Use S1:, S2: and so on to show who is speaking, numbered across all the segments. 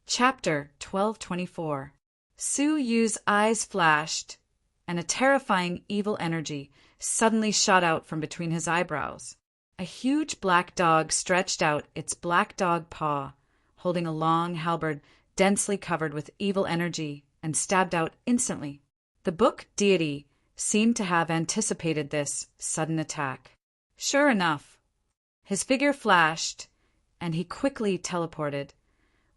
S1: Chapter 1224. Su Yu's eyes flashed, and a terrifying evil energy suddenly shot out from between his eyebrows. A huge black dog stretched out its black dog paw, holding a long halberd densely covered with evil energy, and stabbed out instantly. The book deity seemed to have anticipated this sudden attack. Sure enough, his figure flashed, and he quickly teleported,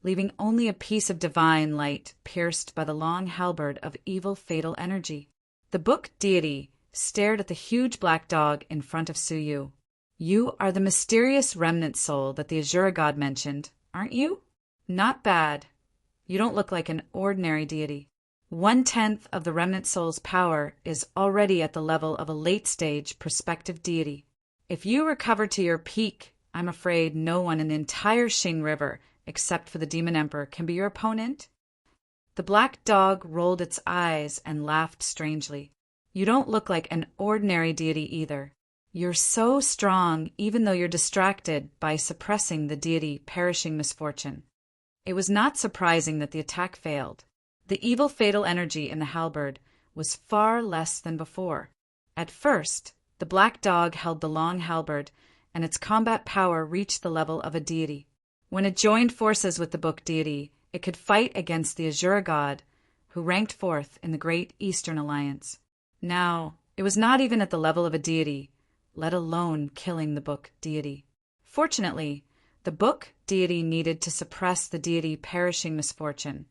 S1: leaving only a piece of divine light pierced by the long halberd of evil fatal energy. The book deity stared at the huge black dog in front of Su Yu. You are the mysterious remnant soul that the Azura god mentioned, aren't you? Not bad. You don't look like an ordinary deity. 1/10 of the remnant soul's power is already at the level of a late-stage prospective deity. If you recover to your peak, I'm afraid no one in the entire Xing River, except for the Demon Emperor, can be your opponent. The black dog rolled its eyes and laughed strangely. You don't look like an ordinary deity either. You're so strong even though you're distracted by suppressing the deity perishing misfortune. It was not surprising that the attack failed. The evil fatal energy in the halberd was far less than before. At first, the black dog held the long halberd, and its combat power reached the level of a deity. When it joined forces with the book deity, it could fight against the Azura god, who ranked fourth in the Great Eastern Alliance. Now, it was not even at the level of a deity, let alone killing the book deity. Fortunately, the book deity needed to suppress the deity perishing misfortune,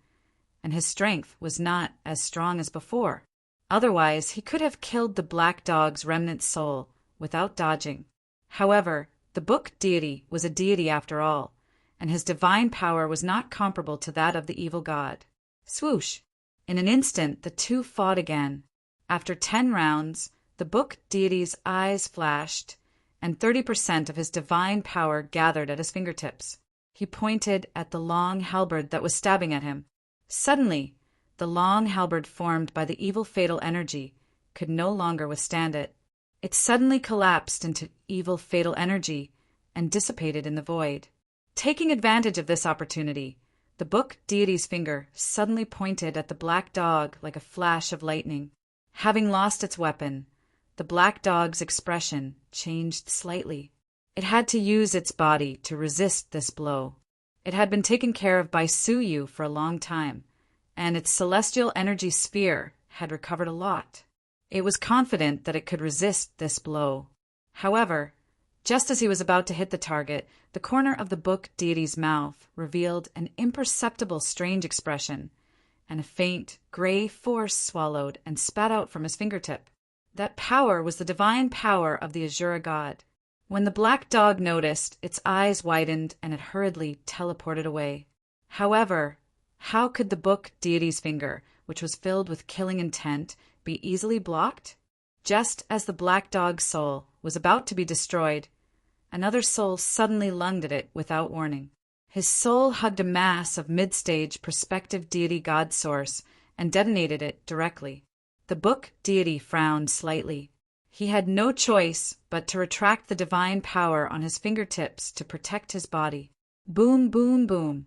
S1: and his strength was not as strong as before. Otherwise, he could have killed the black dog's remnant soul without dodging. However, the book deity was a deity after all, and his divine power was not comparable to that of the evil god. Swoosh! In an instant, the two fought again. After 10 rounds, the book deity's eyes flashed, and 30% of his divine power gathered at his fingertips. He pointed at the long halberd that was stabbing at him. Suddenly, the long halberd formed by the evil fatal energy could no longer withstand it. It suddenly collapsed into evil fatal energy and dissipated in the void. Taking advantage of this opportunity, the book deity's finger suddenly pointed at the black dog like a flash of lightning. Having lost its weapon, the black dog's expression changed slightly. It had to use its body to resist this blow. It had been taken care of by Su Yu for a long time, and its celestial energy sphere had recovered a lot. It was confident that it could resist this blow. However, just as he was about to hit the target, the corner of the book deity's mouth revealed an imperceptible strange expression, and a faint, gray force swallowed and spat out from his fingertip. That power was the divine power of the Azura god. When the black dog noticed, its eyes widened and it hurriedly teleported away. However, how could the book deity's finger, which was filled with killing intent, be easily blocked? Just as the black dog's soul was about to be destroyed, another soul suddenly lunged at it without warning. His soul hugged a mass of mid-stage prospective deity god source and detonated it directly. The book deity frowned slightly. He had no choice but to retract the divine power on his fingertips to protect his body. Boom, boom, boom.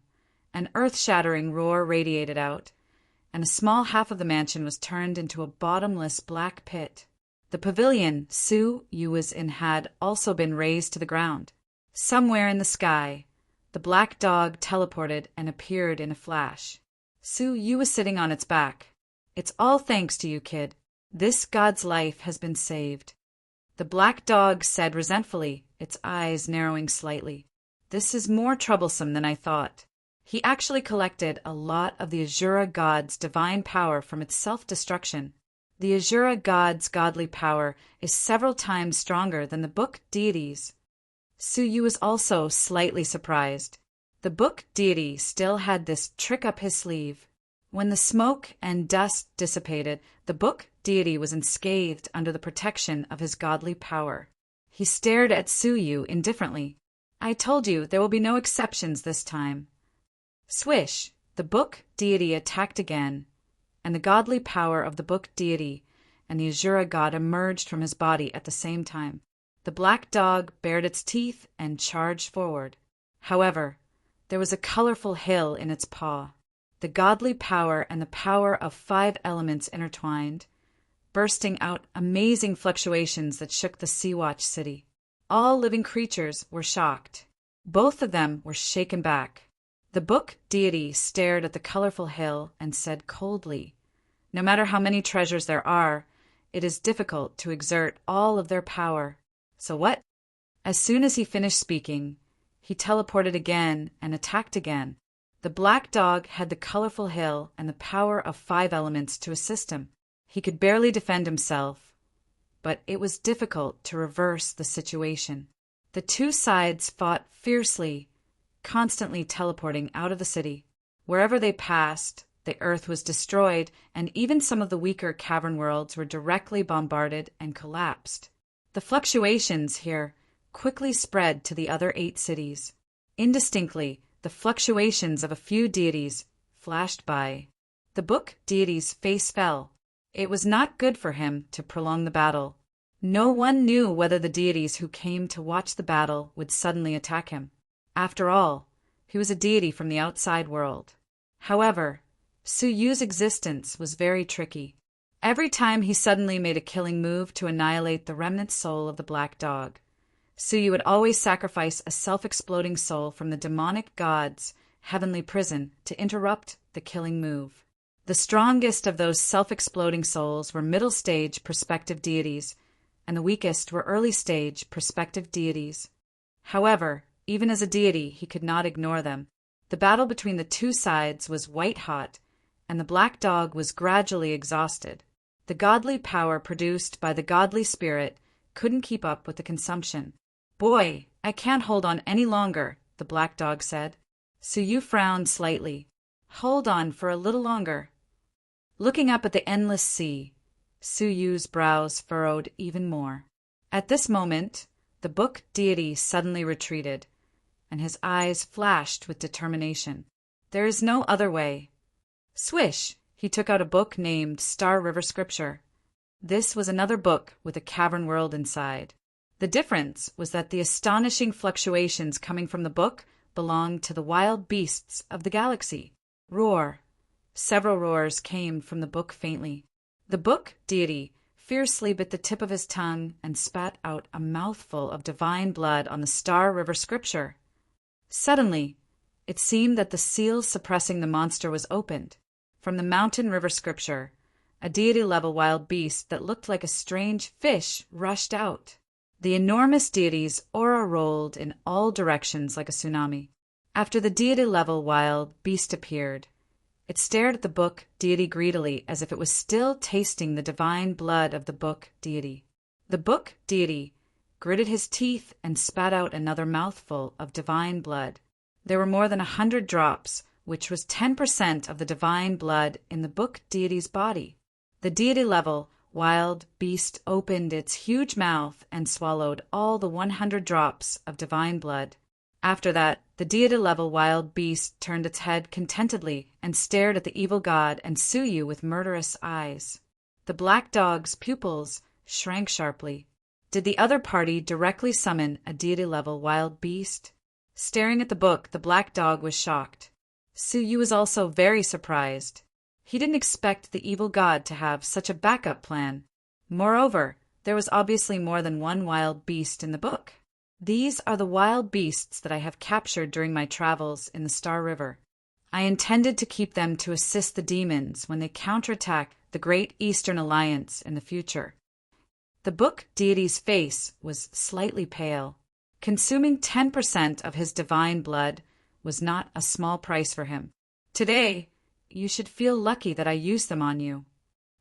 S1: An earth-shattering roar radiated out, and a small half of the mansion was turned into a bottomless black pit. The pavilion Su Yu was in had also been razed to the ground. Somewhere in the sky, the black dog teleported and appeared in a flash. Su Yu was sitting on its back. It's all thanks to you, kid. This god's life has been saved. The black dog said resentfully, its eyes narrowing slightly. This is more troublesome than I thought. He actually collected a lot of the Azura god's divine power from its self-destruction. The Azura god's godly power is several times stronger than the book deity's. Su Yu was also slightly surprised. The book deity still had this trick up his sleeve. When the smoke and dust dissipated, the book deity was unscathed under the protection of his godly power. He stared at Su Yu indifferently. I told you there will be no exceptions this time. Swish! The book deity attacked again, and the godly power of the book deity and the Azura god emerged from his body at the same time. The black dog bared its teeth and charged forward. However, there was a colorful hill in its paw. The godly power and the power of 5 elements intertwined, bursting out amazing fluctuations that shook the Sea-Watch city. All living creatures were shocked. Both of them were shaken back. The book deity stared at the colorful hill and said coldly, "No matter how many treasures there are, it is difficult to exert all of their power. So what?" As soon as he finished speaking, he teleported again and attacked again. The black dog had the colorful hill and the power of 5 elements to assist him. He could barely defend himself, but it was difficult to reverse the situation. The two sides fought fiercely, constantly teleporting out of the city. Wherever they passed, the earth was destroyed, and even some of the weaker cavern worlds were directly bombarded and collapsed. The fluctuations here quickly spread to the other 8 cities. Indistinctly, the fluctuations of a few deities flashed by. The book deity's face fell. It was not good for him to prolong the battle. No one knew whether the deities who came to watch the battle would suddenly attack him. After all, he was a deity from the outside world. However, Su Yu's existence was very tricky. Every time he suddenly made a killing move to annihilate the remnant soul of the black dog, Su Yu would always sacrifice a self-exploding soul from the demonic god's heavenly prison to interrupt the killing move. The strongest of those self-exploding souls were middle-stage prospective deities, and the weakest were early-stage prospective deities. However, even as a deity, he could not ignore them. The battle between the two sides was white-hot, and the black dog was gradually exhausted. The godly power produced by the godly spirit couldn't keep up with the consumption. "Boy, I can't hold on any longer," the black dog said. Su Yu frowned slightly. "Hold on for a little longer." Looking up at the endless sea, Su Yu's brows furrowed even more. At this moment, the book deity suddenly retreated, and his eyes flashed with determination. "There is no other way." Swish! He took out a book named Star River Scripture. This was another book with a cavern world inside. The difference was that the astonishing fluctuations coming from the book belonged to the wild beasts of the galaxy. Roar! Several roars came from the book faintly. The book deity fiercely bit the tip of his tongue and spat out a mouthful of divine blood on the Star River Scripture. Suddenly, it seemed that the seal suppressing the monster was opened. From the Mountain River Scripture, a deity-level wild beast that looked like a strange fish rushed out. The enormous deity's aura rolled in all directions like a tsunami. After the deity-level wild beast appeared, it stared at the book deity greedily as if it was still tasting the divine blood of the book deity. The book deity gritted his teeth and spat out another mouthful of divine blood. There were more than 100 drops, which was 10% of the divine blood in the book deity's body. The deity-level wild beast opened its huge mouth and swallowed all the 100 drops of divine blood. After that, the deity-level wild beast turned its head contentedly and stared at the evil god and Su Yu with murderous eyes. The black dog's pupils shrank sharply. Did the other party directly summon a deity-level wild beast? Staring at the book, the black dog was shocked. Su Yu was also very surprised. He didn't expect the evil god to have such a backup plan. Moreover, there was obviously more than one wild beast in the book. "These are the wild beasts that I have captured during my travels in the Star River. I intended to keep them to assist the demons when they counterattack the Great Eastern Alliance in the future." The book deity's face was slightly pale. Consuming 10% of his divine blood was not a small price for him. "Today, you should feel lucky that I used them on you."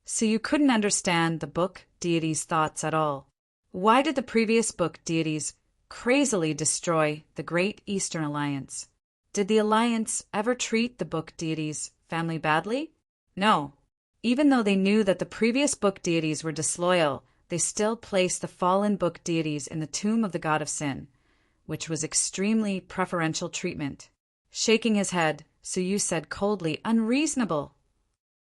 S1: So you couldn't understand the book deity's thoughts at all. Why did the previous book deities crazily destroy the Great Eastern Alliance? Did the Alliance ever treat the book deities' family badly? No. Even though they knew that the previous book deities were disloyal, they still placed the fallen book deities in the tomb of the god of sin, which was extremely preferential treatment. Shaking his head, Su Yu said coldly, "Unreasonable."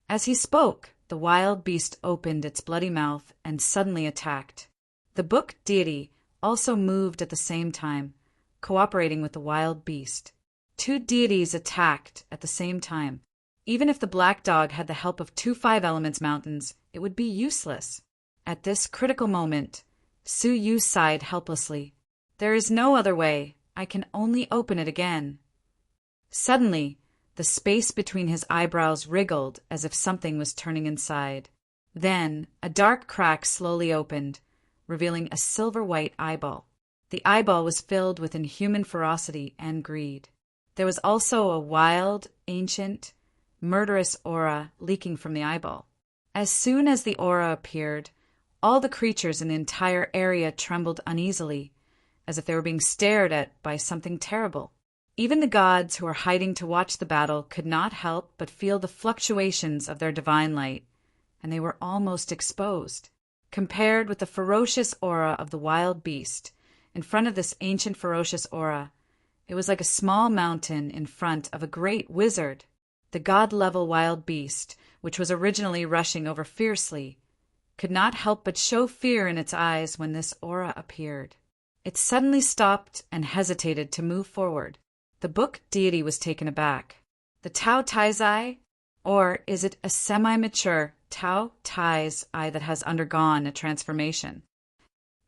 S1: As he spoke, the wild beast opened its bloody mouth and suddenly attacked. The book deity also moved at the same time, cooperating with the wild beast. Two deities attacked at the same time. Even if the black dog had the help of two five elements mountains, it would be useless. At this critical moment, Su Yu sighed helplessly. There is no other way. I can only open it again. Suddenly, the space between his eyebrows wriggled as if something was turning inside. Then, a dark crack slowly opened, revealing a silver-white eyeball. The eyeball was filled with inhuman ferocity and greed. There was also a wild, ancient, murderous aura leaking from the eyeball. As soon as the aura appeared, all the creatures in the entire area trembled uneasily, as if they were being stared at by something terrible. Even the gods who were hiding to watch the battle could not help but feel the fluctuations of their divine light, and they were almost exposed. Compared with the ferocious aura of the wild beast, in front of this ancient ferocious aura, it was like a small mountain in front of a great wizard. The god-level wild beast, which was originally rushing over fiercely, could not help but show fear in its eyes when this aura appeared. It suddenly stopped and hesitated to move forward. The book deity was taken aback. The Tao Tai's eye? Or is it a semi-mature Tao Tai's eye that has undergone a transformation?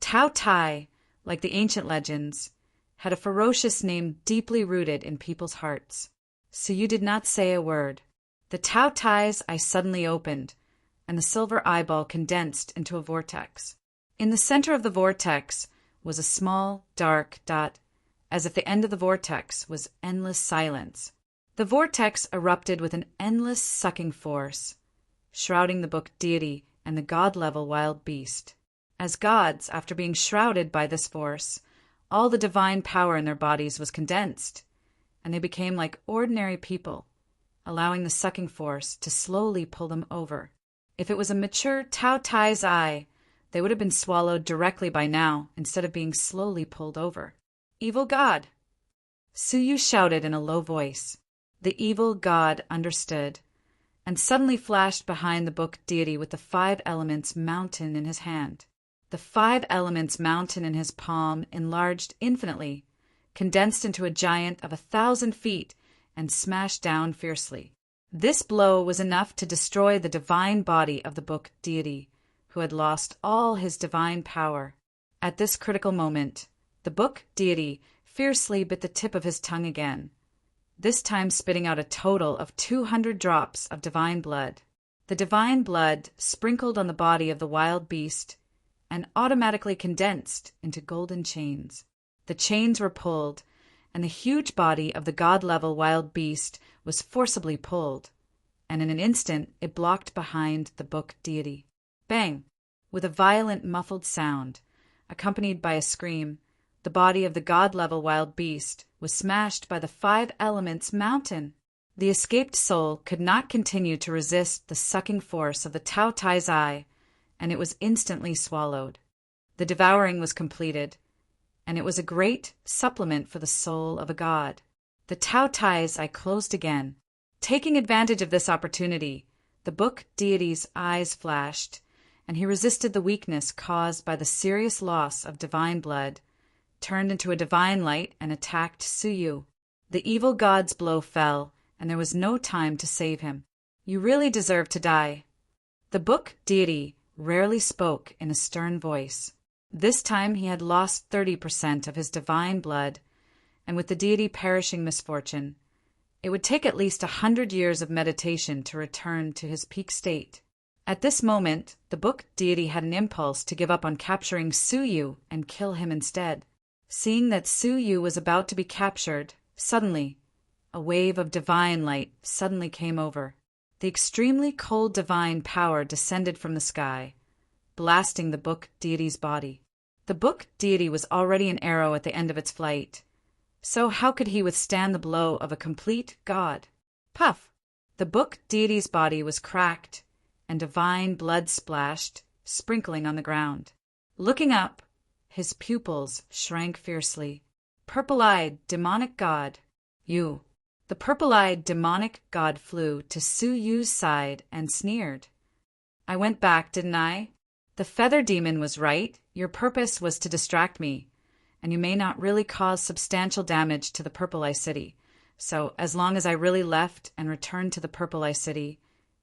S1: Tao Tai, like the ancient legends, had a ferocious name deeply rooted in people's hearts. So you did not say a word. The Tao Tai's eye suddenly opened, and the silver eyeball condensed into a vortex. In the center of the vortex was a small, dark dot, as if the end of the vortex was endless silence. The vortex erupted with an endless sucking force, shrouding the book deity and the god-level wild beast. As gods, after being shrouded by this force, all the divine power in their bodies was condensed, and they became like ordinary people, allowing the sucking force to slowly pull them over. If it was a mature Tao Tai's eye, they would have been swallowed directly by now instead of being slowly pulled over. Evil god! Su Yu shouted in a low voice. The evil god understood, and suddenly flashed behind the book deity with the five elements mountain in his hand. The five elements mountain in his palm enlarged infinitely, condensed into a giant of 1,000 feet, and smashed down fiercely. This blow was enough to destroy the divine body of the book deity, who had lost all his divine power. At this critical moment, the book deity fiercely bit the tip of his tongue again, this time spitting out a total of 200 drops of divine blood. The divine blood sprinkled on the body of the wild beast and automatically condensed into golden chains. The chains were pulled, and the huge body of the god-level wild beast was forcibly pulled, and in an instant it blocked behind the book deity. Bang! With a violent muffled sound, accompanied by a scream, the body of the god-level wild beast was smashed by the five elements mountain. The escaped soul could not continue to resist the sucking force of the Tao Tai's eye, and it was instantly swallowed. The devouring was completed, and it was a great supplement for the soul of a god. The Tao Tai's eye closed again. Taking advantage of this opportunity, the book deity's eyes flashed, and he resisted the weakness caused by the serious loss of divine blood, turned into a divine light, and attacked Su Yu. The evil god's blow fell, and there was no time to save him. You really deserve to die. The book deity rarely spoke in a stern voice. This time he had lost 30% of his divine blood, and with the deity perishing misfortune, it would take at least 100 years of meditation to return to his peak state. At this moment, the book deity had an impulse to give up on capturing Su Yu and kill him instead. Seeing that Su Yu was about to be captured, suddenly, a wave of divine light suddenly came over. The extremely cold divine power descended from the sky, blasting the book deity's body. The book deity was already an arrow at the end of its flight, so how could he withstand the blow of a complete god? Puff! The book deity's body was cracked, and divine blood splashed, sprinkling on the ground. Looking up, his pupils shrank fiercely. Purple-eyed, demonic god, you! The purple-eyed, demonic god flew to Su Yu's side and sneered. I went back, didn't I? The feather demon was right. Your purpose was to distract me, and you may not really cause substantial damage to the Purple Eye City, so as long as I really left and returned to the Purple Eye City,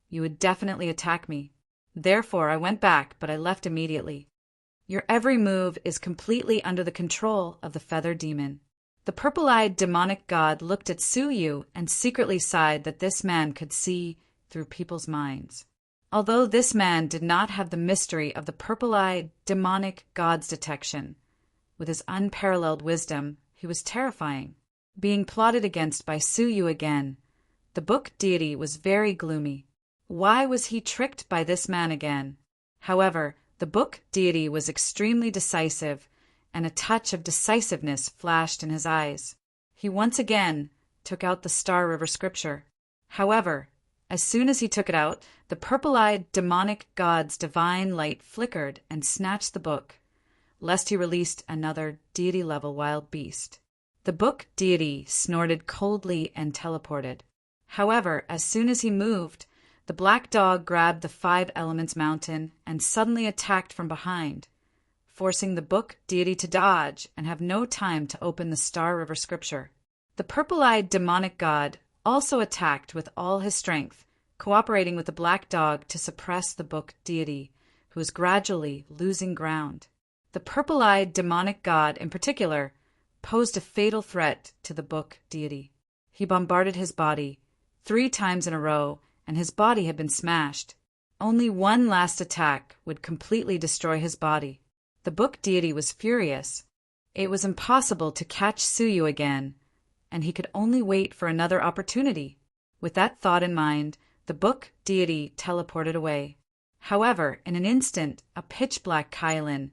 S1: you would definitely attack me. Therefore, I went back, but I left immediately. Your every move is completely under the control of the Feather Demon." The purple-eyed demonic god looked at Suyu and secretly sighed that this man could see through people's minds. Although this man did not have the mystery of the purple-eyed demonic god's detection, with his unparalleled wisdom, he was terrifying. Being plotted against by Suyu again, the book deity was very gloomy. Why was he tricked by this man again? However, the book deity was extremely decisive, and a touch of decisiveness flashed in his eyes. He once again took out the Star River scripture. However, as soon as he took it out, the purple-eyed demonic god's divine light flickered and snatched the book, lest he released another deity-level wild beast. The book deity snorted coldly and teleported. However, as soon as he moved, the black dog grabbed the 5 Elements mountain and suddenly attacked from behind, forcing the book deity to dodge and have no time to open the Star River scripture. The purple-eyed demonic god also attacked with all his strength, cooperating with the black dog to suppress the book deity, who was gradually losing ground. The purple-eyed demonic god, in particular, posed a fatal threat to the book deity. He bombarded his body 3 times in a row, and his body had been smashed. Only one last attack would completely destroy his body. The book deity was furious. It was impossible to catch Suyu again, and he could only wait for another opportunity. With that thought in mind, the book deity teleported away. However, in an instant, a pitch-black Kailin,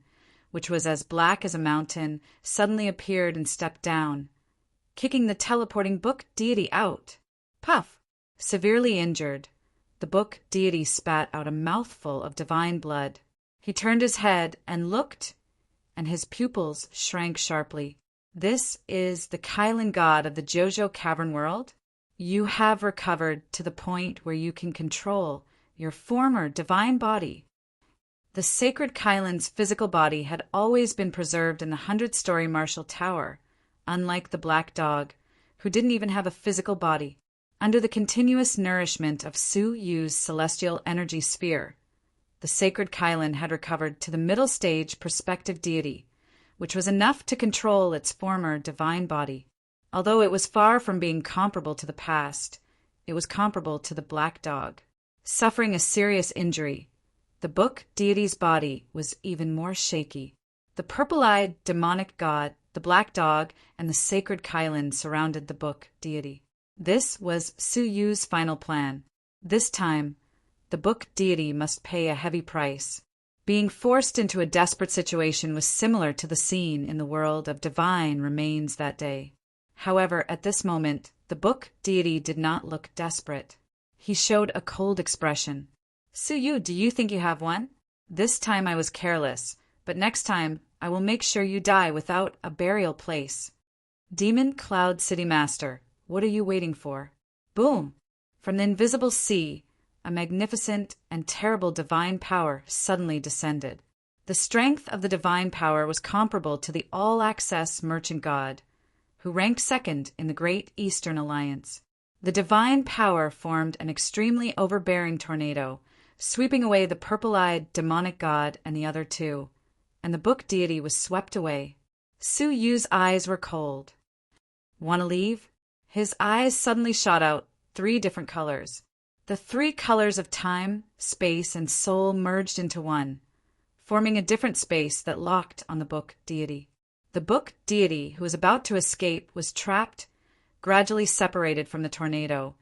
S1: which was as black as a mountain, suddenly appeared and stepped down, kicking the teleporting book deity out. Puff! Severely injured, the book deity spat out a mouthful of divine blood. He turned his head and looked, and his pupils shrank sharply. "This is the Kailin god of the Jojo Cavern world? You have recovered to the point where you can control your former divine body." The sacred Kailin's physical body had always been preserved in the 100-story Marshall Tower, unlike the black dog, who didn't even have a physical body. Under the continuous nourishment of Su-Yu's celestial energy sphere, the sacred Kailin had recovered to the middle stage perspective deity, which was enough to control its former divine body. Although it was far from being comparable to the past, it was comparable to the black dog. Suffering a serious injury, the book deity's body was even more shaky. The purple-eyed demonic god, the black dog, and the sacred Kailin surrounded the book deity. This was Su-Yu's final plan. This time, the book deity must pay a heavy price. Being forced into a desperate situation was similar to the scene in the world of divine remains that day. However, at this moment, the book deity did not look desperate. He showed a cold expression. "Su-Yu, do you think you have won? This time I was careless, but next time I will make sure you die without a burial place. Demon Cloud City Master, what are you waiting for?" Boom! From the invisible sea, a magnificent and terrible divine power suddenly descended. The strength of the divine power was comparable to the all-access merchant god, who ranked second in the Great Eastern Alliance. The divine power formed an extremely overbearing tornado, sweeping away the purple-eyed demonic god and the other 2, and the book deity was swept away. Su-Yu's eyes were cold. "Want to leave?" His eyes suddenly shot out 3 different colors. The 3 colors of time, space, and soul merged into one, forming a different space that locked on the book deity. The book deity, who was about to escape, was trapped, gradually separated from the tornado,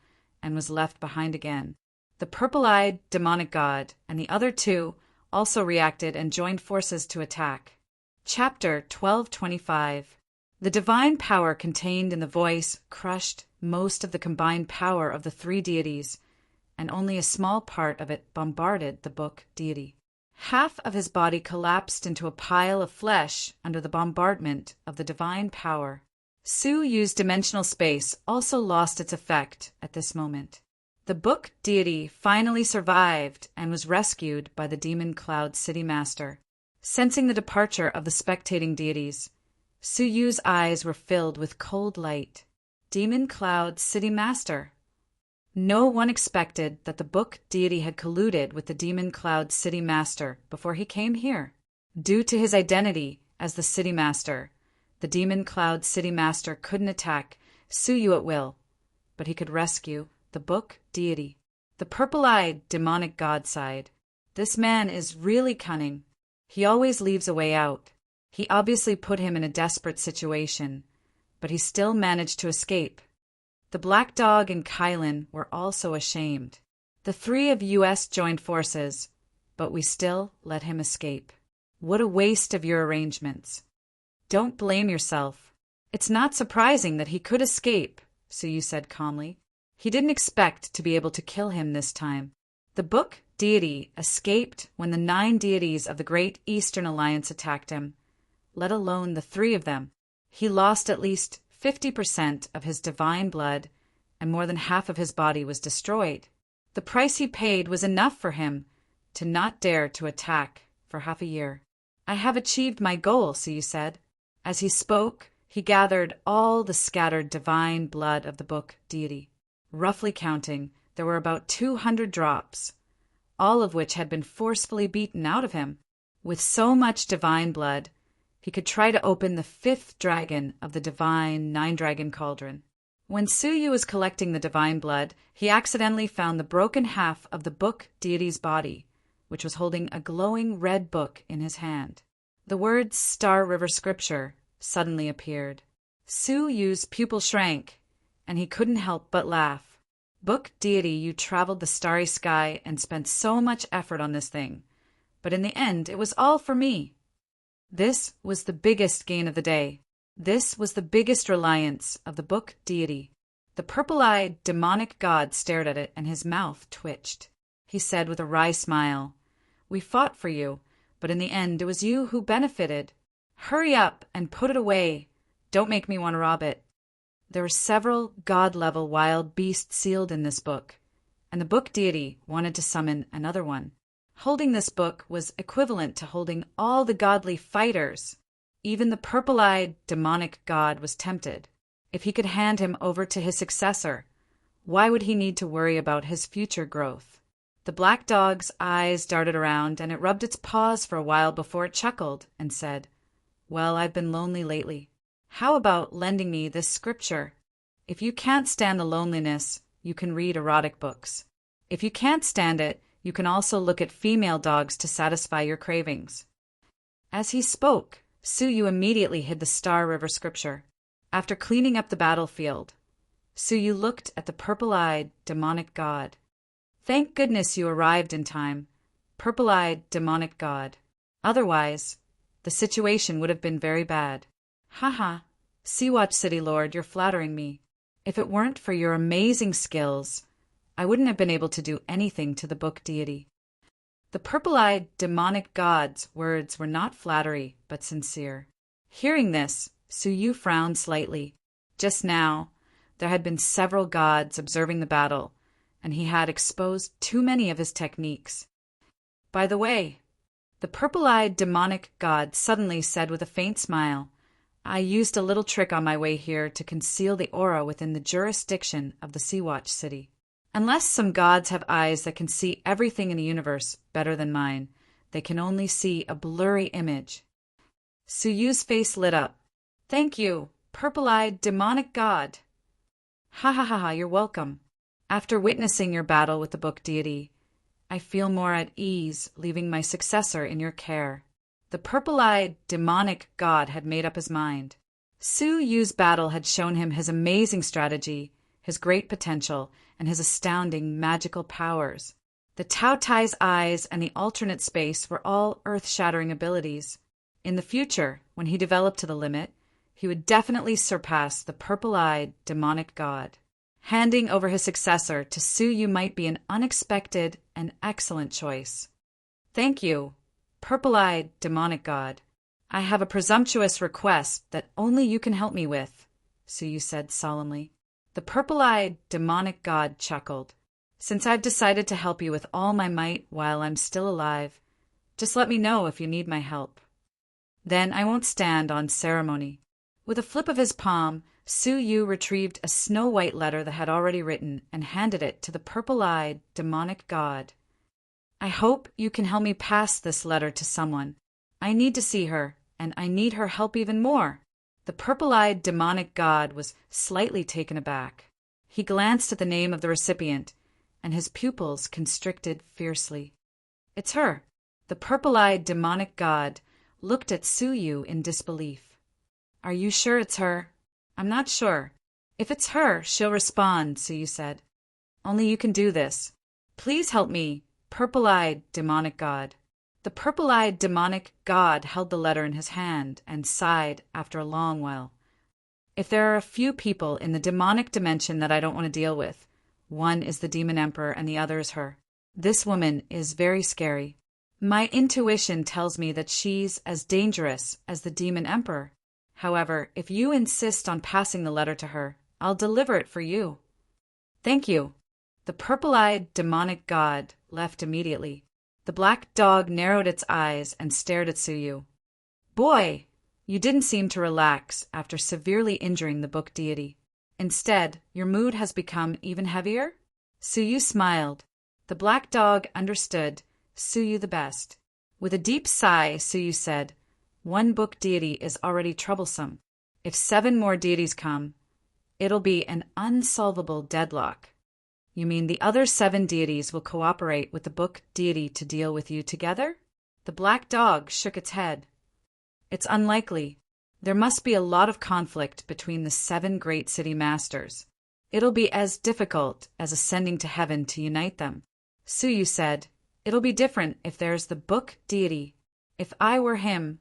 S1: and was left behind again. The purple-eyed demonic god and the other 2 also reacted and joined forces to attack. Chapter 1225. The divine power contained in the voice crushed most of the combined power of the 3 deities, and only a small part of it bombarded the book deity. Half of his body collapsed into a pile of flesh under the bombardment of the divine power. Su-Yu's dimensional space also lost its effect at this moment. The book deity finally survived and was rescued by the Demon Cloud City Master. Sensing the departure of the spectating deities, Su-Yu's eyes were filled with cold light. Demon Cloud City Master. No one expected that the book deity had colluded with the Demon Cloud City Master before he came here. Due to his identity as the City Master, the Demon Cloud City Master couldn't attack Suyu at will, but he could rescue the book deity. The purple-eyed demonic god sighed. This man is really cunning. He always leaves a way out. He obviously put him in a desperate situation, but he still managed to escape. The Black Dog and Kylan were also ashamed. The three of us joined forces, but we still let him escape. What a waste of your arrangements. Don't blame yourself. It's not surprising that he could escape, Suyu said calmly. He didn't expect to be able to kill him this time. The book deity escaped when the 9 deities of the Great Eastern Alliance attacked him, let alone the 3 of them. He lost at least 50% of his divine blood, and more than half of his body was destroyed. The price he paid was enough for him to not dare to attack for half a year. I have achieved my goal, Suyu said. As he spoke, he gathered all the scattered divine blood of the book deity. Roughly counting, there were about 200 drops, all of which had been forcefully beaten out of him. With so much divine blood, he could try to open the 5th dragon of the divine 9-dragon cauldron. When Suyu was collecting the divine blood, he accidentally found the broken half of the book deity's body, which was holding a glowing red book in his hand. The words Star River Scripture suddenly appeared. Suyu's pupil shrank, and he couldn't help but laugh. Book deity, you traveled the starry sky and spent so much effort on this thing, but in the end it was all for me. This was the biggest gain of the day. This was the biggest reliance of the book deity. The purple-eyed demonic god stared at it and his mouth twitched. He said with a wry smile, "We fought for you, but in the end it was you who benefited. Hurry up and put it away. Don't make me want to rob it." There were several god-level wild beasts sealed in this book, and the book deity wanted to summon another one. Holding this book was equivalent to holding all the godly fighters. Even the purple-eyed demonic god was tempted. If he could hand him over to his successor, why would he need to worry about his future growth? The black dog's eyes darted around, and it rubbed its paws for a while before it chuckled and said, "Well, I've been lonely lately. How about lending me this scripture? If you can't stand the loneliness, you can read erotic books. If you can't stand it, you can also look at female dogs to satisfy your cravings." As he spoke, Suyu immediately hid the Star River Scripture. After cleaning up the battlefield, Suyu looked at the purple-eyed demonic god. "Thank goodness you arrived in time, purple-eyed demonic god. Otherwise, the situation would have been very bad." "Haha, Sea-Watch City Lord, you're flattering me. If it weren't for your amazing skills, I wouldn't have been able to do anything to the book deity." The purple-eyed demonic god's words were not flattery, but sincere. Hearing this, Suyu frowned slightly. Just now, there had been several gods observing the battle, and he had exposed too many of his techniques. "By the way," the purple-eyed demonic god suddenly said with a faint smile, "I used a little trick on my way here to conceal the aura within the jurisdiction of the Sea-Watch City. Unless some gods have eyes that can see everything in the universe better than mine, they can only see a blurry image." Suyu's face lit up. "Thank you, purple-eyed demonic god." "Ha ha ha ha, you're welcome. After witnessing your battle with the book deity, I feel more at ease leaving my successor in your care." The purple-eyed demonic god had made up his mind. Suyu's battle had shown him his amazing strategy, his great potential, and his astounding magical powers. The Taotai's eyes and the alternate space were all earth-shattering abilities. In the future, when he developed to the limit, he would definitely surpass the purple-eyed demonic god. Handing over his successor to Suyu might be an unexpected and excellent choice. "Thank you, purple-eyed demonic god. I have a presumptuous request that only you can help me with," Suyu said solemnly. The purple-eyed demonic god chuckled. "Since I've decided to help you with all my might while I'm still alive, just let me know if you need my help. Then I won't stand on ceremony." With a flip of his palm, Su Yu retrieved a snow-white letter that had already written and handed it to the purple-eyed, demonic god. I hope you can help me pass this letter to someone. I need to see her, and I need her help even more. The purple-eyed, demonic god was slightly taken aback. He glanced at the name of the recipient, and his pupils constricted fiercely. It's her. The purple-eyed, demonic god looked at Su Yu in disbelief. Are you sure it's her? I'm not sure. If it's her, she'll respond, Su Yu said. Only you can do this. Please help me, purple-eyed, demonic god. The purple-eyed, demonic god held the letter in his hand and sighed after a long while. If there are a few people in the demonic dimension that I don't want to deal with, one is the demon emperor and the other is her. This woman is very scary. My intuition tells me that she's as dangerous as the demon emperor. However, if you insist on passing the letter to her, I'll deliver it for you. Thank you. The purple-eyed, demonic god left immediately. The black dog narrowed its eyes and stared at Su Yu. Boy, you didn't seem to relax after severely injuring the book deity. Instead, your mood has become even heavier? Su Yu smiled. The black dog understood Su Yu the best. With a deep sigh, Su Yu said, One book deity is already troublesome. If 7 more deities come, it'll be an unsolvable deadlock. You mean the other 7 deities will cooperate with the book deity to deal with you together? The black dog shook its head. It's unlikely. There must be a lot of conflict between the 7 great city masters. It'll be as difficult as ascending to heaven to unite them. Su Yu said, It'll be different if there's the book deity. If I were him,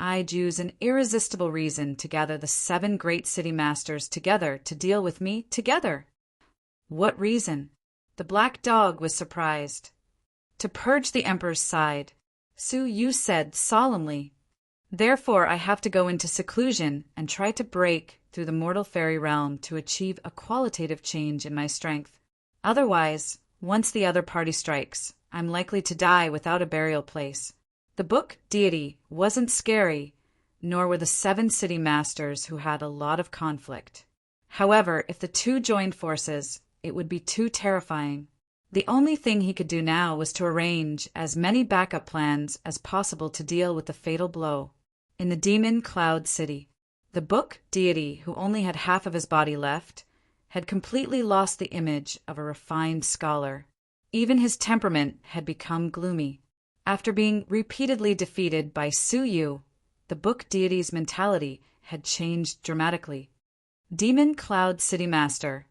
S1: I'd use an irresistible reason to gather the 7 great city masters together to deal with me together. What reason? The black dog was surprised. To purge the emperor's side, Su Yu said solemnly. Therefore I have to go into seclusion and try to break through the mortal fairy realm to achieve a qualitative change in my strength. Otherwise, once the other party strikes, I'm likely to die without a burial place. The book deity wasn't scary, nor were the 7 city masters who had a lot of conflict. However, if the 2 joined forces, it would be too terrifying. The only thing he could do now was to arrange as many backup plans as possible to deal with the fatal blow. In the demon cloud city, the book deity, who only had half of his body left, had completely lost the image of a refined scholar. Even his temperament had become gloomy. After being repeatedly defeated by Su Yu, the book deity's mentality had changed dramatically. Demon Cloud City Master,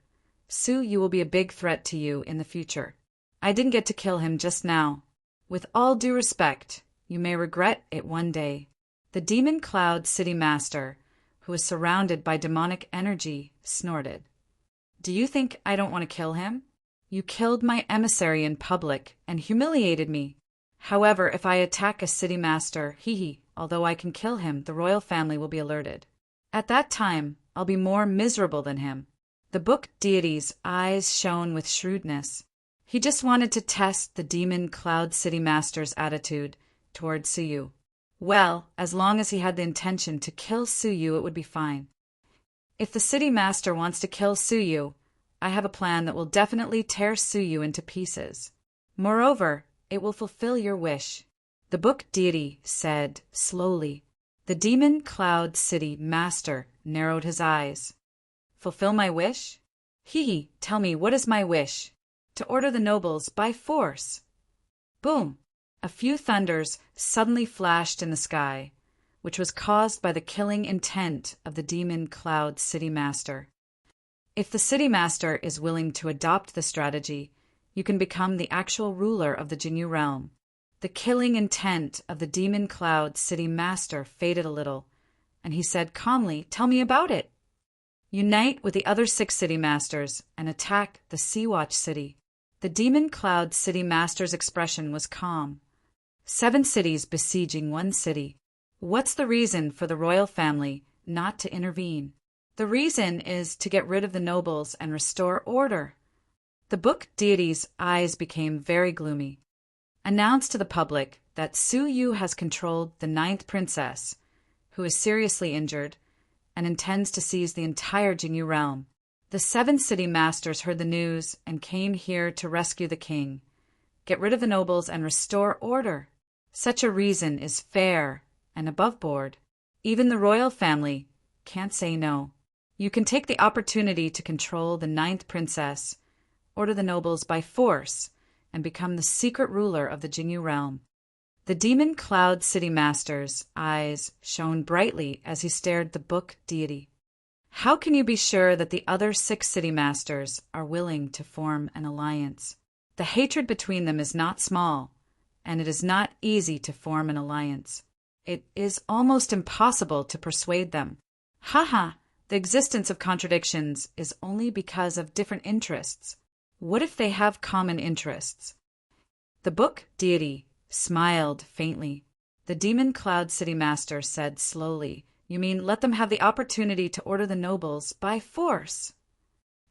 S1: Su Yu will be a big threat to you in the future. I didn't get to kill him just now. With all due respect, you may regret it one day. The Demon Cloud City Master, who was surrounded by demonic energy, snorted. Do you think I don't want to kill him? You killed my emissary in public and humiliated me. However, if I attack a city master, although I can kill him, the royal family will be alerted. At that time, I'll be more miserable than him. The book deity's eyes shone with shrewdness. He just wanted to test the Demon Cloud City Master's attitude toward Su Yu. Well, as long as he had the intention to kill Su Yu, it would be fine. If the city master wants to kill Su Yu, I have a plan that will definitely tear Su Yu into pieces. Moreover, it will fulfill your wish. The book deity said slowly. The Demon Cloud City Master narrowed his eyes. Fulfill my wish? Tell me, what is my wish? To order the nobles by force. Boom! A few thunders suddenly flashed in the sky, which was caused by the killing intent of the Demon Cloud City Master. If the City Master is willing to adopt the strategy, you can become the actual ruler of the Jinyu realm. The killing intent of the Demon Cloud City Master faded a little, and he said calmly, Tell me about it. Unite with the other 6 City Masters and attack the Sea-Watch City. The Demon Cloud City Master's expression was calm. 7 cities besieging 1 city. What's the reason for the royal family not to intervene? The reason is to get rid of the nobles and restore order. The book deity's eyes became very gloomy. Announce to the public that Su Yu has controlled the 9th princess, who is seriously injured, and intends to seize the entire Jingyu realm. The 7 city masters heard the news and came here to rescue the king, get rid of the nobles, and restore order. Such a reason is fair and above board. Even the royal family can't say no. You can take the opportunity to control the 9th princess, order the nobles by force, and become the secret ruler of the Jingyu realm. The demon cloud city master's eyes shone brightly as he stared at the book deity. How can you be sure that the other 6 city masters are willing to form an alliance? The hatred between them is not small, and it is not easy to form an alliance. It is almost impossible to persuade them. Haha, the existence of contradictions is only because of different interests. What if they have common interests? The book deity smiled faintly. The demon cloud city master said slowly, "You mean let them have the opportunity to order the nobles by force?"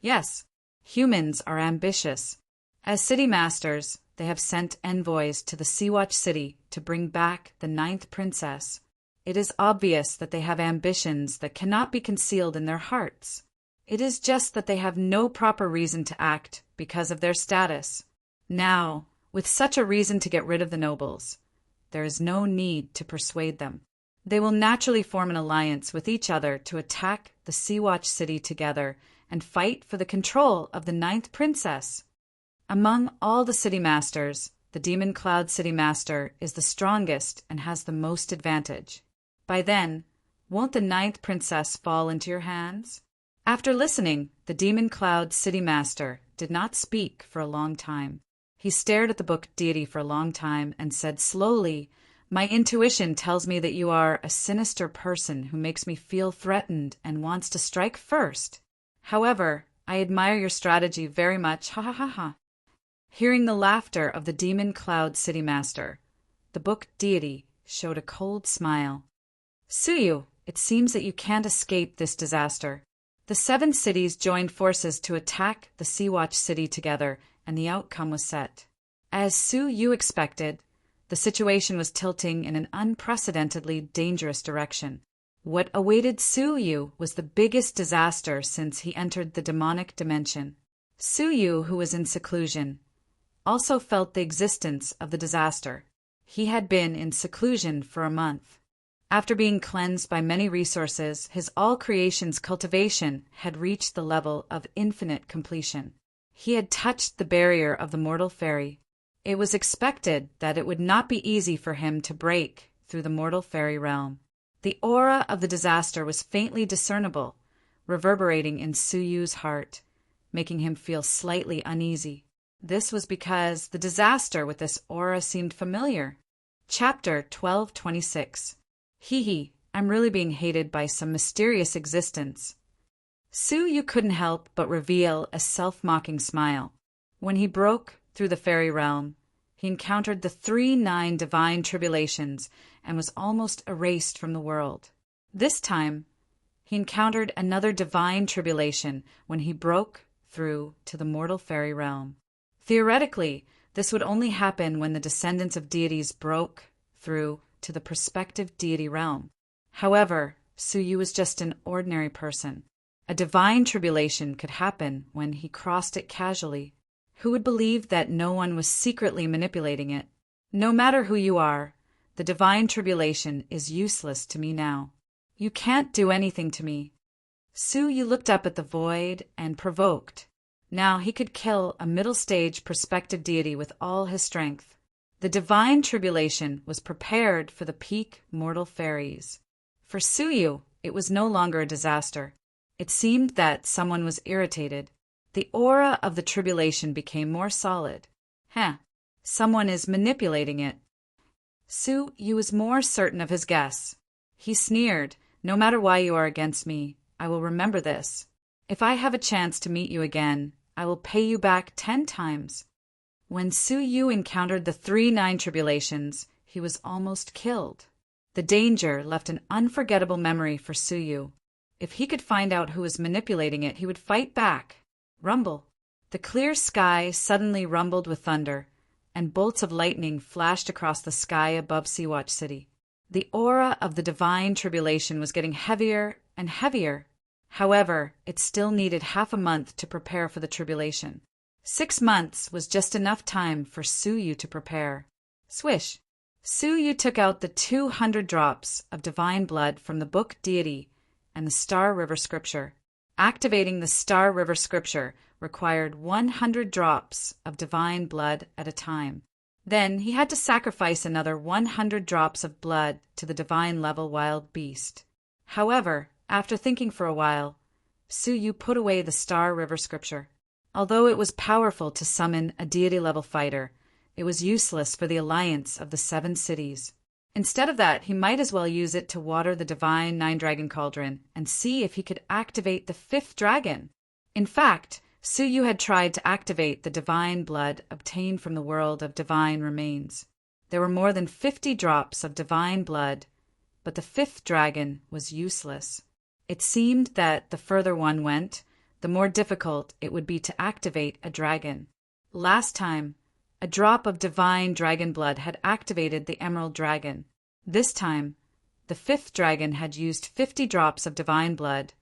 S1: Yes, humans are ambitious. As city masters, they have sent envoys to the Sea-Watch city to bring back the 9th princess. It is obvious that they have ambitions that cannot be concealed in their hearts. It is just that they have no proper reason to act because of their status. Now, with such a reason to get rid of the nobles, there is no need to persuade them. They will naturally form an alliance with each other to attack the Sea-Watch city together and fight for the control of the 9th princess. Among all the city masters, the Demon Cloud City Master is the strongest and has the most advantage. By then, won't the 9th princess fall into your hands? After listening, the Demon Cloud City Master did not speak for a long time. He stared at the book deity for a long time and said slowly, "My intuition tells me that you are a sinister person who makes me feel threatened and wants to strike first. However, I admire your strategy very much, ha ha ha ha." Hearing the laughter of the Demon Cloud City Master, the book deity showed a cold smile. "Suyu, it seems that you can't escape this disaster." The 7 cities joined forces to attack the Sea-Watch city together, and the outcome was set. As Suyu expected, the situation was tilting in an unprecedentedly dangerous direction. What awaited Suyu was the biggest disaster since he entered the demonic dimension. Suyu, who was in seclusion, also felt the existence of the disaster. He had been in seclusion for a month. After being cleansed by many resources, his all creations cultivation had reached the level of infinite completion. He had touched the barrier of the mortal fairy. It was expected that it would not be easy for him to break through the mortal fairy realm. The aura of the disaster was faintly discernible, reverberating in Suyu's heart, making him feel slightly uneasy. This was because the disaster with this aura seemed familiar. Chapter 1226. Hee, I'm really being hated by some mysterious existence. Suyu couldn't help but reveal a self-mocking smile. When he broke through the fairy realm, he encountered the 3-9 divine tribulations and was almost erased from the world. This time, he encountered another divine tribulation when he broke through to the mortal fairy realm. Theoretically, this would only happen when the descendants of deities broke through to the prospective deity realm. However, Suyu was just an ordinary person. A divine tribulation could happen when he crossed it casually. Who would believe that no one was secretly manipulating it? No matter who you are, the divine tribulation is useless to me now. You can't do anything to me. Suyu looked up at the void and provoked. Now he could kill a middle-stage prospective deity with all his strength. The divine tribulation was prepared for the peak mortal fairies. For Suyu, it was no longer a disaster. It seemed that someone was irritated. The aura of the tribulation became more solid. Someone is manipulating it. Suyu was more certain of his guess. He sneered, "No matter why you are against me, I will remember this. If I have a chance to meet you again, I will pay you back 10 times. When Suyu encountered the 3-9 tribulations, he was almost killed. The danger left an unforgettable memory for Suyu. If he could find out who was manipulating it, he would fight back. Rumble. The clear sky suddenly rumbled with thunder, and bolts of lightning flashed across the sky above Sea-Watch City. The aura of the divine tribulation was getting heavier and heavier. However, it still needed half a month to prepare for the tribulation. 6 months was just enough time for Suyu to prepare. Swish! Suyu took out the 200 drops of divine blood from the book Deity and the Star River Scripture. Activating the Star River Scripture required 100 drops of divine blood at a time. Then he had to sacrifice another 100 drops of blood to the divine level wild beast. However, after thinking for a while, Suyu put away the Star River Scripture. Although it was powerful to summon a deity-level fighter, it was useless for the alliance of the 7 cities. Instead of that, he might as well use it to water the divine Nine-Dragon Cauldron and see if he could activate the 5th dragon. In fact, Suyu had tried to activate the divine blood obtained from the world of divine remains. There were more than 50 drops of divine blood, but the 5th dragon was useless. It seemed that the further one went, the more difficult it would be to activate a dragon. Last time, a drop of divine dragon blood had activated the Emerald Dragon. This time, the 5th dragon had used 50 drops of divine blood,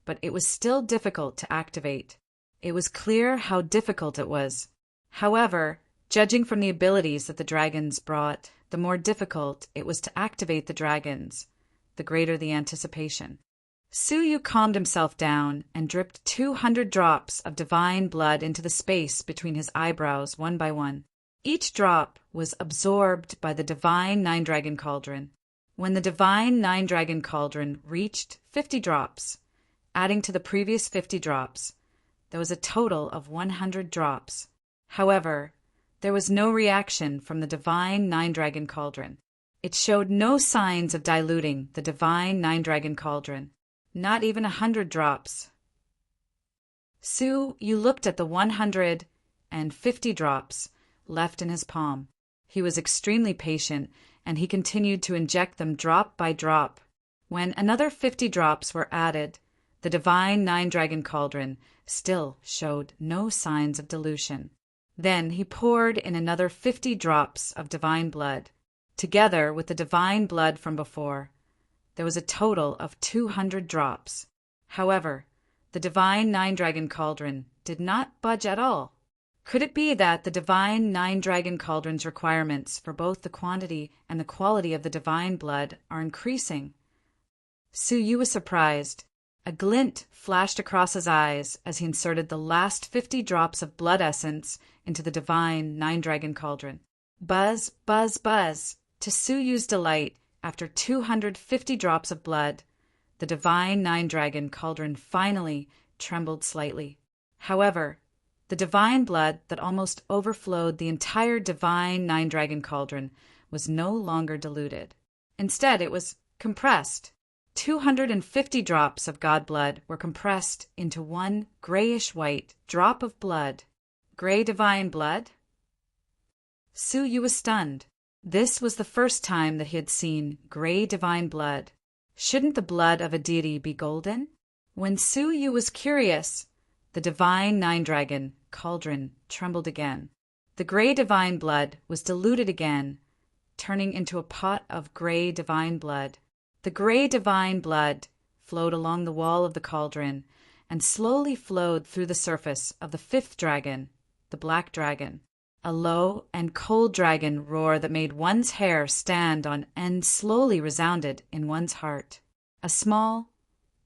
S1: but it was still difficult to activate. It was clear how difficult it was. However, judging from the abilities that the dragons brought, the more difficult it was to activate the dragons, the greater the anticipation. Suyu calmed himself down and dripped 200 drops of divine blood into the space between his eyebrows one by one. Each drop was absorbed by the divine Nine-Dragon Cauldron. When the divine Nine-Dragon Cauldron reached 50 drops, adding to the previous 50 drops, there was a total of 100 drops. However, there was no reaction from the divine Nine-Dragon Cauldron. It showed no signs of diluting the divine Nine-Dragon Cauldron. Not even 100 drops. Suyu looked at the 150 drops left in his palm. He was extremely patient, and he continued to inject them drop by drop. When another 50 drops were added, the divine Nine-Dragon Cauldron still showed no signs of dilution. Then he poured in another 50 drops of divine blood, together with the divine blood from before. There was a total of 200 drops. However, the divine Nine-Dragon Cauldron did not budge at all. Could it be that the divine Nine-Dragon Cauldron's requirements for both the quantity and the quality of the divine blood are increasing? Suyu was surprised. A glint flashed across his eyes as he inserted the last 50 drops of blood essence into the divine Nine-Dragon Cauldron. Buzz, buzz, buzz. To Suyu's delight, after 250 drops of blood, the divine Nine-Dragon Cauldron finally trembled slightly. However, the divine blood that almost overflowed the entire divine Nine-Dragon Cauldron was no longer diluted. Instead, it was compressed. 250 drops of god blood were compressed into one grayish-white drop of blood. Gray divine blood? Suyu was stunned. This was the first time that he had seen gray divine blood. Shouldn't the blood of a deity be golden? When Suyu was curious, the divine Nine-Dragon Cauldron trembled again. The gray divine blood was diluted again, turning into a pot of gray divine blood. The gray divine blood flowed along the wall of the cauldron and slowly flowed through the surface of the 5th dragon, the black dragon. A low and cold dragon roar that made one's hair stand on end slowly resounded in one's heart. A small,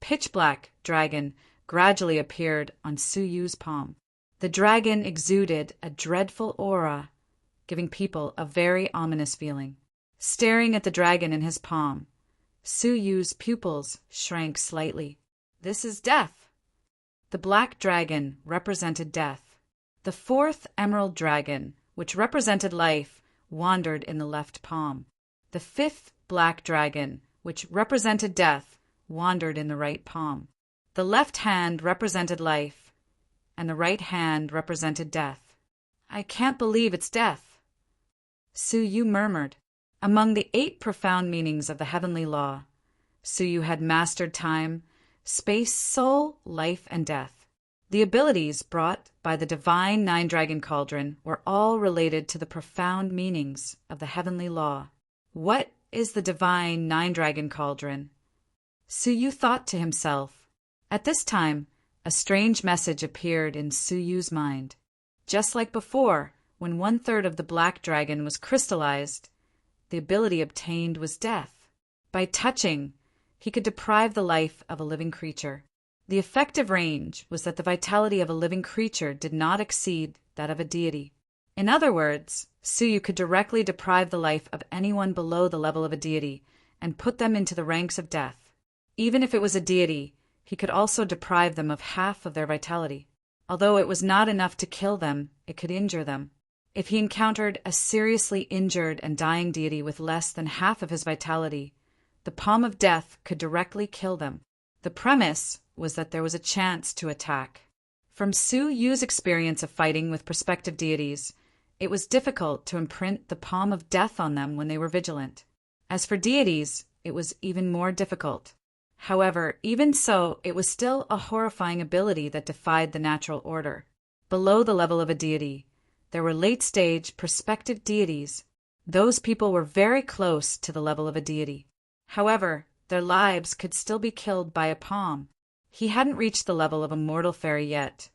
S1: pitch-black dragon gradually appeared on Suyu's palm. The dragon exuded a dreadful aura, giving people a very ominous feeling. Staring at the dragon in his palm, Suyu's pupils shrank slightly. This is death. The black dragon represented death. The 4th emerald dragon, which represented life, wandered in the left palm. The 5th black dragon, which represented death, wandered in the right palm. The left hand represented life, and the right hand represented death. I can't believe it's death. Suyu murmured. Among the 8 profound meanings of the heavenly law, Suyu had mastered time, space, soul, life, and death. The abilities brought by the divine Nine-Dragon Cauldron were all related to the profound meanings of the heavenly law. What is the divine Nine-Dragon Cauldron? Su thought to himself. At this time, a strange message appeared in Su's mind. Just like before, when 1/3 of the black dragon was crystallized, the ability obtained was death. By touching, he could deprive the life of a living creature. The effective range was that the vitality of a living creature did not exceed that of a deity. In other words, Su could directly deprive the life of anyone below the level of a deity and put them into the ranks of death. Even if it was a deity, he could also deprive them of half of their vitality. Although it was not enough to kill them, it could injure them. If he encountered a seriously injured and dying deity with less than half of his vitality, the palm of death could directly kill them. The premise was that there was a chance to attack. From Su's experience of fighting with prospective deities, it was difficult to imprint the palm of death on them when they were vigilant. As for deities, it was even more difficult. However, even so, it was still a horrifying ability that defied the natural order. Below the level of a deity, there were late-stage prospective deities. Those people were very close to the level of a deity. However, their lives could still be killed by a palm. He hadn't reached the level of a mortal fairy yet,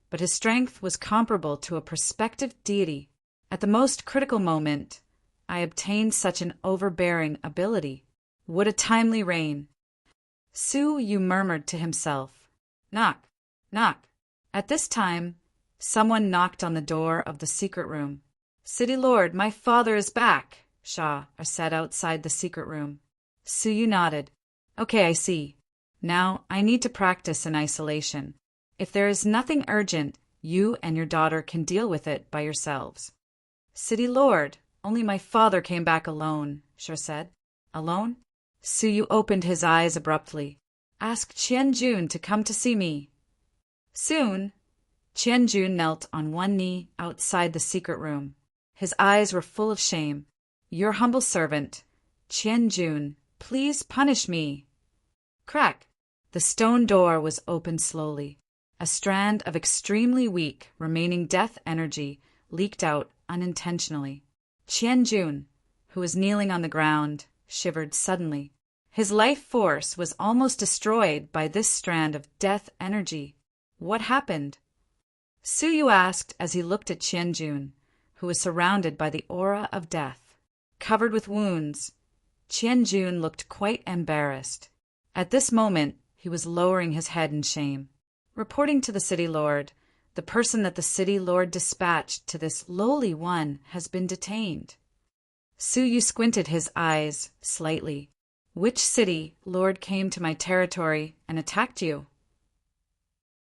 S1: but his strength was comparable to a prospective deity. At the most critical moment, I obtained such an overbearing ability. What a timely rain! Su murmured to himself. Knock, knock. At this time, someone knocked on the door of the secret room. City Lord, my father is back, Shah said outside the secret room. Su nodded. Okay, I see. Now I need to practice in isolation. If there is nothing urgent, you and your daughter can deal with it by yourselves. City Lord, only my father came back alone, Shah said. Alone? Su opened his eyes abruptly. Ask Qianjun to come to see me. Soon, Qianjun knelt on one knee outside the secret room. His eyes were full of shame. Your humble servant, Qianjun, please punish me. Crack! The stone door was opened slowly. A strand of extremely weak, remaining death energy leaked out unintentionally. Qianjun, who was kneeling on the ground, shivered suddenly. His life force was almost destroyed by this strand of death energy. What happened? Su asked as he looked at Qianjun, who was surrounded by the aura of death. Covered with wounds, Qianjun looked quite embarrassed. At this moment, he was lowering his head in shame. Reporting to the city lord, the person that the city lord dispatched to this lowly one has been detained. Su squinted his eyes slightly. Which city lord came to my territory and attacked you?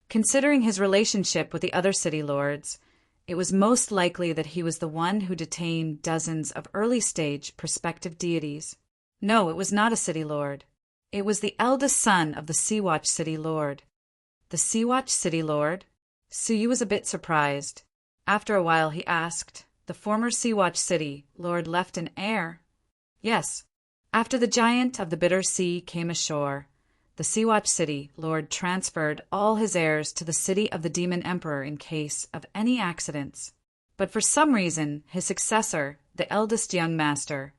S1: Considering his relationship with the other city lords, it was most likely that he was the one who detained dozens of early-stage prospective deities. No, it was not a city lord. It was the eldest son of the Sea-Watch city lord. The Sea-Watch city lord? Su was a bit surprised. After a while he asked, the former Sea-Watch city lord left an heir? Yes. After the giant of the bitter sea came ashore, the Sea-Watch city lord transferred all his heirs to the city of the demon emperor in case of any accidents. But for some reason, his successor, the eldest young master,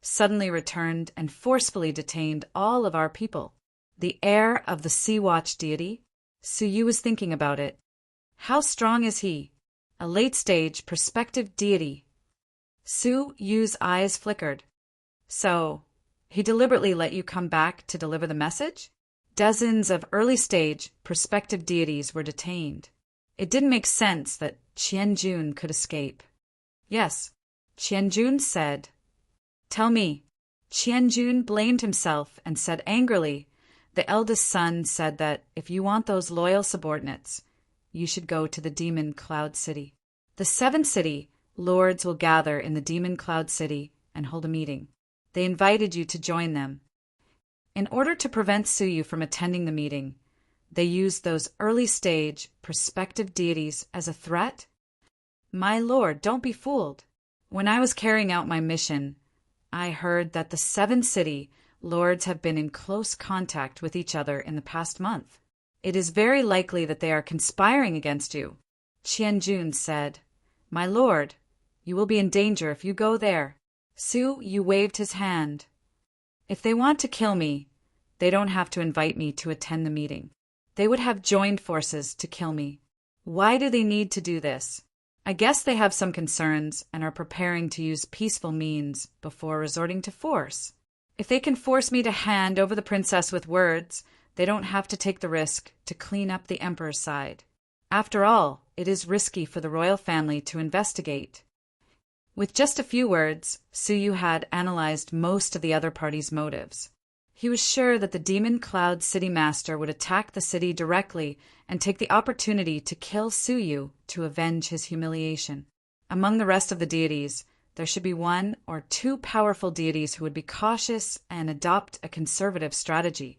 S1: suddenly returned and forcefully detained all of our people. The heir of the Sea-Watch deity? Su was thinking about it. How strong is he? A late-stage prospective deity. Su's eyes flickered. So, he deliberately let you come back to deliver the message? Dozens of early-stage prospective deities were detained. It didn't make sense that Qianjun could escape. Yes, Qianjun said. Tell me. Qianjun blamed himself and said angrily, the eldest son said that if you want those loyal subordinates, you should go to the Demon Cloud City. The 7 city lords will gather in the Demon Cloud City and hold a meeting. They invited you to join them. In order to prevent Su from attending the meeting, they used those early-stage prospective deities as a threat? My lord, don't be fooled. When I was carrying out my mission, I heard that the 7 city lords have been in close contact with each other in the past month. It is very likely that they are conspiring against you. Qianjun said, My lord, you will be in danger if you go there. Su waved his hand. If they want to kill me, they don't have to invite me to attend the meeting. They would have joined forces to kill me. Why do they need to do this? I guess they have some concerns and are preparing to use peaceful means before resorting to force. If they can force me to hand over the princess with words, they don't have to take the risk to clean up the emperor's side. After all, it is risky for the royal family to investigate. With just a few words, Suyu had analyzed most of the other party's motives. He was sure that the Demon Cloud City Master would attack the city directly and take the opportunity to kill Suyu to avenge his humiliation. Among the rest of the deities, there should be one or two powerful deities who would be cautious and adopt a conservative strategy.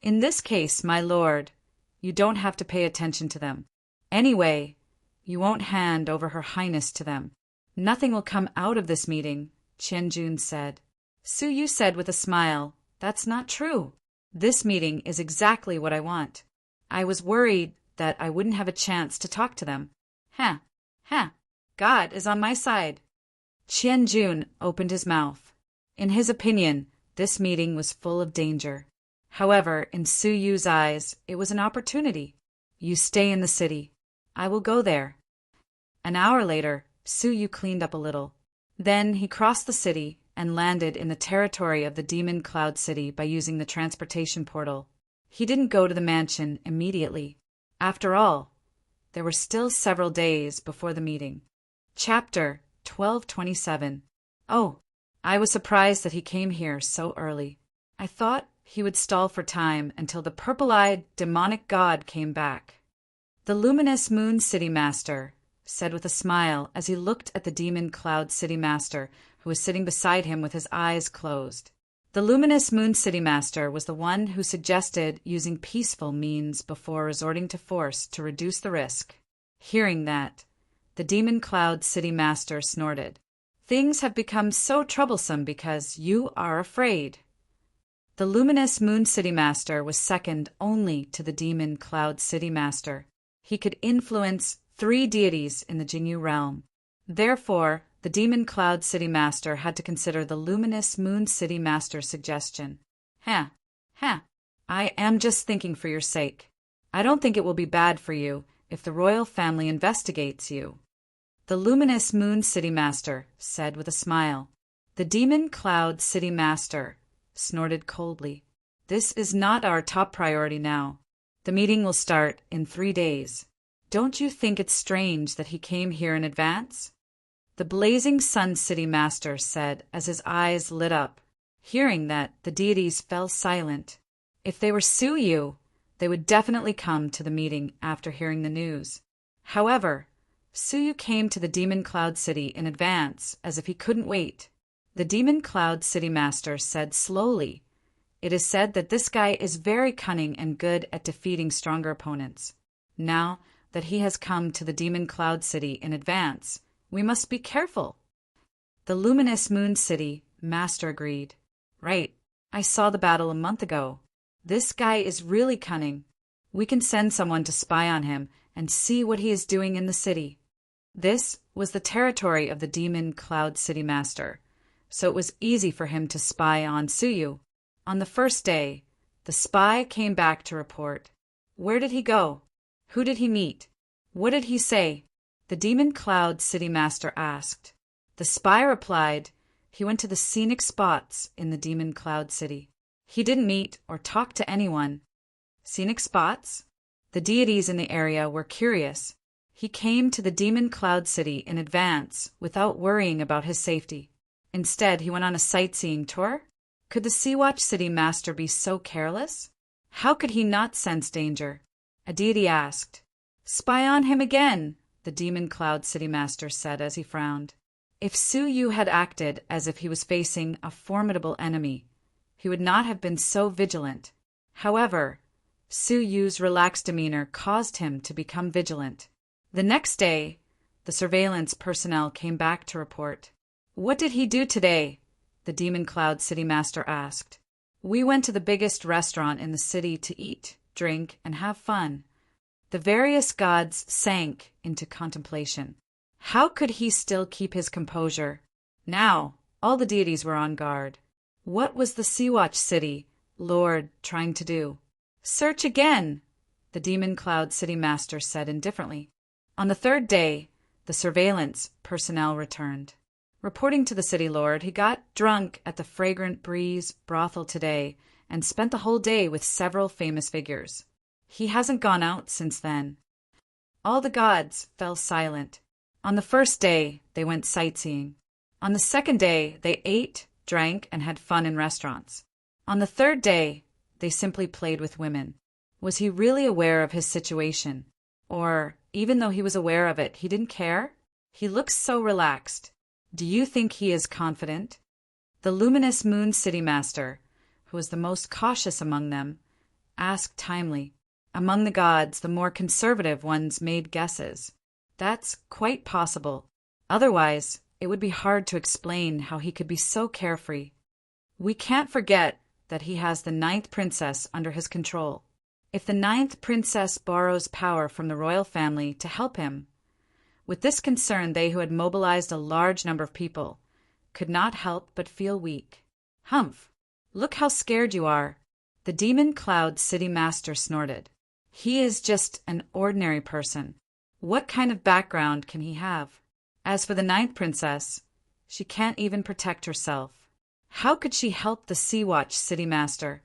S1: In this case, my lord, you don't have to pay attention to them. Anyway, you won't hand over her highness to them. Nothing will come out of this meeting, Qianjun said. Suyu said with a smile, That's not true. This meeting is exactly what I want. I was worried that I wouldn't have a chance to talk to them. God is on my side. Qianjun opened his mouth. In his opinion, this meeting was full of danger. However, in Suyu's eyes, it was an opportunity. You stay in the city. I will go there. An hour later, Suyu cleaned up a little. Then he crossed the city and landed in the territory of the Demon Cloud City by using the transportation portal. He didn't go to the mansion immediately. After all, there were still several days before the meeting. Chapter 1227. Oh, I was surprised that he came here so early. I thought he would stall for time until the purple-eyed demonic god came back. The luminous Moon City Master said with a smile as he looked at the Demon Cloud City Master, who was sitting beside him with his eyes closed. The luminous Moon City Master was the one who suggested using peaceful means before resorting to force to reduce the risk. Hearing that, the Demon Cloud City Master snorted. Things have become so troublesome because you are afraid. The luminous Moon City Master was second only to the Demon Cloud City Master. He could influence 3 deities in the Jinyu realm. Therefore, the Demon Cloud City Master had to consider the luminous Moon City Master's suggestion. I am just thinking for your sake. I don't think it will be bad for you if the royal family investigates you. The luminous Moon City Master said with a smile. The Demon Cloud City Master snorted coldly. This is not our top priority now. The meeting will start in 3 days. Don't you think it's strange that he came here in advance? The Blazing Sun City Master said as his eyes lit up. Hearing that, the deities fell silent. If they were Suyu, they would definitely come to the meeting after hearing the news. However, Suyu came to the Demon Cloud City in advance as if he couldn't wait. The Demon Cloud City Master said slowly, It is said that this guy is very cunning and good at defeating stronger opponents. Now that he has come to the Demon Cloud City in advance, we must be careful. The luminous Moon City Master agreed. Right, I saw the battle a month ago. This guy is really cunning. We can send someone to spy on him and see what he is doing in the city. This was the territory of the Demon Cloud City Master, so it was easy for him to spy on Suyu. On the first day, the spy came back to report. Where did he go? Who did he meet? What did he say? The Demon Cloud City Master asked. The spy replied, he went to the scenic spots in the Demon Cloud City. He didn't meet or talk to anyone. Scenic spots? The deities in the area were curious. He came to the Demon Cloud City in advance without worrying about his safety. Instead, he went on a sightseeing tour. Could the Sea-Watch City Master be so careless? How could he not sense danger? A deity asked. Spy on him again, the Demon Cloud City Master said as he frowned. If Suyu had acted as if he was facing a formidable enemy, he would not have been so vigilant. However, Suyu's relaxed demeanor caused him to become vigilant. The next day, the surveillance personnel came back to report. What did he do today? The Demon Cloud City Master asked. We went to the biggest restaurant in the city to eat, drink, and have fun. The various gods sank into contemplation. How could he still keep his composure? Now, all the deities were on guard. What was the Sea-Watch City Lord trying to do? Search again, the Demon Cloud City Master said indifferently. On the third day, the surveillance personnel returned. Reporting to the city lord, he got drunk at the Fragrant Breeze brothel today and spent the whole day with several famous figures. He hasn't gone out since then. All the gods fell silent. On the first day, they went sightseeing. On the second day, they ate, drank, and had fun in restaurants. On the third day, they simply played with women. Was he really aware of his situation? Or, even though he was aware of it, he didn't care? He looks so relaxed. Do you think he is confident? The luminous Moon City Master, who was the most cautious among them, asked timely. Among the gods, the more conservative ones made guesses. That's quite possible. Otherwise, it would be hard to explain how he could be so carefree. We can't forget that he has the 9th princess under his control. If the 9th princess borrows power from the royal family to help him, with this concern they who had mobilized a large number of people could not help but feel weak. Humph! Look how scared you are, the Demon Cloud City Master snorted. He is just an ordinary person. What kind of background can he have? As for the 9th princess, she can't even protect herself. How could she help the Sea-Watch City Master?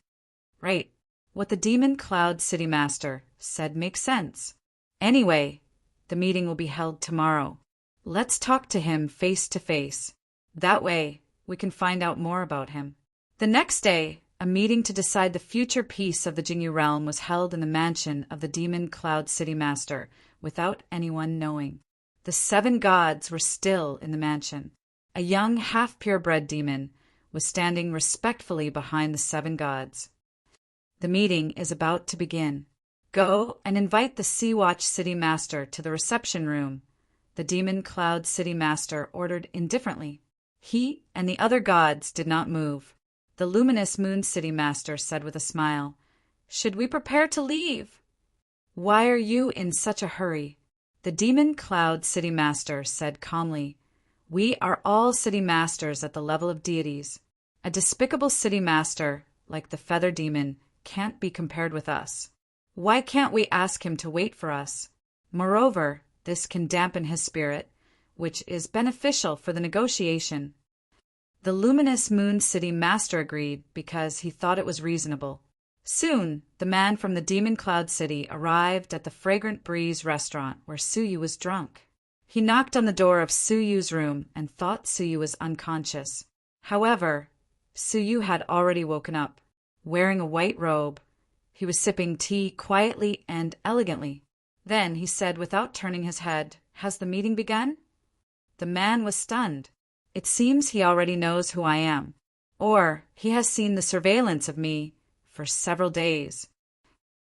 S1: Right. What the Demon Cloud City Master said makes sense. Anyway, the meeting will be held tomorrow. Let's talk to him face to face. That way, we can find out more about him. The next day, a meeting to decide the future peace of the Jingyu realm was held in the mansion of the Demon Cloud City Master, without anyone knowing. The 7 gods were still in the mansion. A young half-purebred demon was standing respectfully behind the 7 gods. The meeting is about to begin. Go and invite the Sea-Watch City Master to the reception room, the Demon Cloud City Master ordered indifferently. He and the other gods did not move. The luminous Moon City Master said with a smile, "Should we prepare to leave?" "Why are you in such a hurry?" The Demon Cloud City Master said calmly, "We are all city masters at the level of deities. A despicable city master, like the Feather Demon, can't be compared with us. Why can't we ask him to wait for us? Moreover, this can dampen his spirit, which is beneficial for the negotiation." The luminous Moon City Master agreed because he thought it was reasonable. Soon, the man from the Demon Cloud City arrived at the Fragrant Breeze restaurant where Suyu was drunk. He knocked on the door of Suyu's room and thought Suyu was unconscious. However, Suyu had already woken up. Wearing a white robe, he was sipping tea quietly and elegantly. Then he said without turning his head, "Has the meeting begun?" The man was stunned. It seems he already knows who I am, or he has seen the surveillance of me for several days.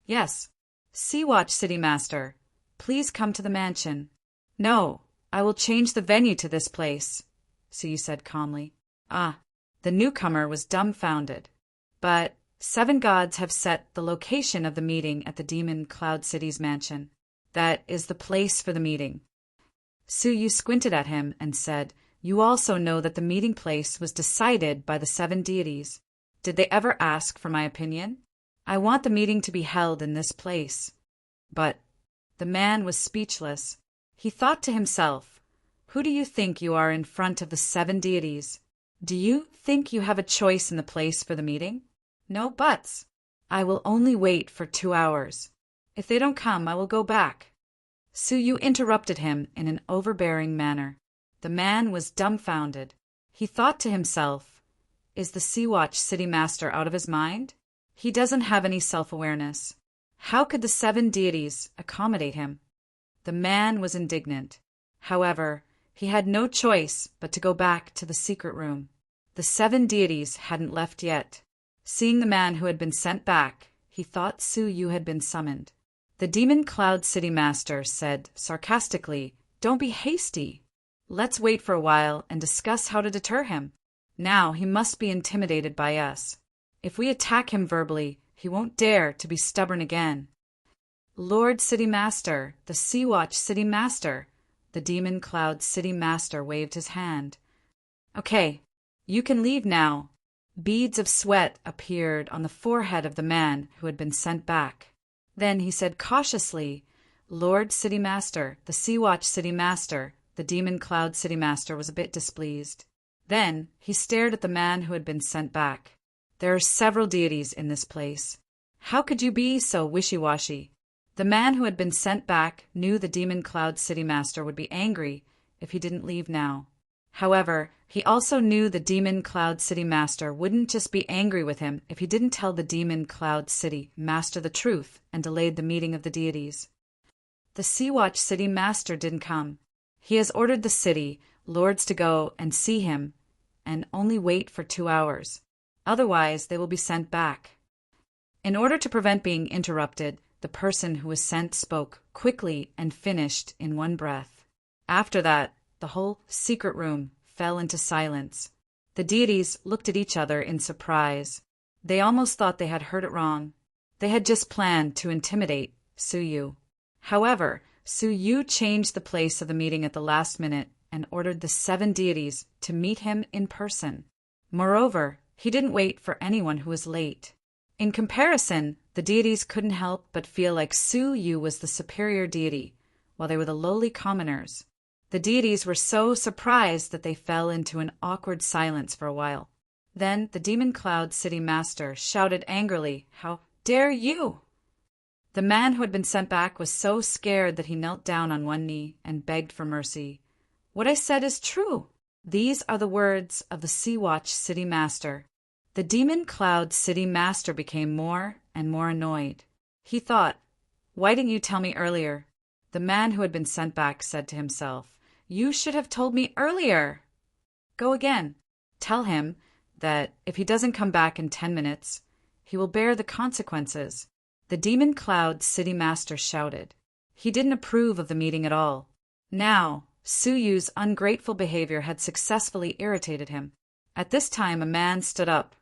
S1: "Yes, Sea-Watch City Master, please come to the mansion." "No, I will change the venue to this place," Suyu said calmly. The newcomer was dumbfounded. "But 7 gods have set the location of the meeting at the Demon Cloud City's mansion. That is the place for the meeting." Suyu squinted at him and said, "You also know that the meeting place was decided by the 7 deities. Did they ever ask for my opinion? I want the meeting to be held in this place." But the man was speechless. He thought to himself, "Who do you think you are in front of the 7 deities? Do you think you have a choice in the place for the meeting? No buts. I will only wait for 2 hours. If they don't come, I will go back." Suyu interrupted him in an overbearing manner. The man was dumbfounded. He thought to himself, "Is the Sea-Watch City Master out of his mind? He doesn't have any self-awareness. How could the 7 deities accommodate him?" The man was indignant. However, he had no choice but to go back to the secret room. The 7 deities hadn't left yet. Seeing the man who had been sent back, he thought Suyu had been summoned. The Demon Cloud City Master said sarcastically, "Don't be hasty. Let's wait for a while and discuss how to deter him. Now he must be intimidated by us. If we attack him verbally, he won't dare to be stubborn again." "Lord City Master, the Sea-Watch City Master," the Demon Cloud City Master waved his hand. "Okay, you can leave now. Beads of sweat appeared on the forehead of the man who had been sent back. Then he said cautiously, "Lord City Master, the Sea-Watch City Master." The Demon Cloud City Master was a bit displeased. Then he stared at the man who had been sent back. "There are several deities in this place. How could you be so wishy-washy?" The man who had been sent back knew the Demon Cloud City Master would be angry if he didn't leave now. However, he also knew the Demon Cloud City Master wouldn't just be angry with him if he didn't tell the Demon Cloud City Master the truth and delayed the meeting of the deities. The Sea-Watch City Master didn't come. He has ordered the city lords to go and see him and only wait for 2 hours. Otherwise, they will be sent back. In order to prevent being interrupted, the person who was sent spoke quickly and finished in one breath. After that, the whole secret room fell into silence. The deities looked at each other in surprise. They almost thought they had heard it wrong. They had just planned to intimidate Suyu. However, Suyu changed the place of the meeting at the last minute and ordered the 7 deities to meet him in person. Moreover, he didn't wait for anyone who was late. In comparison, the deities couldn't help but feel like Suyu was the superior deity, while they were the lowly commoners. The deities were so surprised that they fell into an awkward silence for a while. Then the Demon Cloud City Master shouted angrily, "How dare you!" The man who had been sent back was so scared that he knelt down on one knee and begged for mercy. "What I said is true." These are the words of the Sea-Watch City Master. The Demon Cloud City Master became more and more annoyed. He thought, "Why didn't you tell me earlier?" The man who had been sent back said to himself, "You should have told me earlier." "Go again. Tell him that if he doesn't come back in 10 minutes, he will bear the consequences." The Demon Cloud City Master shouted. He didn't approve of the meeting at all. Now, Suyu's ungrateful behavior had successfully irritated him. At this time, a man stood up.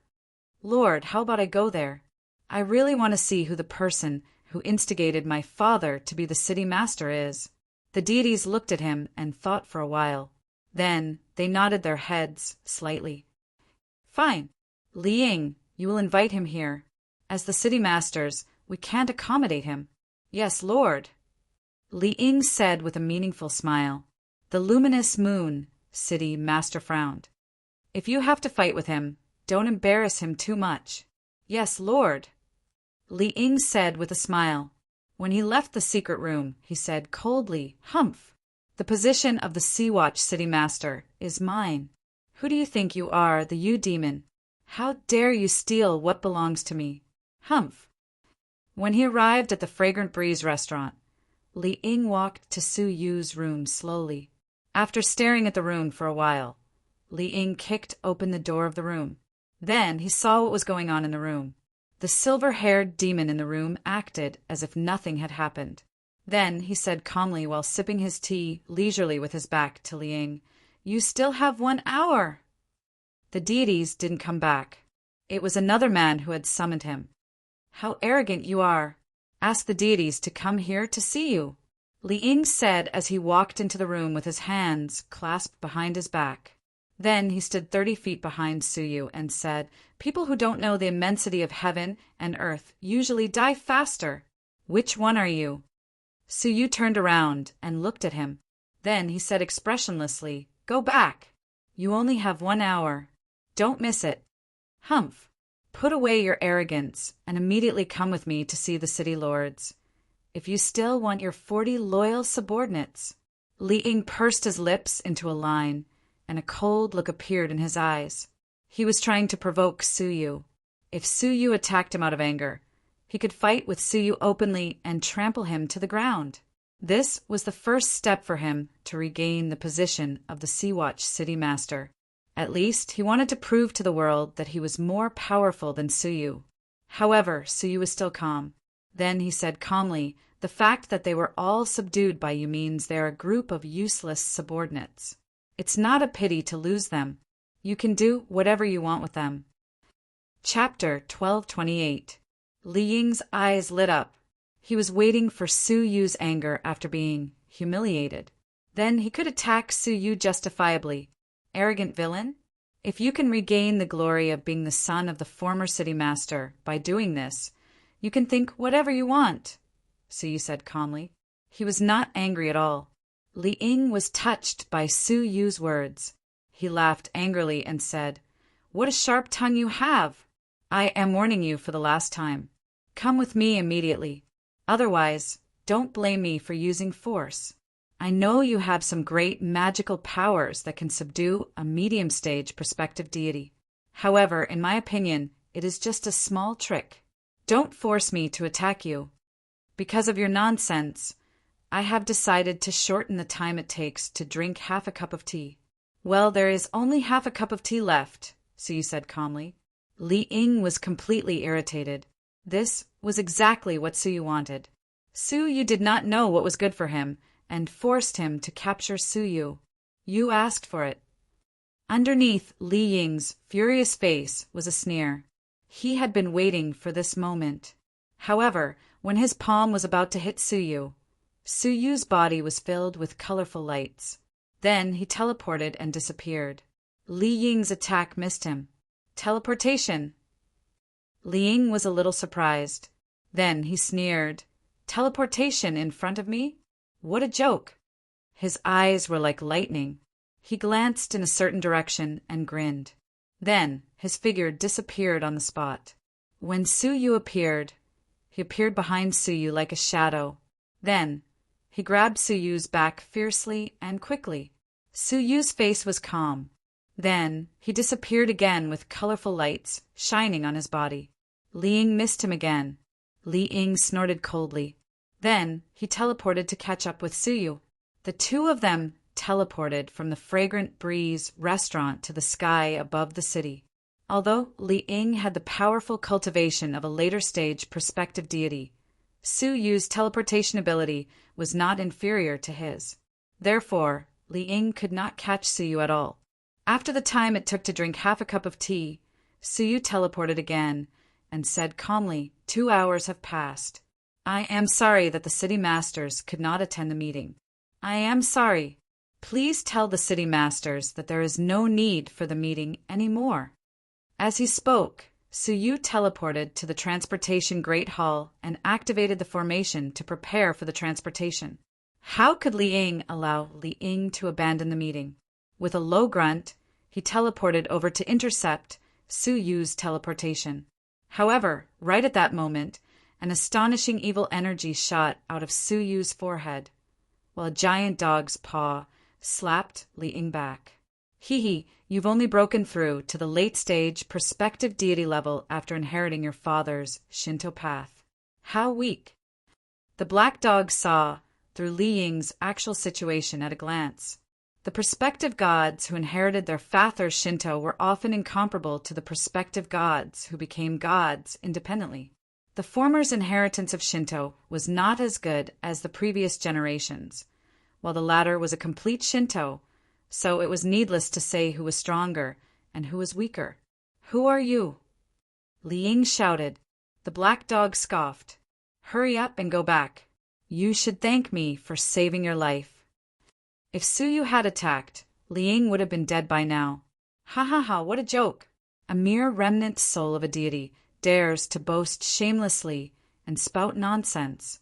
S1: "Lord, how about I go there? I really want to see who the person who instigated my father to be the city master is." The deities looked at him and thought for a while. Then they nodded their heads slightly. "Fine. Li Ying, you will invite him here. As the city masters, we can't accommodate him." "Yes, Lord." Li Ying said with a meaningful smile. The luminous moon city master frowned. "If you have to fight with him, don't embarrass him too much." "Yes, Lord." Li Ying said with a smile. When he left the secret room, he said coldly, "Humph! The position of the Sea-Watch City Master is mine. Who do you think you are, the U-Demon? How dare you steal what belongs to me? Humph!" When he arrived at the Fragrant Breeze restaurant, Li Ying walked to Suyu's room slowly. After staring at the room for a while, Li Ying kicked open the door of the room. Then he saw what was going on in the room. The silver-haired demon in the room acted as if nothing had happened. Then he said calmly while sipping his tea leisurely with his back to Li Ying, "You still have 1 hour." The deities didn't come back. It was another man who had summoned him. "How arrogant you are. Ask the deities to come here to see you," Li Ying said as he walked into the room with his hands clasped behind his back. Then he stood 30 feet behind Suyu and said, "People who don't know the immensity of heaven and earth usually die faster. Which one are you?" Suyu turned around and looked at him. Then he said expressionlessly, "Go back. You only have 1 hour. Don't miss it. Humph! Put away your arrogance and immediately come with me to see the city lords. If you still want your 40 loyal subordinates." Li Ying pursed his lips into a line, and a cold look appeared in his eyes. He was trying to provoke Suyu. If Suyu attacked him out of anger, he could fight with Suyu openly and trample him to the ground. This was the first step for him to regain the position of the Sea-Watch City Master. At least he wanted to prove to the world that he was more powerful than Suyu. However, Suyu was still calm. Then he said calmly, "The fact that they were all subdued by you means they are a group of useless subordinates. It's not a pity to lose them. You can do whatever you want with them." Chapter 1228. Li Ying's eyes lit up. He was waiting for Suyu's anger after being humiliated. Then he could attack Suyu justifiably. Arrogant villain? If you can regain the glory of being the son of the former city master by doing this, you can think whatever you want, Su Yu said calmly. He was not angry at all. Li Ying was touched by Su Yu's words. He laughed angrily and said, "What a sharp tongue you have! I am warning you for the last time. Come with me immediately. Otherwise, don't blame me for using force. I know you have some great magical powers that can subdue a medium-stage prospective deity. However, in my opinion, it is just a small trick. Don't force me to attack you. Because of your nonsense, I have decided to shorten the time it takes to drink half a cup of tea." "Well, there is only half a cup of tea left," Su Yu said calmly. Li Ying was completely irritated. This was exactly what Su Yu wanted. Su Yu did not know what was good for him, and forced him to capture Su Yu. "You asked for it." Underneath Li Ying's furious face was a sneer. He had been waiting for this moment. However, when his palm was about to hit Su Yu's body was filled with colorful lights. Then he teleported and disappeared. Li Ying's attack missed him. Teleportation! Li Ying was a little surprised. Then he sneered. Teleportation in front of me? What a joke! His eyes were like lightning. He glanced in a certain direction and grinned. Then his figure disappeared on the spot. When Su Yu appeared, he appeared behind Su Yu like a shadow. Then he grabbed Su Yu's back fiercely and quickly. Su Yu's face was calm. Then he disappeared again with colorful lights shining on his body. Li Ying missed him again. Li Ying snorted coldly. Then he teleported to catch up with Su Yu. The two of them teleported from the Fragrant Breeze restaurant to the sky above the city. Although Li Ying had the powerful cultivation of a later-stage prospective deity, Su Yu's teleportation ability was not inferior to his. Therefore, Li Ying could not catch Su Yu at all. After the time it took to drink half a cup of tea, Su Yu teleported again and said calmly, 2 hours have passed. I am sorry that the city masters could not attend the meeting. I am sorry. Please tell the city masters that there is no need for the meeting anymore. As he spoke, Su Yu teleported to the Transportation Great Hall and activated the formation to prepare for the transportation. How could Li Ying allow Li Ying to abandon the meeting? With a low grunt, he teleported over to intercept Su Yu's teleportation. However, right at that moment, an astonishing evil energy shot out of Su Yu's forehead, while a giant dog's paw slapped Li Ying back. Hee, you've only broken through to the late-stage prospective deity level after inheriting your father's Shinto path. How weak! The black dog saw through Li Ying's actual situation at a glance. The prospective gods who inherited their father's Shinto were often incomparable to the prospective gods who became gods independently. The former's inheritance of Shinto was not as good as the previous generations, while the latter was a complete Shinto, so it was needless to say who was stronger and who was weaker. Who are you? Li Ying shouted. The black dog scoffed. Hurry up and go back. You should thank me for saving your life. If Su Yu had attacked, Li Ying would have been dead by now. Ha ha ha, what a joke! A mere remnant soul of a deity dares to boast shamelessly and spout nonsense.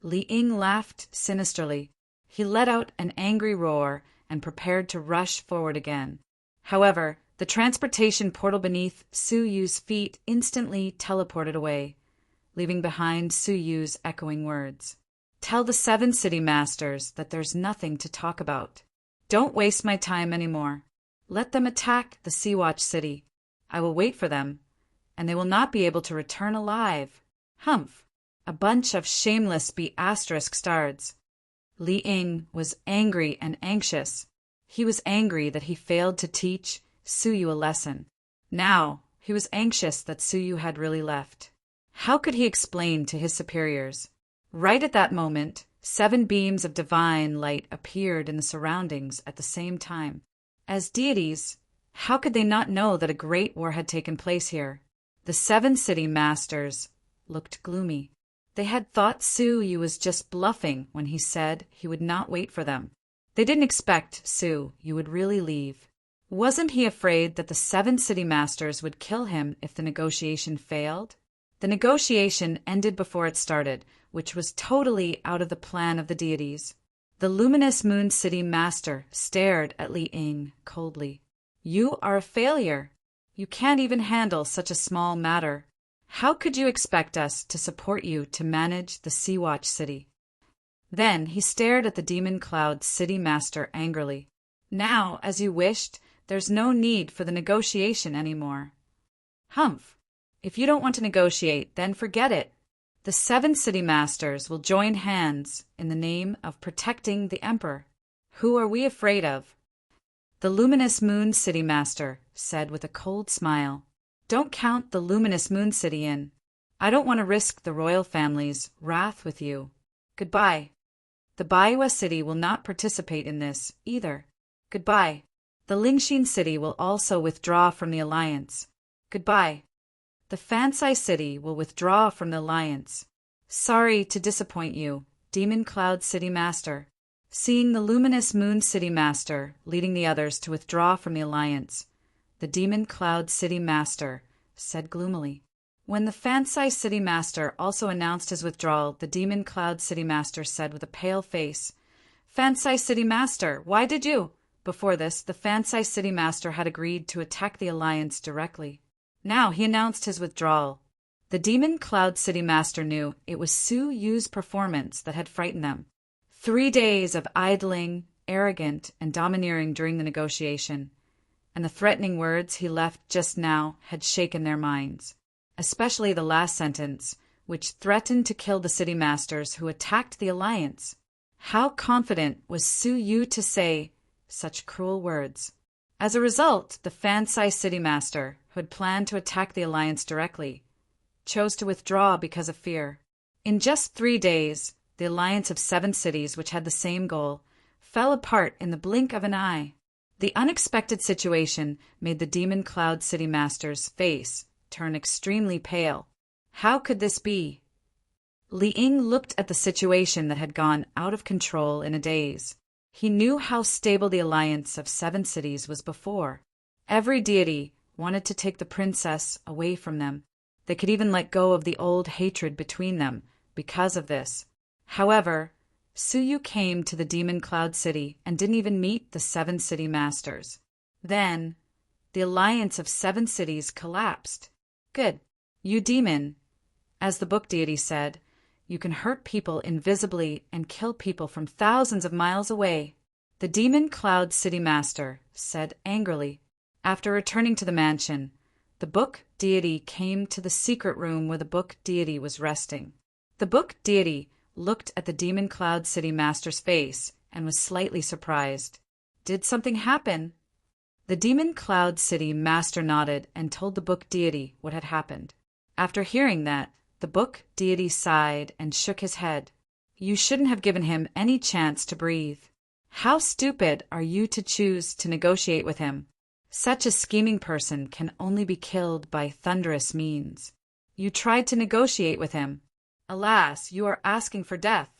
S1: Li Ying laughed sinisterly. He let out an angry roar and prepared to rush forward again. However, the transportation portal beneath Su Yu's feet instantly teleported away, leaving behind Su Yu's echoing words. Tell the 7 city masters that there's nothing to talk about. Don't waste my time anymore. Let them attack the Sea-Watch city. I will wait for them, and they will not be able to return alive. Humph! A bunch of shameless B***stards. Li Ying was angry and anxious. He was angry that he failed to teach Su Yu a lesson. Now, he was anxious that Su Yu had really left. How could he explain to his superiors? Right at that moment, 7 beams of divine light appeared in the surroundings at the same time. As deities, how could they not know that a great war had taken place here? The 7 city masters looked gloomy. They had thought Su Yu was just bluffing when he said he would not wait for them. They didn't expect Su Yu would really leave. Wasn't he afraid that the 7 city masters would kill him if the negotiation failed? The negotiation ended before it started, which was totally out of the plan of the deities. The luminous Moon City Master stared at Li Ying coldly. You are a failure. You can't even handle such a small matter. How could you expect us to support you to manage the Sea-Watch City? Then he stared at the Demon Cloud City Master angrily. Now, as you wished, there's no need for the negotiation anymore. Humph. If you don't want to negotiate, then forget it. The 7 city masters will join hands in the name of protecting the Emperor. Who are we afraid of? The Luminous Moon City Master said with a cold smile. Don't count the Luminous Moon City in. I don't want to risk the royal family's wrath with you. Goodbye. The Baiwa City will not participate in this, either. Goodbye. The Lingxin City will also withdraw from the alliance. Goodbye. The Fansai City will withdraw from the alliance. Sorry to disappoint you, Demon Cloud City Master. Seeing the Luminous Moon City Master leading the others to withdraw from the alliance, the Demon Cloud City Master said gloomily. When the Fansai City Master also announced his withdrawal, the Demon Cloud City Master said with a pale face, Fansai City Master, why did you? Before this, the Fansai City Master had agreed to attack the alliance directly. Now he announced his withdrawal. The Demon Cloud City Master knew it was Su Yu's performance that had frightened them. 3 days of idling, arrogant, and domineering during the negotiation, and the threatening words he left just now had shaken their minds. Especially the last sentence, which threatened to kill the city masters who attacked the alliance. How confident was Su Yu to say such cruel words? As a result, the Fansai City Master, who had planned to attack the alliance directly, chose to withdraw because of fear. In just 3 days, the alliance of 7 cities, which had the same goal, fell apart in the blink of an eye. The unexpected situation made the Demon Cloud City Master's face turn extremely pale. How could this be? Li Ying looked at the situation that had gone out of control in a daze. He knew how stable the alliance of 7 cities was before. Every deity wanted to take the princess away from them. They could even let go of the old hatred between them because of this. However, Su Yu came to the Demon Cloud City and didn't even meet the 7 city masters. Then, the alliance of 7 cities collapsed. Good. You demon. As the book deity said, you can hurt people invisibly and kill people from thousands of miles away. The Demon Cloud City Master said angrily. After returning to the mansion, the book deity came to the secret room where the book deity was resting. The book deity looked at the Demon Cloud City Master's face and was slightly surprised. Did something happen? The Demon Cloud City Master nodded and told the book deity what had happened. After hearing that, the book deity sighed and shook his head. You shouldn't have given him any chance to breathe. How stupid are you to choose to negotiate with him? Such a scheming person can only be killed by thunderous means. You tried to negotiate with him. Alas, you are asking for death.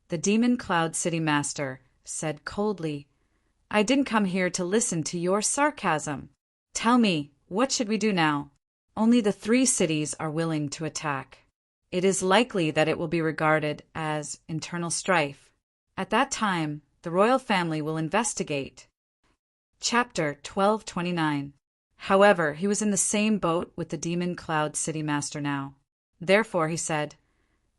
S1: The Demon Cloud City Master said coldly, I didn't come here to listen to your sarcasm. Tell me, what should we do now? Only the 3 cities are willing to attack. It is likely that it will be regarded as internal strife. At that time, the royal family will investigate. Chapter 1229. However, he was in the same boat with the Demon Cloud City Master now. Therefore, he said,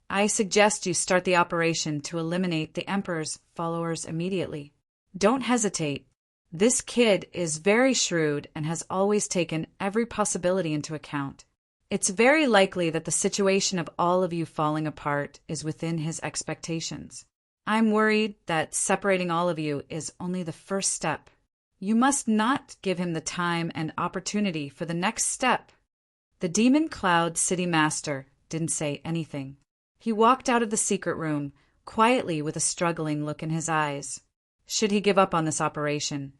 S1: I suggest you start the operation to eliminate the Emperor's followers immediately. Don't hesitate. This kid is very shrewd and has always taken every possibility into account. It's very likely that the situation of all of you falling apart is within his expectations. I'm worried that separating all of you is only the first step. You must not give him the time and opportunity for the next step. The Demon Cloud City Master didn't say anything. He walked out of the secret room, quietly with a struggling look in his eyes. Should he give up on this operation?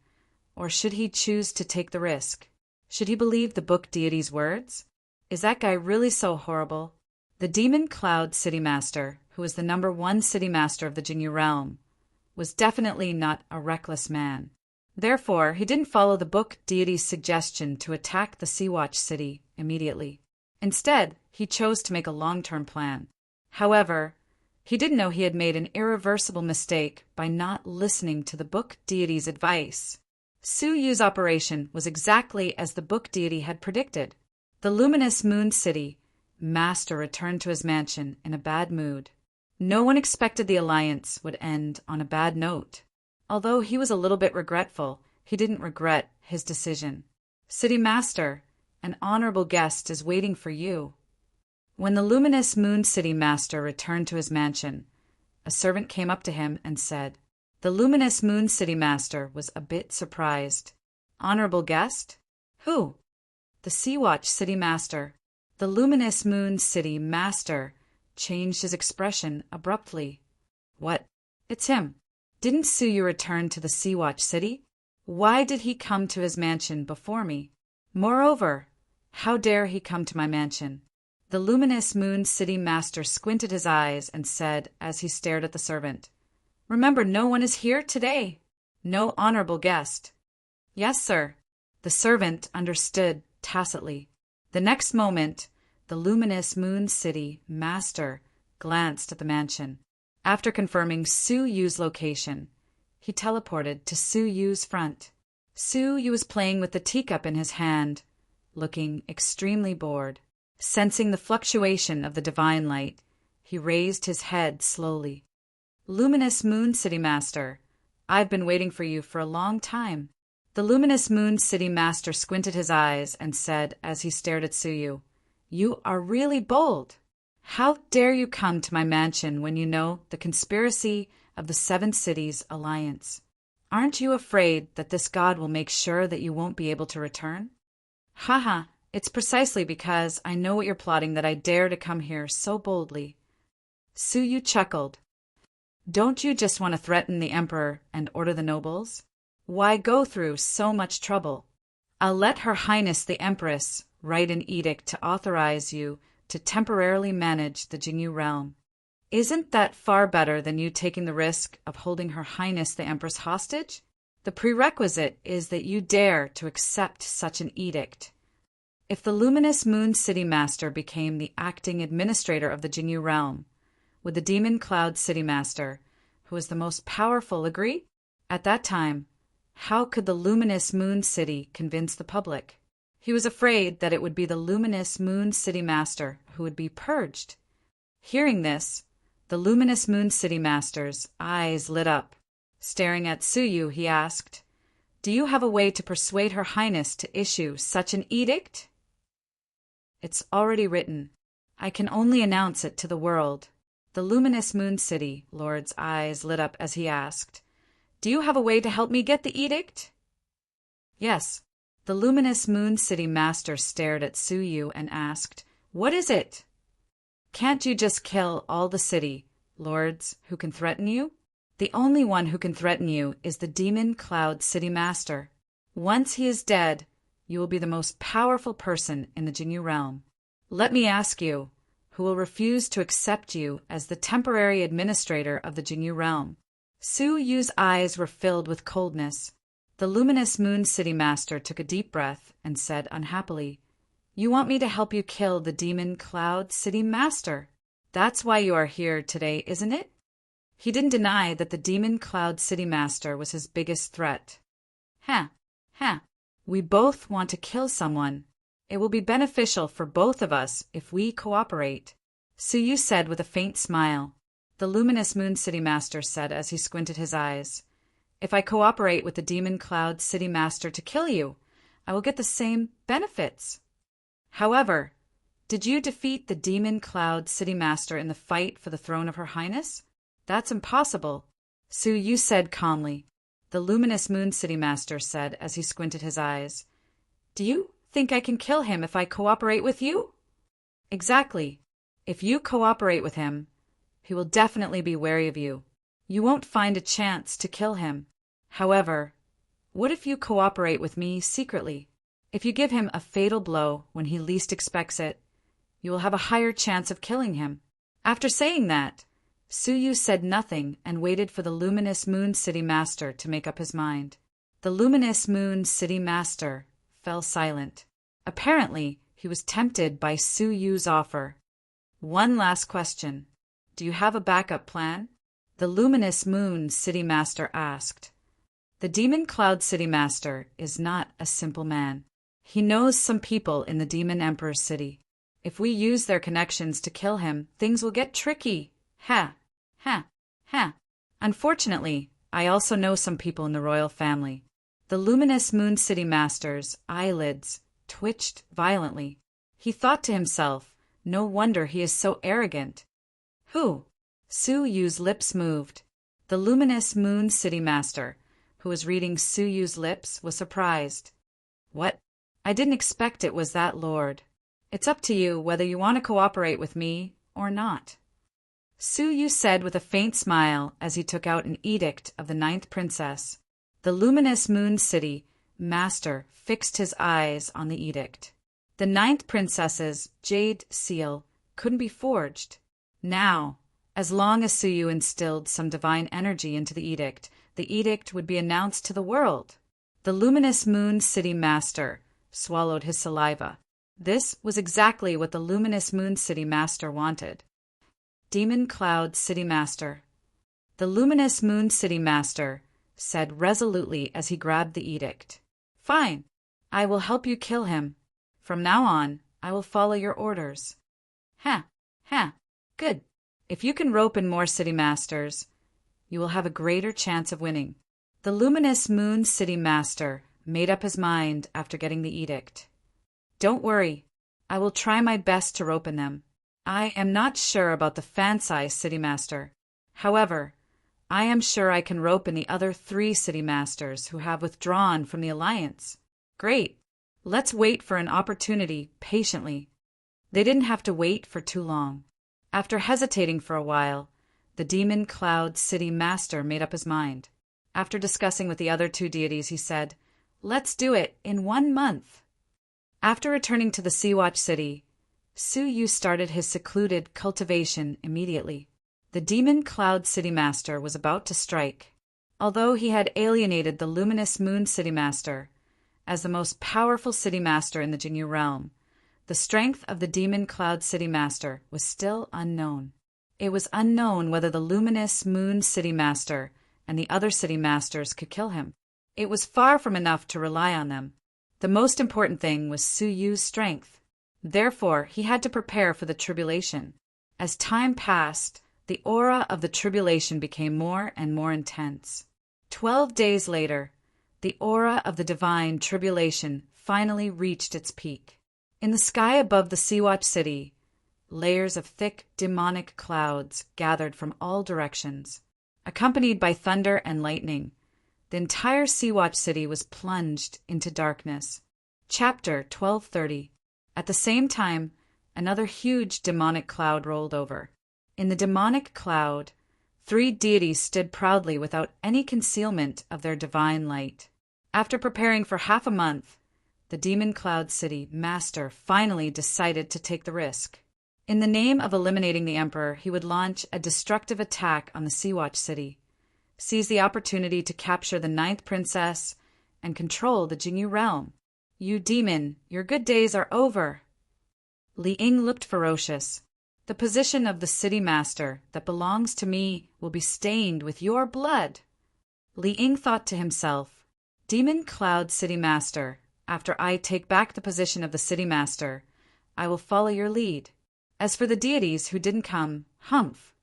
S1: Or should he choose to take the risk? Should he believe the book deity's words? Is that guy really so horrible? The Demon Cloud City Master, who was the #1 city master of the Jinyu realm, was definitely not a reckless man. Therefore, he didn't follow the book deity's suggestion to attack the Sea-Watch city immediately. Instead, he chose to make a long-term plan. However, he didn't know he had made an irreversible mistake by not listening to the book deity's advice. Su Yu's operation was exactly as the book deity had predicted. The luminous Moon City master returned to his mansion in a bad mood. No one expected the alliance would end on a bad note. Although he was a little bit regretful, he didn't regret his decision. City Master, an honorable guest is waiting for you. When the luminous Moon City Master returned to his mansion, a servant came up to him and said, the luminous Moon City Master was a bit surprised. Honorable guest? Who? The Sea-Watch City Master. The luminous Moon City Master changed his expression abruptly. What? It's him. Didn't Su Yu return to the Sea-Watch City? Why did he come to his mansion before me? Moreover, how dare he come to my mansion? The luminous Moon City Master squinted his eyes and said as he stared at the servant, remember, no one is here today. No honorable guest. Yes, sir. The servant understood tacitly. The next moment, the luminous Moon City Master glanced at the mansion. After confirming Su Yu's location, he teleported to Su Yu's front. Su Yu was playing with the teacup in his hand, looking extremely bored. Sensing the fluctuation of the divine light, he raised his head slowly. Luminous Moon City Master, I've been waiting for you for a long time. The luminous Moon City Master squinted his eyes and said as he stared at Su Yu, you are really bold. How dare you come to my mansion when you know the conspiracy of the Seven Cities Alliance? Aren't you afraid that this god will make sure that you won't be able to return? Haha, it's precisely because I know what you're plotting that I dare to come here so boldly. Su Yu chuckled. Don't you just want to threaten the Emperor and order the nobles? Why go through so much trouble? I'll let Her Highness the Empress write an edict to authorize you to temporarily manage the Jingyu realm. Isn't that far better than you taking the risk of holding Her Highness the Empress hostage? The prerequisite is that you dare to accept such an edict. If the luminous Moon City Master became the acting administrator of the Jingyu realm, would the Demon Cloud City Master, who is the most powerful, agree? At that time, how could the luminous Moon City convince the public? He was afraid that it would be the luminous Moon City Master who would be purged. Hearing this, the luminous Moon City Master's eyes lit up. Staring at Su Yu, he asked, do you have a way to persuade Her Highness to issue such an edict? It's already written. I can only announce it to the world. The luminous Moon City Lord's eyes lit up as he asked, do you have a way to help me get the edict? Yes. The luminous Moon City Master stared at Su Yu and asked, what is it? Can't you just kill all the city lords who can threaten you? The only one who can threaten you is the Demon Cloud City Master. Once he is dead, you will be the most powerful person in the Jingyu realm. Let me ask you, who will refuse to accept you as the temporary administrator of the Jingyu realm? Su Yu's eyes were filled with coldness. The luminous Moon City Master took a deep breath and said unhappily, you want me to help you kill the Demon Cloud City Master? That's why you are here today, isn't it? He didn't deny that the Demon Cloud City Master was his biggest threat. We both want to kill someone. It will be beneficial for both of us if we cooperate, Su Yu said with a faint smile. The luminous Moon City Master said as he squinted his eyes, if I cooperate with the Demon Cloud City Master to kill you, I will get the same benefits. However, did you defeat the Demon Cloud City Master in the fight for the throne of Her Highness? That's impossible, Su Yu said calmly. The luminous Moon City Master said as he squinted his eyes, do you think I can kill him if I cooperate with you? Exactly. If you cooperate with him, he will definitely be wary of you. You won't find a chance to kill him. However, what if you cooperate with me secretly? If you give him a fatal blow when he least expects it, you will have a higher chance of killing him. After saying that, Su Yu said nothing and waited for the luminous Moon City Master to make up his mind. The luminous Moon City Master fell silent. Apparently, he was tempted by Su Yu's offer. One last question. Do you have a backup plan? The luminous Moon City Master asked. The Demon Cloud City Master is not a simple man. He knows some people in the Demon Emperor's city. If we use their connections to kill him, things will get tricky. Ha, ha, ha. Unfortunately, I also know some people in the royal family. The luminous Moon City Master's eyelids twitched violently. He thought to himself, no wonder he is so arrogant. Who? Su Yu's lips moved. The luminous Moon City Master, who was reading Su Yu's lips, was surprised. What? I didn't expect it was that, Lord. It's up to you whether you want to cooperate with me or not. Su Yu said with a faint smile as he took out an edict of the 9th princess. The luminous Moon City Master fixed his eyes on the edict. The 9th princess's jade seal couldn't be forged. Now, as long as Su Yu instilled some divine energy into the edict would be announced to the world. The luminous Moon City Master swallowed his saliva. This was exactly what the luminous Moon City Master wanted. Demon Cloud City Master. The luminous Moon City Master said resolutely as he grabbed the edict. Fine, I will help you kill him. From now on, I will follow your orders. Ha, ha, good. If you can rope in more city masters, you will have a greater chance of winning. The luminous Moon City Master made up his mind after getting the edict. Don't worry, I will try my best to rope in them. I am not sure about the Fansai City Master. However, I am sure I can rope in the other 3 city masters who have withdrawn from the alliance. Great. Let's wait for an opportunity patiently. They didn't have to wait for too long. After hesitating for a while, the Demon Cloud City Master made up his mind. After discussing with the other 2 deities, he said, Let's do it in 1 month. After returning to the Sea-Watch City, Su Yu started his secluded cultivation immediately. The Demon Cloud City Master was about to strike. Although he had alienated the luminous Moon City Master as the most powerful city master in the Jinyu realm, the strength of the Demon Cloud City Master was still unknown. It was unknown whether the luminous Moon City Master and the other city masters could kill him. It was far from enough to rely on them. The most important thing was Su Yu's strength. Therefore, he had to prepare for the tribulation. As time passed, the aura of the tribulation became more and more intense. 12 days later, the aura of the divine tribulation finally reached its peak. In the sky above the Sea-Watch City, layers of thick demonic clouds gathered from all directions. Accompanied by thunder and lightning, the entire Sea-Watch City was plunged into darkness. Chapter 1230. At the same time, another huge demonic cloud rolled over. In the demonic cloud, 3 deities stood proudly without any concealment of their divine light. After preparing for half a month, the Demon Cloud City Master finally decided to take the risk. In the name of eliminating the Emperor, he would launch a destructive attack on the Sea-Watch City, seize the opportunity to capture the 9th princess, and control the Jinyu realm. You demon, your good days are over. Li Ying looked ferocious. The position of the city master that belongs to me will be stained with your blood. Li Ying thought to himself, Demon Cloud City Master, after I take back the position of the city master, I will follow your lead. As for the deities who didn't come, humph.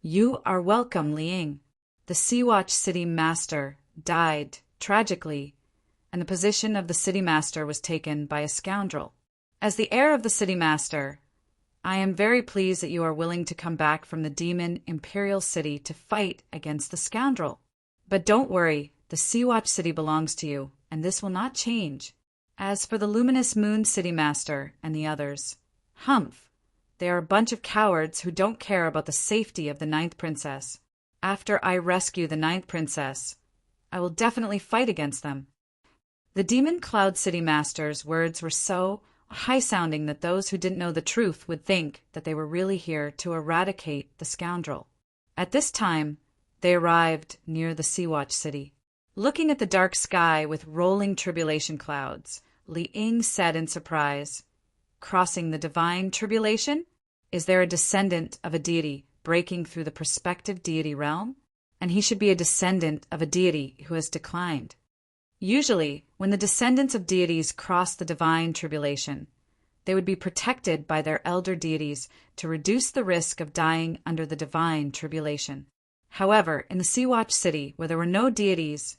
S1: You are welcome, Li Ying. The Sea-Watch City Master died tragically, and the position of the city master was taken by a scoundrel. As the heir of the city master, I am very pleased that you are willing to come back from the demon Imperial City to fight against the scoundrel. But don't worry, the Sea-Watch City belongs to you, and this will not change. As for the luminous Moon City Master and the others, humph. They are a bunch of cowards who don't care about the safety of the 9th princess. After I rescue the 9th princess, I will definitely fight against them. The Demon Cloud City Master's words were so high-sounding that those who didn't know the truth would think that they were really here to eradicate the scoundrel. At this time, they arrived near the Sea-Watch City. Looking at the dark sky with rolling tribulation clouds, Li Ying said in surprise, "Crossing the divine tribulation? Is there a descendant of a deity breaking through the prospective deity realm? And he should be a descendant of a deity who has declined." Usually, when the descendants of deities cross the divine tribulation, they would be protected by their elder deities to reduce the risk of dying under the divine tribulation. However, in the Sea-Watch City, where there were no deities,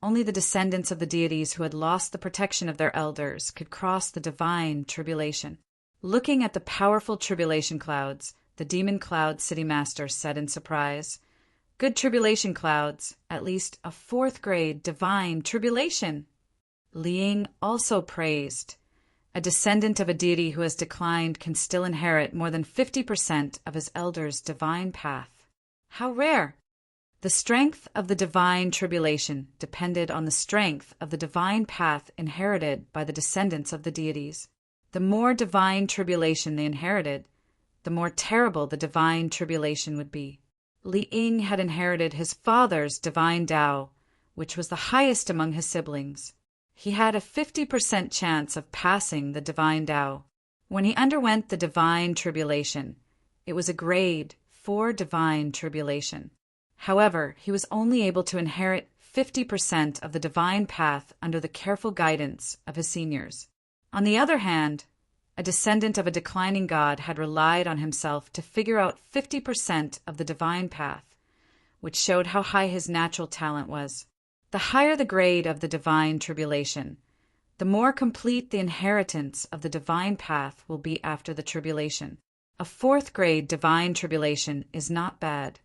S1: only the descendants of the deities who had lost the protection of their elders could cross the divine tribulation. Looking at the powerful tribulation clouds, the Demon Cloud City Master said in surprise, "Good tribulation clouds, at least a 4th grade divine tribulation." Li Ying also praised, "A descendant of a deity who has declined can still inherit more than 50% of his elder's divine path. How rare!" The strength of the divine tribulation depended on the strength of the divine path inherited by the descendants of the deities. The more divine tribulation they inherited, the more terrible the divine tribulation would be. Li Ying had inherited his father's divine Tao, which was the highest among his siblings. He had a 50% chance of passing the divine Tao. When he underwent the divine tribulation, it was a grade 4 divine tribulation. However, he was only able to inherit 50% of the divine path under the careful guidance of his seniors. On the other hand, a descendant of a declining god had relied on himself to figure out 50% of the divine path, which showed how high his natural talent was. The higher the grade of the divine tribulation, the more complete the inheritance of the divine path will be after the tribulation. A 4th grade divine tribulation is not bad.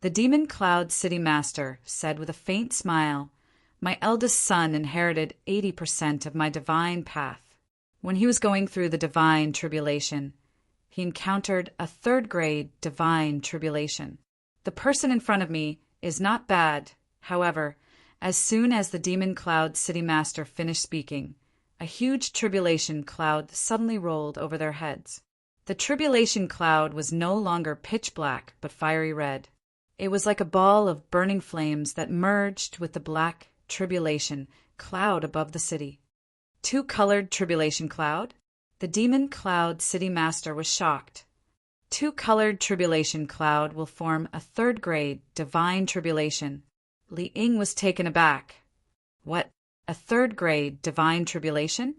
S1: The Demon Cloud City Master said with a faint smile, "My eldest son inherited 80% of my divine path. When he was going through the divine tribulation, he encountered a 3rd grade divine tribulation. The person in front of me is not bad. However, as soon as the Demon Cloud City Master finished speaking, a huge tribulation cloud suddenly rolled over their heads. The tribulation cloud was no longer pitch black but fiery red. It was like a ball of burning flames that merged with the black tribulation cloud above the city. 2-colored tribulation cloud? The Demon Cloud City Master was shocked. 2-colored tribulation cloud will form a 3rd grade divine tribulation. Li Ying was taken aback. What? A 3rd grade divine tribulation?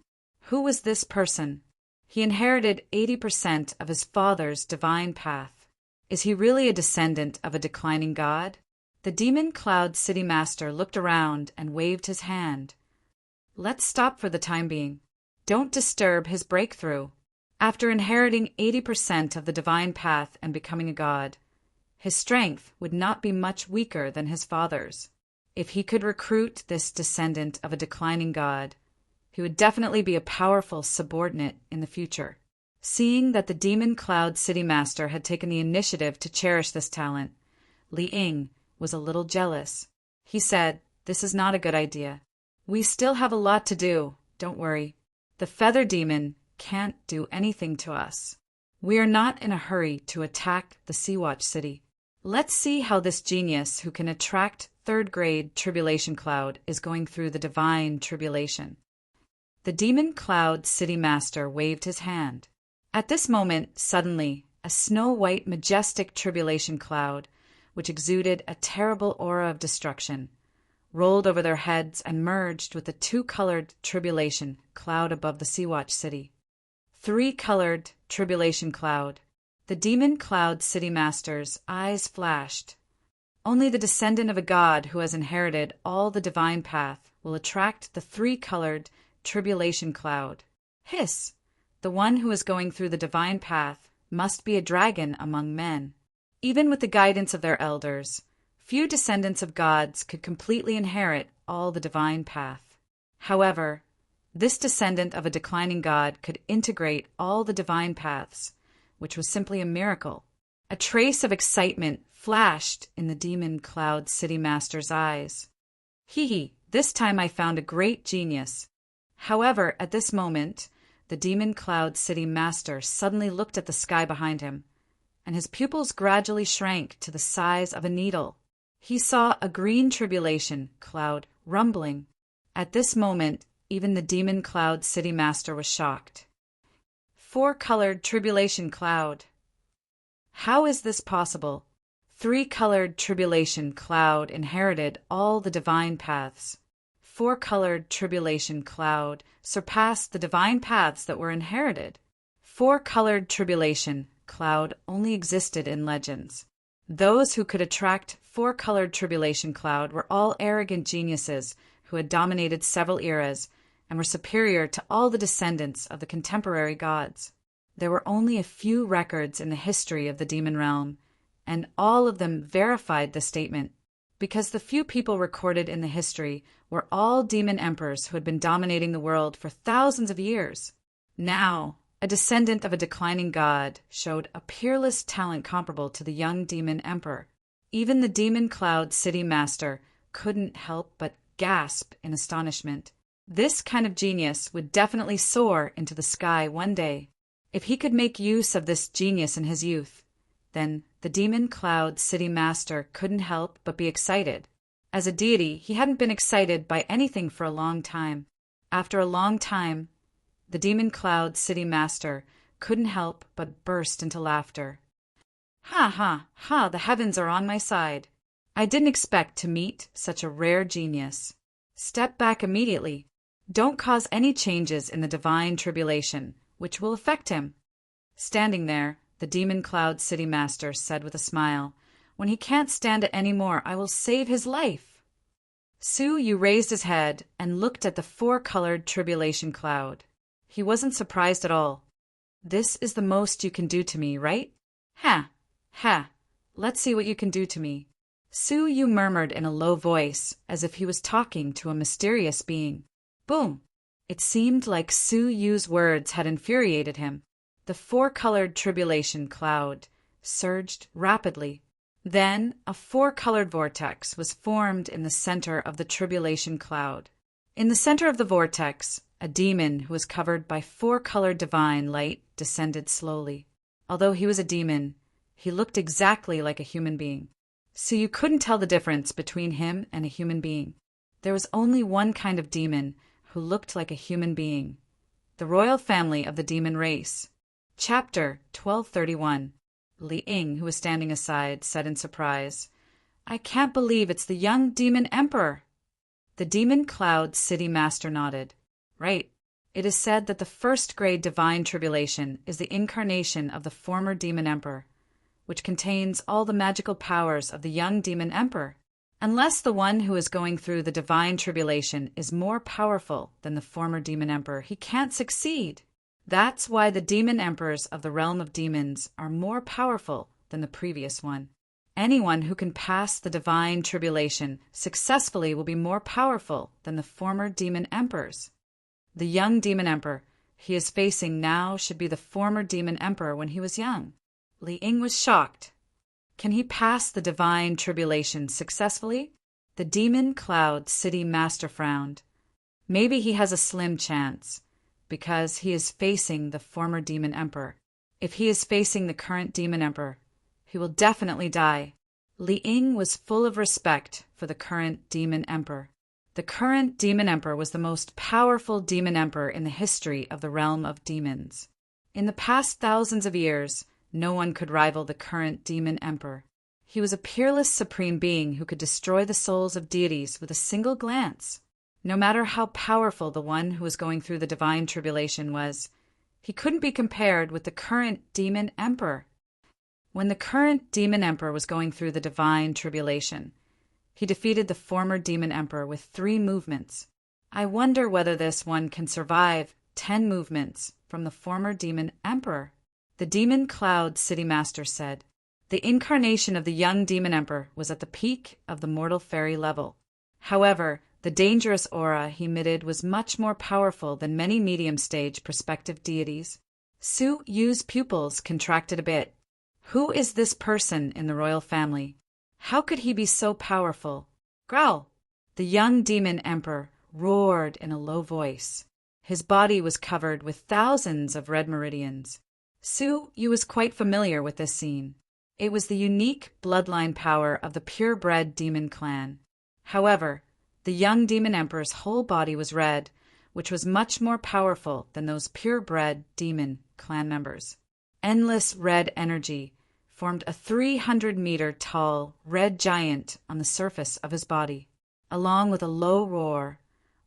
S1: Who was this person? He inherited 80% of his father's divine path. Is he really a descendant of a declining god? The Demon Cloud City Master looked around and waved his hand. Let's stop for the time being. Don't disturb his breakthrough. After inheriting 80% of the divine path and becoming a god, his strength would not be much weaker than his father's. If he could recruit this descendant of a declining god, he would definitely be a powerful subordinate in the future. Seeing that the Demon Cloud City Master had taken the initiative to cherish this talent, Li Ying was a little jealous. He said, "This is not a good idea. We still have a lot to do, don't worry. The Feather Demon can't do anything to us. We are not in a hurry to attack the Sea-Watch City. Let's see how this genius who can attract 3rd grade tribulation cloud is going through the divine tribulation." The Demon Cloud City Master waved his hand. At this moment, suddenly, a snow-white majestic tribulation cloud, which exuded a terrible aura of destruction, rolled over their heads and merged with the 2-colored tribulation cloud above the Sea-Watch City. 3-colored tribulation cloud. The Demon Cloud City Master's eyes flashed. Only the descendant of a god who has inherited all the divine path will attract the 3-colored tribulation cloud. Hiss! The one who is going through the divine path must be a dragon among men. Even with the guidance of their elders, few descendants of gods could completely inherit all the divine path. However, this descendant of a declining god could integrate all the divine paths, which was simply a miracle. A trace of excitement flashed in the Demon Cloud City Master's eyes. Hee, this time I found a great genius. However, at this moment, the Demon Cloud City Master suddenly looked at the sky behind him, and his pupils gradually shrank to the size of a needle. He saw a green tribulation cloud rumbling. At this moment, even the demon cloud city master was shocked. Four-colored tribulation cloud. How is this possible? Three-colored tribulation cloud inherited all the divine paths. Four-colored tribulation cloud surpassed the divine paths that were inherited. Four-colored tribulation cloud only existed in legends. Those who could attract four-colored tribulation cloud were all arrogant geniuses who had dominated several eras and were superior to all the descendants of the contemporary gods. There were only a few records in the history of the demon realm, and all of them verified the statement, because the few people recorded in the history were all demon emperors who had been dominating the world for thousands of years. Now, a descendant of a declining god showed a peerless talent comparable to the young demon emperor. Even the demon cloud city master couldn't help but gasp in astonishment. This kind of genius would definitely soar into the sky one day. If he could make use of this genius in his youth, then the demon cloud city master couldn't help but be excited. As a deity, he hadn't been excited by anything for a long time. After a long time, the demon cloud city master couldn't help but burst into laughter. Ha ha ha, the heavens are on my side. I didn't expect to meet such a rare genius. Step back immediately. Don't cause any changes in the divine tribulation, which will affect him. Standing there, the demon cloud city master said with a smile, when he can't stand it any more, I will save his life. Su Yu raised his head and looked at the four-colored tribulation cloud. He wasn't surprised at all. This is the most you can do to me, right? Ha! Ha! Let's see what you can do to me. Su Yu murmured in a low voice, as if he was talking to a mysterious being. Boom! It seemed like Su Yu's words had infuriated him. The four-colored tribulation cloud surged rapidly. Then a four-colored vortex was formed in the center of the tribulation cloud. In the center of the vortex, a demon who was covered by four-colored divine light descended slowly. Although he was a demon, he looked exactly like a human being. So you couldn't tell the difference between him and a human being. There was only one kind of demon who looked like a human being. The royal family of the demon race. Chapter 1231. Li Ying, who was standing aside, said in surprise, I can't believe it's the young demon emperor. The demon cloud city master nodded. Right. It is said that the first-grade divine tribulation is the incarnation of the former demon emperor, which contains all the magical powers of the young demon emperor. Unless the one who is going through the divine tribulation is more powerful than the former demon emperor, he can't succeed. That's why the demon emperors of the realm of demons are more powerful than the previous one. Anyone who can pass the divine tribulation successfully will be more powerful than the former demon emperors. The young demon emperor he is facing now should be the former demon emperor when he was young. Li Ying was shocked. Can he pass the divine tribulation successfully? The demon cloud city master frowned. Maybe he has a slim chance, because he is facing the former demon emperor. If he is facing the current demon emperor, he will definitely die. Li Ying was full of respect for the current demon emperor. The current demon emperor was the most powerful demon emperor in the history of the realm of demons. In the past thousands of years, no one could rival the current demon emperor. He was a peerless supreme being who could destroy the souls of deities with a single glance. No matter how powerful the one who was going through the divine tribulation was, he couldn't be compared with the current demon emperor. When the current demon emperor was going through the divine tribulation, he defeated the former demon emperor with 3 movements. I wonder whether this one can survive 10 movements from the former demon emperor. The demon cloud city master said. The incarnation of the young demon emperor was at the peak of the mortal fairy level. However, the dangerous aura he emitted was much more powerful than many medium-stage prospective deities. Su Yu's pupils contracted a bit. Who is this person in the royal family? How could he be so powerful? Growl! The young demon emperor roared in a low voice. His body was covered with thousands of red meridians. Su Yu was quite familiar with this scene. It was the unique bloodline power of the purebred demon clan. However, the young demon emperor's whole body was red, which was much more powerful than those purebred demon clan members. Endless red energy formed a 300-meter-tall red giant on the surface of his body. Along with a low roar,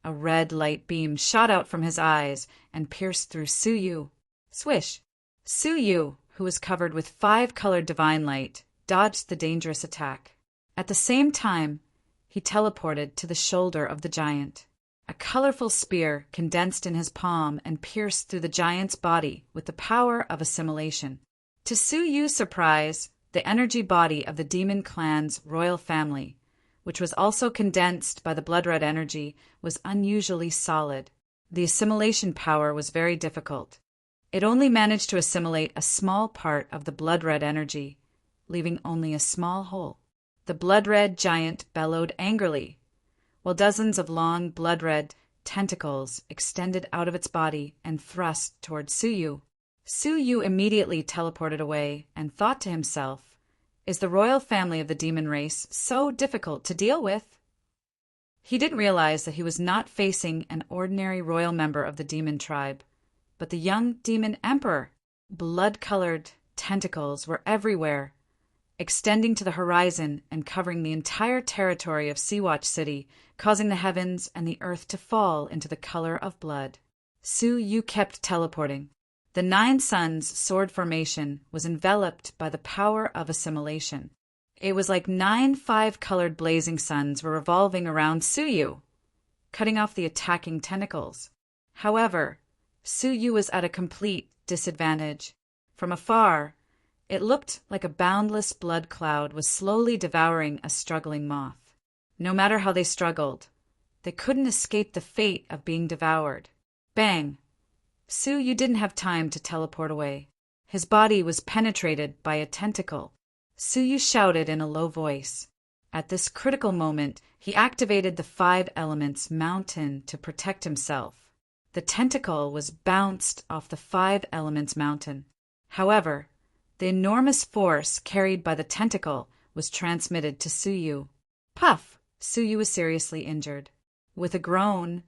S1: a red light beam shot out from his eyes and pierced through Su Yu. Swish! Su Yu, who was covered with 5-colored divine light, dodged the dangerous attack. At the same time, he teleported to the shoulder of the giant. A colorful spear condensed in his palm and pierced through the giant's body with the power of assimilation. To Su Yu's surprise, the energy body of the demon clan's royal family, which was also condensed by the blood-red energy, was unusually solid. The assimilation power was very difficult. It only managed to assimilate a small part of the blood-red energy, leaving only a small hole. The blood-red giant bellowed angrily, while dozens of long blood-red tentacles extended out of its body and thrust toward Su Yu. Su Yu immediately teleported away and thought to himself, "Is the royal family of the demon race so difficult to deal with?" He didn't realize that he was not facing an ordinary royal member of the demon tribe, but the young demon emperor. Blood-colored tentacles were everywhere, extending to the horizon and covering the entire territory of Sea-Watch City, causing the heavens and the earth to fall into the color of blood. Su Yu kept teleporting. The 9 Suns sword formation was enveloped by the power of assimilation. It was like 9 5-colored blazing suns were revolving around Su Yu, cutting off the attacking tentacles. However, Su Yu was at a complete disadvantage. From afar, it looked like a boundless blood cloud was slowly devouring a struggling moth. No matter how they struggled, they couldn't escape the fate of being devoured. Bang! Su Yu didn't have time to teleport away. His body was penetrated by a tentacle. Su Yu shouted in a low voice. At this critical moment, he activated the 5 elements mountain to protect himself. The tentacle was bounced off the 5 elements mountain. However, the enormous force carried by the tentacle was transmitted to Su Yu. Puff! Su Yu was seriously injured. With a groan,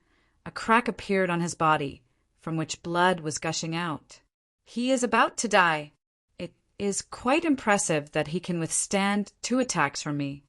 S1: a crack appeared on his body, from which blood was gushing out. He is about to die. It is quite impressive that he can withstand 2 attacks from me.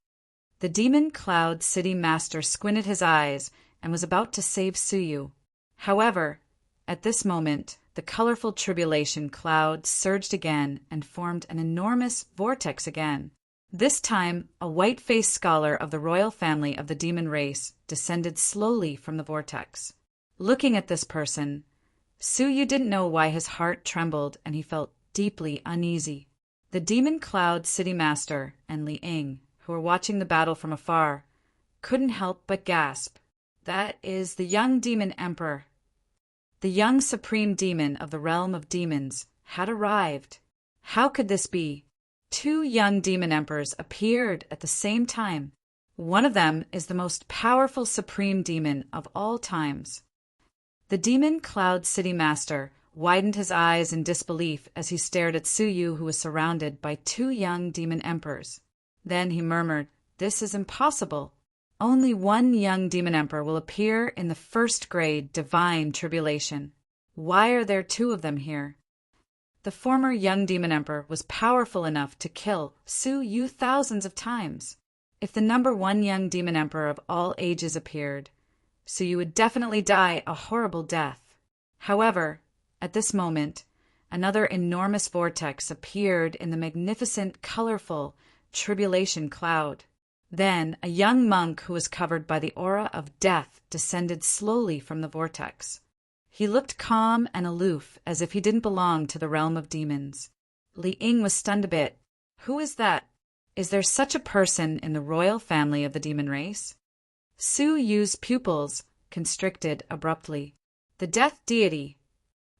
S1: The Demon Cloud City Master squinted his eyes and was about to save Su Yu. However, at this moment, the colorful tribulation cloud surged again and formed an enormous vortex again. This time, a white-faced scholar of the royal family of the demon race descended slowly from the vortex. Looking at this person, Su Yu didn't know why his heart trembled and he felt deeply uneasy. The Demon Cloud City Master and Li Ying, who were watching the battle from afar, couldn't help but gasp. That is the young demon emperor. The young supreme demon of the realm of demons had arrived. How could this be? 2 young demon emperors appeared at the same time. One of them is the most powerful supreme demon of all times. The Demon Cloud City Master widened his eyes in disbelief as he stared at Su Yu, who was surrounded by 2 young demon emperors. Then he murmured, "This is impossible. Only 1 young demon emperor will appear in the 1st grade divine tribulation. Why are there 2 of them here?" The former young demon emperor was powerful enough to kill Su Yu thousands of times. If the number 1 young demon emperor of all ages appeared, Su Yu would definitely die a horrible death. However, at this moment, another enormous vortex appeared in the magnificent, colorful tribulation cloud. Then a young monk who was covered by the aura of death descended slowly from the vortex. He looked calm and aloof, as if he didn't belong to the realm of demons. Li Ying was stunned a bit. Who is that? Is there such a person in the royal family of the demon race? Su Yu's pupils constricted abruptly. The death deity.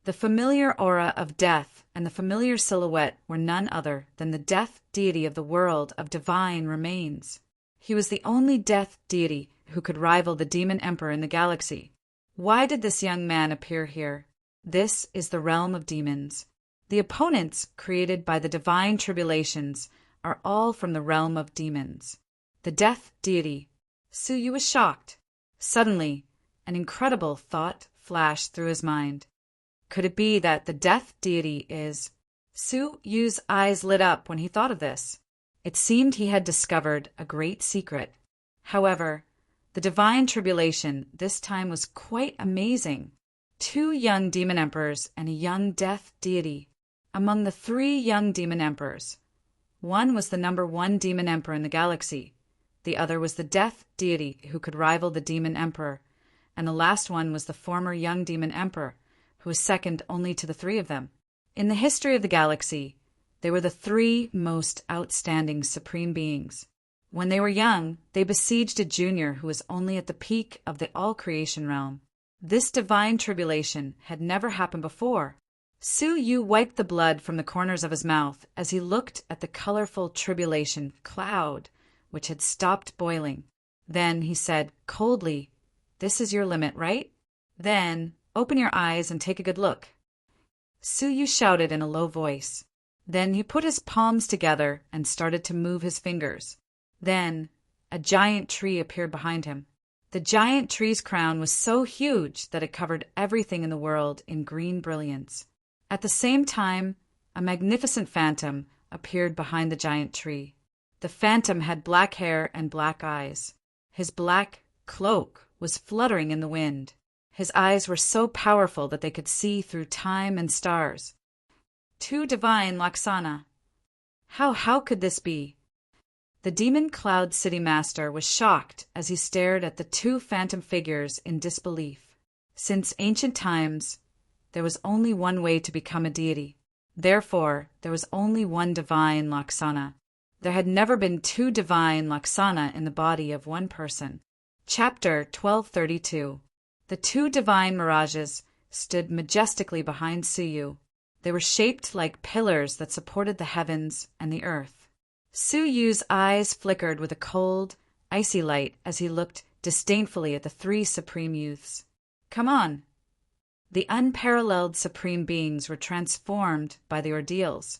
S1: The familiar aura of death and the familiar silhouette were none other than the death deity of the world of divine remains. He was the only death deity who could rival the demon emperor in the galaxy. Why did this young man appear here? This is the realm of demons. The opponents created by the divine tribulations are all from the realm of demons. The death deity. Suyu was shocked. Suddenly, an incredible thought flashed through his mind. Could it be that the death deity is... Suyu's eyes lit up when he thought of this. It seemed he had discovered a great secret. However, the divine tribulation this time was quite amazing. 2 young demon emperors and a young death deity. Among the 3 young demon emperors, one was the number 1 demon emperor in the galaxy, the other was the death deity who could rival the demon emperor, and the last one was the former young demon emperor, who was second only to the 3 of them. In the history of the galaxy, they were the 3 most outstanding supreme beings. When they were young, they besieged a junior who was only at the peak of the all-creation realm. This divine tribulation had never happened before. Suyu wiped the blood from the corners of his mouth as he looked at the colorful tribulation cloud, which had stopped boiling. Then he said coldly, "This is your limit, right? Then open your eyes and take a good look." Suyu shouted in a low voice. Then he put his palms together and started to move his fingers. Then a giant tree appeared behind him. The giant tree's crown was so huge that it covered everything in the world in green brilliance. At the same time, a magnificent phantom appeared behind the giant tree. The phantom had black hair and black eyes. His black cloak was fluttering in the wind. His eyes were so powerful that they could see through time and stars. 2 divine Laksana. How could this be? The demon cloud city master was shocked as he stared at the 2 phantom figures in disbelief. Since ancient times, there was only one way to become a deity. Therefore, there was only one divine Laksana. There had never been 2 divine Laksana in the body of one person. Chapter 1232. The 2 divine mirages stood majestically behind Suyu. They were shaped like pillars that supported the heavens and the earth. Suyu's eyes flickered with a cold, icy light as he looked disdainfully at the 3 supreme youths. Come on! The unparalleled supreme beings were transformed by the ordeals,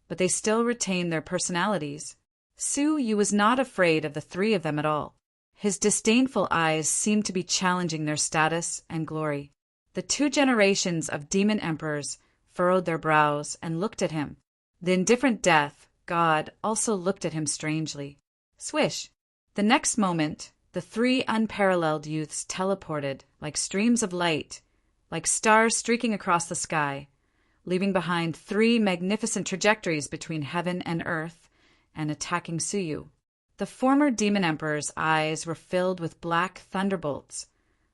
S1: but they still retained their personalities. Suyu was not afraid of the 3 of them at all. His disdainful eyes seemed to be challenging their status and glory. The 2 generations of demon emperors furrowed their brows and looked at him. The indifferent death god also looked at him strangely. Swish! The next moment, the 3 unparalleled youths teleported like streams of light, like stars streaking across the sky, leaving behind 3 magnificent trajectories between heaven and earth, and attacking Suyu. The former demon emperor's eyes were filled with black thunderbolts,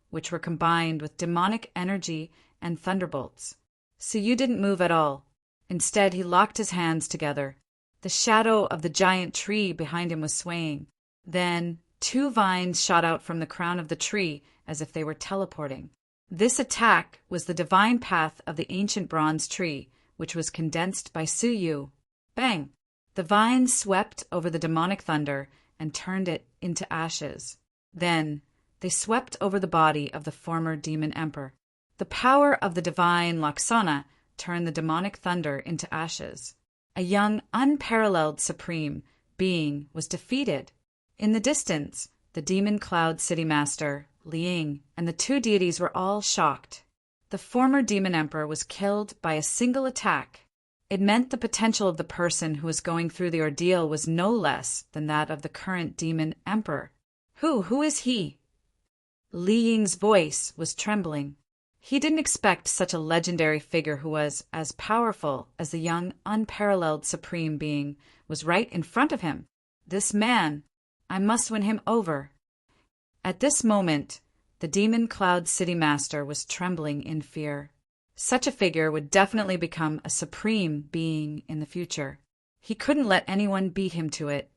S1: which were combined with demonic energy and thunderbolts. Suyu didn't move at all. Instead, he locked his hands together. The shadow of the giant tree behind him was swaying. Then 2 vines shot out from the crown of the tree as if they were teleporting. This attack was the divine path of the ancient bronze tree, which was condensed by Suyu. Bang! The vines swept over the demonic thunder and turned it into ashes. Then they swept over the body of the former demon emperor. The power of the divine Laksana turned the demonic thunder into ashes. A young, unparalleled supreme being was defeated. In the distance, the demon cloud city master, Liang, and the 2 deities were all shocked. The former demon emperor was killed by a single attack. It meant the potential of the person who was going through the ordeal was no less than that of the current demon emperor. Who is he? Liang's voice was trembling. He didn't expect such a legendary figure who was as powerful as the young, unparalleled supreme being was right in front of him. This man, I must win him over. At this moment, the demon cloud city master was trembling in fear. Such a figure would definitely become a supreme being in the future. He couldn't let anyone beat him to it.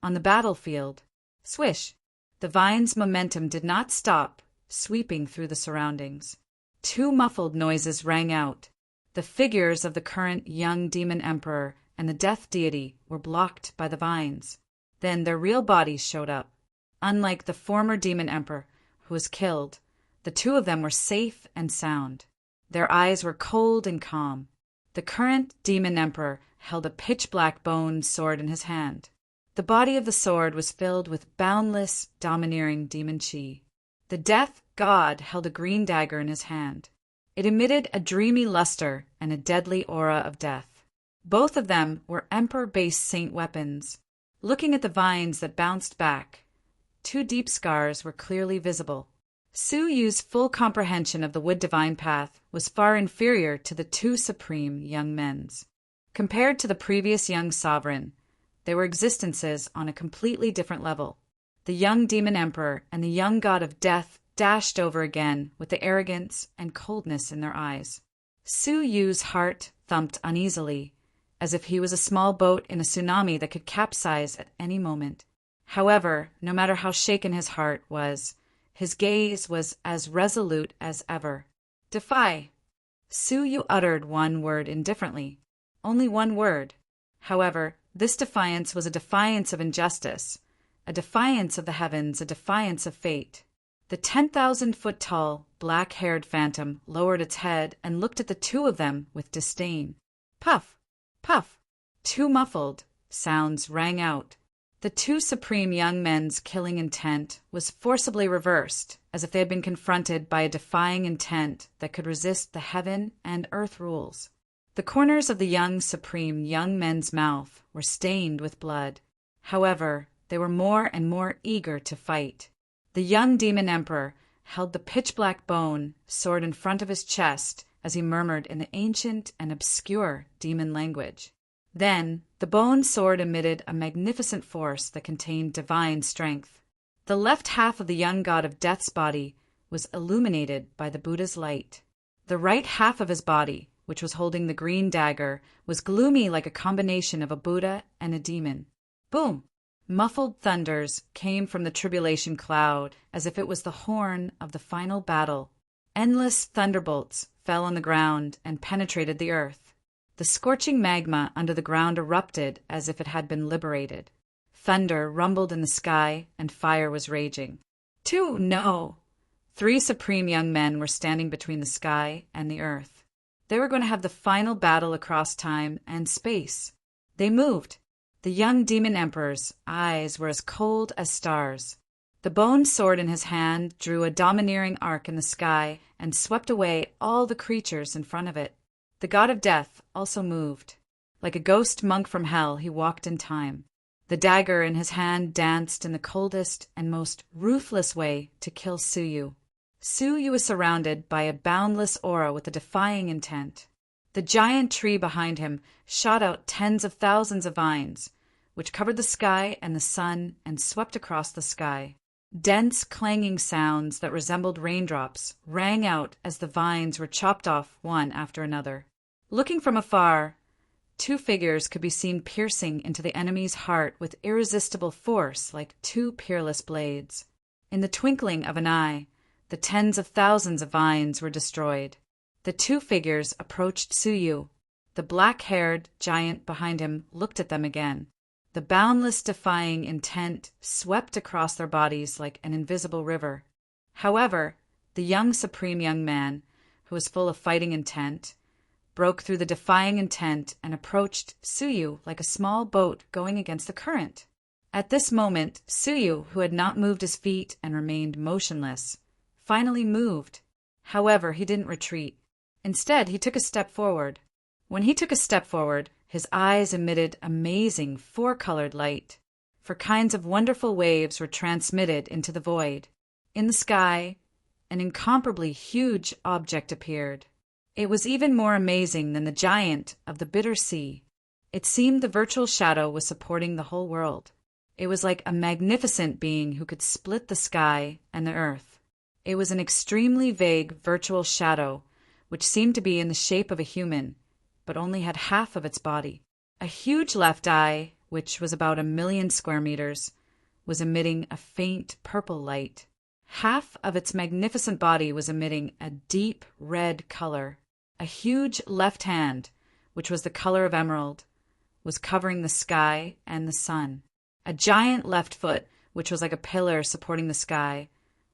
S1: On the battlefield, swish! The vine's momentum did not stop, sweeping through the surroundings. 2 muffled noises rang out. The figures of the current young demon emperor and the death deity were blocked by the vines. Then their real bodies showed up. Unlike the former demon emperor, who was killed, the 2 of them were safe and sound. Their eyes were cold and calm. The current demon emperor held a pitch-black bone sword in his hand. The body of the sword was filled with boundless, domineering demon chi. The death god held a green dagger in his hand. It emitted a dreamy luster and a deadly aura of death. Both of them were emperor-based saint weapons. Looking at the vines that bounced back, 2 deep scars were clearly visible. Su Yu's full comprehension of the wood divine path was far inferior to the 2 supreme young men's. Compared to the previous young sovereign, they were existences on a completely different level. The young demon emperor and the young god of death dashed over again with the arrogance and coldness in their eyes. Su Yu's heart thumped uneasily, as if he was a small boat in a tsunami that could capsize at any moment. However, no matter how shaken his heart was, his gaze was as resolute as ever. Defy. Su Yu uttered one word indifferently. Only one word. However, this defiance was a defiance of injustice, a defiance of the heavens, a defiance of fate. The 10,000-foot-tall, black-haired phantom lowered its head and looked at the 2 of them with disdain. Puff! Puff! 2 muffled sounds rang out. The 2 supreme young men's killing intent was forcibly reversed, as if they had been confronted by a defying intent that could resist the heaven and earth rules. The corners of the young supreme young men's mouth were stained with blood. However, they were more and more eager to fight. The young demon emperor held the pitch-black bone sword in front of his chest as he murmured in the ancient and obscure demon language. Then, the bone sword emitted a magnificent force that contained divine strength. The left half of the young god of death's body was illuminated by the Buddha's light. The right half of his body, which was holding the green dagger, was gloomy like a combination of a Buddha and a demon. Boom! Muffled thunders came from the tribulation cloud as if it was the horn of the final battle. Endless thunderbolts fell on the ground and penetrated the earth. The scorching magma under the ground erupted as if it had been liberated. Thunder rumbled in the sky and fire was raging. 2, no! 3 supreme young men were standing between the sky and the earth. They were going to have the final battle across time and space. They moved. The young demon emperor's eyes were as cold as stars. The bone sword in his hand drew a domineering arc in the sky and swept away all the creatures in front of it. The god of death also moved. Like a ghost monk from hell, he walked in time. The dagger in his hand danced in the coldest and most ruthless way to kill Su Yu. Su Yu was surrounded by a boundless aura with a defying intent. The giant tree behind him shot out tens of thousands of vines, which covered the sky and the sun and swept across the sky. Dense, clanging sounds that resembled raindrops rang out as the vines were chopped off one after another. Looking from afar, 2 figures could be seen piercing into the enemy's heart with irresistible force like 2 peerless blades. In the twinkling of an eye, the tens of thousands of vines were destroyed. The 2 figures approached Su Yu. The black-haired giant behind him looked at them again. The boundless defying intent swept across their bodies like an invisible river. However, the young supreme young man, who was full of fighting intent, broke through the defying intent and approached Su Yu like a small boat going against the current. At this moment, Su Yu, who had not moved his feet and remained motionless, finally moved. However, he didn't retreat. Instead, he took a step forward. When he took a step forward, his eyes emitted amazing 4-colored light. 4 kinds of wonderful waves were transmitted into the void. In the sky, an incomparably huge object appeared. It was even more amazing than the giant of the bitter sea. It seemed the virtual shadow was supporting the whole world. It was like a magnificent being who could split the sky and the earth. It was an extremely vague virtual shadow, which seemed to be in the shape of a human, but only had half of its body. A huge left eye, which was about 1,000,000 square meters, was emitting a faint purple light. Half of its magnificent body was emitting a deep red color. A huge left hand, which was the color of emerald, was covering the sky and the sun. A giant left foot, which was like a pillar supporting the sky,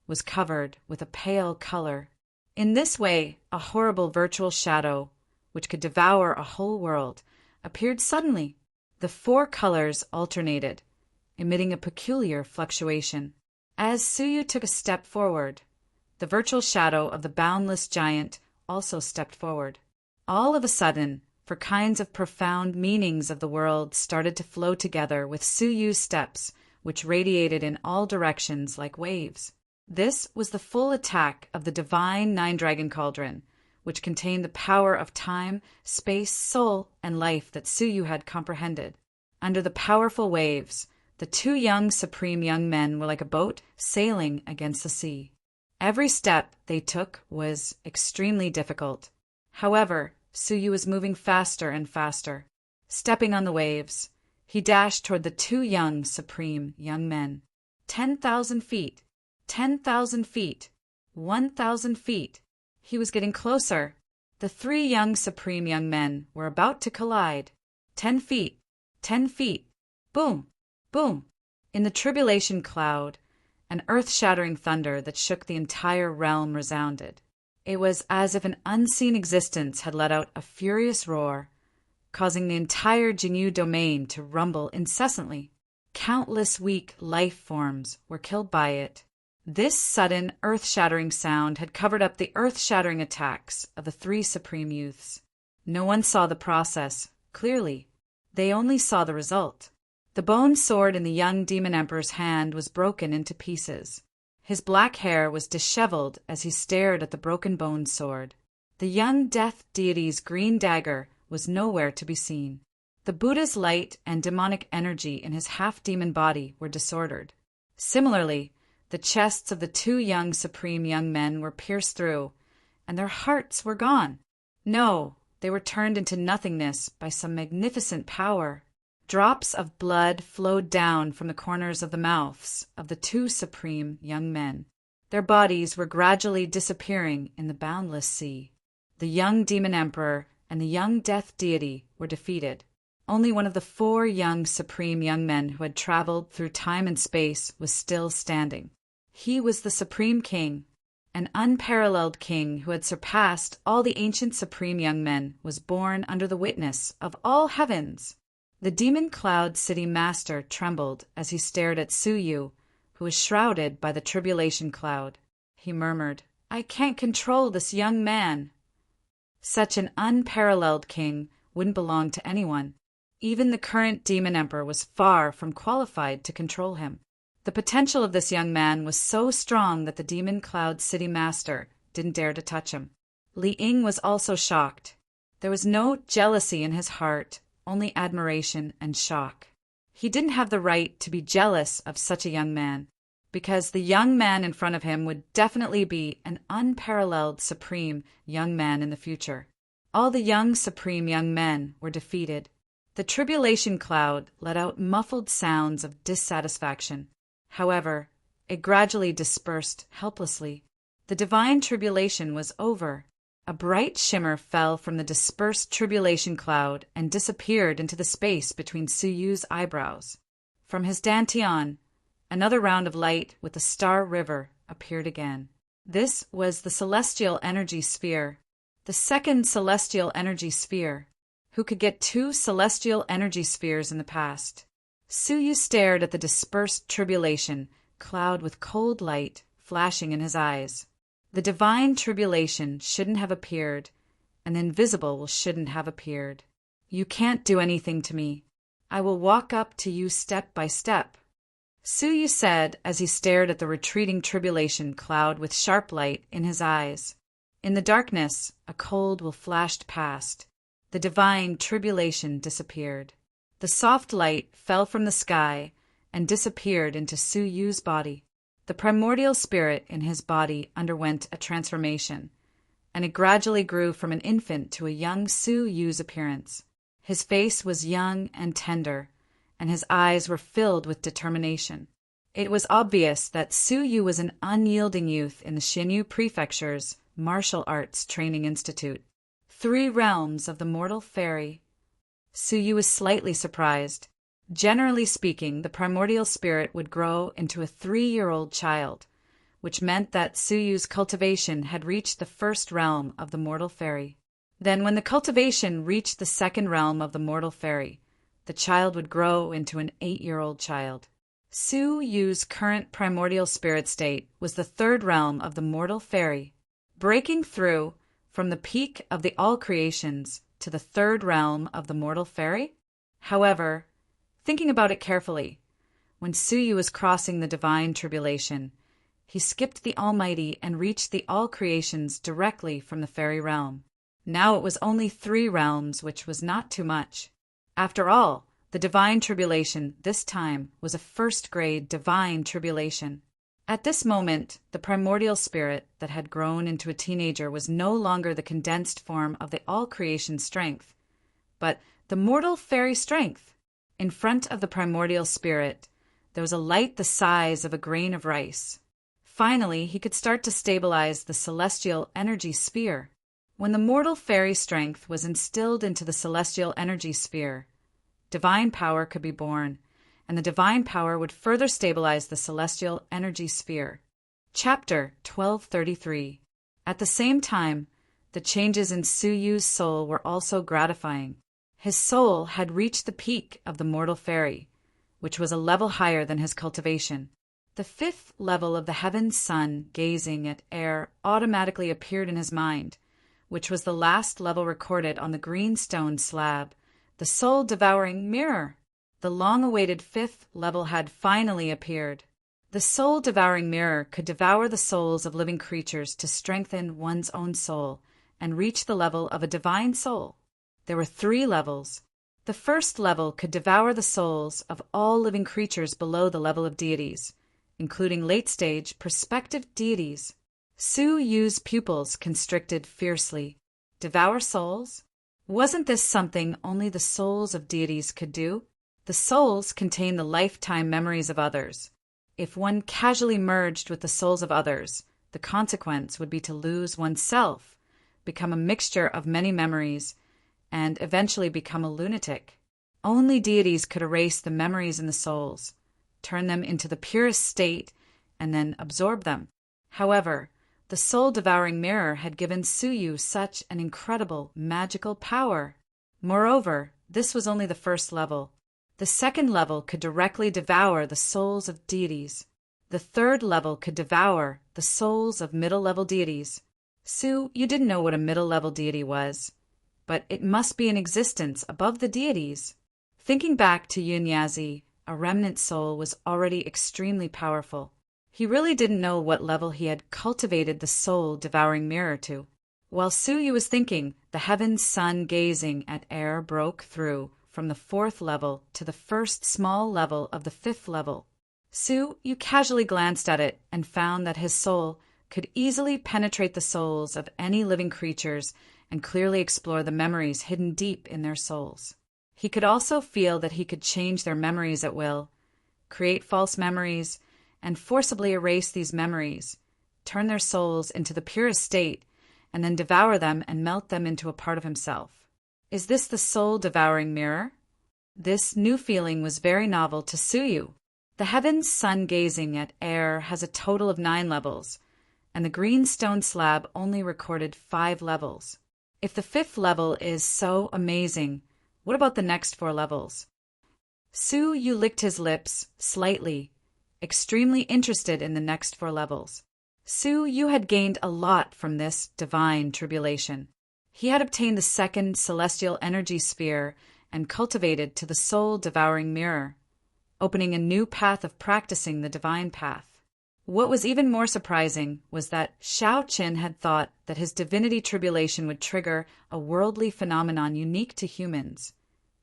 S1: was covered with a pale color. In this way, a horrible virtual shadow which could devour a whole world, appeared suddenly. The four colors alternated, emitting a peculiar fluctuation. As Suyu took a step forward, the virtual shadow of the boundless giant also stepped forward. All of a sudden, for kinds of profound meanings of the world started to flow together with Suyu's steps, which radiated in all directions like waves. This was the full attack of the divine nine-dragon cauldron, which contained the power of time, space, soul, and life that Suyu had comprehended. Under the powerful waves, the two young supreme young men were like a boat sailing against the sea. Every step they took was extremely difficult. However, Suyu was moving faster and faster. Stepping on the waves, he dashed toward the two young supreme young men. 10,000 feet, 10,000 feet, 1,000 feet. He was getting closer. The three young supreme young men were about to collide. 10 feet, 10 feet. Boom, boom. In the tribulation cloud, an earth-shattering thunder that shook the entire realm resounded. It was as if an unseen existence had let out a furious roar, causing the entire Jinyu domain to rumble incessantly. Countless weak life forms were killed by it. This sudden earth-shattering sound had covered up the earth-shattering attacks of the three supreme youths. No one saw the process clearly. They only saw the result. The bone sword in the young demon emperor's hand was broken into pieces. His black hair was disheveled as he stared at the broken bone sword. The young death deity's green dagger was nowhere to be seen. The Buddha's light and demonic energy in his half-demon body were disordered. Similarly, the chests of the two young supreme young men were pierced through, and their hearts were gone. No, they were turned into nothingness by some magnificent power. Drops of blood flowed down from the corners of the mouths of the two supreme young men. Their bodies were gradually disappearing in the boundless sea. The young demon emperor and the young death deity were defeated. Only one of the four young supreme young men who had traveled through time and space was still standing. He was the supreme king. An unparalleled king who had surpassed all the ancient supreme young men was born under the witness of all heavens. The demon cloud city master trembled as he stared at Suyu, who was shrouded by the tribulation cloud. He murmured, "I can't control this young man." Such an unparalleled king wouldn't belong to anyone. Even the current demon emperor was far from qualified to control him. The potential of this young man was so strong that the demon cloud city master didn't dare to touch him. Li Ying was also shocked. There was no jealousy in his heart, only admiration and shock. He didn't have the right to be jealous of such a young man, because the young man in front of him would definitely be an unparalleled supreme young man in the future. All the young supreme young men were defeated. The tribulation cloud let out muffled sounds of dissatisfaction. However, it gradually dispersed helplessly. The divine tribulation was over. A bright shimmer fell from the dispersed tribulation cloud and disappeared into the space between Suyu's eyebrows. From his dantian, another round of light with the star river appeared again. This was the celestial energy sphere, the second celestial energy sphere. Who could get two celestial energy spheres in the past? Suyu stared at the dispersed tribulation cloud with cold light flashing in his eyes. The divine tribulation shouldn't have appeared, and the invisible shouldn't have appeared. You can't do anything to me. I will walk up to you step by step, Suyu said as he stared at the retreating tribulation cloud with sharp light in his eyes. In the darkness, a cold will flashed past. The divine tribulation disappeared. The soft light fell from the sky and disappeared into Suyu's body. The primordial spirit in his body underwent a transformation, and it gradually grew from an infant to a young Suyu's appearance. His face was young and tender, and his eyes were filled with determination. It was obvious that Suyu was an unyielding youth in the Xinyu Prefecture's Martial Arts Training Institute. 3 realms of the mortal fairy. Suyu was slightly surprised. Generally speaking, the primordial spirit would grow into a 3-year-old child, which meant that Suyu's cultivation had reached the 1st realm of the mortal fairy. Then when the cultivation reached the second realm of the mortal fairy, the child would grow into an 8-year-old child. Su Yu's current primordial spirit state was the third realm of the mortal fairy, breaking through from the peak of the all creations to the third realm of the mortal fairy. However, thinking about it carefully, when Su Yu was crossing the divine tribulation, he skipped the Almighty and reached the all creations directly from the fairy realm. Now it was only 3 realms, which was not too much. After all, the divine tribulation this time was a first-grade divine tribulation. At this moment, the primordial spirit that had grown into a teenager was no longer the condensed form of the all-creation strength, but the mortal fairy strength. In front of the primordial spirit, there was a light the size of a grain of rice. Finally, he could start to stabilize the celestial energy sphere. When the mortal fairy strength was instilled into the celestial energy sphere, divine power could be born, and the divine power would further stabilize the celestial energy sphere. Chapter 1233. At the same time, the changes in Su Yu's soul were also gratifying. His soul had reached the peak of the mortal fairy, which was a level higher than his cultivation. The 5th level of the heaven's sun gazing at air automatically appeared in his mind, which was the last level recorded on the green stone slab, the soul-devouring mirror. The long-awaited 5th level had finally appeared. The soul-devouring mirror could devour the souls of living creatures to strengthen one's own soul and reach the level of a divine soul. There were 3 levels. The 1st level could devour the souls of all living creatures below the level of deities, including late-stage prospective deities. Su Yu's pupils constricted fiercely. Devour souls? Wasn't this something only the souls of deities could do? The souls contain the lifetime memories of others. If one casually merged with the souls of others, the consequence would be to lose oneself, become a mixture of many memories, and eventually become a lunatic. Only deities could erase the memories in the souls, turn them into the purest state, and then absorb them. However, the soul-devouring mirror had given Su Yu such an incredible magical power. Moreover, this was only the 1st level. The 2nd level could directly devour the souls of deities. The 3rd level could devour the souls of middle-level deities. Su, you didn't know what a middle-level deity was, but it must be in existence above the deities. Thinking back to Yunyazi, a remnant soul was already extremely powerful. He really didn't know what level he had cultivated the soul-devouring mirror to. While Su Yu was thinking, the heaven's sun gazing at air broke through from the 4th level to the first small level of the 5th level. Su Yu casually glanced at it and found that his soul could easily penetrate the souls of any living creatures and clearly explore the memories hidden deep in their souls. He could also feel that he could change their memories at will, create false memories, and forcibly erase these memories, turn their souls into the purest state, and then devour them and melt them into a part of himself. Is this the soul-devouring mirror? This new feeling was very novel to Su Yu. The heaven's sun gazing at air has a total of 9 levels, and the green stone slab only recorded 5 levels. If the 5th level is so amazing, what about the next 4 levels? Su Yu licked his lips slightly, extremely interested in the next 4 levels. Su Yu had gained a lot from this divine tribulation. He had obtained the 2nd celestial energy sphere and cultivated to the soul-devouring mirror, opening a new path of practicing the divine path. What was even more surprising was that Xiao Qin had thought that his divinity tribulation would trigger a worldly phenomenon unique to humans,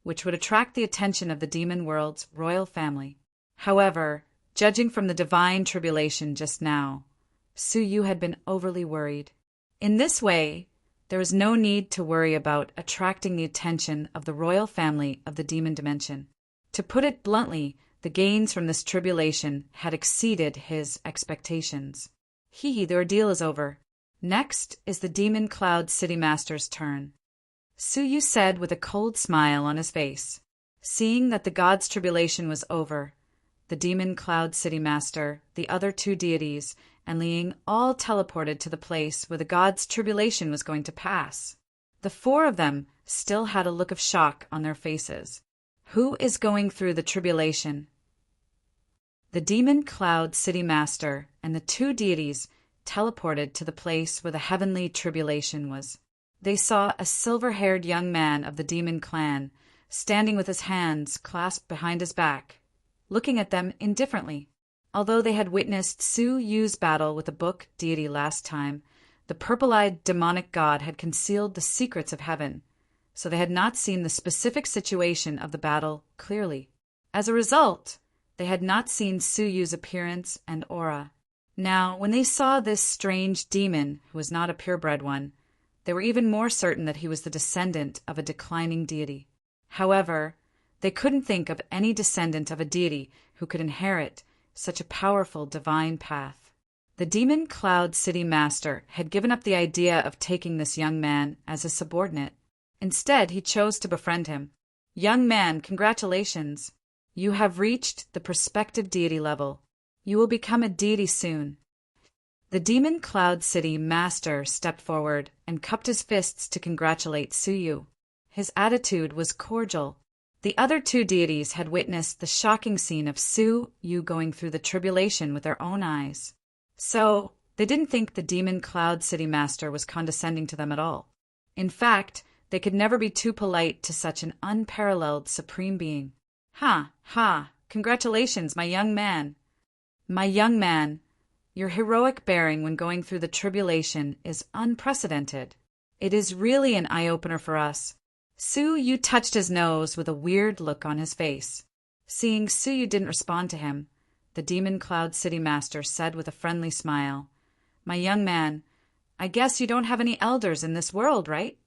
S1: which would attract the attention of the demon world's royal family. However, judging from the divine tribulation just now, Su Yu had been overly worried. In this way, there was no need to worry about attracting the attention of the royal family of the demon dimension. To put it bluntly, the gains from this tribulation had exceeded his expectations. The ordeal is over. Next is the Demon Cloud City Master's turn. Su Yu said with a cold smile on his face. Seeing that the god's tribulation was over, the Demon Cloud City Master, the other 2 deities, and Liang all teleported to the place where the god's tribulation was going to pass. The four of them still had a look of shock on their faces. Who is going through the tribulation? The demon cloud city master and the two deities teleported to the place where the heavenly tribulation was. They saw a silver-haired young man of the demon clan standing with his hands clasped behind his back, looking at them indifferently. Although they had witnessed Su Yu's battle with the book deity last time, the purple-eyed demonic god had concealed the secrets of heaven, so they had not seen the specific situation of the battle clearly. As a result, they had not seen Su Yu's appearance and aura. Now, when they saw this strange demon, who was not a purebred one, they were even more certain that he was the descendant of a declining deity. However, they couldn't think of any descendant of a deity who could inherit such a powerful divine path. The demon cloud city master had given up the idea of taking this young man as a subordinate. Instead, he chose to befriend him. Young man, congratulations. You have reached the prospective deity level. You will become a deity soon. The demon cloud city master stepped forward and cupped his fists to congratulate Su Yu. His attitude was cordial. The other two deities had witnessed the shocking scene of Su Yu going through the tribulation with their own eyes. So, they didn't think the demon cloud city master was condescending to them at all. In fact, they could never be too polite to such an unparalleled supreme being. Ha, congratulations, my young man. My young man, your heroic bearing when going through the tribulation is unprecedented. It is really an eye-opener for us. Su Yu touched his nose with a weird look on his face. Seeing Su Yu didn't respond to him, the demon cloud city master said with a friendly smile, My young man, I guess you don't have any elders in this world, right?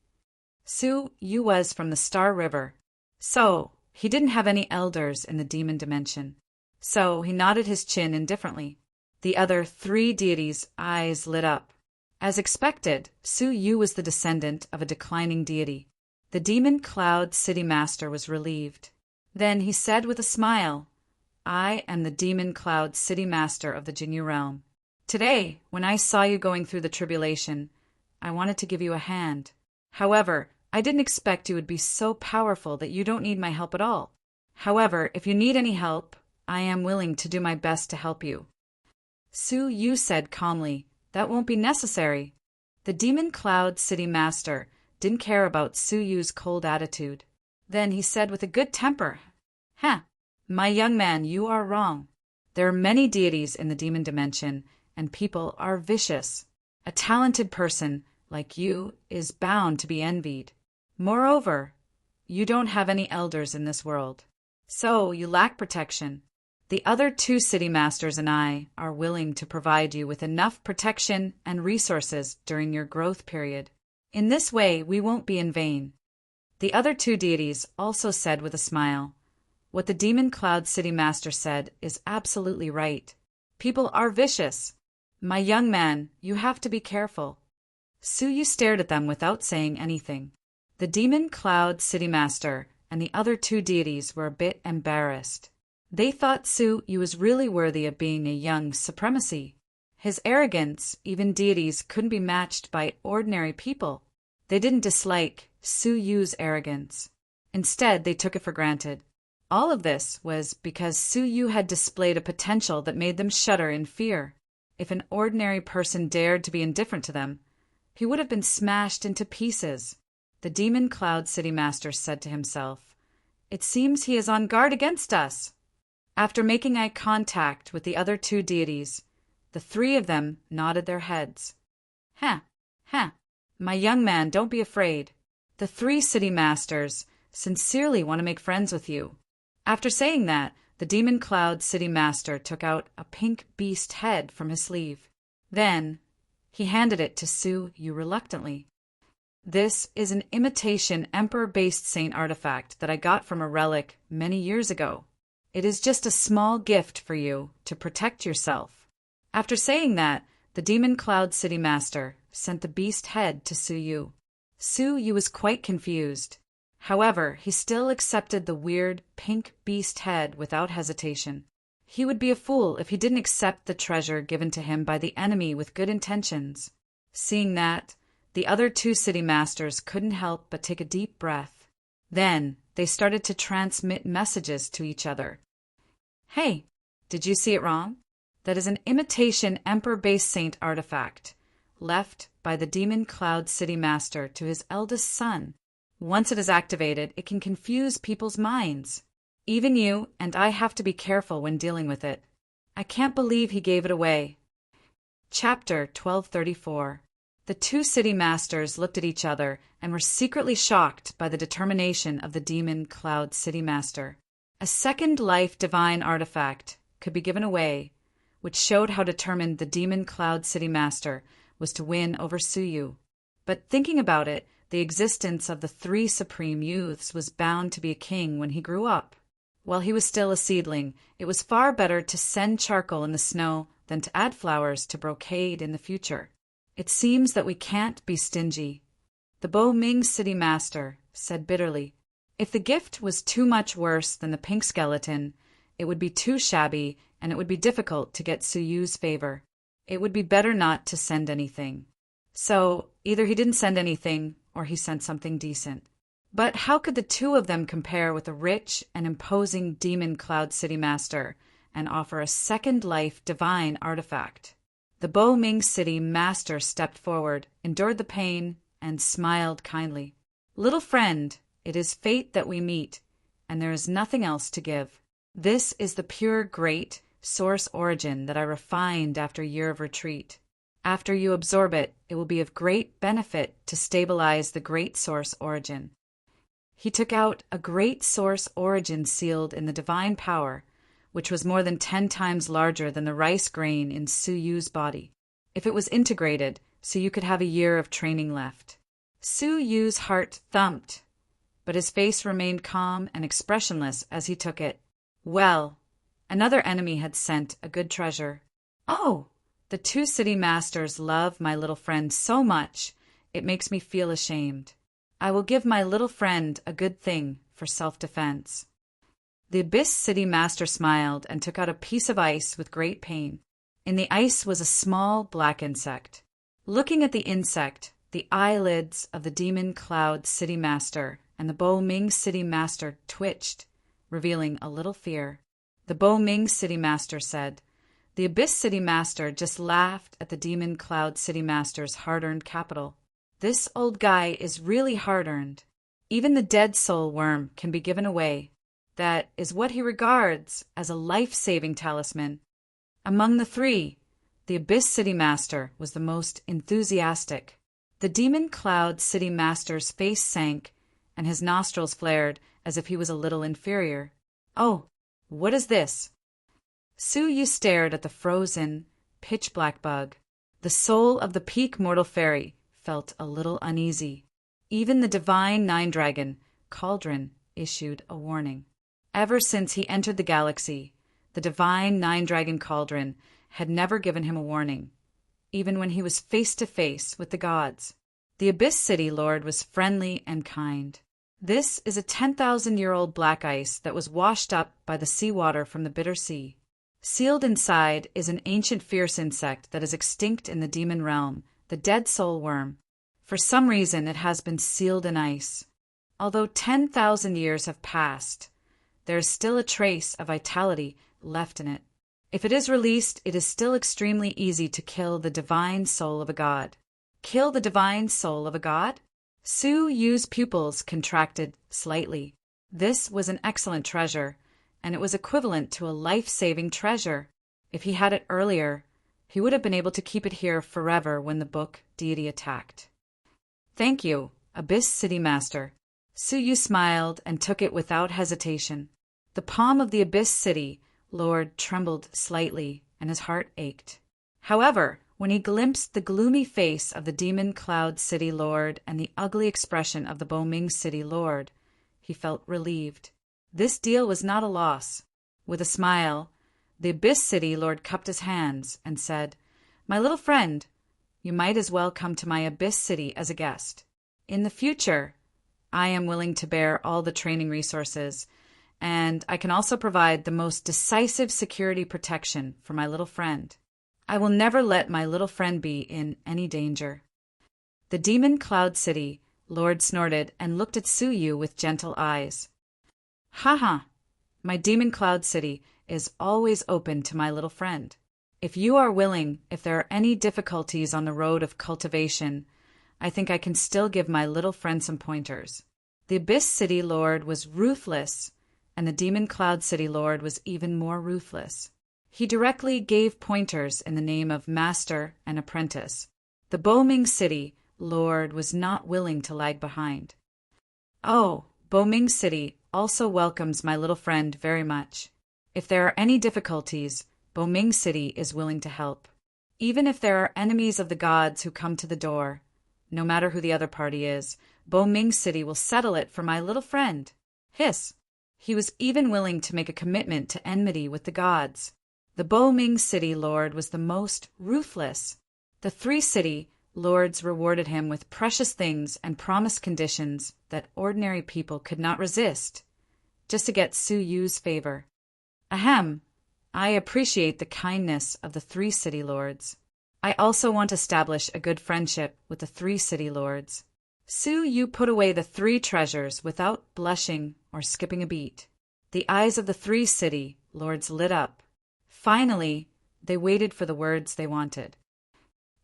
S1: Su Yu was from the Star River, so he didn't have any elders in the demon dimension. So he nodded his chin indifferently. The other three deities' eyes lit up. As expected, Su Yu was the descendant of a declining deity. The demon cloud city master was relieved. Then he said with a smile, I am the demon cloud city master of the Jinyu realm. Today, when I saw you going through the tribulation, I wanted to give you a hand. However, I didn't expect you would be so powerful that you don't need my help at all. However, if you need any help, I am willing to do my best to help you. Su Yu said calmly, That won't be necessary. The demon cloud city master didn't care about Su Yu's cold attitude. Then he said with a good temper, My young man, you are wrong. There are many deities in the demon dimension, and people are vicious. A talented person like you is bound to be envied. Moreover, you don't have any elders in this world, so you lack protection. The other two city masters and I are willing to provide you with enough protection and resources during your growth period. In this way, we won't be in vain. The other two deities also said with a smile, What the demon cloud city master said is absolutely right. People are vicious. My young man, you have to be careful. Su Yu stared at them without saying anything. The demon cloud city master and the other two deities were a bit embarrassed. They thought Su Yu was really worthy of being a young supremacy. His arrogance, even deities couldn't be matched by ordinary people. They didn't dislike Su Yu's arrogance. Instead, they took it for granted. All of this was because Su Yu had displayed a potential that made them shudder in fear. If an ordinary person dared to be indifferent to them, he would have been smashed into pieces. The demon cloud city master said to himself, It seems he is on guard against us. After making eye contact with the other two deities, the three of them nodded their heads. My young man, don't be afraid. The three city masters sincerely want to make friends with you. After saying that, the demon cloud city master took out a pink beast head from his sleeve. Then, he handed it to Su Yu reluctantly. This is an imitation emperor-based saint artifact that I got from a relic many years ago. It is just a small gift for you to protect yourself. After saying that, the demon cloud city master sent the beast head to Su Yu. Su Yu was quite confused. However, he still accepted the weird pink beast head without hesitation. He would be a fool if he didn't accept the treasure given to him by the enemy with good intentions. Seeing that, The other two city masters couldn't help but take a deep breath. Then they started to transmit messages to each other. Hey, did you see it wrong? That is an imitation Emperor-based saint artifact, left by the Demon Cloud City Master to his eldest son. Once it is activated, it can confuse people's minds. Even you and I have to be careful when dealing with it. I can't believe he gave it away. Chapter 1234. The two city masters looked at each other and were secretly shocked by the determination of the Demon Cloud City Master. A second life divine artifact could be given away, which showed how determined the Demon Cloud City Master was to win over Suyu. But thinking about it, the existence of the three supreme youths was bound to be a king when he grew up. While he was still a seedling, it was far better to send charcoal in the snow than to add flowers to brocade in the future. It seems that we can't be stingy. The Bo Ming City Master said bitterly, if the gift was too much worse than the pink skeleton, it would be too shabby and it would be difficult to get Suyu's favor. It would be better not to send anything. So, either he didn't send anything or he sent something decent. But how could the two of them compare with the rich and imposing Demon Cloud City Master and offer a second life divine artifact? The Bo Ming City Master stepped forward, endured the pain, and smiled kindly. Little friend, it is fate that we meet, and there is nothing else to give. This is the pure great source origin that I refined after a year of retreat. After you absorb it, it will be of great benefit to stabilize the great source origin. He took out a great source origin sealed in the divine power, which was more than 10 times larger than the rice grain in Suyu's body. If it was integrated, Suyu could have a year of training left. Suyu's heart thumped, but his face remained calm and expressionless as he took it. Well, another enemy had sent a good treasure. Oh, the two city masters love my little friend so much, it makes me feel ashamed. I will give my little friend a good thing for self-defense. The Abyss City Master smiled and took out a piece of ice with great pain. In the ice was a small black insect. Looking at the insect, the eyelids of the Demon Cloud City Master and the Bo Ming City Master twitched, revealing a little fear. The Bo Ming City Master said, the Abyss City Master just laughed at the Demon Cloud City Master's hard-earned capital. This old guy is really hard-earned. Even the dead soul worm can be given away. That is what he regards as a life-saving talisman. Among the three, the Abyss City Master was the most enthusiastic. The Demon Cloud City Master's face sank, and his nostrils flared as if he was a little inferior. Oh, what is this? Suyu stared at the frozen, pitch-black bug. The soul of the peak mortal fairy felt a little uneasy. Even the divine nine-dragon, Cauldron, issued a warning. Ever since he entered the galaxy, the divine nine-dragon Cauldron had never given him a warning, even when he was face-to-face with the gods. The Abyss City Lord was friendly and kind. This is a 10,000-year-old black ice that was washed up by the seawater from the bitter sea. Sealed inside is an ancient fierce insect that is extinct in the demon realm, the dead soul worm. For some reason it has been sealed in ice. Although 10,000 years have passed, there is still a trace of vitality left in it. If it is released, it is still extremely easy to kill the divine soul of a god. Kill the divine soul of a god? Suyu's pupils contracted slightly. This was an excellent treasure, and it was equivalent to a life-saving treasure. If he had it earlier, he would have been able to keep it here forever when the book deity attacked. Thank you, Abyss City Master. Suyu smiled and took it without hesitation. The palm of the Abyss City Lord trembled slightly, and his heart ached. However, when he glimpsed the gloomy face of the Demon Cloud City Lord and the ugly expression of the Bo Ming City Lord, he felt relieved. This deal was not a loss. With a smile, the Abyss City Lord cupped his hands and said, "My little friend, you might as well come to my Abyss City as a guest. In the future, I am willing to bear all the training resources, and I can also provide the most decisive security protection for my little friend. I will never let my little friend be in any danger." The demon Cloud City Lord snorted and looked at Suyu with gentle eyes. "Haha, my demon Cloud City is always open to my little friend. If you are willing, if there are any difficulties on the road of cultivation, I think I can still give my little friend some pointers." The Abyss City Lord was ruthless, and the Demon Cloud City Lord was even more ruthless. He directly gave pointers in the name of master and apprentice. The Boming City Lord was not willing to lag behind. "Oh, Boming City also welcomes my little friend very much. If there are any difficulties, Boming City is willing to help. Even if there are enemies of the gods who come to the door, no matter who the other party is, Boming City will settle it for my little friend." Hiss! He was even willing to make a commitment to enmity with the gods. The Boming City Lord was the most ruthless. The 3 city lords rewarded him with precious things and promised conditions that ordinary people could not resist, just to get Suyu's favor. Ahem, I appreciate the kindness of the 3 city lords. I also want to establish a good friendship with the 3 city lords. Suyu put away the 3 treasures without blushing or skipping a beat. The eyes of the 3 city lords lit up. Finally, they waited for the words they wanted.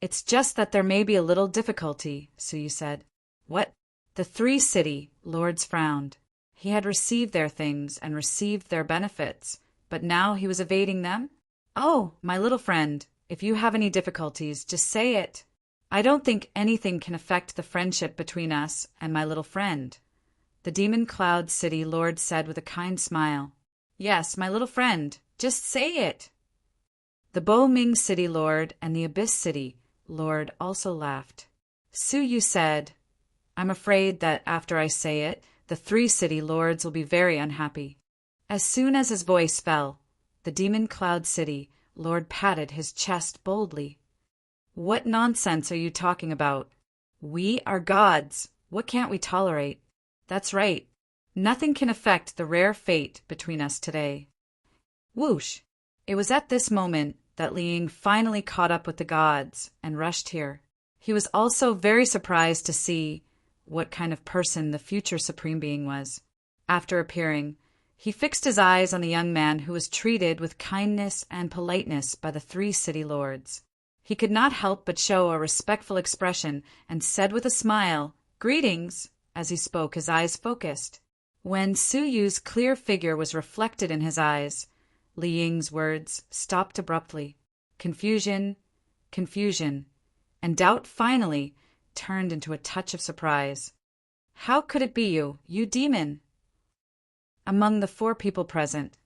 S1: "It's just that there may be a little difficulty," Suyu said. "What?" The 3 city lords frowned. He had received their things and received their benefits, but now he was evading them? "Oh, my little friend, if you have any difficulties, just say it. I don't think anything can affect the friendship between us and my little friend," the Demon Cloud City Lord said with a kind smile. "Yes, my little friend, just say it." The Boming City Lord and the Abyss City Lord also laughed. Suyu said, "I'm afraid that after I say it, the 3 city lords will be very unhappy." As soon as his voice fell, the Demon Cloud City Lord patted his chest boldly. "What nonsense are you talking about? We are gods. What can't we tolerate? That's right. Nothing can affect the rare fate between us today." Whoosh! It was at this moment that Liang finally caught up with the gods and rushed here. He was also very surprised to see what kind of person the future Supreme Being was. After appearing, he fixed his eyes on the young man who was treated with kindness and politeness by the 3 city lords. He could not help but show a respectful expression and said with a smile, "Greetings." As he spoke, his eyes focused. When Suyu's clear figure was reflected in his eyes, Li Ying's words stopped abruptly. Confusion, and doubt finally turned into a touch of surprise. "How could it be you demon?" Among the 4 people present,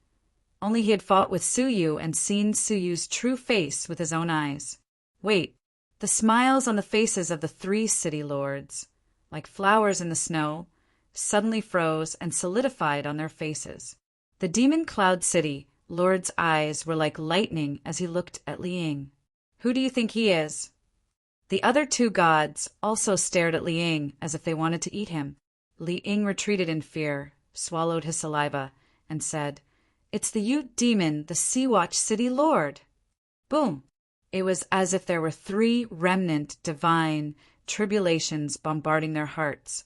S1: only he had fought with Suyu and seen Suyu's true face with his own eyes. Wait, the smiles on the faces of the 3 city lords, like flowers in the snow, suddenly froze and solidified on their faces. The Demon Cloud City Lord's eyes were like lightning as he looked at Liang. "Who do you think he is?" The other 2 gods also stared at Liang as if they wanted to eat him. Liang retreated in fear, swallowed his saliva, and said, "It's the Ute Demon, the Sea-Watch City Lord." Boom! It was as if there were 3 remnant divine tribulations bombarding their hearts,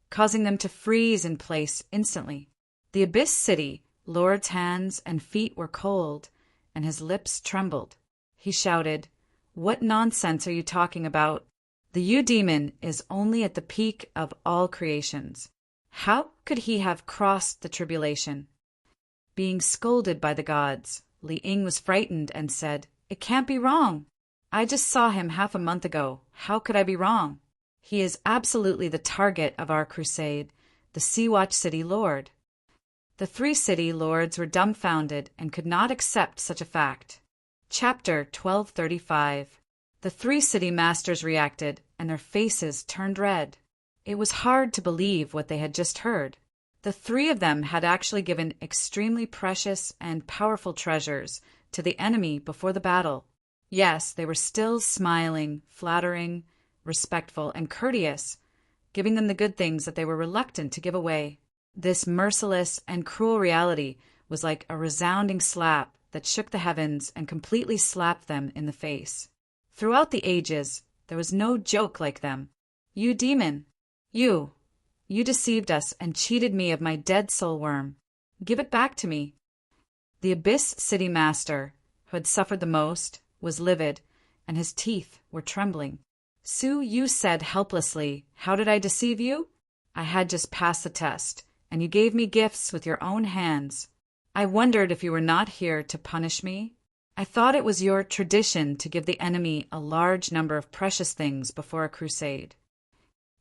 S1: causing them to freeze in place instantly. The Abyss City Lord's hands and feet were cold, and his lips trembled. He shouted, "What nonsense are you talking about? The Yu-Demon is only at the peak of all creations. How could he have crossed the tribulation?" Being scolded by the gods, Li Ying was frightened and said, "It can't be wrong. I just saw him half a month ago. How could I be wrong? He is absolutely the target of our crusade, the Sea-Watch City Lord." The 3 city lords were dumbfounded and could not accept such a fact. Chapter 1235. The 3 city masters reacted, and their faces turned red. It was hard to believe what they had just heard. The 3 of them had actually given extremely precious and powerful treasures to the enemy before the battle. Yes, they were still smiling, flattering, respectful, and courteous, giving them the good things that they were reluctant to give away. This merciless and cruel reality was like a resounding slap that shook the heavens and completely slapped them in the face. Throughout the ages, there was no joke like them. You demon! You! You deceived us and cheated me of my dead soul worm. Give it back to me." The Abyss City Master, who had suffered the most, was livid, and his teeth were trembling. "Su Yu said helplessly, 'How did I deceive you? I had just passed the test, and you gave me gifts with your own hands. I wondered if you were not here to punish me. I thought it was your tradition to give the enemy a large number of precious things before a crusade."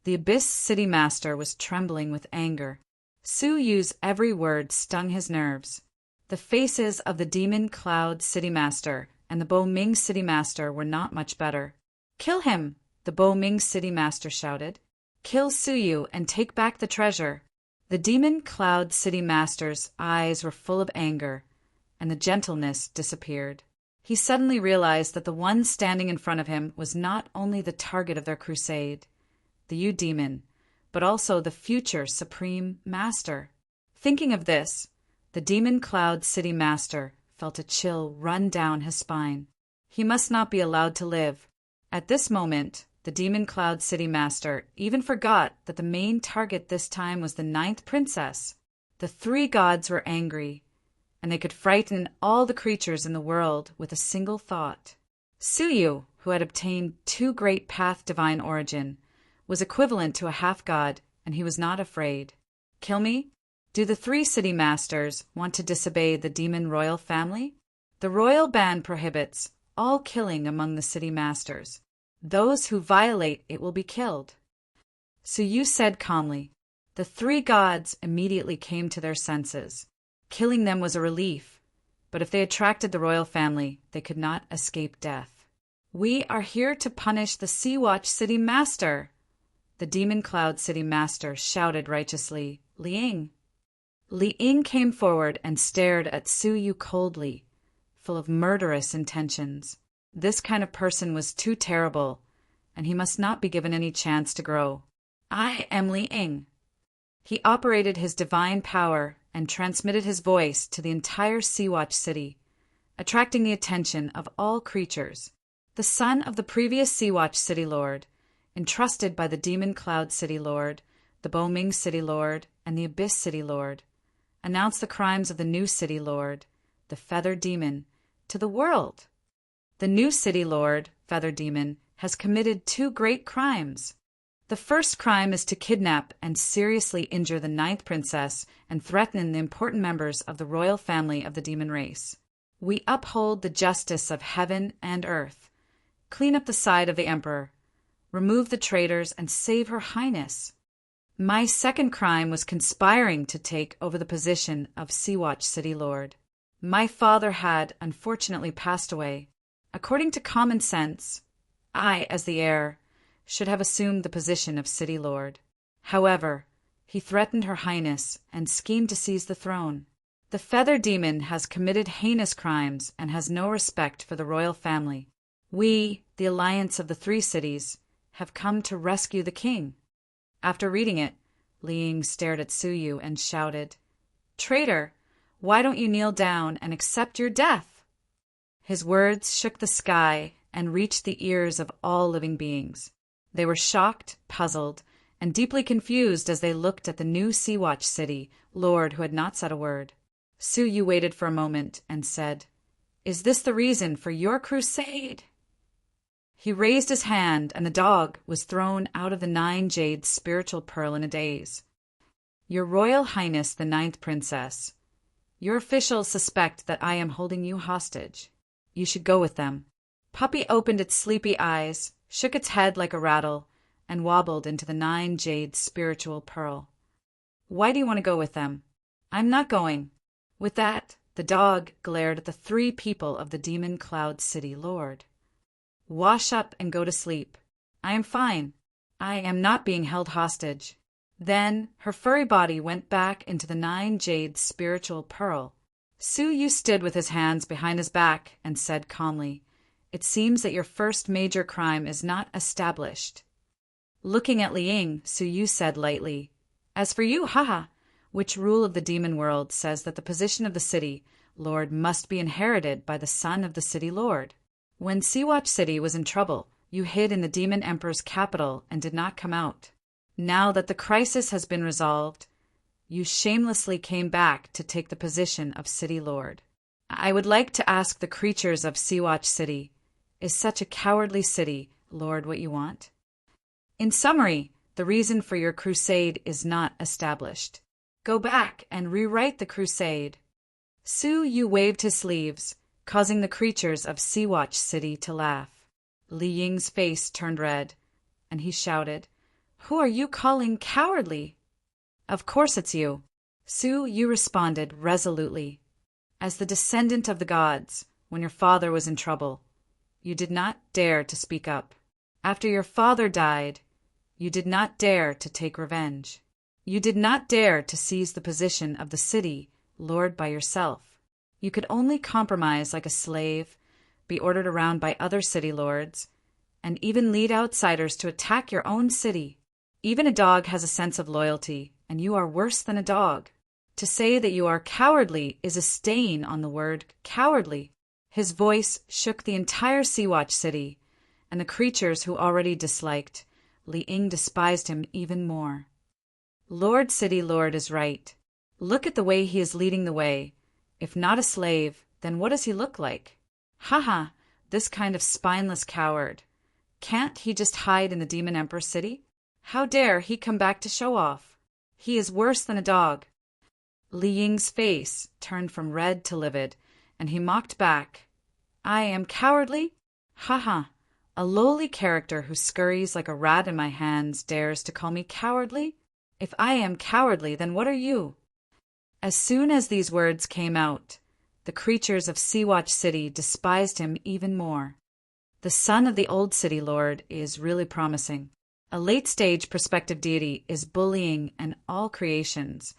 S1: The Abyss City Master was trembling with anger. Su Yu's every word stung his nerves. The faces of the Demon Cloud City Master and the Bo Ming City Master were not much better. "Kill him!" the Bo Ming City Master shouted. "Kill Su Yu and take back the treasure." The Demon Cloud City Master's eyes were full of anger, and the gentleness disappeared. He suddenly realized that the one standing in front of him was not only the target of their crusade, the Yu Demon, but also the future Supreme Master. Thinking of this, the Demon Cloud City Master felt a chill run down his spine. He must not be allowed to live. At this moment, the Demon Cloud City Master even forgot that the main target this time was the 9th princess. The three gods were angry, and they could frighten all the creatures in the world with a single thought. Su Yu, who had obtained 2 great path divine origin, was equivalent to a half-god, and he was not afraid. "Kill me? Do the 3 city masters want to disobey the demon royal family? The royal ban prohibits all killing among the city masters. Those who violate it will be killed." Su Yu said calmly. The 3 gods immediately came to their senses. Killing them was a relief, but if they attracted the royal family, they could not escape death. "We are here to punish the Sea Watch City Master," the Demon Cloud City Master shouted righteously. "Liang." Liang came forward and stared at Su Yu coldly, full of murderous intentions. This kind of person was too terrible, and he must not be given any chance to grow. "I am Liang." He operated his divine power and transmitted his voice to the entire Sea Watch City, attracting the attention of all creatures. The son of the previous Sea Watch City Lord, entrusted by the Demon Cloud City Lord, the Bo Ming City Lord, and the Abyss City Lord, announced the crimes of the new City Lord, the Feather Demon, to the world. The new City Lord, Feather Demon, has committed 2 great crimes. The first crime is to kidnap and seriously injure the 9th princess and threaten the important members of the royal family of the demon race. We uphold the justice of heaven and earth, clean up the side of the emperor, remove the traitors, and save Her Highness. My second crime was conspiring to take over the position of Sea Watch City Lord. My father had, unfortunately, passed away. According to common sense, I, as the heir, should have assumed the position of City Lord. However, he threatened Her Highness and schemed to seize the throne. The Feather Demon has committed heinous crimes and has no respect for the royal family. We, the Alliance of the 3 cities, have come to rescue the king. After reading it, Liang stared at Su Yu and shouted, "Traitor, why don't you kneel down and accept your death?" His words shook the sky and reached the ears of all living beings. They were shocked, puzzled, and deeply confused as they looked at the new Sea Watch City Lord who had not said a word. Su Yu waited for a moment and said, "Is this the reason for your crusade?" He raised his hand, and the dog was thrown out of the 9 jade spiritual pearl in a daze. "Your Royal Highness the 9th Princess, your officials suspect that I am holding you hostage. You should go with them." Puppy opened its sleepy eyes, shook its head like a rattle, and wobbled into the 9 jade spiritual pearl. "Why do you want to go with them?" "I'm not going." With that, the dog glared at the 3 people of the Demon Cloud City Lord. "Wash up and go to sleep. I am fine. I am not being held hostage." Then her furry body went back into the 9 jade spiritual pearl. Su Yu stood with his hands behind his back and said calmly, "It seems that your first major crime is not established." Looking at Liang, Su Yu said lightly, "As for you, haha, which rule of the demon world says that the position of the city Lord must be inherited by the son of the city Lord? When Sea Watch City was in trouble, You hid in the Demon Emperor's capital and did not come out. Now that the crisis has been resolved, you shamelessly came back to take the position of City Lord. I would like to ask the creatures of Seawatch City, is such a cowardly city, Lord, what you want? In summary, the reason for your crusade is not established. Go back and rewrite the crusade. Su Yu waved his sleeves, causing the creatures of Seawatch City to laugh. Li Ying's face turned red, and he shouted, "Who are you calling cowardly?" "Of course it's you," Su Yu responded resolutely. "As the descendant of the gods, when your father was in trouble, you did not dare to speak up. After your father died, you did not dare to take revenge. You did not dare to seize the position of the city lord by yourself. You could only compromise like a slave, be ordered around by other city lords, and even lead outsiders to attack your own city. Even a dog has a sense of loyalty, and you are worse than a dog. To say that you are cowardly is a stain on the word cowardly." His voice shook the entire Seawatch City, and the creatures who already disliked Li Ying despised him even more. Lord City Lord is right. Look at the way he is leading the way. If not a slave, then what does he look like? Haha, this kind of spineless coward. Can't he just hide in the Demon Emperor City? How dare he come back to show off? He is worse than a dog. Li Ying's face turned from red to livid, and he mocked back. "I am cowardly? Haha, a lowly character who scurries like a rat in my hands dares to call me cowardly? If I am cowardly, then what are you?" As soon as these words came out, the creatures of Seawatch City despised him even more. The son of the old city lord is really promising. A late-stage prospective deity is bullying and all creations,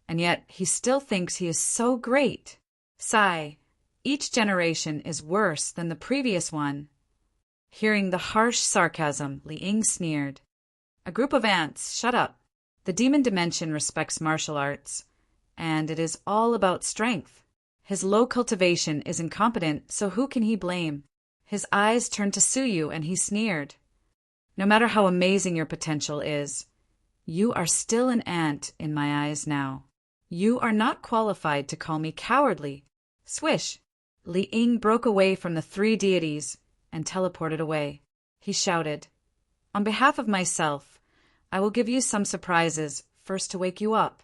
S1: and yet he still thinks he is so great. Sigh, each generation is worse than the previous one. Hearing the harsh sarcasm, Li Ying sneered. "A group of ants, shut up. The demon dimension respects martial arts, and it is all about strength. His low cultivation is incompetent, so who can he blame?" His eyes turned to Su Yu, and he sneered. "No matter how amazing your potential is, you are still an ant in my eyes now. You are not qualified to call me cowardly." Swish! Li Ying broke away from the three deities and teleported away. He shouted, "On behalf of myself, I will give you some surprises, first to wake you up.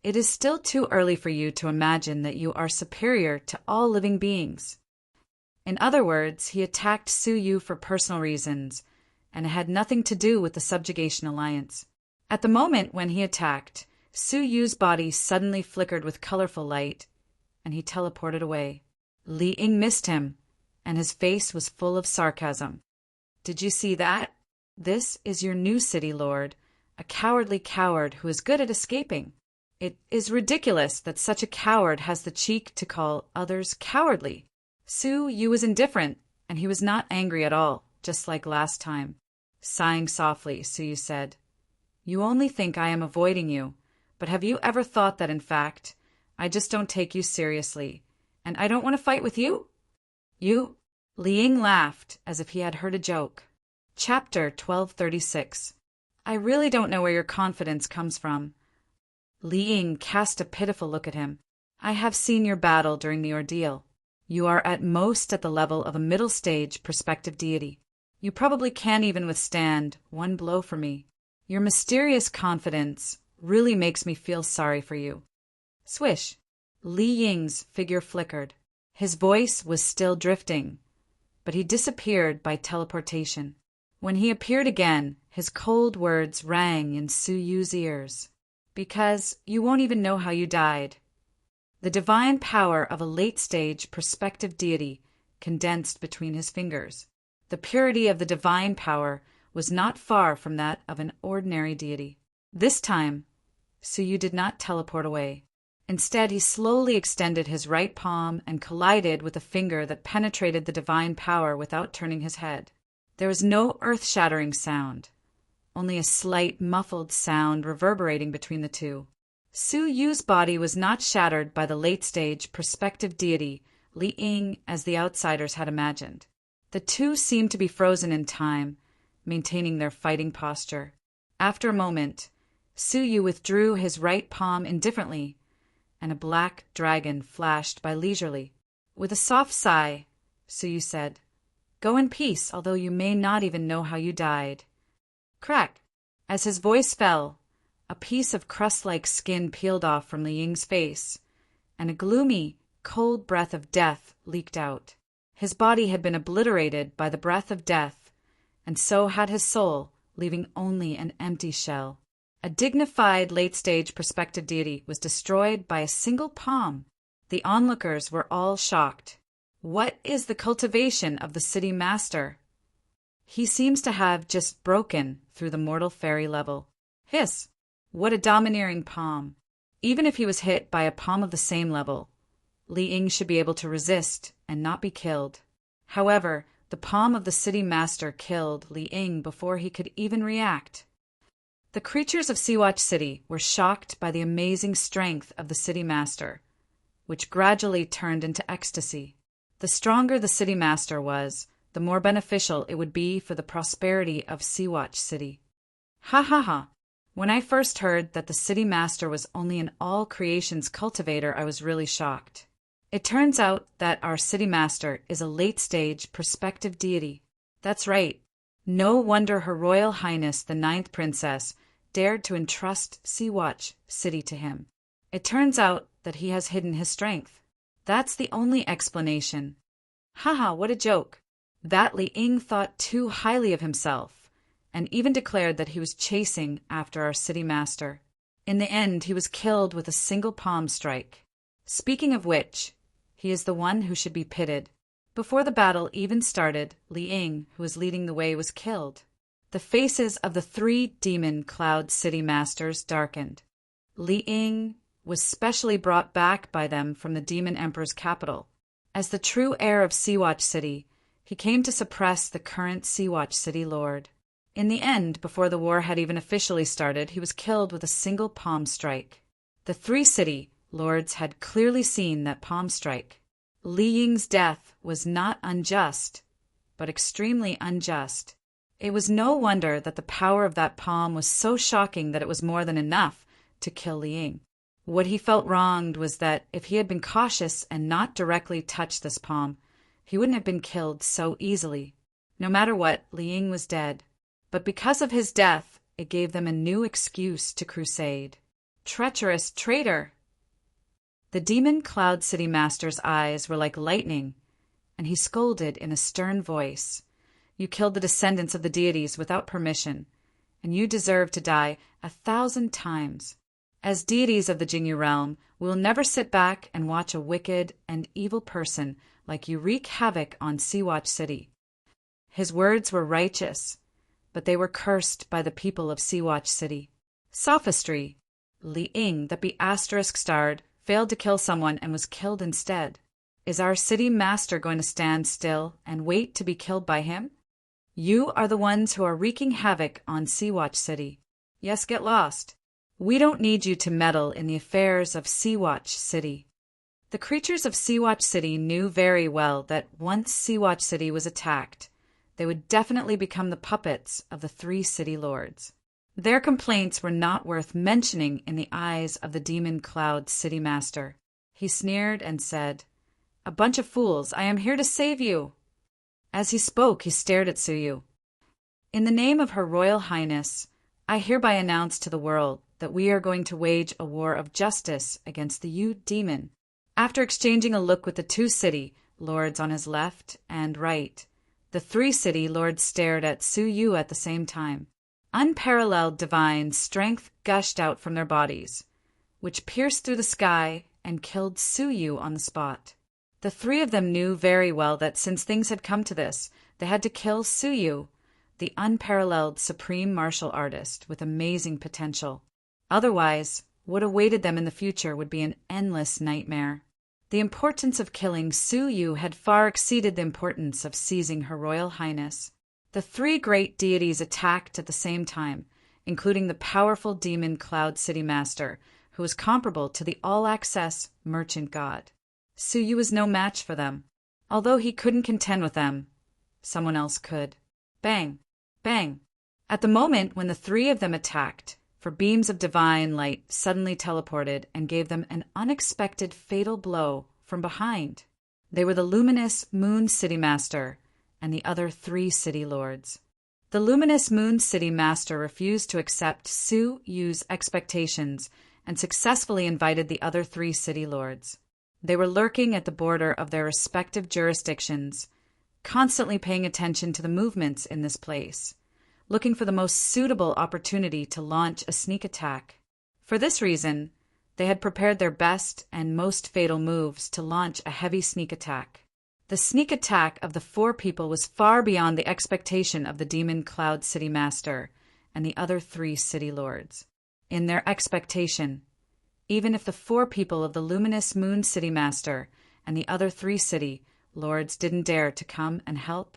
S1: It is still too early for you to imagine that you are superior to all living beings." In other words, he attacked Su Yu for personal reasons, and it had nothing to do with the Subjugation Alliance. At the moment when he attacked, Su Yu's body suddenly flickered with colorful light, and he teleported away. Li Ying missed him, and his face was full of sarcasm. "Did you see that? This is your new city lord, a cowardly coward who is good at escaping. It is ridiculous that such a coward has the cheek to call others cowardly." Su Yu was indifferent, and he was not angry at all, just like last time. Sighing softly, Su Yu said, "You only think I am avoiding you, but have you ever thought that in fact, I just don't take you seriously, and I don't want to fight with you?" "You?" Li Ying laughed as if he had heard a joke. Chapter 1236. "I really don't know where your confidence comes from." Li Ying cast a pitiful look at him. "I have seen your battle during the ordeal. You are at most at the level of a middle-stage prospective deity. You probably can't even withstand one blow from me. Your mysterious confidence really makes me feel sorry for you." Swish! Li Ying's figure flickered. His voice was still drifting, but he disappeared by teleportation. When he appeared again, his cold words rang in Su Yu's ears. "Because you won't even know how you died." The divine power of a late-stage prospective deity condensed between his fingers. The purity of the divine power was not far from that of an ordinary deity. This time, Su Yu did not teleport away. Instead, he slowly extended his right palm and collided with a finger that penetrated the divine power without turning his head. There was no earth-shattering sound, only a slight muffled sound reverberating between the two. Su Yu's body was not shattered by the late-stage prospective deity Li Ying as the outsiders had imagined. The two seemed to be frozen in time, maintaining their fighting posture. After a moment, Suyu withdrew his right palm indifferently, and a black dragon flashed by leisurely. With a soft sigh, Suyu said, "Go in peace, although you may not even know how you died." Crack! As his voice fell, a piece of crust-like skin peeled off from Li Ying's face, and a gloomy, cold breath of death leaked out. His body had been obliterated by the breath of death, and so had his soul, leaving only an empty shell. A dignified late-stage perspective deity was destroyed by a single palm. The onlookers were all shocked. What is the cultivation of the city master? He seems to have just broken through the mortal fairy level. Hiss! What a domineering palm. Even if he was hit by a palm of the same level, Li Ying should be able to resist and not be killed. However, the palm of the city master killed Li Ying before he could even react. The creatures of Sea-Watch City were shocked by the amazing strength of the city master, which gradually turned into ecstasy. The stronger the city master was, the more beneficial it would be for the prosperity of Sea-Watch City. Ha ha ha! When I first heard that the city master was only an all-creations cultivator, I was really shocked. It turns out that our city master is a late-stage perspective deity. That's right. No wonder Her Royal Highness the Ninth Princess dared to entrust Sea-Watch City to him. It turns out that he has hidden his strength. That's the only explanation. Haha, what a joke. That Li Ying thought too highly of himself, and even declared that he was chasing after our city master. In the end, he was killed with a single palm strike. Speaking of which, he is the one who should be pitted. Before the battle even started, Li Ying, who was leading the way, was killed. The faces of the three demon cloud city masters darkened. Li Ying was specially brought back by them from the demon emperor's capital. As the true heir of Sea-Watch City, he came to suppress the current Sea-Watch City lord. In the end, before the war had even officially started, he was killed with a single palm strike. The three city lords had clearly seen that palm strike. Li Ying's death was not unjust, but extremely unjust. It was no wonder that the power of that palm was so shocking that it was more than enough to kill Li Ying. What he felt wronged was that if he had been cautious and not directly touched this palm, he wouldn't have been killed so easily. No matter what, Li Ying was dead. But because of his death, it gave them a new excuse to crusade. Treacherous traitor! The demon Cloud City Master's eyes were like lightning, and he scolded in a stern voice. You killed the descendants of the deities without permission, and you deserve to die 1,000 times. As deities of the Jingyu realm, we will never sit back and watch a wicked and evil person like you wreak havoc on Sea-Watch City. His words were righteous, but they were cursed by the people of Sea-Watch City. Sophistry. Li Ying, that be *starred, failed to kill someone and was killed instead. Is our city master going to stand still and wait to be killed by him? You are the ones who are wreaking havoc on Sea-Watch City. Yes, get lost. We don't need you to meddle in the affairs of Sea-Watch City. The creatures of Sea-Watch City knew very well that once Sea-Watch City was attacked, they would definitely become the puppets of the three city lords. Their complaints were not worth mentioning in the eyes of the Demon Cloud City Master. He sneered and said, "A bunch of fools, I am here to save you." As he spoke, he stared at Suyu. In the name of Her Royal Highness, I hereby announce to the world that we are going to wage a war of justice against the Yu demon. After exchanging a look with the two city lords on his left and right, the three city lords stared at Suyu at the same time. Unparalleled divine strength gushed out from their bodies, which pierced through the sky and killed Suyu on the spot. The three of them knew very well that since things had come to this, they had to kill Suyu, the unparalleled supreme martial artist with amazing potential. Otherwise, what awaited them in the future would be an endless nightmare. The importance of killing Suyu had far exceeded the importance of seizing Her Royal Highness. The three great deities attacked at the same time, including the powerful demon Cloud City Master, who was comparable to the all-access merchant god. Suyu was no match for them. Although he couldn't contend with them, someone else could. Bang! Bang! At the moment when the three of them attacked, for beams of divine light suddenly teleported and gave them an unexpected fatal blow from behind. They were the luminous Moon City Master and the other 3 city lords. The luminous Moon City Master refused to accept Su Yu's expectations and successfully invited the other 3 city lords. They were lurking at the border of their respective jurisdictions, constantly paying attention to the movements in this place, looking for the most suitable opportunity to launch a sneak attack. For this reason, they had prepared their best and most fatal moves to launch a heavy sneak attack. The sneak attack of the 4 people was far beyond the expectation of the Demon Cloud City Master and the other 3 city lords. In their expectation, even if the 4 people of the luminous Moon City Master and the other 3 city lords didn't dare to come and help,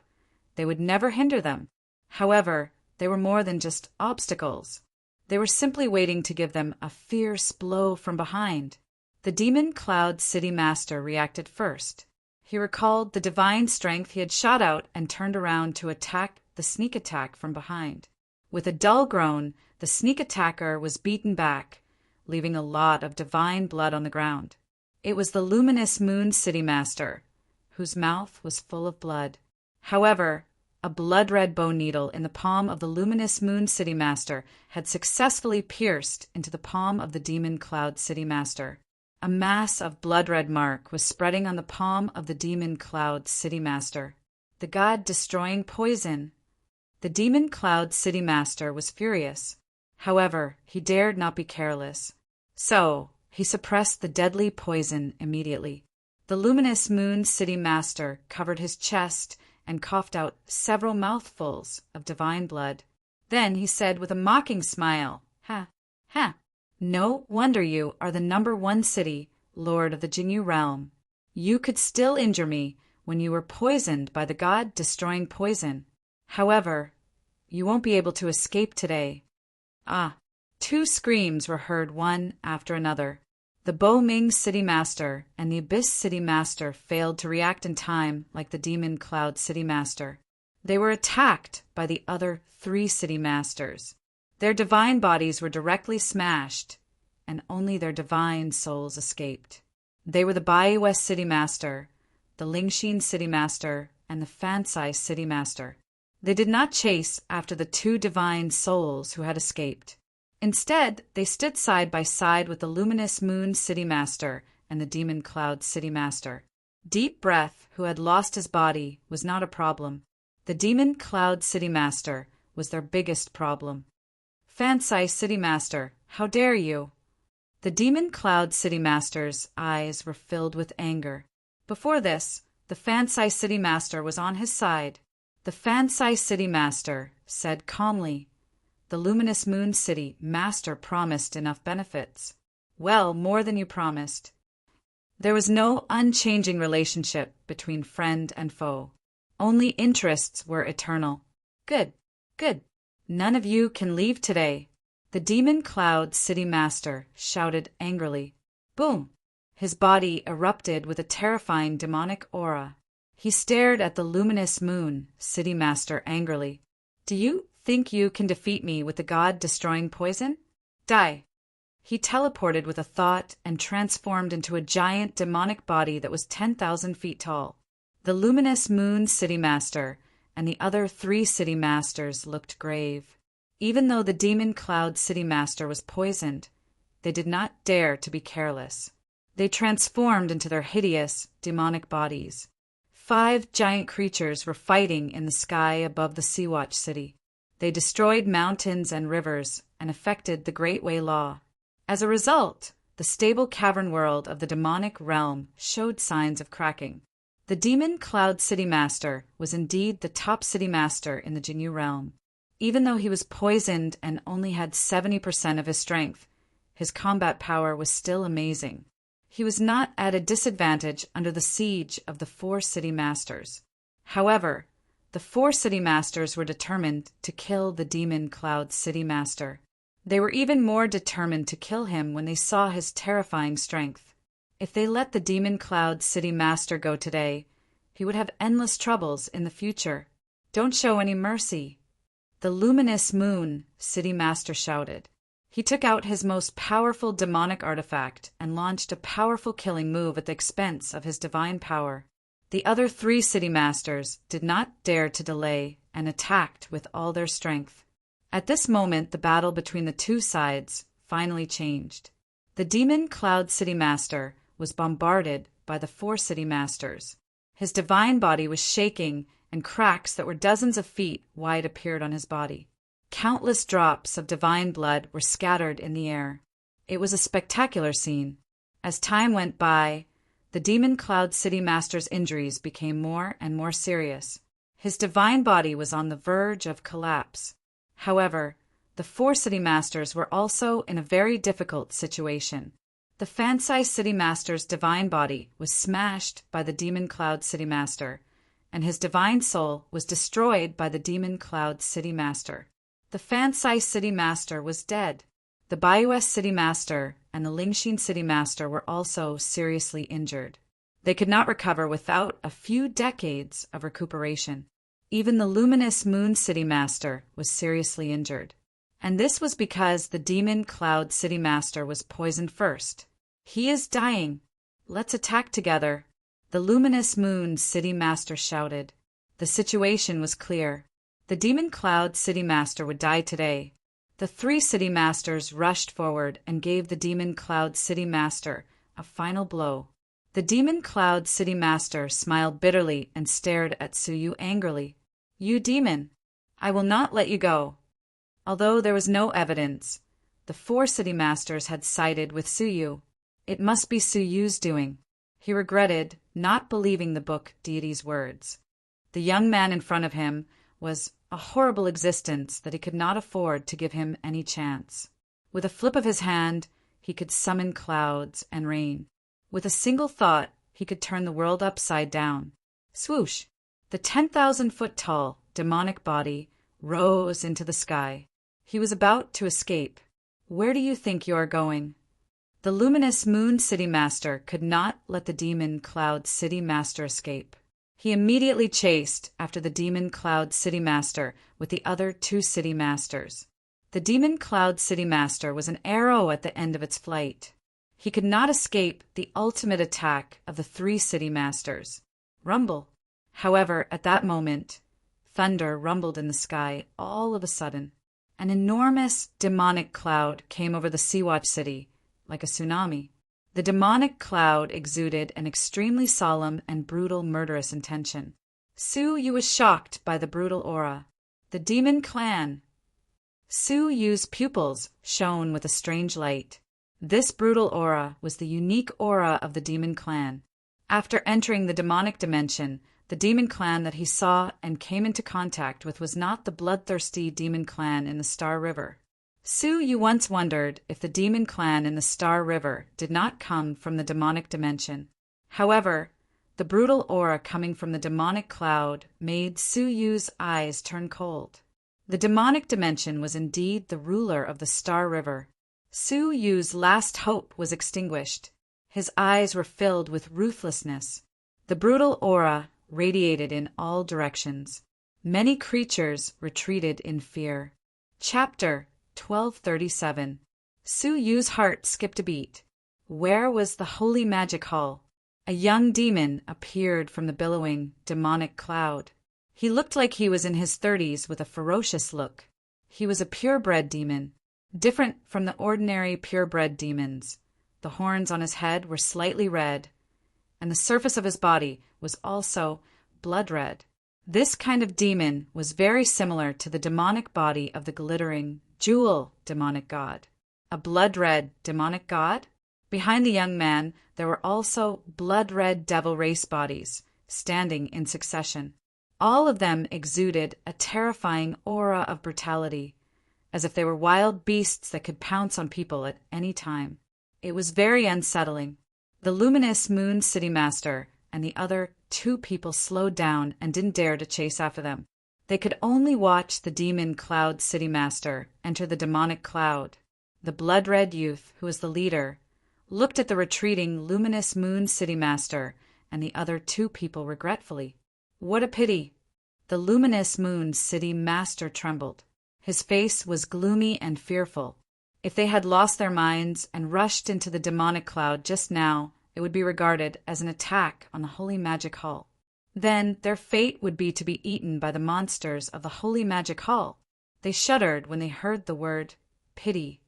S1: they would never hinder them. However, they were more than just obstacles. They were simply waiting to give them a fierce blow from behind. The Demon Cloud City Master reacted first. He recalled the divine strength he had shot out and turned around to attack the sneak attack from behind. With a dull groan, the sneak attacker was beaten back, leaving a lot of divine blood on the ground. It was the luminous Moon City Master, whose mouth was full of blood. However, a blood-red bone needle in the palm of the luminous Moon City Master had successfully pierced into the palm of the Demon Cloud City Master. A mass of blood-red mark was spreading on the palm of the Demon Cloud City Master. The god-destroying poison. The Demon Cloud City Master was furious. However, he dared not be careless. So, he suppressed the deadly poison immediately. The luminous Moon City Master covered his chest and coughed out several mouthfuls of divine blood. Then he said with a mocking smile, "Ha, ha, no wonder you are the #1 city, lord of the Jinyu realm. You could still injure me when you were poisoned by the god-destroying poison. However, you won't be able to escape today." Ah! 2 screams were heard one after another. The Bo Ming City Master and the Abyss City Master failed to react in time like the Demon Cloud City Master. They were attacked by the other 3 City Masters. Their divine bodies were directly smashed, and only their divine souls escaped. They were the Bai West City Master, the Lingxin City Master, and the Fansai City Master. They did not chase after the 2 divine souls who had escaped. Instead, they stood side by side with the luminous Moon City Master and the Demon Cloud City Master. Deep Breath, who had lost his body, was not a problem. The Demon Cloud City Master was their biggest problem. Fansai City Master, how dare you? The Demon Cloud City Master's eyes were filled with anger. Before this, the Fansai City Master was on his side. The Fansai City Master said calmly, "The luminous Moon City Master promised enough benefits." Well, more than you promised. There was no unchanging relationship between friend and foe. Only interests were eternal. Good, good. None of you can leave today. The Demon Cloud City Master shouted angrily. Boom! His body erupted with a terrifying demonic aura. He stared at the luminous Moon City Master angrily. Do you think you can defeat me with the god-destroying poison? Die! He teleported with a thought and transformed into a giant demonic body that was 10,000 feet tall. The luminous Moon City Master and the other 3 City Masters looked grave. Even though the Demon Cloud City Master was poisoned, they did not dare to be careless. They transformed into their hideous, demonic bodies. 5 giant creatures were fighting in the sky above the Sea-Watch City. They destroyed mountains and rivers and affected the Great Way Law. As a result, the stable cavern world of the demonic realm showed signs of cracking. The Demon Cloud City Master was indeed the top City Master in the Jinyu realm. Even though he was poisoned and only had 70% of his strength, his combat power was still amazing. He was not at a disadvantage under the siege of the 4 City Masters. However, the 4 City Masters were determined to kill the Demon Cloud City Master. They were even more determined to kill him when they saw his terrifying strength. If they let the Demon Cloud City Master go today, he would have endless troubles in the future. Don't show any mercy." The luminous moon, City Master shouted. He took out his most powerful demonic artifact and launched a powerful killing move at the expense of his divine power. The other 3 City Masters did not dare to delay and attacked with all their strength. At this moment, the battle between the 2 sides finally changed. The Demon Cloud City Master was bombarded by the 4 City Masters. His divine body was shaking, and cracks that were dozens of feet wide appeared on his body. Countless drops of divine blood were scattered in the air. It was a spectacular scene. As time went by, the Demon Cloud City Master's injuries became more and more serious. His divine body was on the verge of collapse. However, the 4 City Masters were also in a very difficult situation. The Fansai City Master's divine body was smashed by the Demon Cloud City Master, and his divine soul was destroyed by the Demon Cloud City Master. The Fansai City Master was dead. The Baiues City Master and the Lingxin City Master were also seriously injured. They could not recover without a few decades of recuperation. Even the Luminous Moon City Master was seriously injured. And this was because the Demon Cloud City Master was poisoned first. "He is dying. Let's attack together," the Luminous Moon City Master shouted. The situation was clear. The Demon Cloud City Master would die today. The 3 City Masters rushed forward and gave the Demon Cloud City Master a final blow. The Demon Cloud City Master smiled bitterly and stared at Suyu angrily. "You demon! I will not let you go." Although there was no evidence, the 4 City Masters had sided with Suyu. It must be Suyu's doing. He regretted not believing the book deity's words. The young man in front of him was a horrible existence that he could not afford to give him any chance. With a flip of his hand, he could summon clouds and rain. With a single thought, he could turn the world upside down. Swoosh! The 10,000-foot-tall demonic body rose into the sky. He was about to escape. "Where do you think you are going?" The Luminous Moon City Master could not let the Demon Cloud City Master escape. He immediately chased after the Demon Cloud City Master with the other 2 City Masters. The Demon Cloud City Master was an arrow at the end of its flight. He could not escape the ultimate attack of the 3 City Masters. Rumble! However, at that moment, thunder rumbled in the sky all of a sudden. An enormous demonic cloud came over the Sea-Watch City, like a tsunami. The demonic cloud exuded an extremely solemn and brutal murderous intention. Su-Yu was shocked by the brutal aura. The demon clan. Su-Yu's pupils shone with a strange light. This brutal aura was the unique aura of the demon clan. After entering the demonic dimension, the demon clan that he saw and came into contact with was not the bloodthirsty demon clan in the Star River. Su-Yu once wondered if the demon clan in the Star River did not come from the demonic dimension. However, the brutal aura coming from the demonic cloud made Su-Yu's eyes turn cold. The demonic dimension was indeed the ruler of the Star River. Su-Yu's last hope was extinguished. His eyes were filled with ruthlessness. The brutal aura radiated in all directions. Many creatures retreated in fear. Chapter 1237. Su-Yu's heart skipped a beat. Where was the holy magic hall? A young demon appeared from the billowing, demonic cloud. He looked like he was in his 30s with a ferocious look. He was a purebred demon, different from the ordinary purebred demons. The horns on his head were slightly red, and the surface of his body was also blood red. This kind of demon was very similar to the demonic body of the glittering jewel demonic god. A blood-red demonic god? Behind the young man, there were also blood-red devil race bodies, standing in succession. All of them exuded a terrifying aura of brutality, as if they were wild beasts that could pounce on people at any time. It was very unsettling. The Luminous Moon City Master and the other 2 people slowed down and didn't dare to chase after them. They could only watch the Demon Cloud City Master enter the demonic cloud. The blood-red youth, who was the leader, looked at the retreating Luminous Moon City Master and the other 2 people regretfully. What a pity. The luminous moon city master trembled. His face was gloomy and fearful. If they had lost their minds and rushed into the demonic cloud just now, it would be regarded as an attack on the Holy Magic Hall. Then their fate would be to be eaten by the monsters of the Holy Magic Hall. They shuddered when they heard the word pity.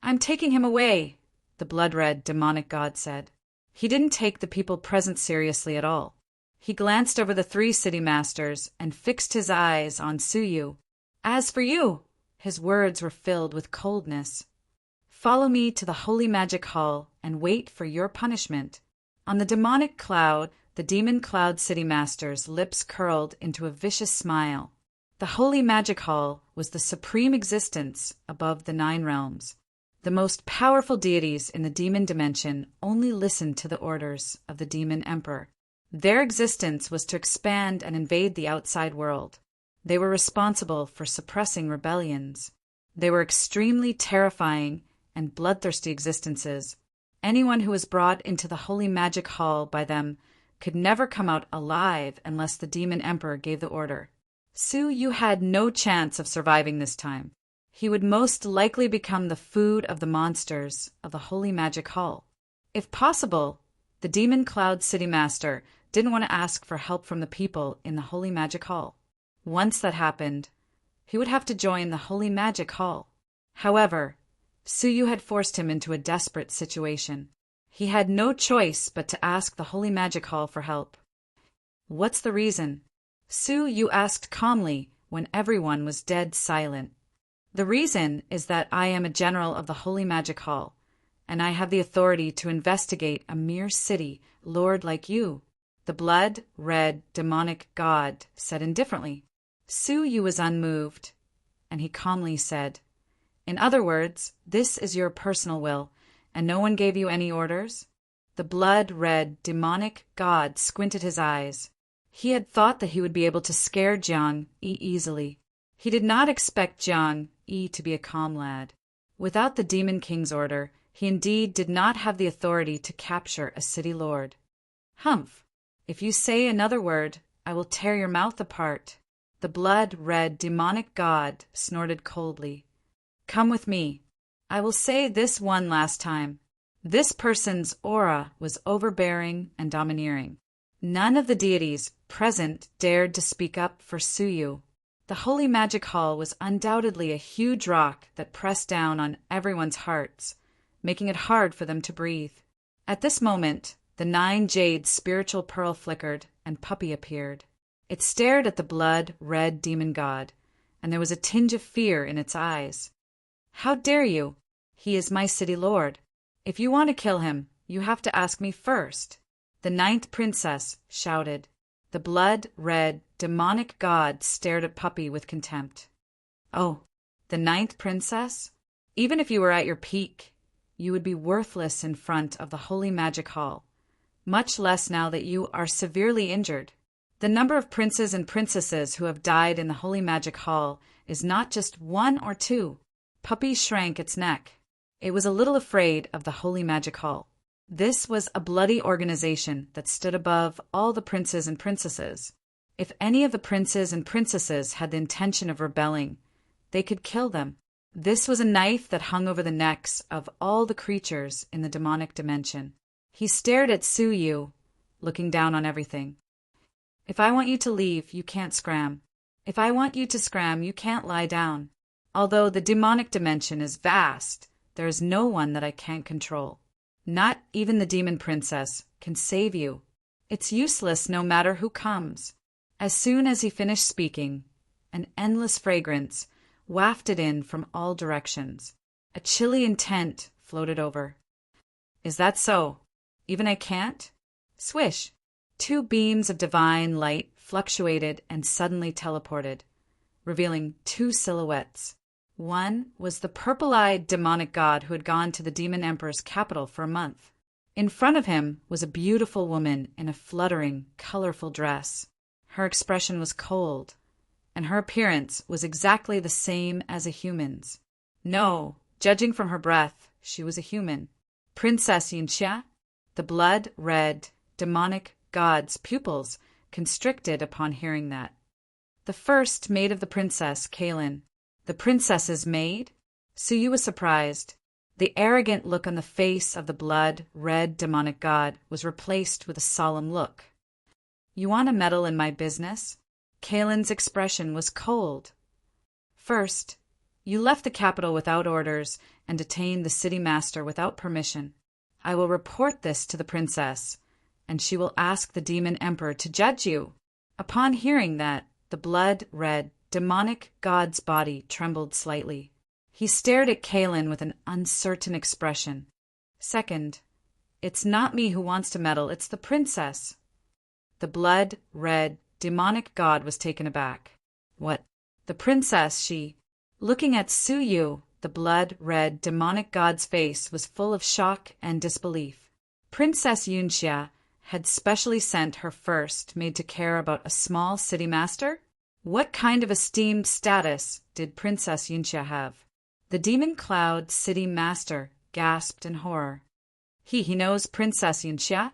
S1: "I'm taking him away," the blood-red demonic god said. He didn't take the people present seriously at all. He glanced over the 3 city masters and fixed his eyes on Suyu. "As for you," his words were filled with coldness, "follow me to the Holy Magic Hall and wait for your punishment." On the demonic cloud, the demon cloud city master's lips curled into a vicious smile. The Holy Magic Hall was the supreme existence above the 9 realms. The most powerful deities in the demon dimension only listened to the orders of the demon emperor. Their existence was to expand and invade the outside world. They were responsible for suppressing rebellions. They were extremely terrifying and bloodthirsty existences. Anyone who was brought into the Holy Magic Hall by them could never come out alive unless the demon emperor gave the order. Suyu had no chance of surviving this time. He would most likely become the food of the monsters of the Holy Magic Hall. If possible, the Demon Cloud City Master didn't want to ask for help from the people in the Holy Magic Hall. Once that happened, he would have to join the Holy Magic Hall. However, Suyu had forced him into a desperate situation. He had no choice but to ask the Holy Magic Hall for help. "What's the reason?" Suyu asked calmly when everyone was dead silent. "The reason is that I am a general of the Holy Magic Hall, and I have the authority to investigate a mere city lord like you," the blood-red demonic god said indifferently. Suyu was unmoved, and he calmly said, "In other words, this is your personal will, and no one gave you any orders?" The blood-red demonic god squinted his eyes. He had thought that he would be able to scare Jiang-Yi easily. He did not expect Jiang-Yi to be a calm lad. Without the Demon King's order, he indeed did not have the authority to capture a city lord. "Humph! If you say another word, I will tear your mouth apart," the blood-red demonic god snorted coldly. "Come with me. I will say this one last time. This person's aura was overbearing and domineering." None of the deities present dared to speak up for Suyu. The Holy Magic Hall was undoubtedly a huge rock that pressed down on everyone's hearts, making it hard for them to breathe. At this moment, the 9 jade spiritual pearl flickered, and Puppy appeared. It stared at the blood-red demon god, and there was a tinge of fear in its eyes. "How dare you? He is my city lord. If you want to kill him, you have to ask me first," the 9th princess shouted. The blood-red demonic god stared at Puppy with contempt. "Oh, the 9th princess? Even if you were at your peak, you would be worthless in front of the Holy Magic Hall, much less now that you are severely injured. The number of princes and princesses who have died in the Holy Magic Hall is not just 1 or 2. Puppy shrank its neck. It was a little afraid of the Holy Magic Hall. This was a bloody organization that stood above all the princes and princesses. If any of the princes and princesses had the intention of rebelling, they could kill them. This was a knife that hung over the necks of all the creatures in the demonic dimension. He stared at Suyu, looking down on everything. "If I want you to leave, you can't scram. If I want you to scram, you can't lie down. Although the demonic dimension is vast, there is no one that I can't control. Not even the demon princess can save you. It's useless no matter who comes." As soon as he finished speaking, an endless fragrance wafted in from all directions. A chilly intent floated over. "Is that so? Even I can't?" Swish! 2 beams of divine light fluctuated and suddenly teleported, revealing 2 silhouettes. One was the purple-eyed demonic god who had gone to the demon emperor's capital for a month. In front of him was a beautiful woman in a fluttering, colorful dress. Her expression was cold, and her appearance was exactly the same as a human's. No, judging from her breath, she was a human. Princess Yinxia, the blood-red, demonic god's pupils constricted upon hearing that. The first, maid of the princess, Kaelin. The princess's maid? Suyu was surprised. The arrogant look on the face of the blood-red demonic god was replaced with a solemn look. You want to meddle in my business? Kaelin's expression was cold. First, you left the capital without orders and detained the city master without permission. I will report this to the princess, and she will ask the demon emperor to judge you. Upon hearing that, the blood-red demonic god's body trembled slightly. He stared at Kaelin with an uncertain expression. Second, it's not me who wants to meddle, it's the princess. The blood-red demonic god was taken aback. What? The princess, she... Looking at Suyu, the blood-red demonic god's face was full of shock and disbelief. Princess Yunxia had specially sent her first maid to care about a small city master? What kind of esteemed status did Princess Yunxia have? The demon cloud city master gasped in horror. He knows Princess Yunxia?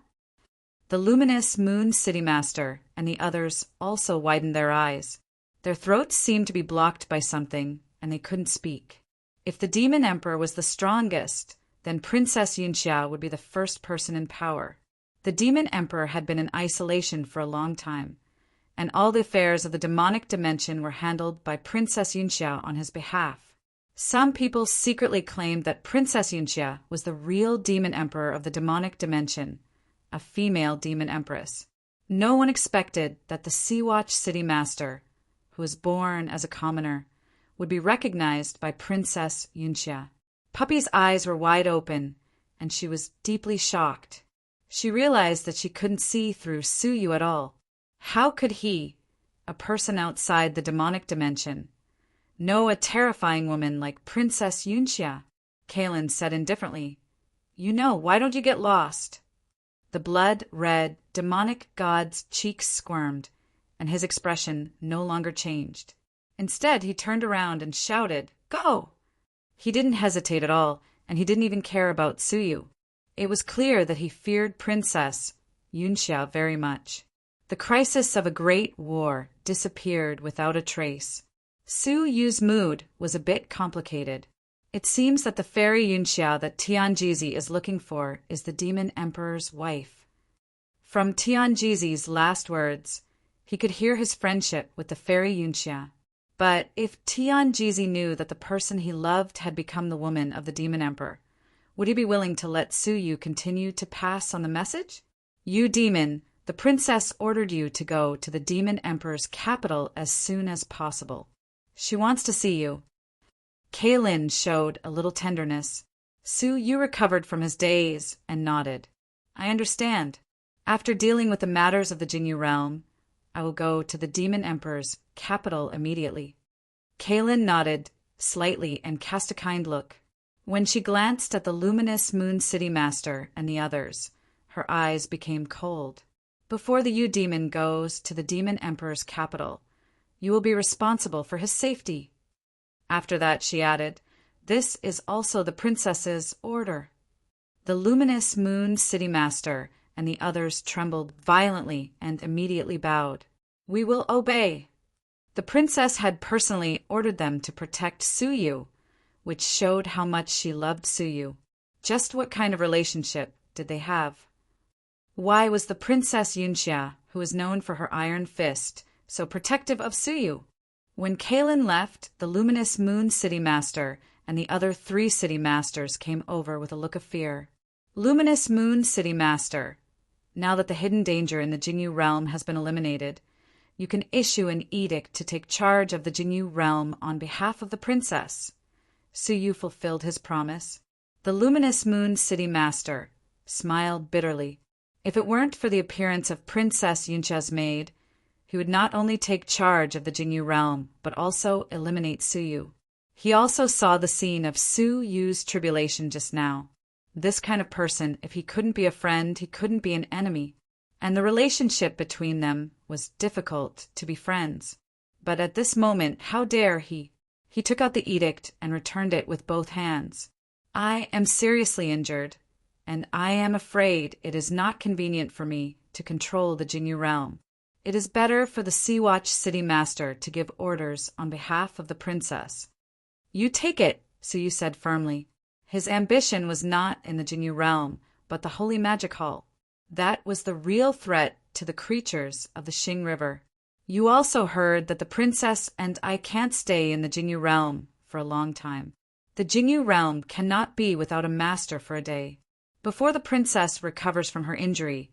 S1: The luminous moon city master and the others also widened their eyes. Their throats seemed to be blocked by something, and they couldn't speak. If the demon emperor was the strongest, then Princess Yunxia would be the first person in power. The demon emperor had been in isolation for a long time, and all the affairs of the demonic dimension were handled by Princess Yunxia on his behalf. Some people secretly claimed that Princess Yunxia was the real demon emperor of the demonic dimension, a female demon empress. No one expected that the Sea-Watch city master, who was born as a commoner, would be recognized by Princess Yunxia. Puppy's eyes were wide open, and she was deeply shocked. She realized that she couldn't see through Suyu at all. How could he, a person outside the demonic dimension, know a terrifying woman like Princess Yunxia? Kaelin said indifferently, You know, why don't you get lost? The blood-red demonic god's cheeks squirmed, and his expression no longer changed. Instead, he turned around and shouted, Go! He didn't hesitate at all, and he didn't even care about Suyu. It was clear that he feared Princess Yunxia very much. The crisis of a great war disappeared without a trace. Suyu's mood was a bit complicated. It seems that the fairy Yunxia that Tianjizi is looking for is the demon emperor's wife. From Tianjizi's last words, he could hear his friendship with the fairy Yunxia. But if Tianjizi knew that the person he loved had become the woman of the demon emperor, would he be willing to let Suyu continue to pass on the message? You demon, the princess ordered you to go to the demon emperor's capital as soon as possible. She wants to see you. Kaelin showed a little tenderness. Suyu recovered from his daze and nodded. I understand. After dealing with the matters of the Jinyu realm, I will go to the demon emperor's capital immediately. Kaelin nodded slightly and cast a kind look. When she glanced at the luminous moon city master and the others, her eyes became cold. Before the U-demon goes to the demon emperor's capital, you will be responsible for his safety. After that, she added, This is also the princess's order. The luminous moon city master and the others trembled violently and immediately bowed. We will obey. The princess had personally ordered them to protect Suyu, which showed how much she loved Suyu. Just what kind of relationship did they have? Why was the Princess Yunxia, who is known for her iron fist, so protective of Suyu? When Kaelin left, the luminous moon city master and the other 3 city masters came over with a look of fear. Luminous moon city master, now that the hidden danger in the Jinyu realm has been eliminated, you can issue an edict to take charge of the Jinyu realm on behalf of the princess. Suyu fulfilled his promise. The luminous moon city master smiled bitterly. If it weren't for the appearance of Princess Yunxia's maid, he would not only take charge of the Jinyu realm, but also eliminate Suyu. He also saw the scene of Suyu's tribulation just now. This kind of person, if he couldn't be a friend, he couldn't be an enemy. And the relationship between them was difficult to be friends. But at this moment, how dare he? He took out the edict and returned it with both hands. I am seriously injured, and I am afraid it is not convenient for me to control the Jinyu realm. It is better for the Sea-Watch City Master to give orders on behalf of the princess. You take it, Suyu said firmly. His ambition was not in the Jingyu realm, but the Holy Magic Hall. That was the real threat to the creatures of the Xing River. You also heard that the princess and I can't stay in the Jingyu realm for a long time. The Jingyu realm cannot be without a master for a day. Before the princess recovers from her injury,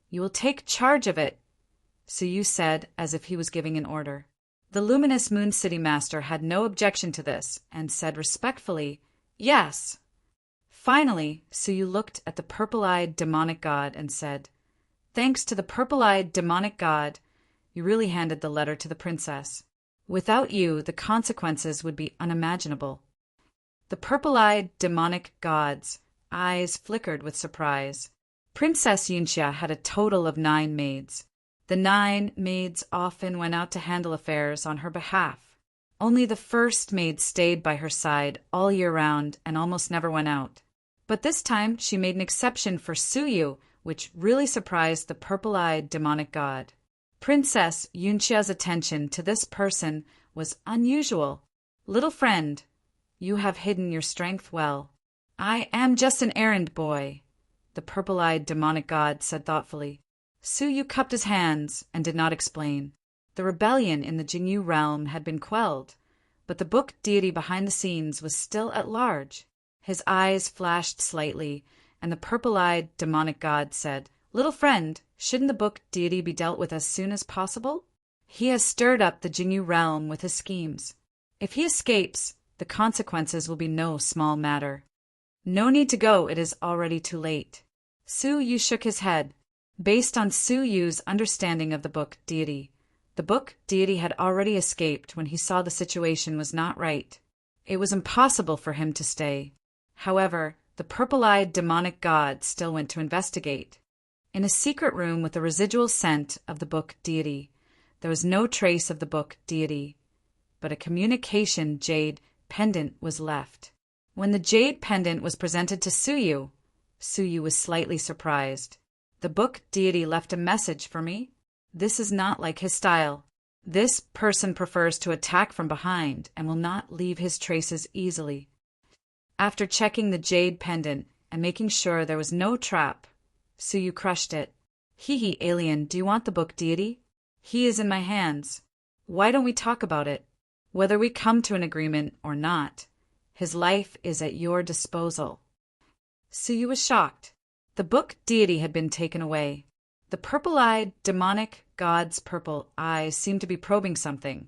S1: you will take charge of it, Suyu said as if he was giving an order. The luminous Moon City Master had no objection to this and said respectfully, "Yes." Finally, Suyu looked at the purple-eyed demonic god and said, "Thanks to the purple-eyed demonic god, you really handed the letter to the princess. Without you, the consequences would be unimaginable." The purple-eyed demonic god's eyes flickered with surprise. Princess Yunxia had a total of 9 maids. The 9 maids often went out to handle affairs on her behalf. Only the first maid stayed by her side all year round and almost never went out. But this time she made an exception for Suyu, which really surprised the purple-eyed demonic god. Princess Yunxia's attention to this person was unusual. "Little friend, you have hidden your strength well." "I am just an errand boy," the purple-eyed demonic god said thoughtfully. Suyu cupped his hands and did not explain. The rebellion in the Jingyu realm had been quelled, but the book deity behind the scenes was still at large. His eyes flashed slightly, and the purple-eyed demonic god said, "Little friend, shouldn't the book deity be dealt with as soon as possible? He has stirred up the Jingyu realm with his schemes. If he escapes, the consequences will be no small matter." "No need to go, it is already too late." Suyu shook his head. Based on Suyu's understanding of the book deity, the book deity had already escaped when he saw the situation was not right. It was impossible for him to stay. However, the purple-eyed demonic god still went to investigate. In a secret room with the residual scent of the book deity, there was no trace of the book deity, but a communication jade pendant was left. When the jade pendant was presented to Suyu, Suyu was slightly surprised. "The book deity left a message for me? This is not like his style. This person prefers to attack from behind and will not leave his traces easily." After checking the jade pendant and making sure there was no trap, Suyu crushed it. "Hee, alien, do you want the book deity? He is in my hands. Why don't we talk about it? Whether we come to an agreement or not, his life is at your disposal." Suyu was shocked. The book deity had been taken away. The purple-eyed demonic god's purple eyes seemed to be probing something,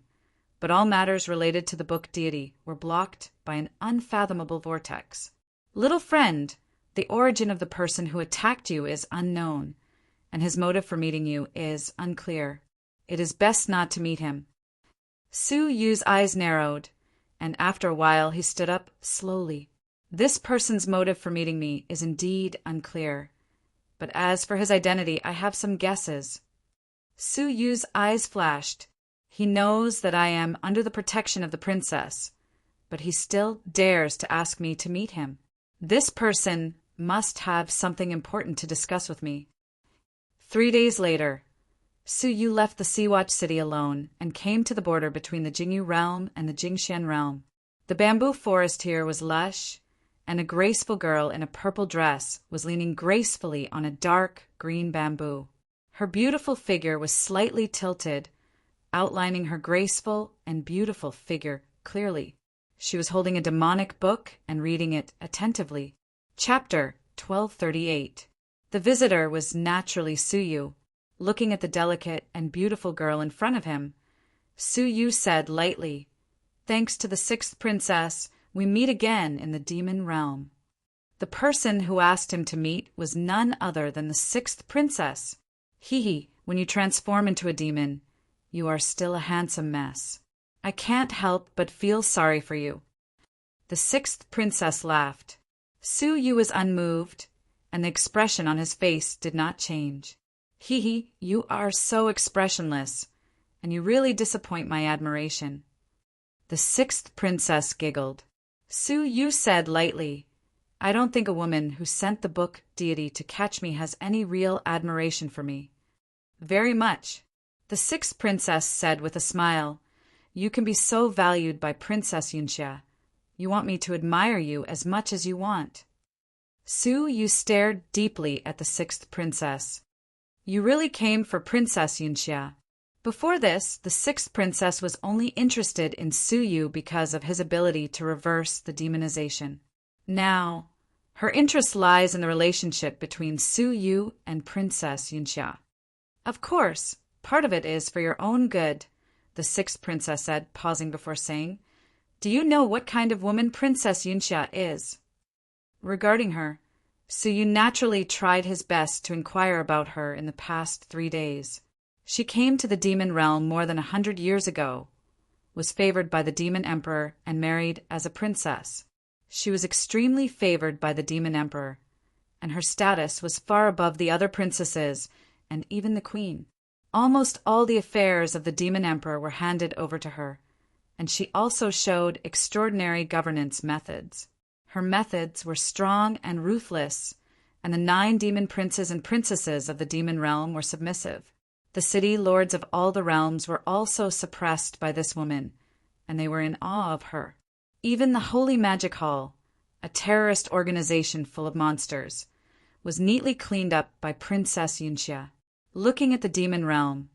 S1: but all matters related to the book deity were blocked by an unfathomable vortex. "Little friend, the origin of the person who attacked you is unknown, and his motive for meeting you is unclear. It is best not to meet him." Suyu's eyes narrowed, and after a while he stood up slowly. "This person's motive for meeting me is indeed unclear, but as for his identity, I have some guesses." Suyu's eyes flashed. "He knows that I am under the protection of the princess, but he still dares to ask me to meet him. This person must have something important to discuss with me." 3 days later, Suyu left the Sea-Watch City alone and came to the border between the Jingyu realm and the Jingxian realm. The bamboo forest here was lush, and a graceful girl in a purple dress was leaning gracefully on a dark green bamboo. Her beautiful figure was slightly tilted, outlining her graceful and beautiful figure clearly. She was holding a demonic book and reading it attentively. Chapter 1238. The visitor was naturally Suyu. Looking at the delicate and beautiful girl in front of him, Suyu said lightly, "Thanks to the 6th princess, we meet again in the demon realm." The person who asked him to meet was none other than the 6th princess. "Hee, when you transform into a demon, you are still a handsome mess. I can't help but feel sorry for you." The 6th princess laughed. Suyu was unmoved, and the expression on his face did not change. "Hee, you are so expressionless, and you really disappoint my admiration." The 6th princess giggled. Suyu said lightly, "I don't think a woman who sent the book deity to catch me has any real admiration for me." "Very much. The sixth princess said with a smile, "You can be so valued by Princess Yunxia. You want me to admire you as much as you want." Su Yu stared deeply at the sixth princess. "You really came for Princess Yunxia." Before this, the sixth princess was only interested in Su Yu because of his ability to reverse the demonization. Now, her interest lies in the relationship between Su Yu and Princess Yunxia. "Of course, part of it is for your own good," the sixth princess said, pausing before saying, "Do you know what kind of woman Princess Yunxia is?" Regarding her, Su Yu naturally tried his best to inquire about her in the past 3 days. She came to the demon realm more than 100 years ago, was favored by the demon emperor, and married as a princess. She was extremely favored by the demon emperor, and her status was far above the other princesses and even the queen. Almost all the affairs of the demon emperor were handed over to her, and she also showed extraordinary governance methods. Her methods were strong and ruthless, and the 9 demon princes and princesses of the demon realm were submissive. The city lords of all the realms were also suppressed by this woman, and they were in awe of her. Even the Holy Magic Hall, a terrorist organization full of monsters, was neatly cleaned up by Princess Yunxia. Looking at the demon realm,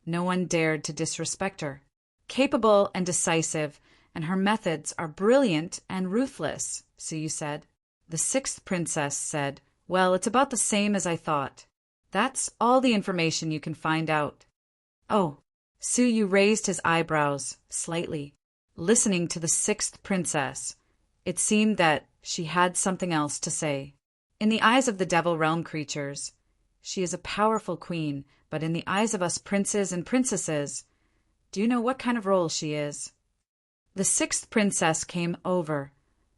S1: no one dared to disrespect her. Capable and decisive, and her methods are brilliant and ruthless, Su Yu said. The sixth princess said, "Well, it's about the same as I thought. That's all the information you can find out." "Oh." Su Yu raised his eyebrows slightly. Listening to the sixth princess, it seemed that she had something else to say. In the eyes of the devil realm creatures, she is a powerful queen, but in the eyes of us princes and princesses, do you know what kind of role she is? The sixth princess came over,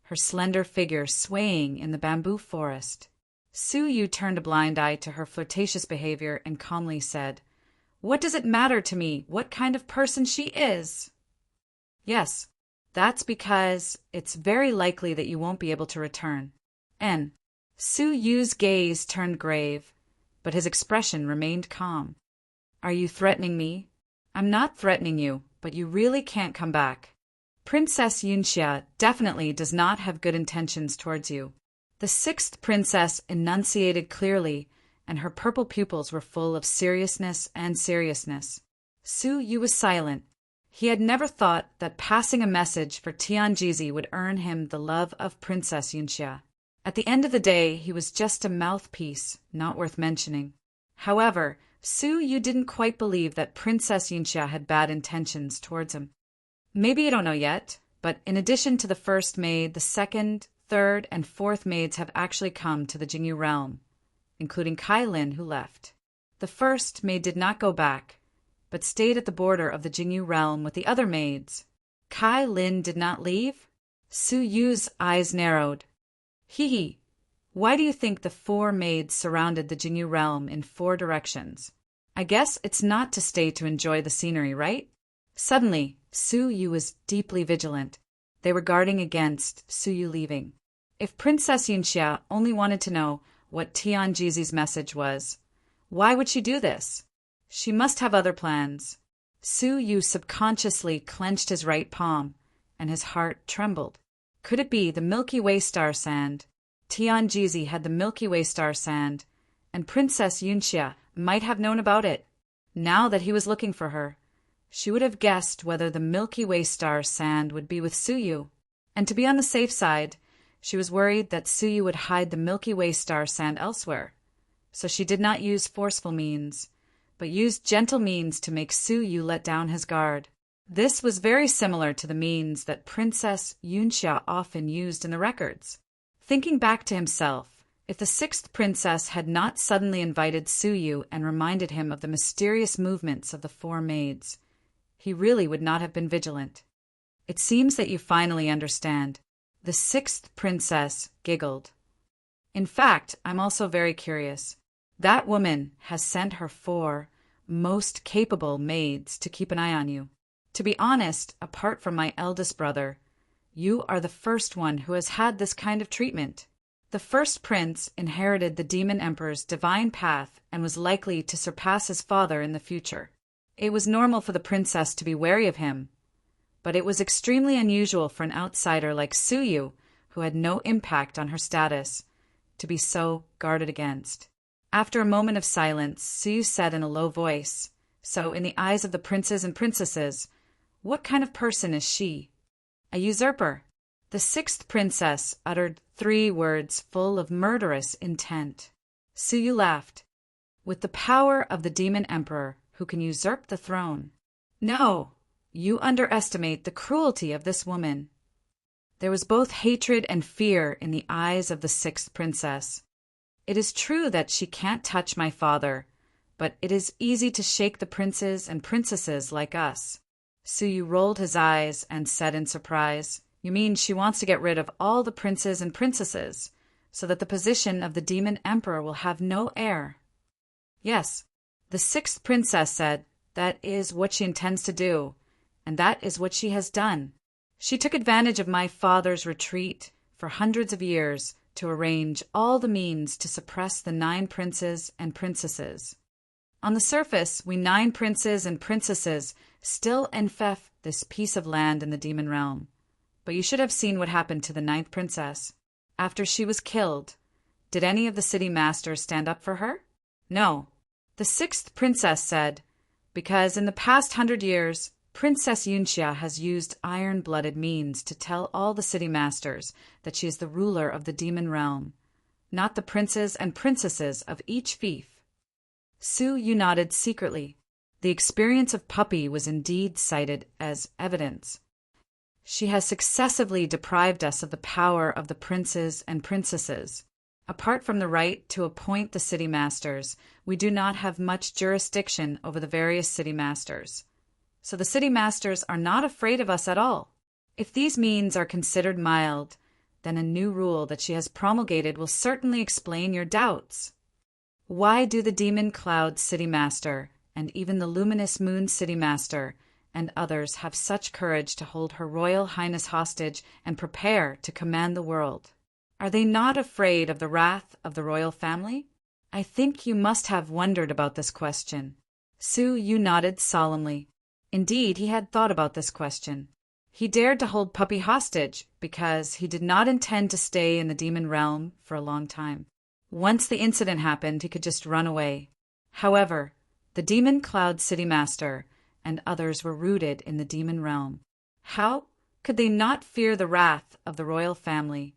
S1: her slender figure swaying in the bamboo forest. Su Yu turned a blind eye to her flirtatious behavior and calmly said, "What does it matter to me what kind of person she is?" "Yes, that's because it's very likely that you won't be able to return." And Su Yu's gaze turned grave, but his expression remained calm. "Are you threatening me?" "I'm not threatening you, but you really can't come back. Princess Yunxia definitely does not have good intentions towards you." The sixth princess enunciated clearly, and her purple pupils were full of seriousness and seriousness. Su Yu was silent. He had never thought that passing a message for Tianjizi would earn him the love of Princess Yunxia. At the end of the day, he was just a mouthpiece, not worth mentioning. However, Su Yu didn't quite believe that Princess Yunxia had bad intentions towards him. Maybe you don't know yet, but in addition to the first maid, the second, third, and fourth maids have actually come to the Jingyu realm, including Kai Lin, who left. The first maid did not go back, but stayed at the border of the Jingyu realm with the other maids. Kai Lin did not leave? Su Yu's eyes narrowed. Hee. Why do you think the 4 maids surrounded the Jingyu realm in 4 directions? I guess it's not to stay to enjoy the scenery, right? Suddenly, Su Yu was deeply vigilant. They were guarding against Su Yu leaving. If Princess Yunxia only wanted to know what Tianjizi's message was, why would she do this? She must have other plans. Su Yu subconsciously clenched his right palm, and his heart trembled. Could it be the Milky Way star sand? Tianjizi had the Milky Way star sand, and Princess Yunxia might have known about it. Now that he was looking for her, she would have guessed whether the Milky Way star sand would be with Su Yu. And to be on the safe side, she was worried that Su Yu would hide the Milky Way star sand elsewhere. So she did not use forceful means, but used gentle means to make Su Yu let down his guard. This was very similar to the means that Princess Yunxia often used in the records. Thinking back to himself, if the sixth princess had not suddenly invited Su Yu and reminded him of the mysterious movements of the 4 maids, he really would not have been vigilant. It seems that you finally understand. The sixth princess giggled. In fact, I'm also very curious. That woman has sent her 4 most capable maids to keep an eye on you. To be honest, apart from my eldest brother, you are the first one who has had this kind of treatment. The first prince inherited the demon emperor's divine path and was likely to surpass his father in the future. It was normal for the princess to be wary of him, but it was extremely unusual for an outsider like Suyu, who had no impact on her status, to be so guarded against. After a moment of silence, Suyu said in a low voice, "So, in the eyes of the princes and princesses, what kind of person is she?" "A usurper." The sixth princess uttered 3 words full of murderous intent. Suyu laughed. "With the power of the demon emperor, who can usurp the throne." "No, you underestimate the cruelty of this woman." There was both hatred and fear in the eyes of the sixth princess. "It is true that she can't touch my father, but it is easy to shake the princes and princesses like us." Suyu rolled his eyes and said in surprise, "You mean she wants to get rid of all the princes and princesses, so that the position of the demon emperor will have no heir?" "Yes," the sixth princess said, "that is what she intends to do, and that is what she has done. She took advantage of my father's retreat for hundreds of years to arrange all the means to suppress the 9 princes and princesses. On the surface, we 9 princes and princesses still enfief this piece of land in the demon realm. But you should have seen what happened to the 9th princess. After she was killed, did any of the city masters stand up for her? No. The 6th princess said, because in the past 100 years, Princess Yunxia has used iron-blooded means to tell all the city masters that she is the ruler of the demon realm, not the princes and princesses of each fief." Suyu nodded secretly. The experience of Puppy was indeed cited as evidence. "She has successively deprived us of the power of the princes and princesses. Apart from the right to appoint the city masters, we do not have much jurisdiction over the various city masters. So the city masters are not afraid of us at all. If these means are considered mild, then a new rule that she has promulgated will certainly explain your doubts. Why do the Demon Cloud City Master and even the Luminous Moon City Master and others have such courage to hold Her Royal Highness hostage and prepare to command the world? Are they not afraid of the wrath of the royal family? I think you must have wondered about this question." Suyu nodded solemnly. Indeed, he had thought about this question. He dared to hold Puppy hostage because he did not intend to stay in the demon realm for a long time. Once the incident happened, he could just run away. However, the Demon Cloud City Master and others were rooted in the demon realm. How could they not fear the wrath of the royal family?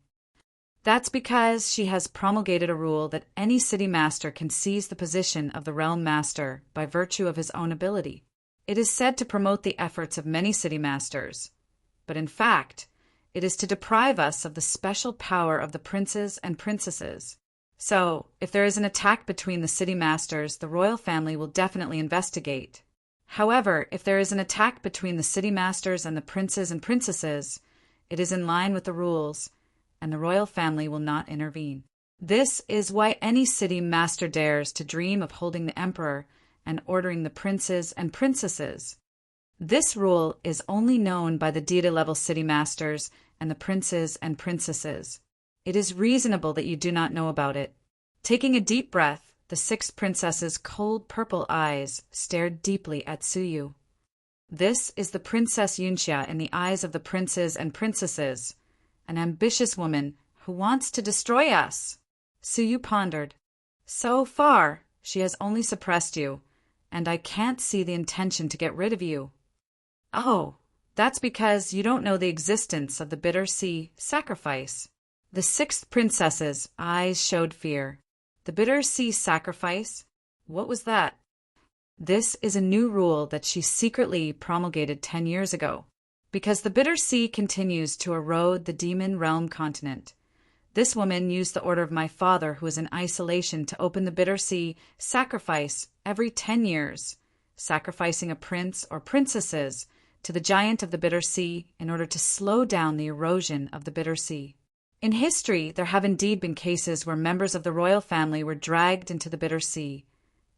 S1: That's because she has promulgated a rule that any city master can seize the position of the realm master by virtue of his own ability. It is said to promote the efforts of many city masters, but in fact, it is to deprive us of the special power of the princes and princesses. So, if there is an attack between the city masters, the royal family will definitely investigate. However, if there is an attack between the city masters and the princes and princesses, it is in line with the rules, and the royal family will not intervene. This is why any city master dares to dream of holding the emperor and ordering the princes and princesses. This rule is only known by the Dita-level city masters and the princes and princesses. It is reasonable that you do not know about it. Taking a deep breath, the 6th princess's cold purple eyes stared deeply at Suyu. "This is the Princess Yunxia in the eyes of the princes and princesses, an ambitious woman who wants to destroy us." Suyu pondered. "So far, she has only suppressed you, and I can't see the intention to get rid of you." "Oh, that's because you don't know the existence of the Bitter Sea sacrifice." The 6th princess's eyes showed fear. The Bitter Sea sacrifice? What was that? This is a new rule that she secretly promulgated 10 years ago. Because the Bitter Sea continues to erode the demon realm continent, this woman used the order of my father, who is in isolation, to open the Bitter Sea sacrifice every 10 years, sacrificing a prince or princesses to the giant of the Bitter Sea in order to slow down the erosion of the Bitter Sea. In history, there have indeed been cases where members of the royal family were dragged into the Bitter Sea,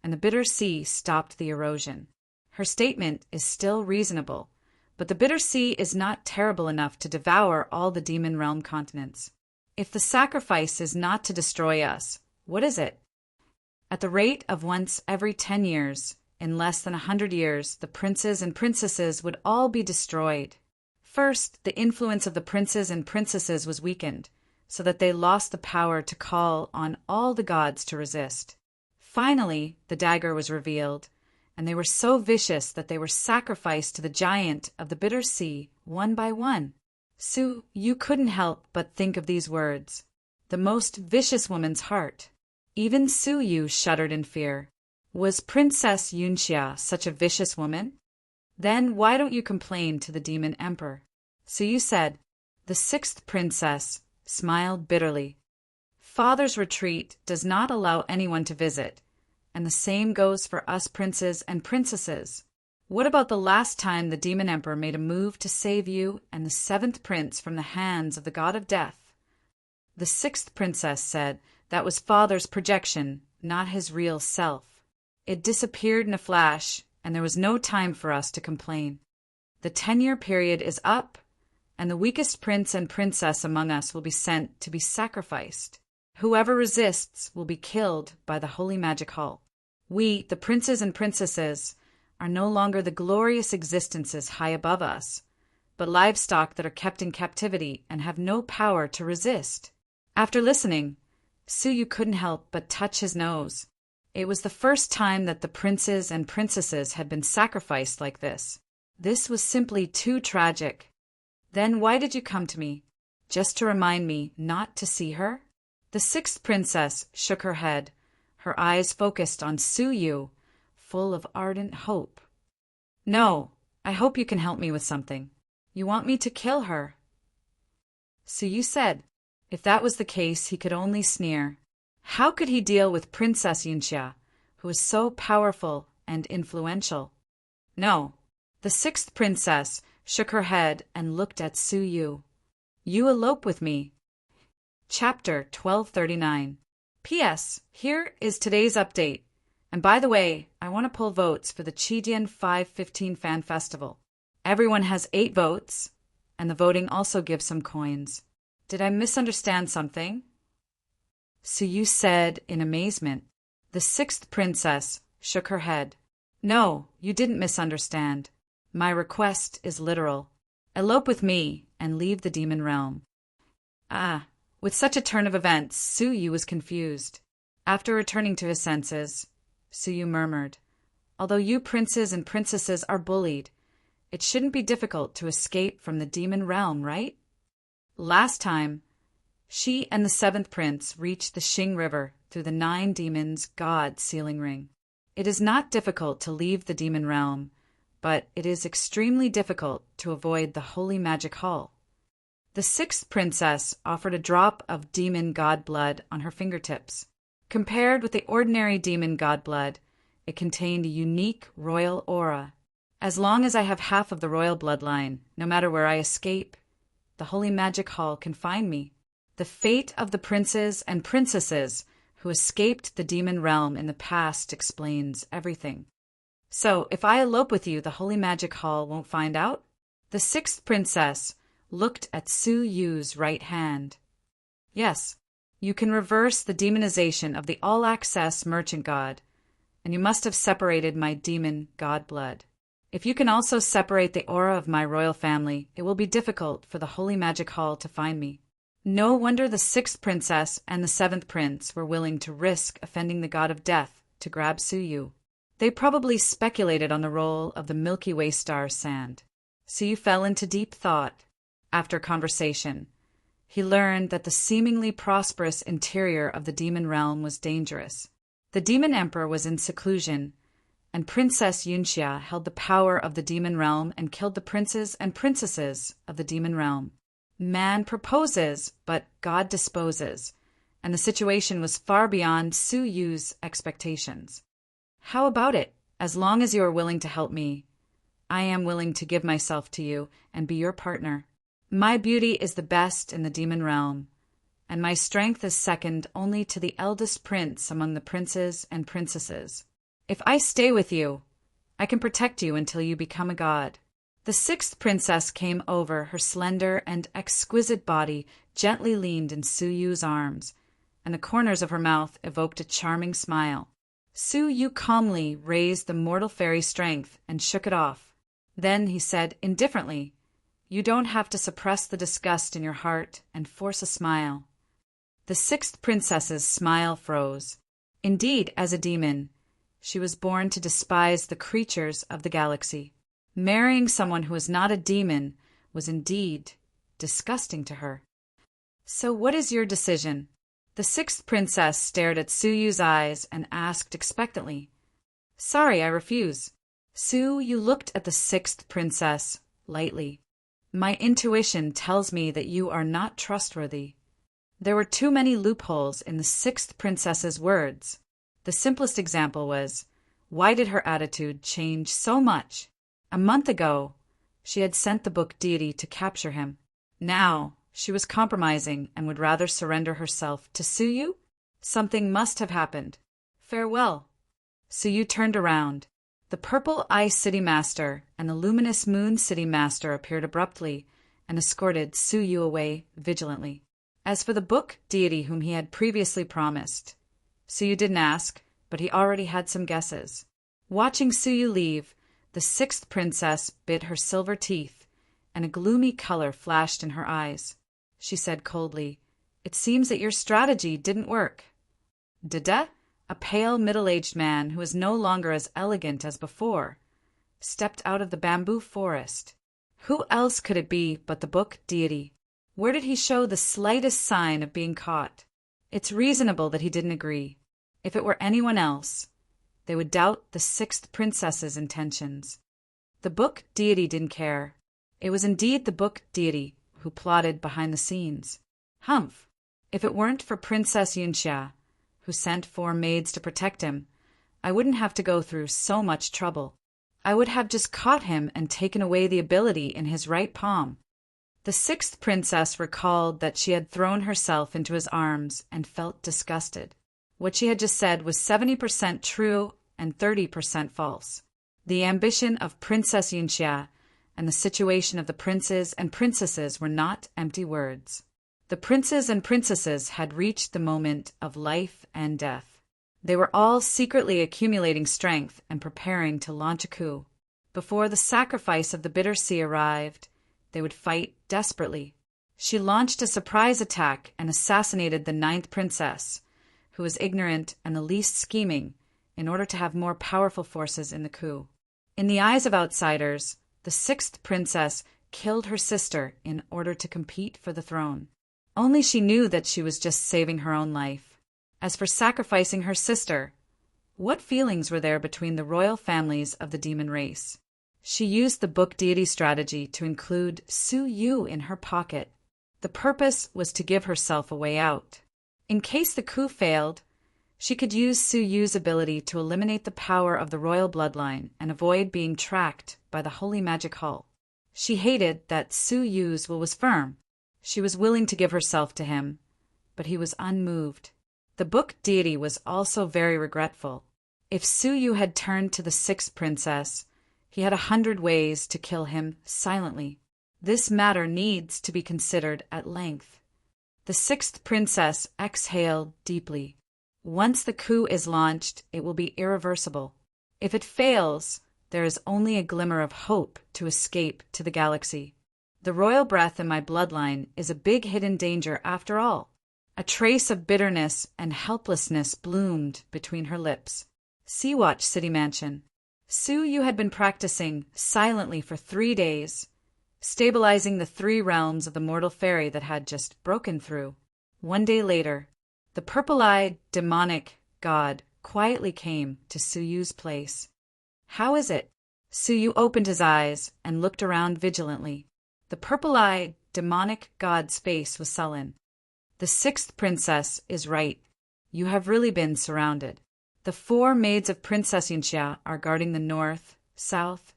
S1: and the Bitter Sea stopped the erosion. Her statement is still reasonable, but the Bitter Sea is not terrible enough to devour all the demon realm continents. If the sacrifice is not to destroy us, what is it? At the rate of once every 10 years, in less than 100 years, the princes and princesses would all be destroyed. First, the influence of the princes and princesses was weakened, so that they lost the power to call on all the gods to resist. Finally, the dagger was revealed, and they were so vicious that they were sacrificed to the giant of the bitter sea, one by one. Su, you couldn't help but think of these words. The most vicious woman's heart. Even Su Yu shuddered in fear. Was Princess Yunxia such a vicious woman? Then why don't you complain to the demon emperor? Su Yu said. The sixth princess smiled bitterly. Father's retreat does not allow anyone to visit, and the same goes for us princes and princesses. What about the last time the demon emperor made a move to save you and the seventh prince from the hands of the god of death? The sixth princess said that was father's projection, not his real self. It disappeared in a flash, and there was no time for us to complain. The 10-year period is up, and the weakest prince and princess among us will be sent to be sacrificed. Whoever resists will be killed by the holy magic hall. We, the princes and princesses, are no longer the glorious existences high above us, but livestock that are kept in captivity and have no power to resist. After listening, Su Yu couldn't help but touch his nose. It was the first time that the princes and princesses had been sacrificed like this. This was simply too tragic. Then why did you come to me? Just to remind me not to see her? The sixth princess shook her head, her eyes focused on Su Yu, full of ardent hope. No, I hope you can help me with something. You want me to kill her? Su Yu said. If that was the case, he could only sneer. How could he deal with Princess Yunxia, who was so powerful and influential? No. The sixth princess shook her head and looked at Su Yu. You elope with me. Chapter 1239. P.S. Here is today's update. And by the way, I want to pull votes for the Qijian 515 Fan Festival. Everyone has 8 votes, and the voting also gives some coins. Did I misunderstand something? Su Yu said in amazement. The sixth princess shook her head. No, you didn't misunderstand. My request is literal. Elope with me and leave the demon realm. Ah, with such a turn of events, Su Yu was confused. After returning to his senses, Su Yu murmured, although you princes and princesses are bullied, it shouldn't be difficult to escape from the demon realm, right? Last time, she and the seventh prince reached the Xing River through the 9 demons' god sealing ring. It is not difficult to leave the demon realm, but it is extremely difficult to avoid the holy magic hall. The sixth princess offered a drop of demon god blood on her fingertips. Compared with the ordinary demon god blood, it contained a unique royal aura. As long as I have half of the royal bloodline, no matter where I escape, the holy magic hall can find me. The fate of the princes and princesses who escaped the demon realm in the past explains everything. So, if I elope with you, the holy magic hall won't find out? The sixth princess looked at Su Yu's right hand. Yes, you can reverse the demonization of the all-access merchant god, and you must have separated my demon god blood. If you can also separate the aura of my royal family, it will be difficult for the holy magic hall to find me. No wonder the sixth princess and the seventh prince were willing to risk offending the god of death to grab Su Yu. They probably speculated on the role of the Milky Way star's sand. Su Yu fell into deep thought. After conversation, he learned that the seemingly prosperous interior of the demon realm was dangerous. The demon emperor was in seclusion, and Princess Yunxia held the power of the demon realm and killed the princes and princesses of the demon realm. Man proposes, but God disposes, and the situation was far beyond Su Yu's expectations. How about it? As long as you are willing to help me, I am willing to give myself to you and be your partner. My beauty is the best in the demon realm, and my strength is second only to the eldest prince among the princes and princesses. If I stay with you, I can protect you until you become a god. The sixth princess came over, her slender and exquisite body gently leaned in Su Yu's arms, and the corners of her mouth evoked a charming smile. Su Yu calmly raised the mortal fairy's strength and shook it off. Then he said indifferently, "You don't have to suppress the disgust in your heart and force a smile." The sixth princess's smile froze. Indeed, as a demon, she was born to despise the creatures of the galaxy. Marrying someone who was not a demon was indeed disgusting to her. "So what is your decision?" The sixth princess stared at Su Yu's eyes and asked expectantly. "Sorry, I refuse." Su Yu looked at the sixth princess lightly. "My intuition tells me that you are not trustworthy." There were too many loopholes in the sixth princess's words. The simplest example was, why did her attitude change so much? A month ago, she had sent the book deity to capture him. Now, she was compromising and would rather surrender herself to Su Yu? Something must have happened. "Farewell." Su Yu turned around. The purple Ice City Master and the luminous Moon City Master appeared abruptly and escorted Su Yu away vigilantly. As for the book deity whom he had previously promised, Su Yu didn't ask, but he already had some guesses. Watching Su Yu leave, the sixth princess bit her silver teeth, and a gloomy color flashed in her eyes. She said coldly, "It seems that your strategy didn't work." Dede, a pale middle-aged man who was no longer as elegant as before, stepped out of the bamboo forest. Who else could it be but the book deity? Where did he show the slightest sign of being caught? It's reasonable that he didn't agree. If it were anyone else, they would doubt the sixth princess's intentions. The book deity didn't care. It was indeed the book deity who plotted behind the scenes. Humph! If it weren't for Princess Yunxia, who sent 4 maids to protect him, I wouldn't have to go through so much trouble. I would have just caught him and taken away the ability in his right palm. The sixth princess recalled that she had thrown herself into his arms and felt disgusted. What she had just said was 70% true and 30% false. The ambition of Princess Yunxia and the situation of the princes and princesses were not empty words. The princes and princesses had reached the moment of life and death. They were all secretly accumulating strength and preparing to launch a coup. Before the sacrifice of the bitter sea arrived, they would fight desperately. She launched a surprise attack and assassinated the 9th princess, who was ignorant and the least scheming, in order to have more powerful forces in the coup. In the eyes of outsiders, the 6th princess killed her sister in order to compete for the throne. Only she knew that she was just saving her own life. As for sacrificing her sister, what feelings were there between the royal families of the demon race? She used the book deity strategy to include Su Yu in her pocket. The purpose was to give herself a way out. In case the coup failed, she could use Su Yu's ability to eliminate the power of the royal bloodline and avoid being tracked by the holy magic hull. She hated that Su Yu's will was firm. She was willing to give herself to him, but he was unmoved. The book deity was also very regretful. If Su Yu had turned to the 6th princess, he had 100 ways to kill him silently. This matter needs to be considered at length. The 6th princess exhaled deeply. Once the coup is launched, it will be irreversible. If it fails, there is only a glimmer of hope to escape to the galaxy. The royal breath in my bloodline is a big hidden danger after all. A trace of bitterness and helplessness bloomed between her lips. Sea-Watch City Mansion. Su Yu had been practicing silently for 3 days, stabilizing the 3 realms of the mortal fairy that had just broken through. 1 day later, the purple-eyed, demonic god quietly came to Su Yu's place. "How is it?" Su Yu opened his eyes and looked around vigilantly. The purple-eyed, demonic god's face was sullen. "The 6th princess is right. You have really been surrounded. The 4 maids of Princess Yunxia are guarding the north, south,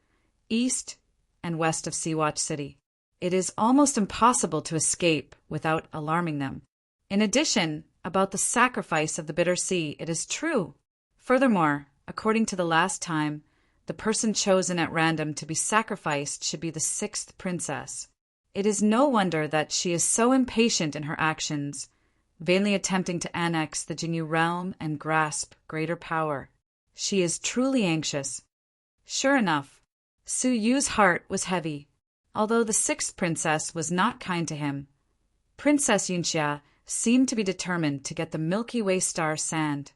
S1: east, and west of Sea-Watch City. It is almost impossible to escape without alarming them. In addition, about the sacrifice of the bitter sea, it is true. Furthermore, according to the last time, the person chosen at random to be sacrificed should be the 6th princess. It is no wonder that she is so impatient in her actions, vainly attempting to annex the Jinyu realm and grasp greater power. She is truly anxious. Sure enough, Su Yu's heart was heavy. Although the sixth princess was not kind to him, Princess Yunxia seemed to be determined to get the Milky Way star sand.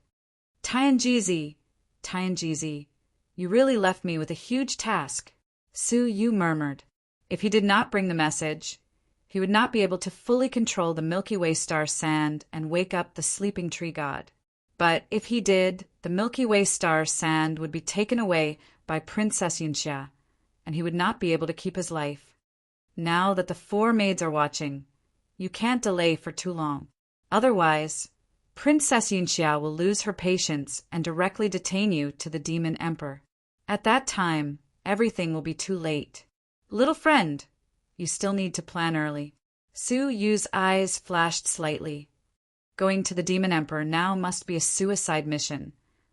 S1: Tianjizi, Tianjizi, you really left me with a huge task, Su Yu murmured. If he did not bring the message, he would not be able to fully control the Milky Way star sand and wake up the sleeping tree god. But if he did, the Milky Way star sand would be taken away by Princess Yunxia, and he would not be able to keep his life. Now that the four maids are watching, you can't delay for too long. Otherwise, Princess Yunxia will lose her patience and directly detain you to the demon emperor. At that time, everything will be too late. Little friend, you still need to plan early. Su Yu's eyes flashed slightly. Going to the demon emperor now must be a suicide mission.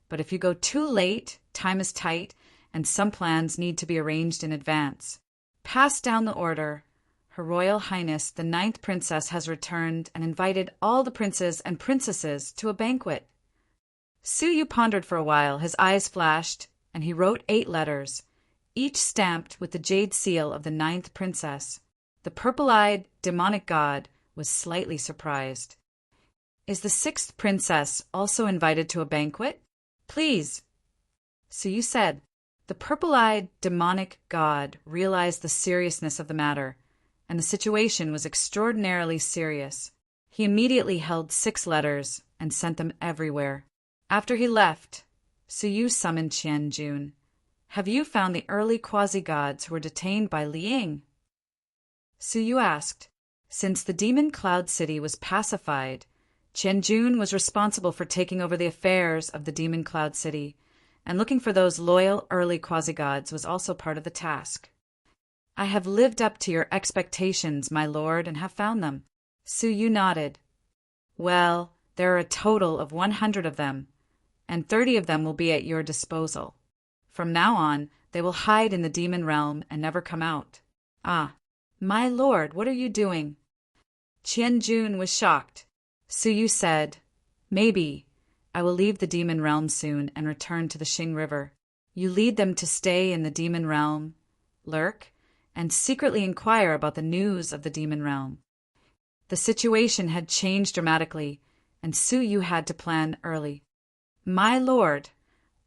S1: But if you go too late, time is tight, and some plans need to be arranged in advance. Pass down the order. Her Royal Highness, the ninth princess, has returned and invited all the princes and princesses to a banquet. Su Yu pondered for a while, his eyes flashed, and he wrote 8 letters, each stamped with the jade seal of the ninth princess. The purple-eyed, demonic god was slightly surprised. Is the sixth princess also invited to a banquet? Please. Su Yu said. The purple-eyed, demonic god realized the seriousness of the matter, and the situation was extraordinarily serious. He immediately held 6 letters and sent them everywhere. After he left, Su Yu summoned Qian Jun. Have you found the early quasi-gods who were detained by Li Ying? Su Yu asked. Since the demon cloud city was pacified, Qian Jun was responsible for taking over the affairs of the demon cloud city, and looking for those loyal early quasi-gods was also part of the task. I have lived up to your expectations, my lord, and have found them. Su Yu nodded. Well, there are a total of 100 of them, and 30 of them will be at your disposal. From now on, they will hide in the demon realm and never come out. Ah, my lord, what are you doing? Qian Jun was shocked. Su Yu said, Maybe. I will leave the demon realm soon and return to the Xing River. You lead them to stay in the demon realm, lurk, and secretly inquire about the news of the demon realm. The situation had changed dramatically, and Su Yu had to plan early. My lord,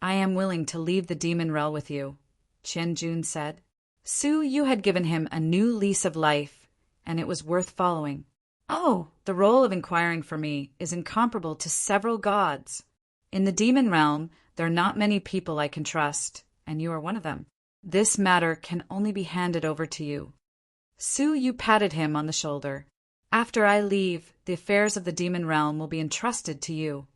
S1: I am willing to leave the demon realm with you, Qian Jun said. Su Yu had given him a new lease of life, and it was worth following. Oh, the role of inquiring for me is incomparable to several gods. In the demon realm, there are not many people I can trust, and you are one of them. This matter can only be handed over to you. Su Yu patted him on the shoulder. After I leave, the affairs of the demon realm will be entrusted to you.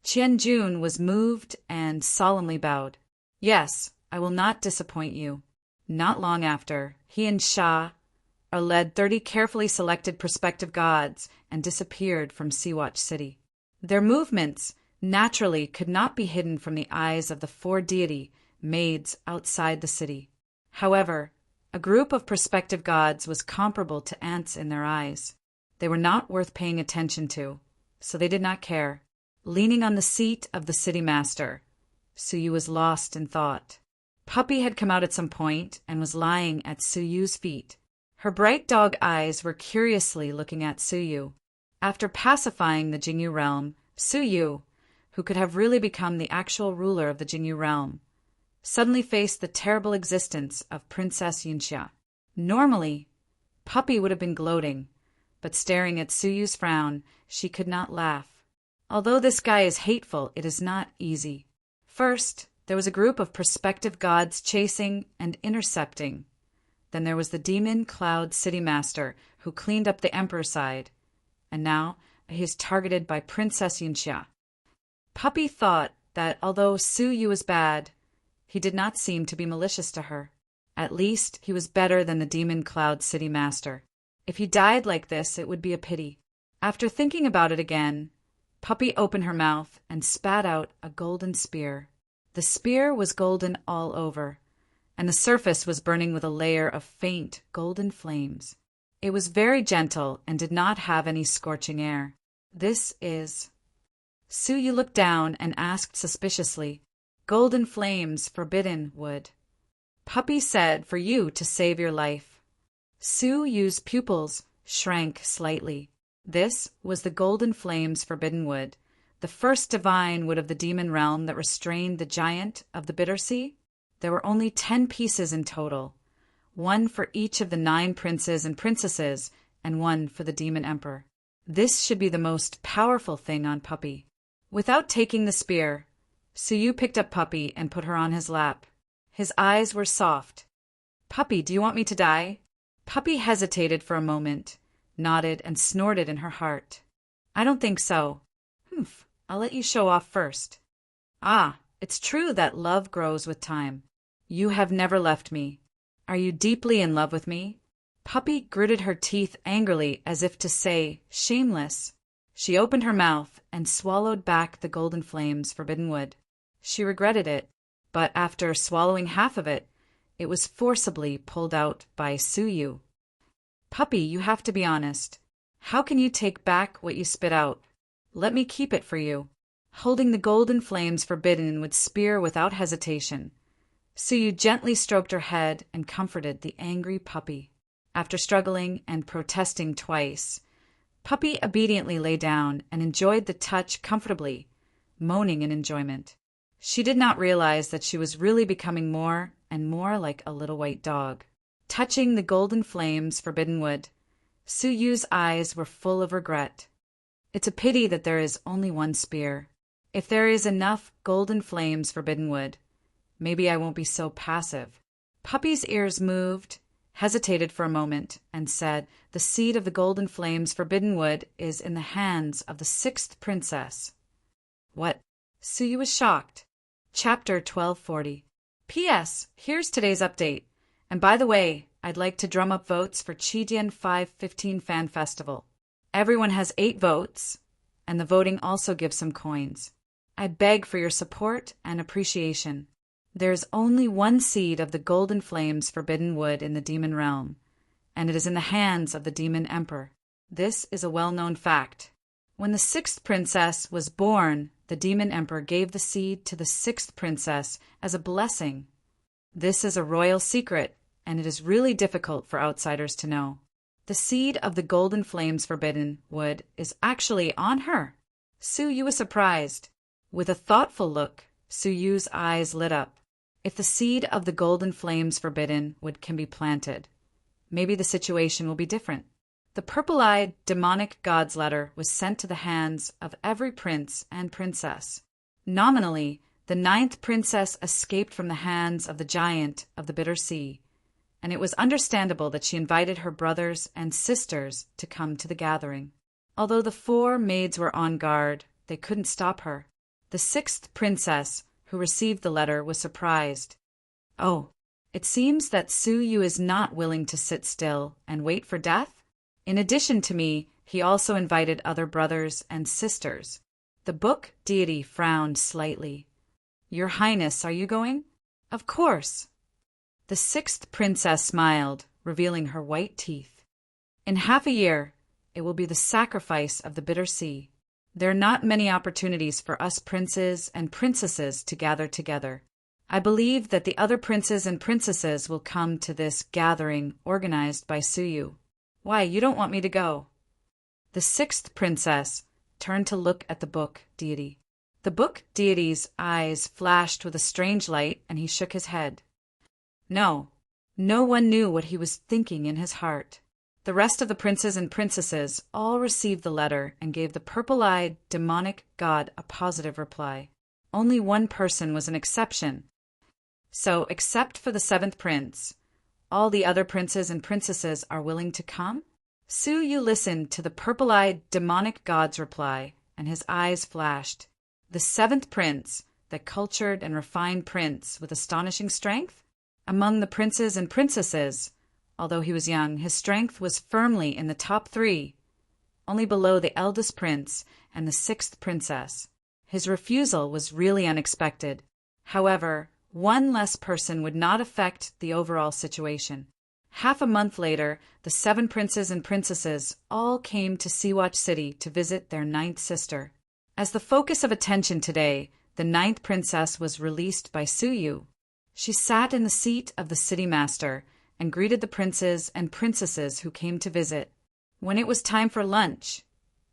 S1: Qian Jun was moved and solemnly bowed. Yes, I will not disappoint you. Not long after, he and Sha led 30 carefully selected prospective gods and disappeared from Sea-Watch City. Their movements naturally could not be hidden from the eyes of the 4 deity maids outside the city. However, a group of prospective gods was comparable to ants in their eyes. They were not worth paying attention to, so they did not care. Leaning on the seat of the city master, Su Yu was lost in thought. Puppy had come out at some point and was lying at Su Yu's feet. Her bright dog eyes were curiously looking at Su Yu. After pacifying the Jingyu realm, Su Yu, who could have really become the actual ruler of the Jingyu realm, suddenly faced the terrible existence of Princess Yunxia. Normally, Puppy would have been gloating, but staring at Su Yu's frown, she could not laugh. Although this guy is hateful, it is not easy. First, there was a group of prospective gods chasing and intercepting. Then there was the demon cloud city master who cleaned up the emperor's side, and now he is targeted by Princess Yunxia. Puppy thought that although Su Yu was bad, he did not seem to be malicious to her. At least he was better than the demon cloud city master. If he died like this, it would be a pity. After thinking about it again, Puppy opened her mouth and spat out a golden spear. The spear was golden all over, and the surface was burning with a layer of faint golden flames. It was very gentle and did not have any scorching air. This is... Su Yu looked down and asked suspiciously, Golden flames, forbidden wood. Puppy said for you to save your life. Su-yu's pupils shrank slightly. This was the golden flames, forbidden wood, the first divine wood of the demon realm that restrained the giant of the bitter sea. There were only 10 pieces in total, one for each of the 9 princes and princesses, and one for the demon emperor. This should be the most powerful thing on Puppy. Without taking the spear, Su-yu picked up Puppy and put her on his lap. His eyes were soft. Puppy, do you want me to die? Puppy hesitated for a moment, nodded, and snorted in her heart. I don't think so. Humph, I'll let you show off first. Ah, it's true that love grows with time. You have never left me. Are you deeply in love with me? Puppy gritted her teeth angrily as if to say, shameless. She opened her mouth and swallowed back the golden flames, forbidden wood. She regretted it, but after swallowing half of it, it was forcibly pulled out by Su-yu. Puppy, you have to be honest. How can you take back what you spit out? Let me keep it for you. Holding the golden flames, forbidden wood spear without hesitation, Su-yu gently stroked her head and comforted the angry Puppy. After struggling and protesting twice, Puppy obediently lay down and enjoyed the touch comfortably, moaning in enjoyment. She did not realize that she was really becoming more and more like a little white dog. Touching the golden flames, forbidden wood, Su-yu's eyes were full of regret. It's a pity that there is only one spear. If there is enough golden flames, forbidden wood, maybe I won't be so passive. Puppy's ears moved, hesitated for a moment, and said, the seed of the golden flames, forbidden wood, is in the hands of the 6th princess. What? Su-yu was shocked. Chapter 1240. P.S. Here's today's update. And by the way, I'd like to drum up votes for Chidian 515 Fan Festival. Everyone has 8 votes, and the voting also gives some coins. I beg for your support and appreciation. There's only one seed of the golden flames, forbidden wood in the demon realm, and it is in the hands of the demon emperor. This is a well-known fact. When the 6th princess was born, the demon emperor gave the seed to the 6th princess as a blessing. This is a royal secret, and it is really difficult for outsiders to know. The seed of the golden flames, forbidden wood is actually on her. Su-yu was surprised. With a thoughtful look, Su-yu's eyes lit up. If the seed of the golden flames, forbidden wood can be planted, maybe the situation will be different. The purple-eyed, demonic god's letter was sent to the hands of every prince and princess. Nominally, the 9th princess escaped from the hands of the giant of the bitter sea, and it was understandable that she invited her brothers and sisters to come to the gathering. Although the 4 maids were on guard, they couldn't stop her. The 6th princess, who received the letter, was surprised. Oh, it seems that Su-yu is not willing to sit still and wait for death? In addition to me, he also invited other brothers and sisters. The book deity frowned slightly. Your Highness, are you going? Of course. The 6th princess smiled, revealing her white teeth. In half a year, it will be the sacrifice of the bitter sea. There are not many opportunities for us princes and princesses to gather together. I believe that the other princes and princesses will come to this gathering organized by Su-yu. Why, you don't want me to go? The 6th princess turned to look at the book deity. The book deity's eyes flashed with a strange light, and he shook his head. No, no one knew what he was thinking in his heart. The rest of the princes and princesses all received the letter and gave the purple-eyed, demonic god a positive reply. Only one person was an exception. So, except for the 7th prince, all the other princes and princesses are willing to come? Su-yu listened to the purple-eyed, demonic god's reply, and his eyes flashed. The 7th prince, the cultured and refined prince with astonishing strength? Among the princes and princesses, although he was young, his strength was firmly in the top 3, only below the eldest prince and the 6th princess. His refusal was really unexpected. However, one less person would not affect the overall situation. Half a month later, the 7 princes and princesses all came to Seawatch City to visit their 9th sister. As the focus of attention today, the ninth princess was released by Suyu. She sat in the seat of the city master and greeted the princes and princesses who came to visit. When it was time for lunch,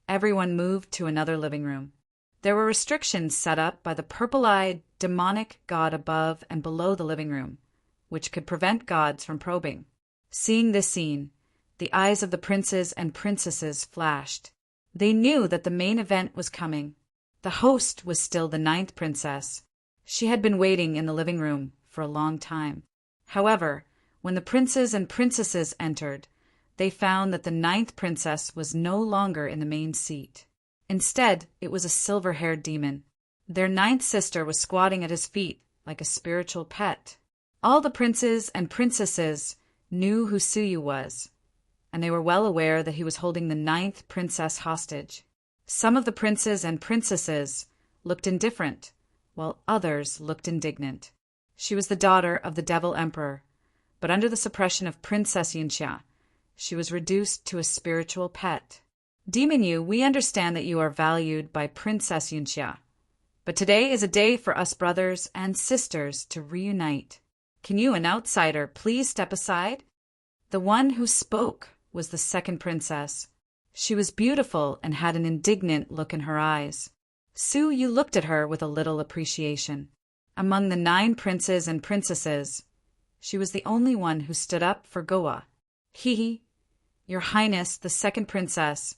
S1: everyone moved to another living room. There were restrictions set up by the purple-eyed, demonic god above and below the living room, which could prevent gods from probing. Seeing this scene, the eyes of the princes and princesses flashed. They knew that the main event was coming. The host was still the ninth princess. She had been waiting in the living room for a long time. However, when the princes and princesses entered, they found that the ninth princess was no longer in the main seat. Instead, it was a silver-haired demon. Their ninth sister was squatting at his feet like a spiritual pet. All the princes and princesses knew who Suyu was, and they were well aware that he was holding the ninth princess hostage. Some of the princes and princesses looked indifferent, while others looked indignant. She was the daughter of the Devil Emperor, but under the suppression of Princess Yunxia, she was reduced to a spiritual pet. Demon Yu, we understand that you are valued by Princess Yunxia, but today is a day for us brothers and sisters to reunite. Can you, an outsider, please step aside? The one who spoke was the second princess. She was beautiful and had an indignant look in her eyes. Suyu looked at her with a little appreciation. Among the 9 princes and princesses, she was the only one who stood up for Goa. Your Highness, the second princess,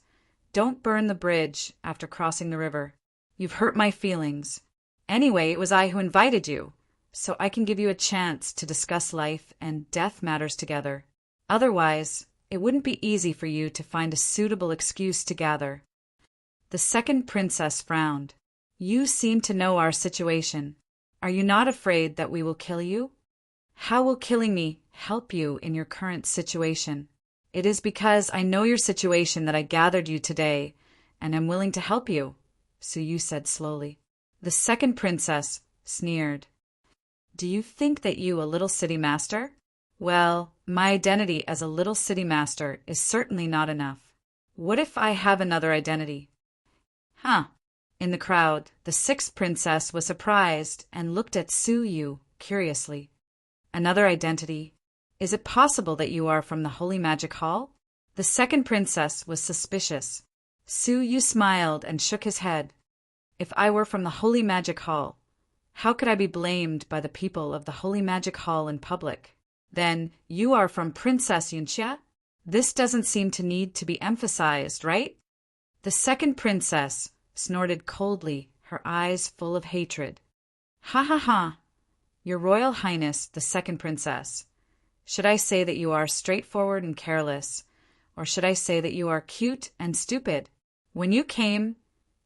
S1: don't burn the bridge after crossing the river. You've hurt my feelings. Anyway, it was I who invited you, so I can give you a chance to discuss life and death matters together. Otherwise, it wouldn't be easy for you to find a suitable excuse to gather. The second princess frowned. You seem to know our situation. Are you not afraid that we will kill you? How will killing me help you in your current situation? It is because I know your situation that I gathered you today, and am willing to help you, Suyu said slowly. The second princess sneered. Do you think that you, a little city master? Well, my identity as a little city master is certainly not enough. What if I have another identity? In the crowd, the sixth princess was surprised and looked at Suyu curiously. Another identity? Is it possible that you are from the Holy Magic Hall? The second princess was suspicious. Suyu smiled and shook his head. If I were from the Holy Magic Hall, how could I be blamed by the people of the Holy Magic Hall in public? Then you are from Princess Yunxia? This doesn't seem to need to be emphasized, right? The second princess snorted coldly, her eyes full of hatred. Ha! Your Royal Highness, the second princess. Should I say that you are straightforward and careless, or should I say that you are cute and stupid? When you came,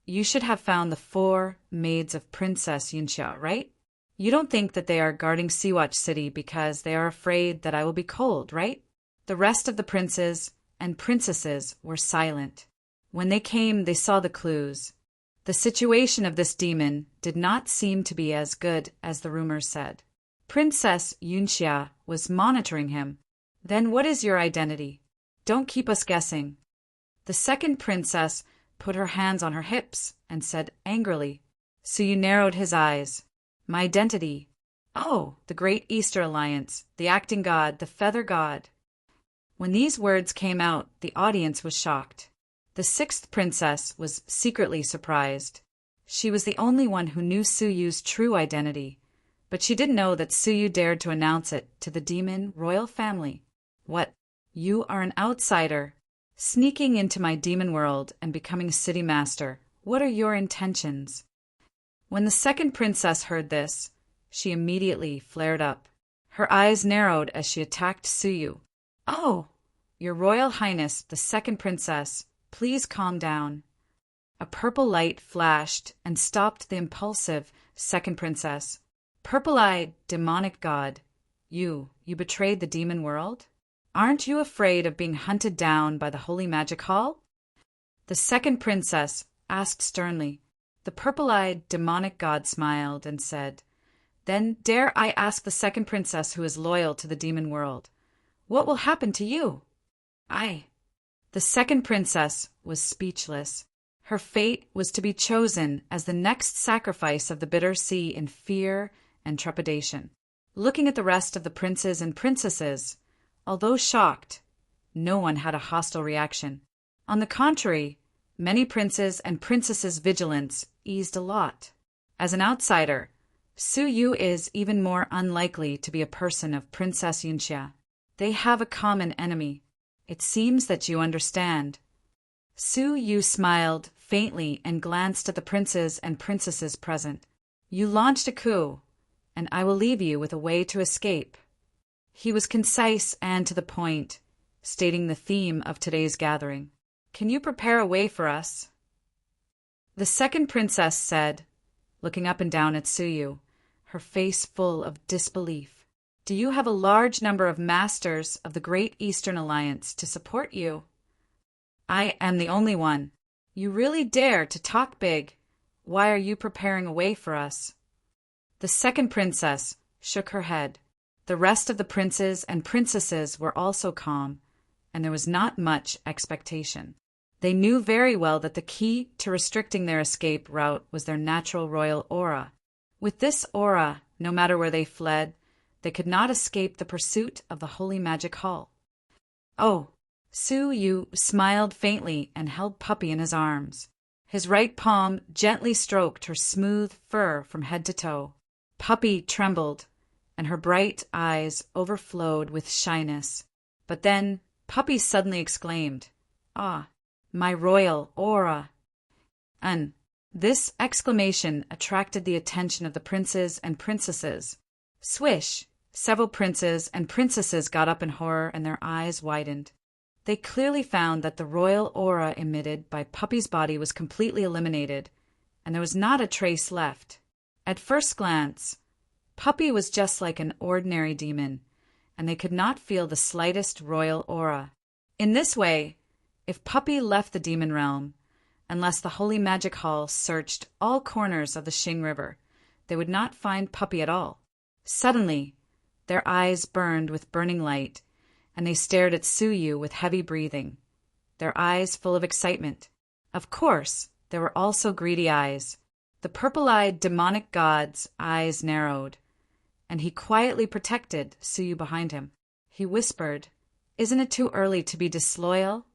S1: you should have found the 4 maids of Princess Yunxia, right? You don't think that they are guarding Seawatch City because they are afraid that I will be cold, right? The rest of the princes and princesses were silent. When they came, they saw the clues. The situation of this demon did not seem to be as good as the rumors said. Princess Yunxia was monitoring him. Then what is your identity? Don't keep us guessing. The second princess put her hands on her hips and said angrily. Suyu narrowed his eyes. My identity. Oh, the Great Easter Alliance, the acting god, the feather god. When these words came out, the audience was shocked. The sixth princess was secretly surprised. She was the only one who knew Suyu's true identity, but she didn't know that Suyu dared to announce it to the demon royal family. What? You are an outsider, sneaking into my demon world and becoming a city master. What are your intentions? When the second princess heard this, she immediately flared up. Her eyes narrowed as she attacked Suyu. Oh, Your Royal Highness, the second princess, please calm down. A purple light flashed and stopped the impulsive second princess. Purple-eyed, demonic god, you betrayed the demon world? Aren't you afraid of being hunted down by the Holy Magic Hall? The second princess asked sternly. The purple-eyed, demonic god smiled and said, Then dare I ask the second princess who is loyal to the demon world, what will happen to you? The second princess was speechless. Her fate was to be chosen as the next sacrifice of the bitter sea in fear and trepidation. Looking at the rest of the princes and princesses, although shocked, no one had a hostile reaction. On the contrary, many princes and princesses' vigilance eased a lot. As an outsider, Su Yu is even more unlikely to be a person of Princess Yunxia. They have a common enemy. It seems that you understand. Su Yu smiled faintly and glanced at the princes and princesses present. You launched a coup, and I will leave you with a way to escape. He was concise and to the point, stating the theme of today's gathering. Can you prepare a way for us? The second princess said, looking up and down at Su Yu, her face full of disbelief. Do you have a large number of masters of the Great Eastern Alliance to support you? I am the only one. You really dare to talk big. Why are you preparing a way for us? The second princess shook her head. The rest of the princes and princesses were also calm, and there was not much expectation. They knew very well that the key to restricting their escape route was their natural royal aura. With this aura, no matter where they fled, they could not escape the pursuit of the Holy Magic Hall. Oh, Su Yu smiled faintly and held Puppy in his arms. His right palm gently stroked her smooth fur from head to toe. Puppy trembled, and her bright eyes overflowed with shyness. But then Puppy suddenly exclaimed, "Ah, my royal aura!" And this exclamation attracted the attention of the princes and princesses. Swish! Several princes and princesses got up in horror and their eyes widened. They clearly found that the royal aura emitted by Puppy's body was completely eliminated, and there was not a trace left. At first glance, Puppy was just like an ordinary demon, and they could not feel the slightest royal aura. In this way, if Puppy left the demon realm, unless the Holy Magic Hall searched all corners of the Xing River, they would not find Puppy at all. Suddenly, their eyes burned with burning light, and they stared at Su Yu with heavy breathing, their eyes full of excitement. Of course, there were also greedy eyes. The purple-eyed demonic god's eyes narrowed, and he quietly protected Su Yu behind him. He whispered, "Isn't it too early to be disloyal?"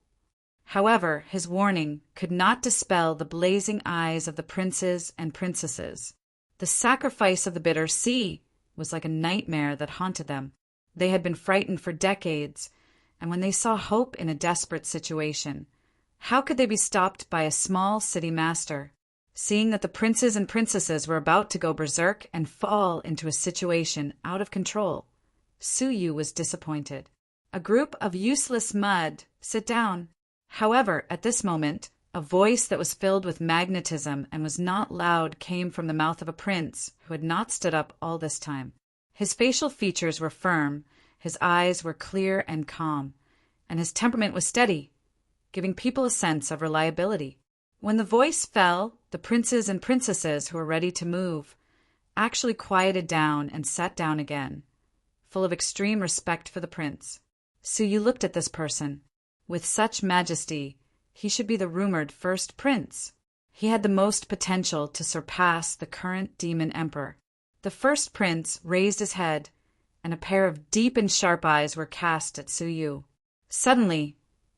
S1: However, his warning could not dispel the blazing eyes of the princes and princesses. The sacrifice of the bitter sea was like a nightmare that haunted them. They had been frightened for decades, and when they saw hope in a desperate situation, how could they be stopped by a small city master? Seeing that the princes and princesses were about to go berserk and fall into a situation out of control, Su Yu was disappointed. A group of useless mud, sit down. However, at this moment, a voice that was filled with magnetism and was not loud came from the mouth of a prince who had not stood up all this time. His facial features were firm, his eyes were clear and calm, and his temperament was steady, giving people a sense of reliability. When the voice fell, the princes and princesses who were ready to move actually quieted down and sat down again, full of extreme respect for the prince. Su Yu looked at this person. With such majesty, he should be the rumored first prince. He had the most potential to surpass the current demon emperor. The first prince raised his head, and a pair of deep and sharp eyes were cast at Su Yu. Suddenly,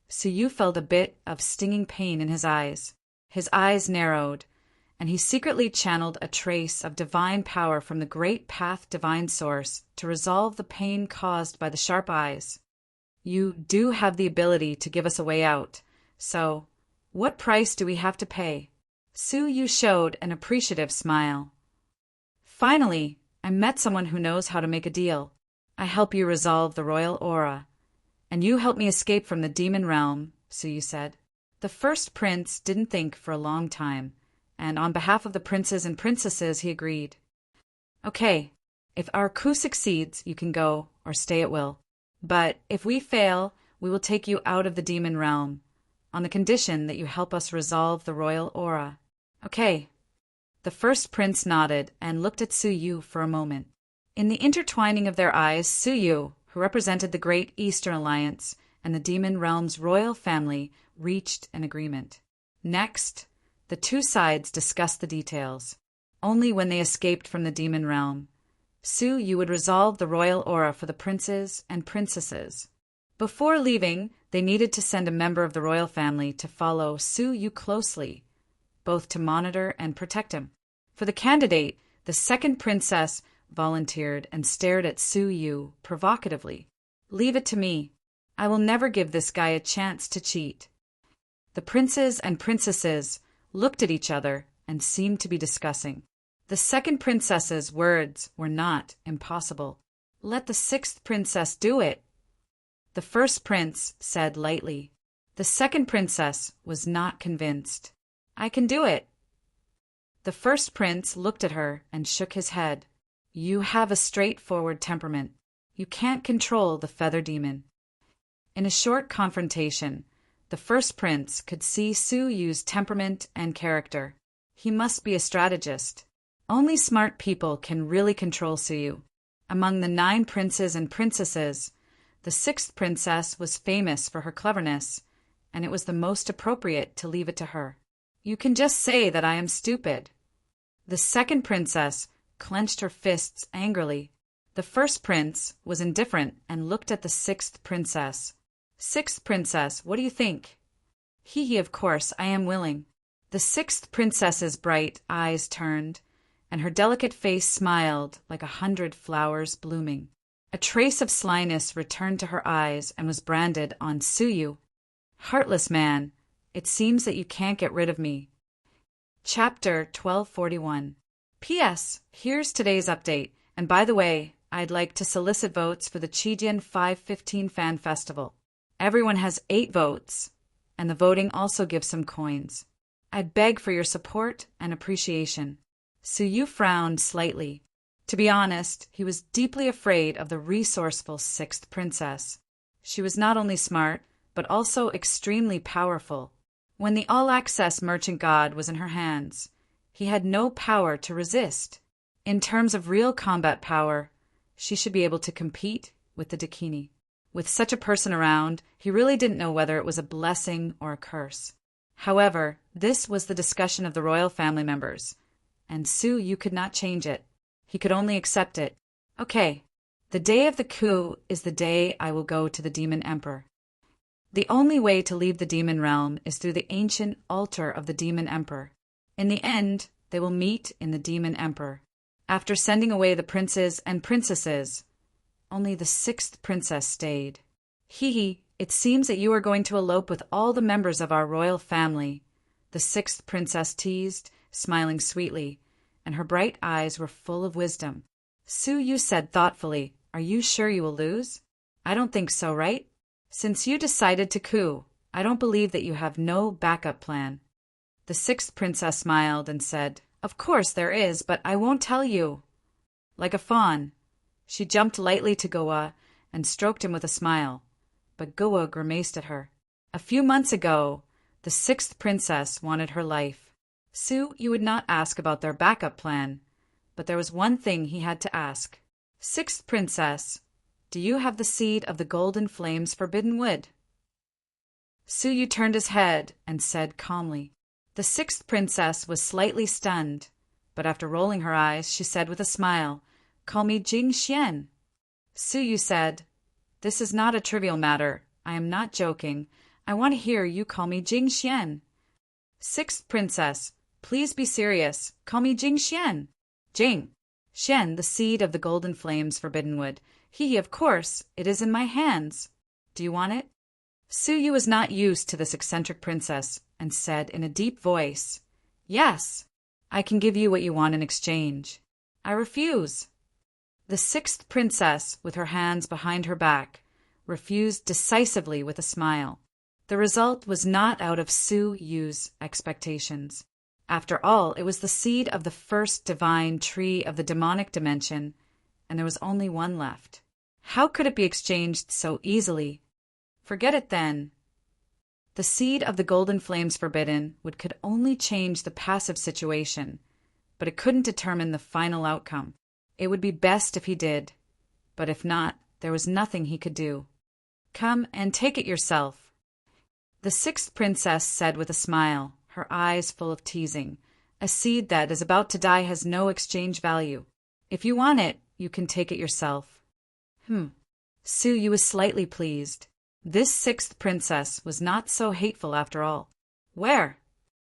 S1: Su Yu felt a bit of stinging pain in his eyes. His eyes narrowed, and he secretly channeled a trace of divine power from the great path divine source to resolve the pain caused by the sharp eyes. You do have the ability to give us a way out, so what price do we have to pay? Su Yu showed an appreciative smile. Finally, I met someone who knows how to make a deal. I help you resolve the royal aura, and you help me escape from the demon realm, Su Yu said. The first prince didn't think for a long time, and on behalf of the princes and princesses he agreed. Okay, if our coup succeeds, you can go or stay at will. But if we fail, we will take you out of the demon realm, on the condition that you help us resolve the royal aura. Okay. The first prince nodded and looked at Su Yu for a moment. In the intertwining of their eyes, Su Yu, who represented the Great Eastern Alliance and the demon realm's royal family, reached an agreement. Next, The two sides discussed the details. Only when they escaped from the demon realm, Su Yu would resolve the royal aura for the princes and princesses. Before leaving, they needed to send a member of the royal family to follow Su Yu closely, both to monitor and protect him. For the candidate, the second princess volunteered and stared at Su Yu provocatively. "Leave it to me. I will never give this guy a chance to cheat." The princes and princesses looked at each other and seemed to be discussing. The second princess's words were not impossible. "Let the sixth princess do it," the first prince said lightly. The second princess was not convinced. "I can do it." The first prince looked at her and shook his head. "You have a straightforward temperament. You can't control the feather demon." In a short confrontation, the first prince could see Su Yu's temperament and character. He must be a strategist. Only smart people can really control Su Yu. Among the 9 princes and princesses, the 6th princess was famous for her cleverness, and it was the most appropriate to leave it to her. "You can just say that I am stupid." The second princess clenched her fists angrily. The first prince was indifferent and looked at the 6th princess. "Sixth princess, what do you think?" He, of course, I am willing." The 6th princess's bright eyes turned, and her delicate face smiled like 100 flowers blooming. A trace of slyness returned to her eyes and was branded on Su Yu. "Heartless man, it seems that you can't get rid of me." Chapter 1241. P.S. Here's today's update, and by the way, I'd like to solicit votes for the Chijian 515 Fan Festival. Everyone has 8 votes, and the voting also gives some coins. I beg for your support and appreciation. Su Yu frowned slightly. To be honest, he was deeply afraid of the resourceful 6th princess. She was not only smart, but also extremely powerful. When the all-access merchant god was in her hands, he had no power to resist. In terms of real combat power, she should be able to compete with the Dakini. With such a person around, he really didn't know whether it was a blessing or a curse. However, this was the discussion of the royal family members, and Su Yu could not change it. He could only accept it. "Okay, the day of the coup is the day I will go to the Demon Emperor. The only way to leave the demon realm is through the ancient altar of the Demon Emperor. In the end, they will meet in the Demon Emperor. After sending away the princes and princesses, only the 6th princess stayed. It seems that you are going to elope with all the members of our royal family," the 6th princess teased, smiling sweetly, and her bright eyes were full of wisdom. Su Yu said thoughtfully, "Are you sure you will lose?" "I don't think so, right? Since you decided to coup, I don't believe that you have no backup plan." The 6th princess smiled and said, "Of course there is, but I won't tell you." Like a fawn, she jumped lightly to Goa and stroked him with a smile, but Goa grimaced at her. A few months ago, the 6th princess wanted her life. Su Yu would not ask about their backup plan, but there was one thing he had to ask. "6th princess, do you have the seed of the golden flames forbidden wood?" Su Yu turned his head and said calmly. The 6th princess was slightly stunned, but after rolling her eyes, she said with a smile, "Call me Jing Xian." Su Yu said, "This is not a trivial matter. I am not joking. I want to hear you call me Jing Xian." 6th princess, please be serious. Call me Jing Xian. Jing. Xian, the seed of the golden flames forbidden wood. Of course, it is in my hands. Do you want it? Su Yu was not used to this eccentric princess, and said in a deep voice, "Yes, I can give you what you want in exchange." "I refuse." The 6th princess, with her hands behind her back, refused decisively with a smile. The result was not out of Su Yu's expectations. After all, it was the seed of the first divine tree of the demonic dimension, and there was only one left. How could it be exchanged so easily? Forget it then. The seed of the golden flames forbidden could only change the passive situation, but it couldn't determine the final outcome. It would be best if he did, but if not, there was nothing he could do. "Come and take it yourself." The 6th princess said with a smile, her eyes full of teasing. A seed that is about to die has no exchange value. If you want it, you can take it yourself. Suyu was slightly pleased. This sixth princess was not so hateful after all. Where?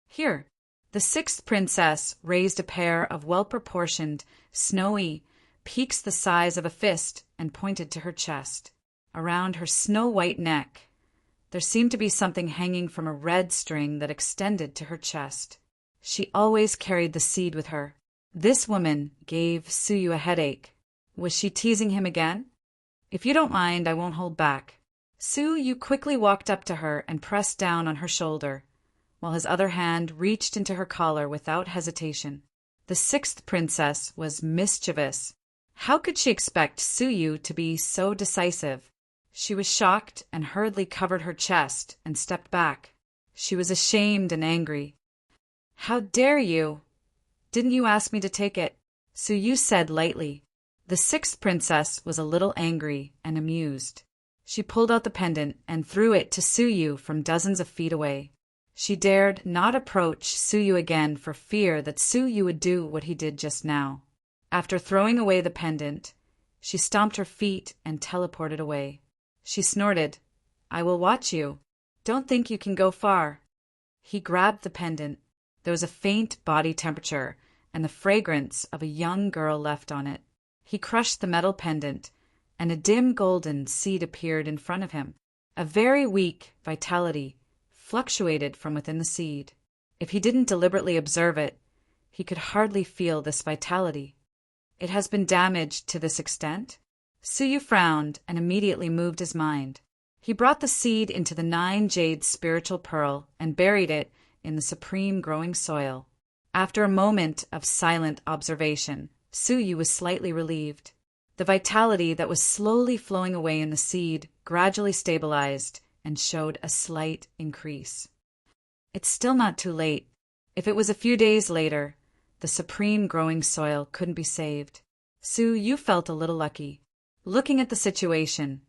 S1: Here. The sixth princess raised a pair of well-proportioned, snowy peaks the size of a fist and pointed to her chest. Around her snow-white neck, there seemed to be something hanging from a red string that extended to her chest. She always carried the seed with her. This woman gave Suyu a headache. Was she teasing him again? If you don't mind, I won't hold back. Suyu quickly walked up to her and pressed down on her shoulder, while his other hand reached into her collar without hesitation. The sixth princess was mischievous. How could she expect Suyu to be so decisive? She was shocked and hurriedly covered her chest and stepped back. She was ashamed and angry. How dare you? Didn't you ask me to take it? Suyu said lightly. The sixth princess was a little angry and amused. She pulled out the pendant and threw it to Suyu from dozens of feet away. She dared not approach Suyu again for fear that Suyu would do what he did just now. After throwing away the pendant, she stomped her feet and teleported away. She snorted, I will watch you. Don't think you can go far. He grabbed the pendant. There was a faint body temperature and the fragrance of a young girl left on it. He crushed the metal pendant, and a dim golden seed appeared in front of him. A very weak vitality fluctuated from within the seed. If he didn't deliberately observe it, he could hardly feel this vitality. It has been damaged to this extent? Suyu frowned and immediately moved his mind. He brought the seed into the 9 jade spiritual pearl and buried it in the supreme growing soil. After a moment of silent observation, Suyu was slightly relieved. The vitality that was slowly flowing away in the seed gradually stabilized and showed a slight increase. It's still not too late. If it was a few days later, the supreme growing soil couldn't be saved. Suyu felt a little lucky. Looking at the situation,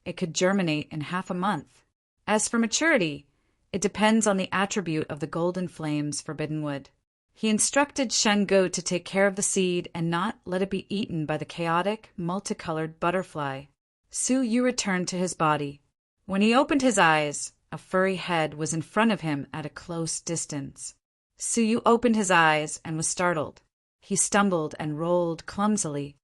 S1: it could germinate in half a month. As for maturity, it depends on the attribute of the golden flame's forbidden wood. He instructed Shengu to take care of the seed and not let it be eaten by the chaotic, multicolored butterfly. Suyu returned to his body. When he opened his eyes, a furry head was in front of him at a close distance. Suyu opened his eyes and was startled. He stumbled and rolled clumsily.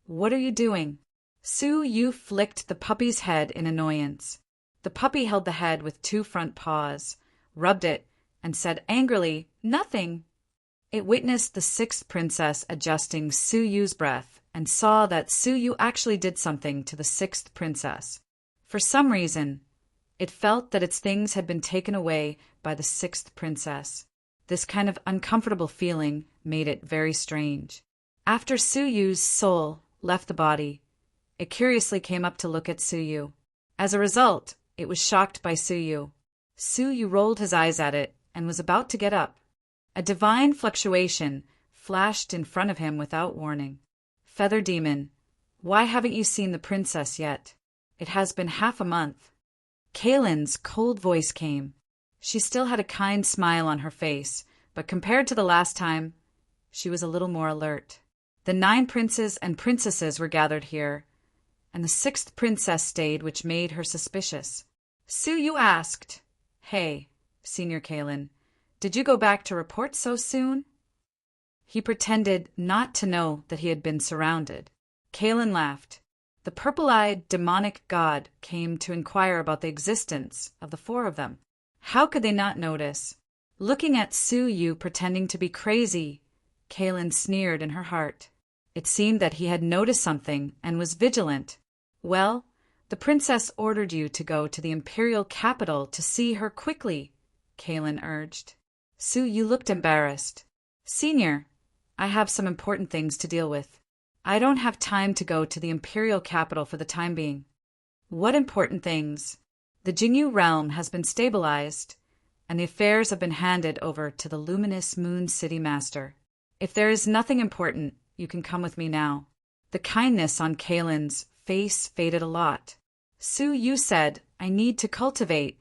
S1: What are you doing? Suyu flicked the puppy's head in annoyance. The puppy held the head with 2 front paws, rubbed it, and said angrily, Nothing. It witnessed the sixth princess adjusting Suyu's breath and saw that Suyu actually did something to the sixth princess. For some reason, it felt that its things had been taken away by the sixth princess. This kind of uncomfortable feeling made it very strange. After Suyu's soul left the body, it curiously came up to look at Suyu. As a result, it was shocked by Suyu. Suyu rolled his eyes at it and was about to get up. A divine fluctuation flashed in front of him without warning. Feather Demon, why haven't you seen the princess yet? It has been half a month. Kaylin's cold voice came. She still had a kind smile on her face, but compared to the last time, she was a little more alert. The 9 princes and princesses were gathered here, and the 6th princess stayed, which made her suspicious. Suyu asked, Hey, Senior Kaylin, did you go back to report so soon? He pretended not to know that he had been surrounded. Kaylin laughed. The purple-eyed demonic god came to inquire about the existence of the 4 of them. How could they not notice? Looking at Suyu pretending to be crazy, Kaylin sneered in her heart. It seemed that he had noticed something and was vigilant. Well, the princess ordered you to go to the imperial capital to see her quickly, Kaylin urged. Suyu looked embarrassed. Senior, I have some important things to deal with. I don't have time to go to the imperial capital for the time being. What important things? The Jinyu realm has been stabilized, and the affairs have been handed over to the luminous Moon City Master. If there is nothing important, you can come with me now. The kindness on Kaylin's face faded a lot. Suyu said, I need to cultivate.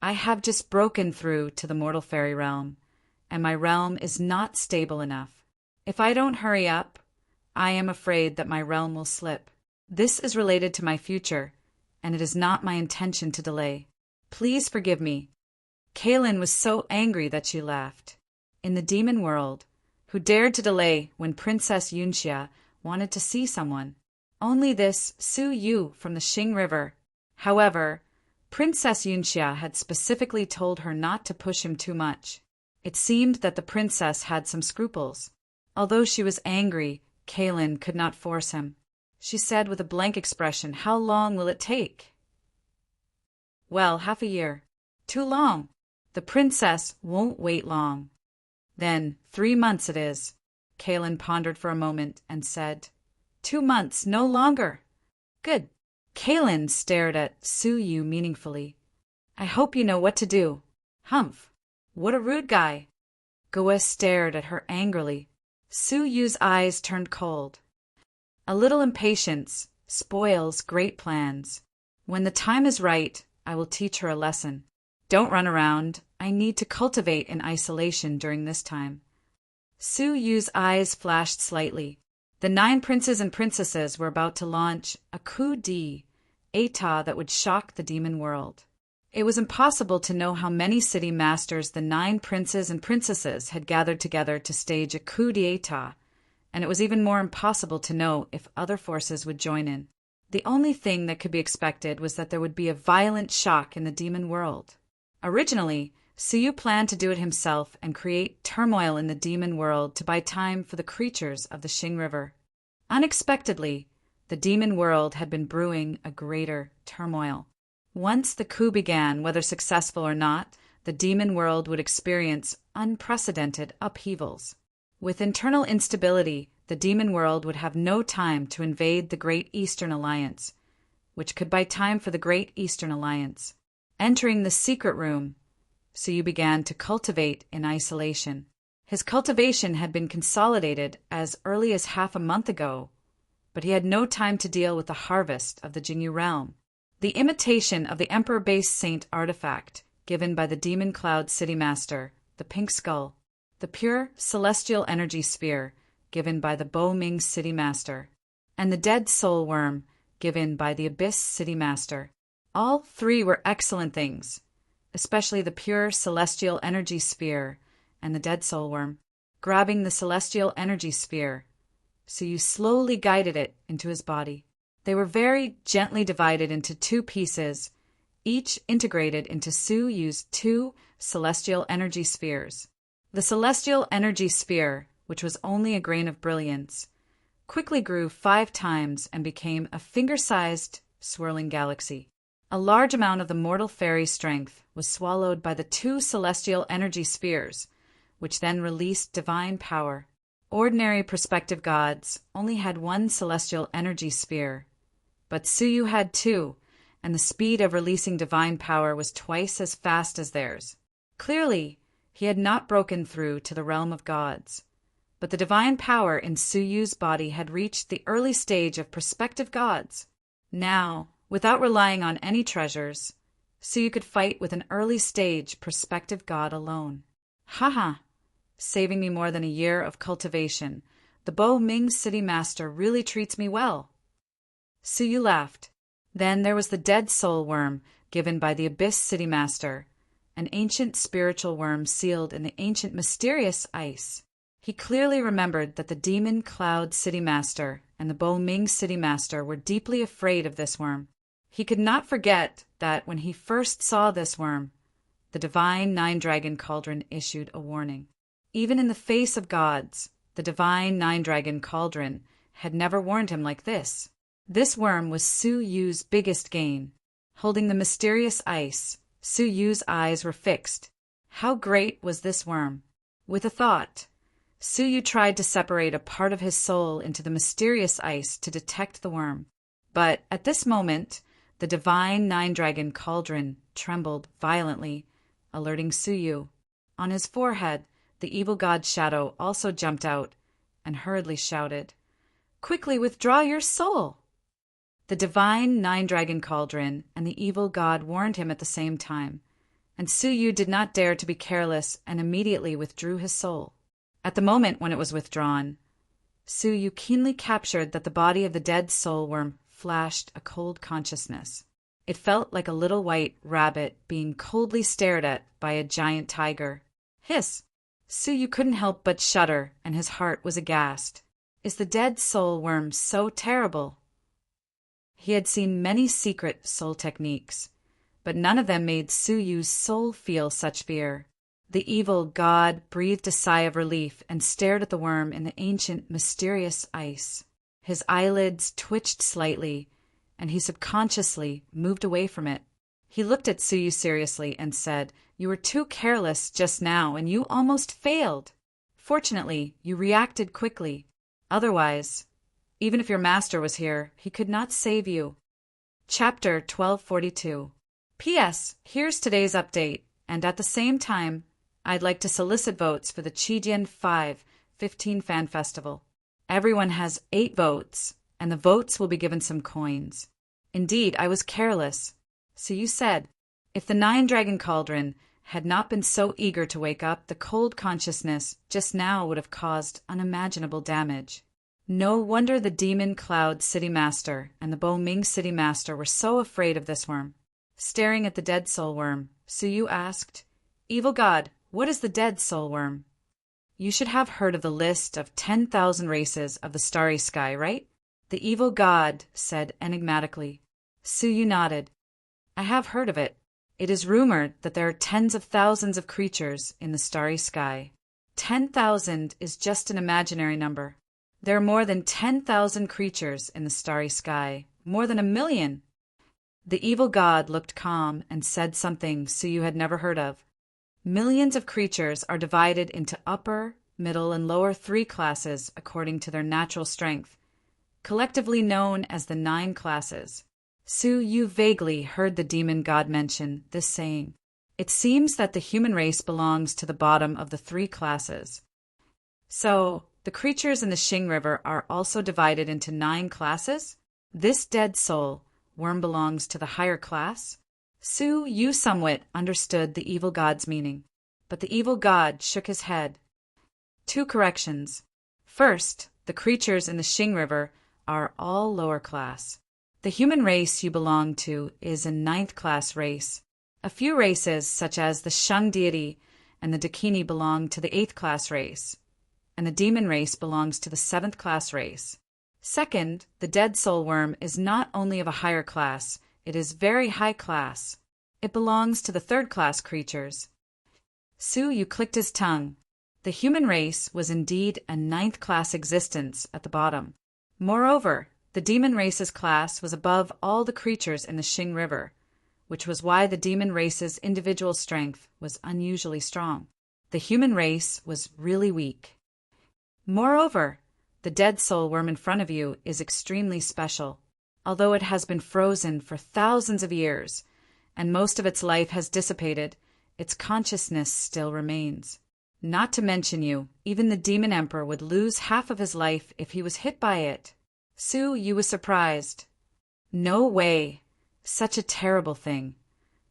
S1: I have just broken through to the mortal fairy realm, and my realm is not stable enough. If I don't hurry up, I am afraid that my realm will slip. This is related to my future, and it is not my intention to delay. Please forgive me." Kaylin was so angry that she laughed. In the demon world, who dared to delay when Princess Yunxia wanted to see someone? Only this Su Yu from the Xing River. However, Princess Yunxia had specifically told her not to push him too much. It seemed that the princess had some scruples. Although she was angry, Kaylin could not force him. She said with a blank expression, "How long will it take?" "Well, half a year." "Too long. The princess won't wait long." "Then 3 months it is." Kaylin pondered for a moment and said, 2 months, no longer." "Good." Kaylin stared at Su Yu meaningfully. "I hope you know what to do." "Humph. What a rude guy." Goa stared at her angrily. Su Yu's eyes turned cold. "A little impatience spoils great plans. When the time is right, I will teach her a lesson. Don't run around. I need to cultivate in isolation during this time." Su Yu's eyes flashed slightly. The 9 princes and princesses were about to launch a coup d'état that would shock the demon world. It was impossible to know how many city masters the 9 princes and princesses had gathered together to stage a coup d'état, and it was even more impossible to know if other forces would join in. The only thing that could be expected was that there would be a violent shock in the demon world. Originally, Su Yu planned to do it himself and create turmoil in the demon world to buy time for the creatures of the Xing River. Unexpectedly, the demon world had been brewing a greater turmoil. Once the coup began, whether successful or not, the demon world would experience unprecedented upheavals. With internal instability, the demon world would have no time to invade the Great Eastern Alliance, which could buy time for the Great Eastern Alliance. Entering the secret room, Su Yu began to cultivate in isolation. His cultivation had been consolidated as early as half a month ago, but he had no time to deal with the harvest of the Jingyu realm. The imitation of the Emperor-based Saint artifact given by the Demon Cloud City Master, the Pink Skull, the pure celestial energy sphere given by the Bo Ming City Master, and the Dead Soul Worm given by the Abyss City Master. All 3 were excellent things, especially the pure celestial energy sphere and the Dead Soul Worm. Grabbing the celestial energy sphere, Su Yu slowly guided it into his body. They were very gently divided into 2 pieces, each integrated into Su Yu's 2 celestial energy spheres. The celestial energy sphere, which was only a grain of brilliance, quickly grew 5 times and became a finger-sized swirling galaxy. A large amount of the mortal fairy strength was swallowed by the 2 celestial energy spheres, which then released divine power. Ordinary prospective gods only had 1 celestial energy sphere, but Su Yu had 2, and the speed of releasing divine power was twice as fast as theirs. Clearly, he had not broken through to the realm of gods, but the divine power in Su Yu's body had reached the early stage of prospective gods. Now, without relying on any treasures, Su Yu could fight with an early stage prospective god alone. Haha, saving me more than a year of cultivation. The Bo Ming City Master really treats me well. Su Yu laughed. Then there was the Dead Soul Worm given by the Abyss City Master, an ancient spiritual worm sealed in the ancient mysterious ice. He clearly remembered that the Demon Cloud City Master and the Bo Ming City Master were deeply afraid of this worm. He could not forget that when he first saw this worm, the divine 9-dragon Cauldron issued a warning. Even in the face of gods, the divine 9-dragon Cauldron had never warned him like this. This worm was Su Yu's biggest gain. Holding the mysterious ice, Su Yu's eyes were fixed. How great was this worm? With a thought, Su Yu tried to separate a part of his soul into the mysterious ice to detect the worm. But at this moment, the divine 9-dragon Cauldron trembled violently, alerting Su Yu. On his forehead, the evil god's shadow also jumped out and hurriedly shouted, "Quickly withdraw your soul!" The divine 9-dragon Cauldron and the evil god warned him at the same time, and Su Yu did not dare to be careless and immediately withdrew his soul. At the moment when it was withdrawn, Su Yu keenly captured that the body of the dead soul worm flashed a cold consciousness. It felt like a little white rabbit being coldly stared at by a giant tiger. Hiss! Su Yu couldn't help but shudder, and his heart was aghast. Is the dead soul worm so terrible? He had seen many secret soul techniques, but none of them made Su Yu's soul feel such fear. The evil god breathed a sigh of relief and stared at the worm in the ancient, mysterious ice. His eyelids twitched slightly, and he subconsciously moved away from it. He looked at Su Yu seriously and said, "You were too careless just now, and you almost failed. Fortunately, you reacted quickly. Otherwise, even if your master was here, he could not save you." Chapter 1242. P.S. Here's today's update, and at the same time, I'd like to solicit votes for the Qijian 5/15 Fan Festival. Everyone has 8 votes, and the votes will be given some coins. Indeed, I was careless. So you said, if the 9-dragon cauldron had not been so eager to wake up, the cold consciousness just now would have caused unimaginable damage. No wonder the Demon Cloud City Master and the Bo Ming City Master were so afraid of this worm. Staring at the dead soul worm, Su Yu asked, "Evil God, what is the dead soul worm?" You should have heard of the list of 10,000 races of the starry sky, right? The evil god said enigmatically. Su Yu nodded. I have heard of it. It is rumored that there are tens of thousands of creatures in the starry sky. 10,000 is just an imaginary number. There are more than 10,000 creatures in the starry sky, more than 1,000,000. The evil god looked calm and said something Su Yu had never heard of. Millions of creatures are divided into upper, middle, and lower 3 classes according to their natural strength, collectively known as the 9 classes. Su Yu vaguely heard the demon god mention this saying. It seems that the human race belongs to the bottom of the 3 classes. So, the creatures in the Xing River are also divided into 9 classes? This dead soul worm belongs to the higher class? Su Yu somewhat understood the evil god's meaning, but the evil god shook his head. 2 corrections. First, the creatures in the Xing River are all lower class. The human race you belong to is a 9th class race. A few races, such as the Shang deity and the Dakini, belong to the 8th class race, and the demon race belongs to the 7th class race. Second, the dead soul worm is not only of a higher class, it is very high class. It belongs to the 3rd class creatures. Su Yu clicked his tongue. The human race was indeed a 9th class existence at the bottom. Moreover, the demon race's class was above all the creatures in the Xing River, which was why the demon race's individual strength was unusually strong. The human race was really weak. Moreover, the dead soul worm in front of you is extremely special. Although it has been frozen for thousands of years, and most of its life has dissipated, its consciousness still remains. Not to mention you, even the demon emperor would lose half of his life if he was hit by it. Su Yu was surprised. No way. Such a terrible thing.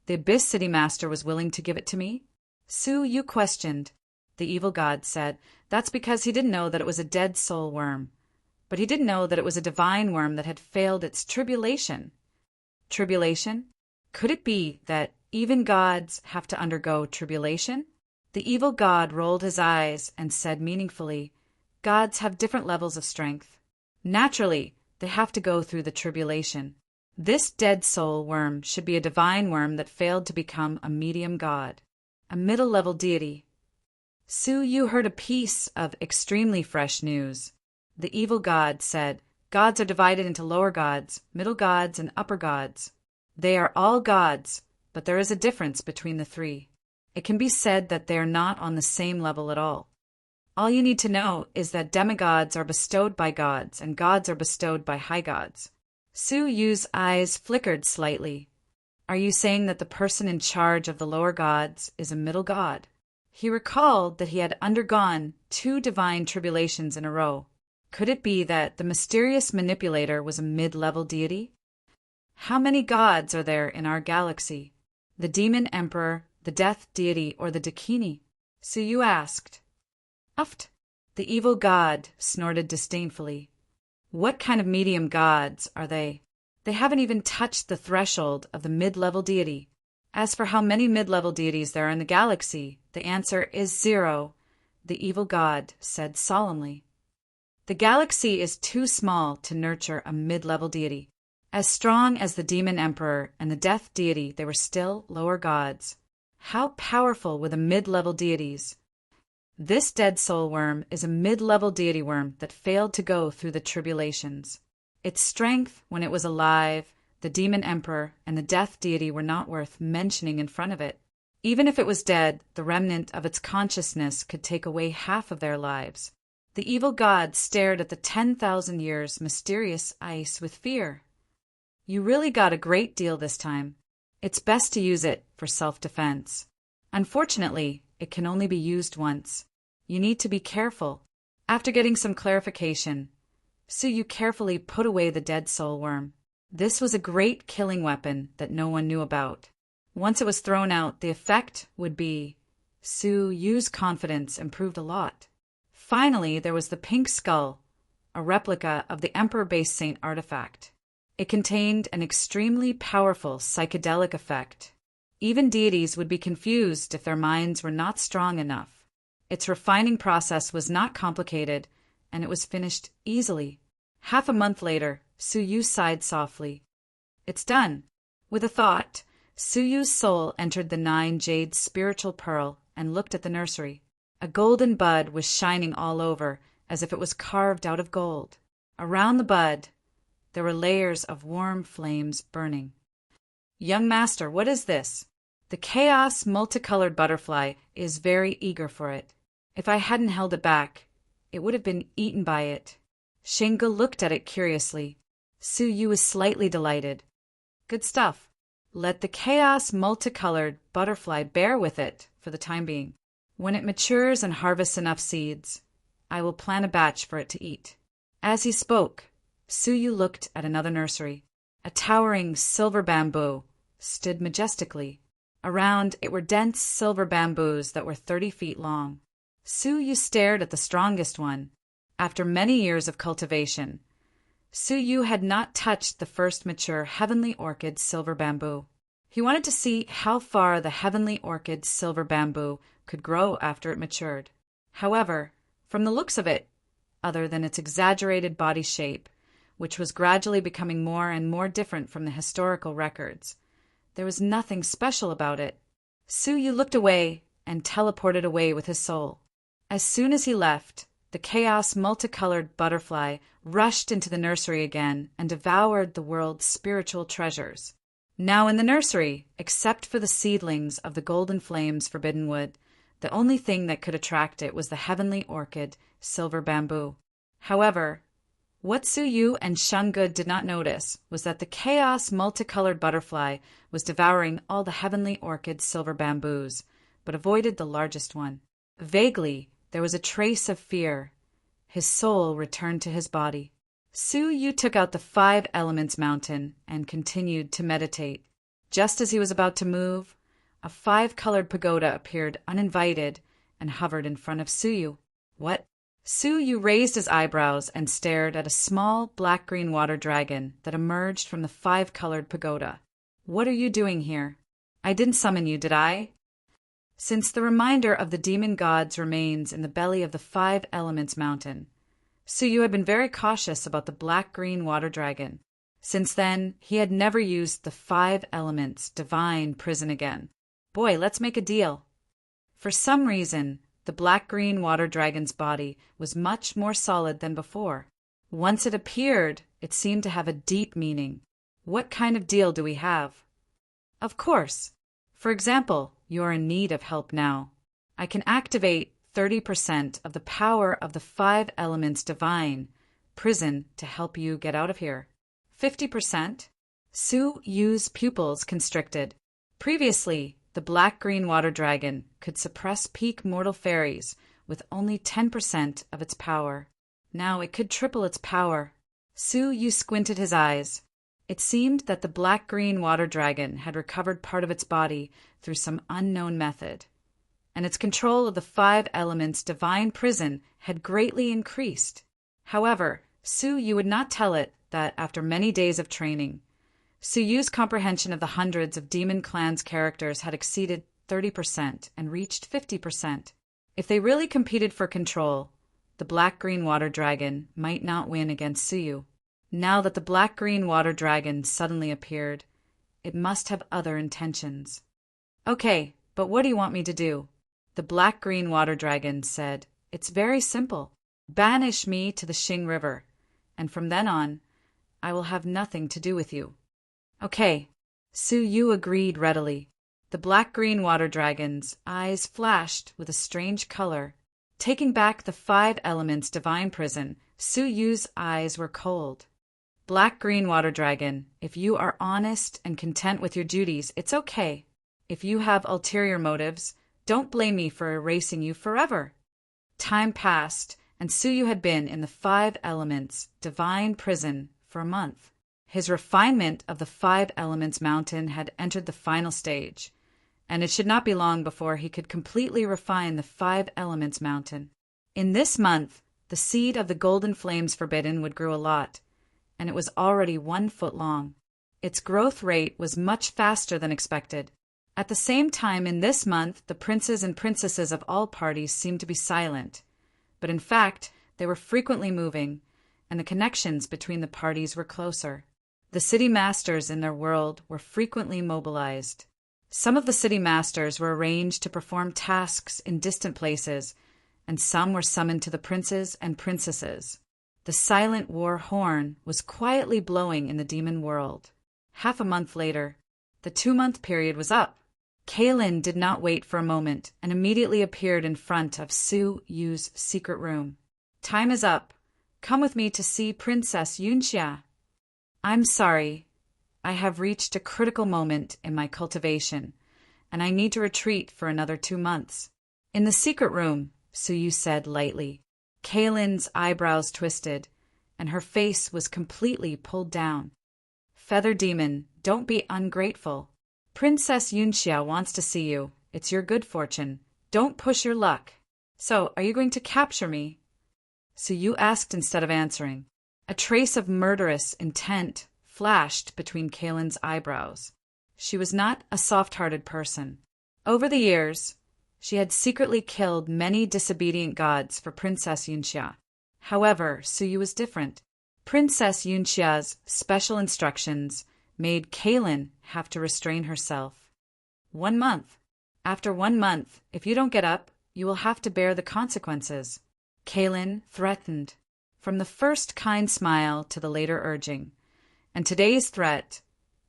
S1: The Abyss City Master was willing to give it to me? Su Yu questioned. The evil god said, that's because he didn't know that it was a dead soul worm. But he didn't know that it was a divine worm that had failed its tribulation. Tribulation? Could it be that even gods have to undergo tribulation? The evil god rolled his eyes and said meaningfully, gods have different levels of strength. Naturally, they have to go through the tribulation. This dead soul worm should be a divine worm that failed to become a medium god, a middle-level deity. Su Yu heard a piece of extremely fresh news. The evil god said, gods are divided into lower gods, middle gods, and upper gods. They are all gods, but there is a difference between the 3. It can be said that they are not on the same level at all. All you need to know is that demigods are bestowed by gods, and gods are bestowed by high gods. Su Yu's eyes flickered slightly. Are you saying that the person in charge of the lower gods is a middle god? He recalled that he had undergone 2 divine tribulations in a row. Could it be that the mysterious manipulator was a mid-level deity? How many gods are there in our galaxy? The demon emperor the death deity or the Dakini? Su Yu asked. Uft! The evil god snorted disdainfully. What kind of medium gods are they? They haven't even touched the threshold of the mid-level deity. As for how many mid-level deities there are in the galaxy, the answer is 0, the evil god said solemnly. The galaxy is too small to nurture a mid-level deity. As strong as the demon emperor and the death deity, they were still lower gods. How powerful were the mid-level deities? This dead soul worm is a mid-level deity worm that failed to go through the tribulations. Its strength when it was alive, the demon emperor and the death deity were not worth mentioning in front of it. Even if it was dead, the remnant of its consciousness could take away half of their lives. The evil god stared at the 10,000 years mysterious ice with fear. You really got a great deal this time. It's best to use it for self-defense. Unfortunately, it can only be used once. You need to be careful. After getting some clarification, Su Yu carefully put away the dead soul worm. This was a great killing weapon that no one knew about. Once it was thrown out, the effect would be Su Yu's confidence improved a lot. Finally, there was the pink skull, a replica of the Emperor-based Saint artifact. It contained an extremely powerful psychedelic effect. Even deities would be confused if their minds were not strong enough. Its refining process was not complicated, and it was finished easily. Half a month later, Su Yu sighed softly. It's done. With a thought, Su Yu's soul entered the 9 jade spiritual pearl and looked at the nursery. A golden bud was shining all over, as if it was carved out of gold. Around the bud, there were layers of warm flames burning. Young master, what is this? The chaos multicolored butterfly is very eager for it. If I hadn't held it back, it would have been eaten by it. Shinga looked at it curiously. Su Yu was slightly delighted. Good stuff. Let the chaos multicolored butterfly bear with it for the time being. When it matures and harvests enough seeds, I will plant a batch for it to eat. As he spoke, Su Yu looked at another nursery. A towering silver bamboo stood majestically. Around it were dense silver bamboos that were 30 feet long. Su Yu stared at the strongest one. After many years of cultivation, Su Yu had not touched the first mature heavenly orchid silver bamboo. He wanted to see how far the heavenly orchid silver bamboo could grow after it matured. However, from the looks of it, other than its exaggerated body shape, which was gradually becoming more and more different from the historical records, there was nothing special about it. Su Yu looked away and teleported away with his soul. As soon as he left, the chaos multicolored butterfly rushed into the nursery again and devoured the world's spiritual treasures. Now in the nursery, except for the seedlings of the golden flames forbidden wood, the only thing that could attract it was the heavenly orchid, silver bamboo. However, what Su Yu and Shunga did not notice was that the chaos multicolored butterfly was devouring all the heavenly orchid silver bamboos, but avoided the largest one. Vaguely, there was a trace of fear. His soul returned to his body. Su Yu took out the 5 Elements mountain and continued to meditate. Just as he was about to move, a 5-colored pagoda appeared uninvited and hovered in front of Su Yu. What? Su Yu raised his eyebrows and stared at a small black-green water dragon that emerged from the 5-colored pagoda. What are you doing here? I didn't summon you, did I? Since the reminder of the demon gods remains in the belly of the 5 Elements mountain, Su Yu had been very cautious about the black-green water dragon. Since then, he had never used the 5 Elements divine prison again. Boy, let's make a deal. For some reason, the black-green water dragon's body was much more solid than before. Once it appeared, it seemed to have a deep meaning. What kind of deal do we have? Of course. For example, you're in need of help now. I can activate 30% of the power of the 5 Elements divine prison to help you get out of here. 50%? Su Yu's pupils constricted. Previously, the black-green water dragon could suppress peak mortal fairies with only 10% of its power. Now it could triple its power. Su Yu squinted his eyes. It seemed that the black-green water dragon had recovered part of its body through some unknown method, and its control of the five elements' divine prison had greatly increased. However, Su Yu would not tell it that after many days of training, Su Yu's comprehension of the hundreds of Demon Clan's characters had exceeded 30% and reached 50%. If they really competed for control, the black-green water dragon might not win against Su Yu. Now that the black-green water dragon suddenly appeared, it must have other intentions. "Okay, but what do you want me to do?" The black-green water dragon said. "It's very simple. Banish me to the Xing River, and from then on, I will have nothing to do with you." "Okay." Su Yu agreed readily. The black-green water dragon's eyes flashed with a strange color. Taking back the five elements' divine prison, Su Yu's eyes were cold. "Black-green water dragon, if you are honest and content with your duties, it's okay. If you have ulterior motives, don't blame me for erasing you forever." Time passed, and Su Yu had been in the five elements' divine prison for a month. His refinement of the five elements mountain had entered the final stage, and it should not be long before he could completely refine the five elements mountain. In this month, the seed of the golden flames forbidden would grow a lot, and it was already 1 foot long. Its growth rate was much faster than expected. At the same time, in this month, the princes and princesses of all parties seemed to be silent, but in fact, they were frequently moving, and the connections between the parties were closer. The city masters in their world were frequently mobilized. Some of the city masters were arranged to perform tasks in distant places, and some were summoned to the princes and princesses. The silent war horn was quietly blowing in the demon world. Half a month later, the 2-month period was up. Kaylin did not wait for a moment and immediately appeared in front of Su Yu's secret room. "Time is up. Come with me to see Princess Yunxia." "I'm sorry. I have reached a critical moment in my cultivation, and I need to retreat for another 2 months." "In the secret room," Su Yu said lightly. Kaylin's eyebrows twisted, and her face was completely pulled down. "Feather Demon, don't be ungrateful. Princess Yunxia wants to see you. It's your good fortune. Don't push your luck." "So, are you going to capture me?" Su Yu asked instead of answering. A trace of murderous intent flashed between Kaylin's eyebrows. She was not a soft-hearted person. Over the years, she had secretly killed many disobedient gods for Princess Yunxia. However, Su Yu was different. Princess Yunxia's special instructions made Kaylin have to restrain herself. 1 month. After 1 month, if you don't get up, you will have to bear the consequences. Kaylin threatened, from the first kind smile to the later urging. And today's threat,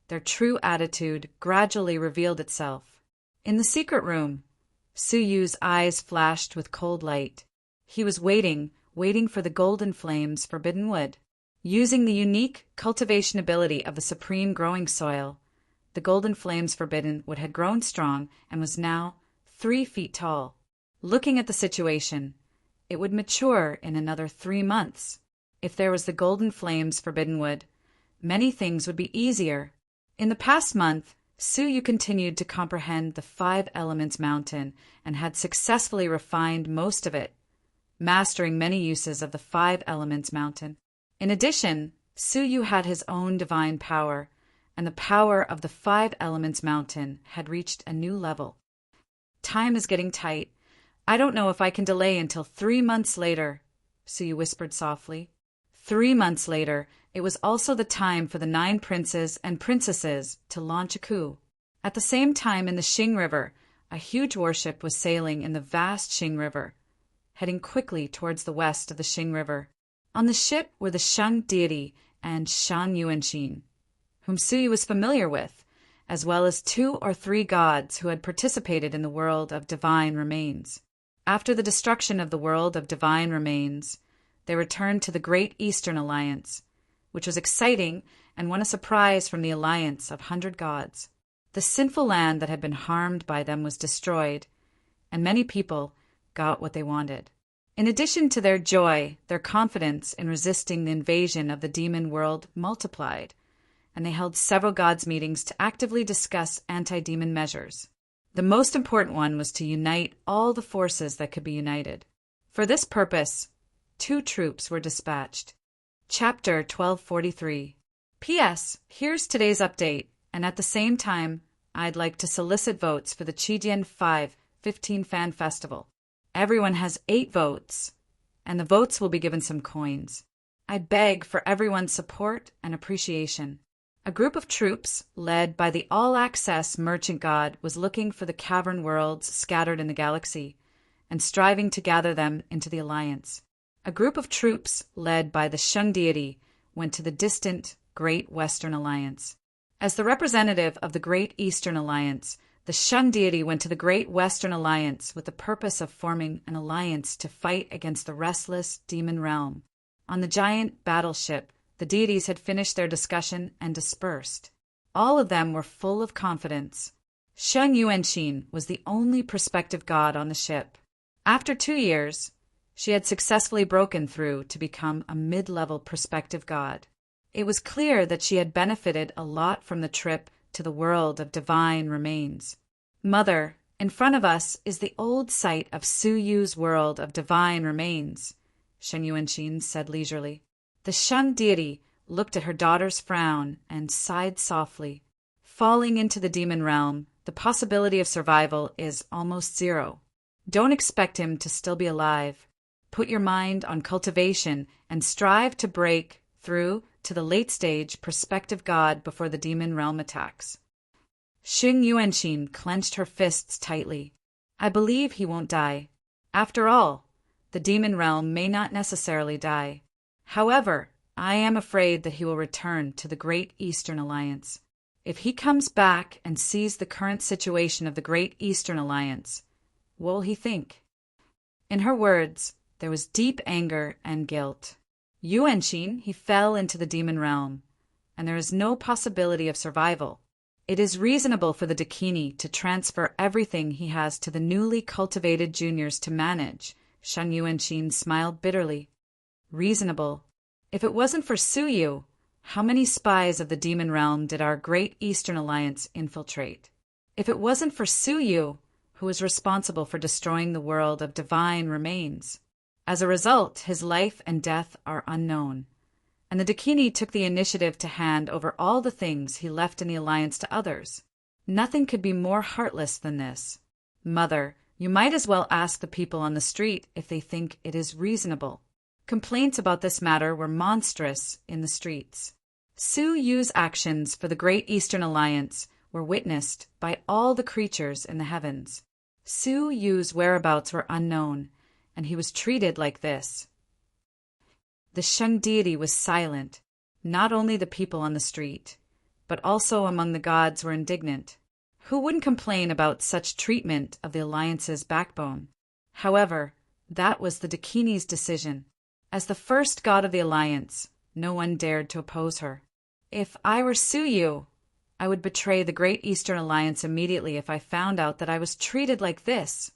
S1: their true attitude, gradually revealed itself. In the secret room, Su Yu's eyes flashed with cold light. He was waiting for the golden flames forbidden wood. Using the unique cultivation ability of the supreme growing soil, the golden flames forbidden wood had grown strong and was now 3 feet tall. Looking at the situation, it would mature in another 3 months. If there was the golden flames forbidden wood, many things would be easier. In the past month, Su Yu continued to comprehend the 5 elements mountain and had successfully refined most of it, mastering many uses of the 5 elements mountain. In addition, Su Yu had his own divine power, and the power of the 5 elements mountain had reached a new level. "Time is getting tight. I don't know if I can delay until 3 months later," Su Yu whispered softly. 3 months later, it was also the time for the 9 princes and princesses to launch a coup. At the same time, in the Xing River, a huge warship was sailing in the vast Xing River, heading quickly towards the west of the Xing River. On the ship were the Shang deity and Shan Yuanxin, whom Su Yu was familiar with, as well as 2 or 3 gods who had participated in the world of divine remains. After the destruction of the world of divine remains, they returned to the Great Eastern Alliance, which was exciting and won a surprise from the alliance of 100 gods. The sinful land that had been harmed by them was destroyed, and many people got what they wanted. In addition to their joy, their confidence in resisting the invasion of the demon world multiplied, and they held several gods' meetings to actively discuss anti-demon measures. The most important one was to unite all the forces that could be united. For this purpose, 2 troops were dispatched. Chapter 1243. P.S. Here's today's update, and at the same time, I'd like to solicit votes for the Qijian 15 Fan Festival. Everyone has 8 votes, and the votes will be given some coins. I beg for everyone's support and appreciation. A group of troops, led by the all-access merchant god, was looking for the cavern worlds scattered in the galaxy, and striving to gather them into the alliance. A group of troops, led by the Shun deity, went to the distant Great Western Alliance. As the representative of the Great Eastern Alliance, the Shun deity went to the Great Western Alliance with the purpose of forming an alliance to fight against the restless demon realm. On the giant battleship, the deities had finished their discussion and dispersed. All of them were full of confidence. Sheng Yuanxin was the only prospective god on the ship. After 2 years, she had successfully broken through to become a mid-level prospective god. It was clear that she had benefited a lot from the trip to the world of divine remains. Mother, in front of us is the old site of Su Yu's world of divine remains, Sheng Yuanxin said leisurely. The Shun deity looked at her daughter's frown and sighed softly. Falling into the demon realm, the possibility of survival is almost zero. Don't expect him to still be alive. Put your mind on cultivation and strive to break through to the late-stage prospective god before the demon realm attacks. Sheng Yuanxin clenched her fists tightly. I believe he won't die. After all, the demon realm may not necessarily die. However, I am afraid that he will return to the Great Eastern Alliance. If he comes back and sees the current situation of the Great Eastern Alliance, what will he think? In her words, there was deep anger and guilt. Yuanxin, he fell into the demon realm, and there is no possibility of survival. It is reasonable for the Dakini to transfer everything he has to the newly cultivated juniors to manage. Sheng Yuanxin smiled bitterly. Reasonable. If it wasn't for Su Yu, how many spies of the demon realm did our Great Eastern Alliance infiltrate? If it wasn't for Su Yu, who was responsible for destroying the world of divine remains. As a result, his life and death are unknown, and the Dakini took the initiative to hand over all the things he left in the alliance to others. Nothing could be more heartless than this. Mother, you might as well ask the people on the street if they think it is reasonable. Complaints about this matter were monstrous in the streets. Su Yu's actions for the Great Eastern Alliance were witnessed by all the creatures in the heavens. Su Yu's whereabouts were unknown, and he was treated like this. The Shun deity was silent. Not only the people on the street, but also among the gods were indignant. Who wouldn't complain about such treatment of the alliance's backbone? However, that was the Dakini's decision. As the first god of the alliance, no one dared to oppose her. If I were Su Yu, I would betray the Great Eastern Alliance immediately if I found out that I was treated like this.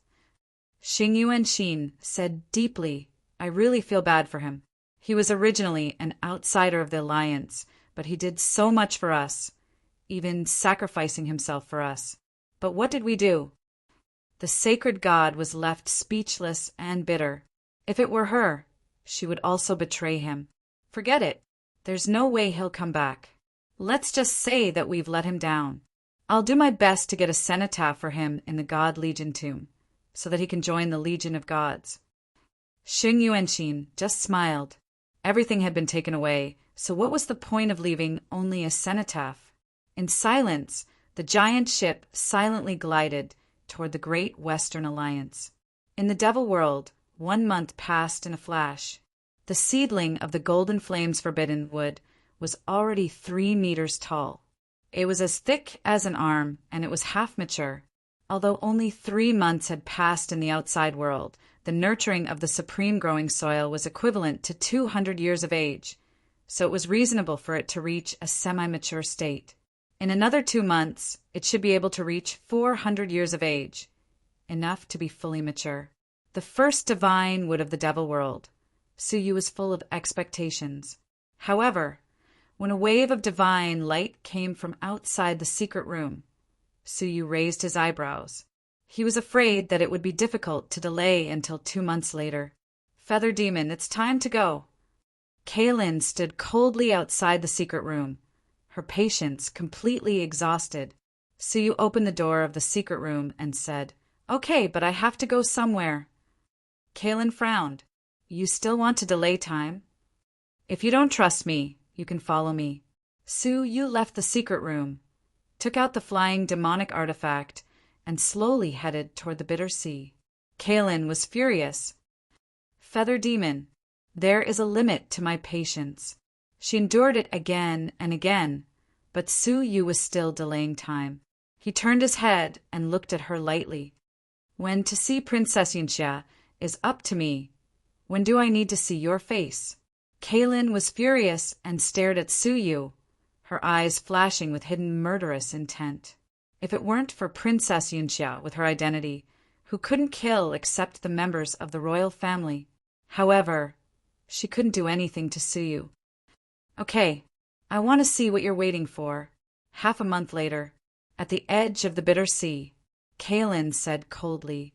S1: Sheng Yuanxin said deeply, I really feel bad for him. He was originally an outsider of the alliance, but he did so much for us, even sacrificing himself for us. But what did we do? The sacred god was left speechless and bitter. If it were her, she would also betray him. Forget it. There's no way he'll come back. Let's just say that we've let him down. I'll do my best to get a cenotaph for him in the God Legion tomb, so that he can join the Legion of Gods. Sheng Yuanxin just smiled. Everything had been taken away, so what was the point of leaving only a cenotaph? In silence, the giant ship silently glided toward the Great Western Alliance. In the Devil World, 1 month passed in a flash. The seedling of the Golden Flames Forbidden Wood was already 3 meters tall. It was as thick as an arm, and it was half mature. Although only 3 months had passed in the outside world, the nurturing of the supreme growing soil was equivalent to 200 years of age, so it was reasonable for it to reach a semi-mature state. In another 2 months, it should be able to reach 400 years of age, enough to be fully mature. The first divine wood of the Devil World. Su Yu was full of expectations. However, when a wave of divine light came from outside the secret room, Suyu raised his eyebrows. He was afraid that it would be difficult to delay until 2 months later. Feather Demon, it's time to go. Kaylin stood coldly outside the secret room, her patience completely exhausted. Suyu opened the door of the secret room and said, "Okay, but I have to go somewhere." Kaylin frowned. "You still want to delay time? If you don't trust me, you can follow me." Suyu left the secret room, took out the flying demonic artifact, and slowly headed toward the bitter sea. Kaylin was furious. Feather Demon, there is a limit to my patience. She endured it again and again, but Suyu was still delaying time. He turned his head and looked at her lightly. "When to see Princess Yunxia is up to me, when do I need to see your face?" Kaylin was furious and stared at Suyu, her eyes flashing with hidden murderous intent. If it weren't for Princess Yunxia with her identity, who couldn't kill except the members of the royal family. However, she couldn't do anything to Suyu. "Okay, I want to see what you're waiting for." Half a month later, at the edge of the bitter sea, Kaylin said coldly,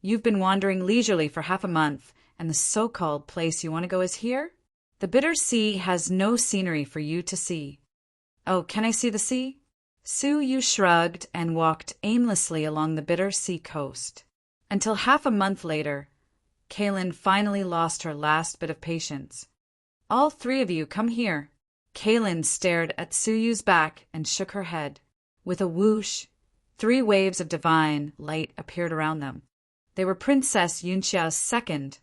S1: "You've been wandering leisurely for half a month, and the so-called place you want to go is here? The bitter sea has no scenery for you to see." "Oh, can I see the sea?" Suyu shrugged and walked aimlessly along the bitter sea coast. Until half a month later, Kaylin finally lost her last bit of patience. "All three of you, come here." Kaylin stared at Suyu's back and shook her head. With a whoosh, 3 waves of divine light appeared around them. They were Princess Yunxia's second,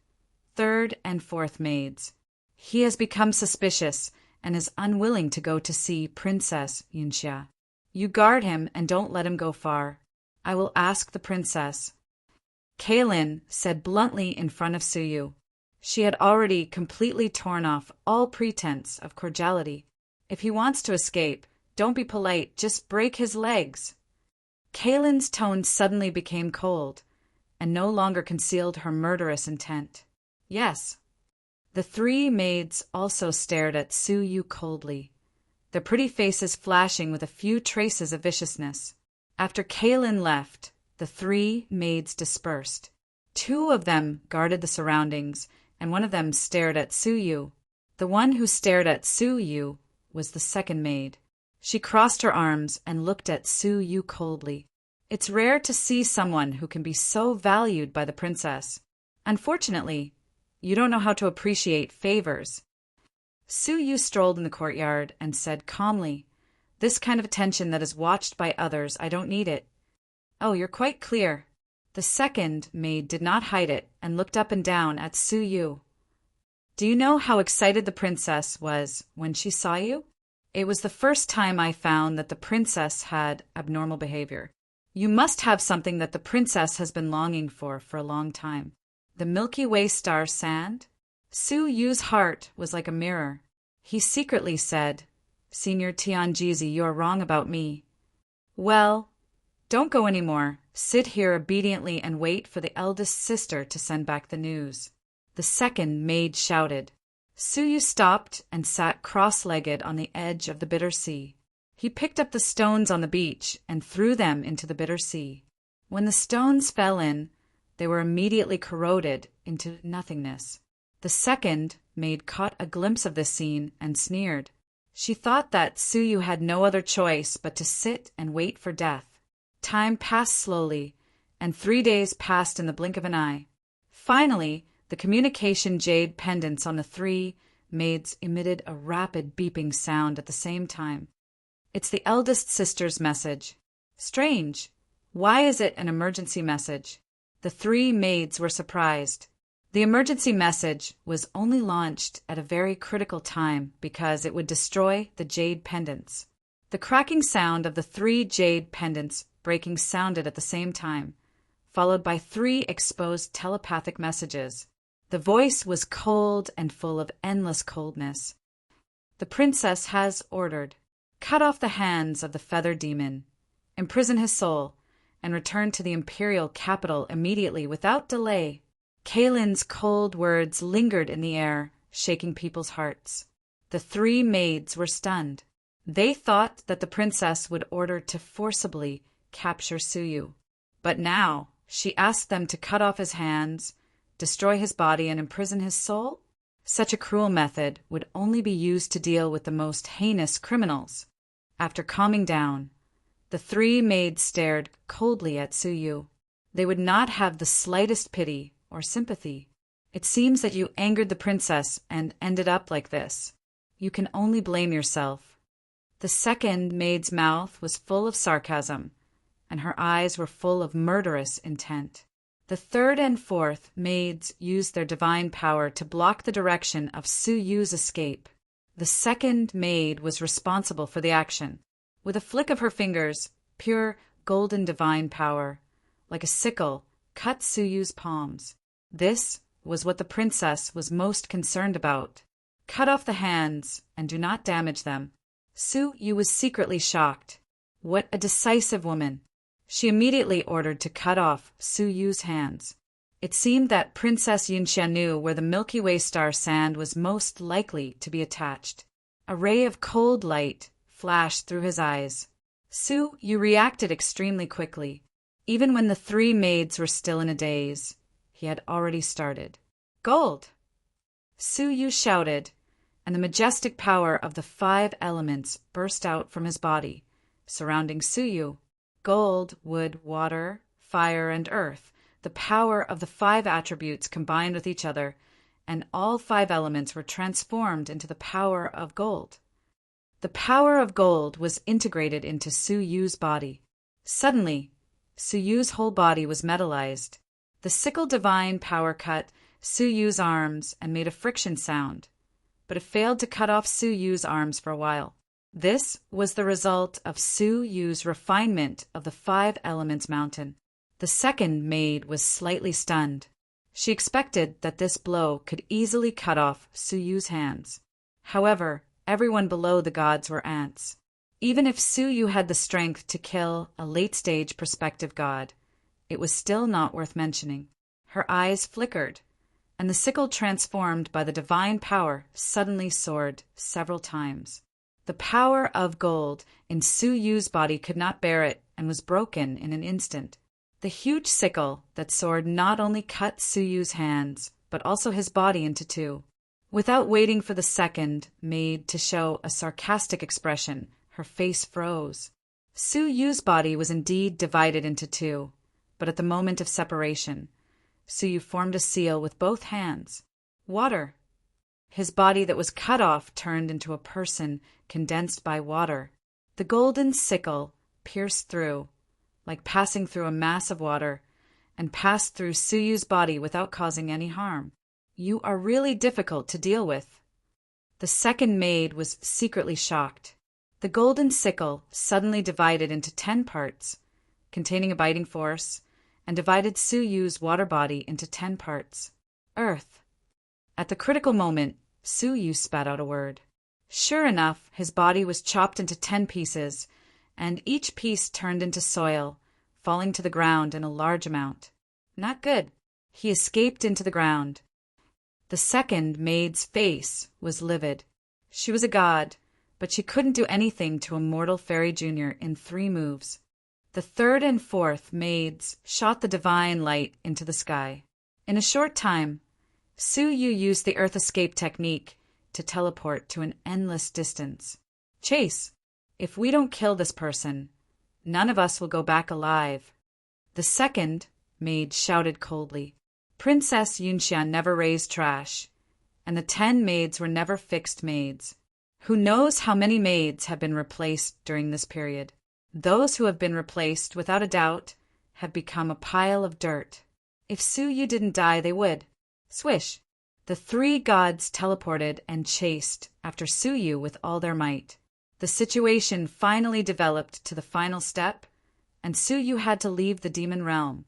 S1: third, and fourth maids. "He has become suspicious and is unwilling to go to see Princess Yunxia. You guard him and don't let him go far. I will ask the princess." Kaylin said bluntly in front of Suyu. She had already completely torn off all pretense of cordiality. "If he wants to escape, don't be polite, just break his legs." Kaylin's tone suddenly became cold, and no longer concealed her murderous intent. "Yes." The 3 maids also stared at Suyu coldly, their pretty faces flashing with a few traces of viciousness. After Kaylin left, the 3 maids dispersed. 2 of them guarded the surroundings, and one of them stared at Suyu. The one who stared at Suyu was the second maid. She crossed her arms and looked at Suyu coldly. "It's rare to see someone who can be so valued by the princess. Unfortunately, you don't know how to appreciate favors." Suyu strolled in the courtyard and said calmly, "This kind of attention that is watched by others, I don't need it." "Oh, you're quite clear." The second maid did not hide it and looked up and down at Suyu. "Do you know how excited the princess was when she saw you? It was the first time I found that the princess had abnormal behavior. You must have something that the princess has been longing for a long time. The Milky Way star sand?" Suyu's heart was like a mirror. He secretly said, "Senior Tianjizi, you are wrong about me." "Well, don't go anymore. Sit here obediently and wait for the eldest sister to send back the news." The second maid shouted. Suyu stopped and sat cross-legged on the edge of the bitter sea. He picked up the stones on the beach and threw them into the bitter sea. When the stones fell in, they were immediately corroded into nothingness. The second maid caught a glimpse of this scene and sneered. She thought that Suyu had no other choice but to sit and wait for death. Time passed slowly, and 3 days passed in the blink of an eye. Finally, the communication jade pendants on the 3 maids emitted a rapid beeping sound at the same time. "It's the eldest sister's message." "Strange. Why is it an emergency message?" The 3 maids were surprised. The emergency message was only launched at a very critical time because it would destroy the jade pendants. The cracking sound of the 3 jade pendants breaking sounded at the same time, followed by 3 exposed telepathic messages. The voice was cold and full of endless coldness. "The princess has ordered. Cut off the hands of the feather demon, imprison his soul, and return to the imperial capital immediately without delay." Kaylin's cold words lingered in the air, shaking people's hearts. The 3 maids were stunned. They thought that the princess would order to forcibly capture Suyu. But now she asked them to cut off his hands, destroy his body, and imprison his soul? Such a cruel method would only be used to deal with the most heinous criminals. After calming down, the three maids stared coldly at Suyu. They would not have the slightest pity or sympathy. It seems that you angered the princess and ended up like this. You can only blame yourself. The second maid's mouth was full of sarcasm, and her eyes were full of murderous intent. The third and fourth maids used their divine power to block the direction of Suyu's escape. The second maid was responsible for the action. With a flick of her fingers, pure golden divine power, like a sickle, cut Suyu's palms. This was what the princess was most concerned about. Cut off the hands and do not damage them. Suyu was secretly shocked. What a decisive woman! She immediately ordered to cut off Suyu's hands. It seemed that Princess Yunxia knew where the Milky Way star sand was most likely to be attached. A ray of cold light flashed through his eyes. Suyu reacted extremely quickly. Even when the three maids were still in a daze, he had already started. Gold! Suyu shouted, and the majestic power of the 5 elements burst out from his body, surrounding Suyu. Gold, wood, water, fire, and earth, the power of the 5 attributes combined with each other, and all 5 elements were transformed into the power of gold. The power of gold was integrated into Suyu's body. Suddenly, Suyu's whole body was metallized. The sickle divine power cut Suyu's arms and made a friction sound, but it failed to cut off Suyu's arms for a while. This was the result of Suyu's refinement of the 5 elements mountain. The second maid was slightly stunned. She expected that this blow could easily cut off Suyu's hands. However, everyone below the gods were ants. Even if Suyu had the strength to kill a late-stage prospective god, it was still not worth mentioning. Her eyes flickered, and the sickle transformed by the divine power suddenly soared several times. The power of gold in Suyu's body could not bear it and was broken in an instant. The huge sickle that soared not only cut Suyu's hands, but also his body into 2. Without waiting for the second maid to show a sarcastic expression, her face froze. Suyu's body was indeed divided into 2, but at the moment of separation, Suyu formed a seal with both hands. Water. His body that was cut off turned into a person condensed by water. The golden sickle pierced through, like passing through a mass of water, and passed through Suyu's body without causing any harm. You are really difficult to deal with. The second maid was secretly shocked. The golden sickle suddenly divided into 10 parts, containing a biting force, and divided Suyu's water body into 10 parts. Earth. At the critical moment, Suyu spat out a word. Sure enough, his body was chopped into 10 pieces, and each piece turned into soil, falling to the ground in a large amount. Not good. He escaped into the ground. The second maid's face was livid. She was a god, but she couldn't do anything to a mortal fairy junior in 3 moves. The third and fourth maids shot the divine light into the sky. In a short time, Suyu used the earth escape technique to teleport to an endless distance. Chase! If we don't kill this person, none of us will go back alive. The second maid shouted coldly. Princess Yunxia never raised trash, and the 10 maids were never fixed maids. Who knows how many maids have been replaced during this period? Those who have been replaced, without a doubt, have become a pile of dirt. If Suyu didn't die, they would. Swish! The 3 gods teleported and chased after Suyu with all their might. The situation finally developed to the final step, and Suyu had to leave the demon realm.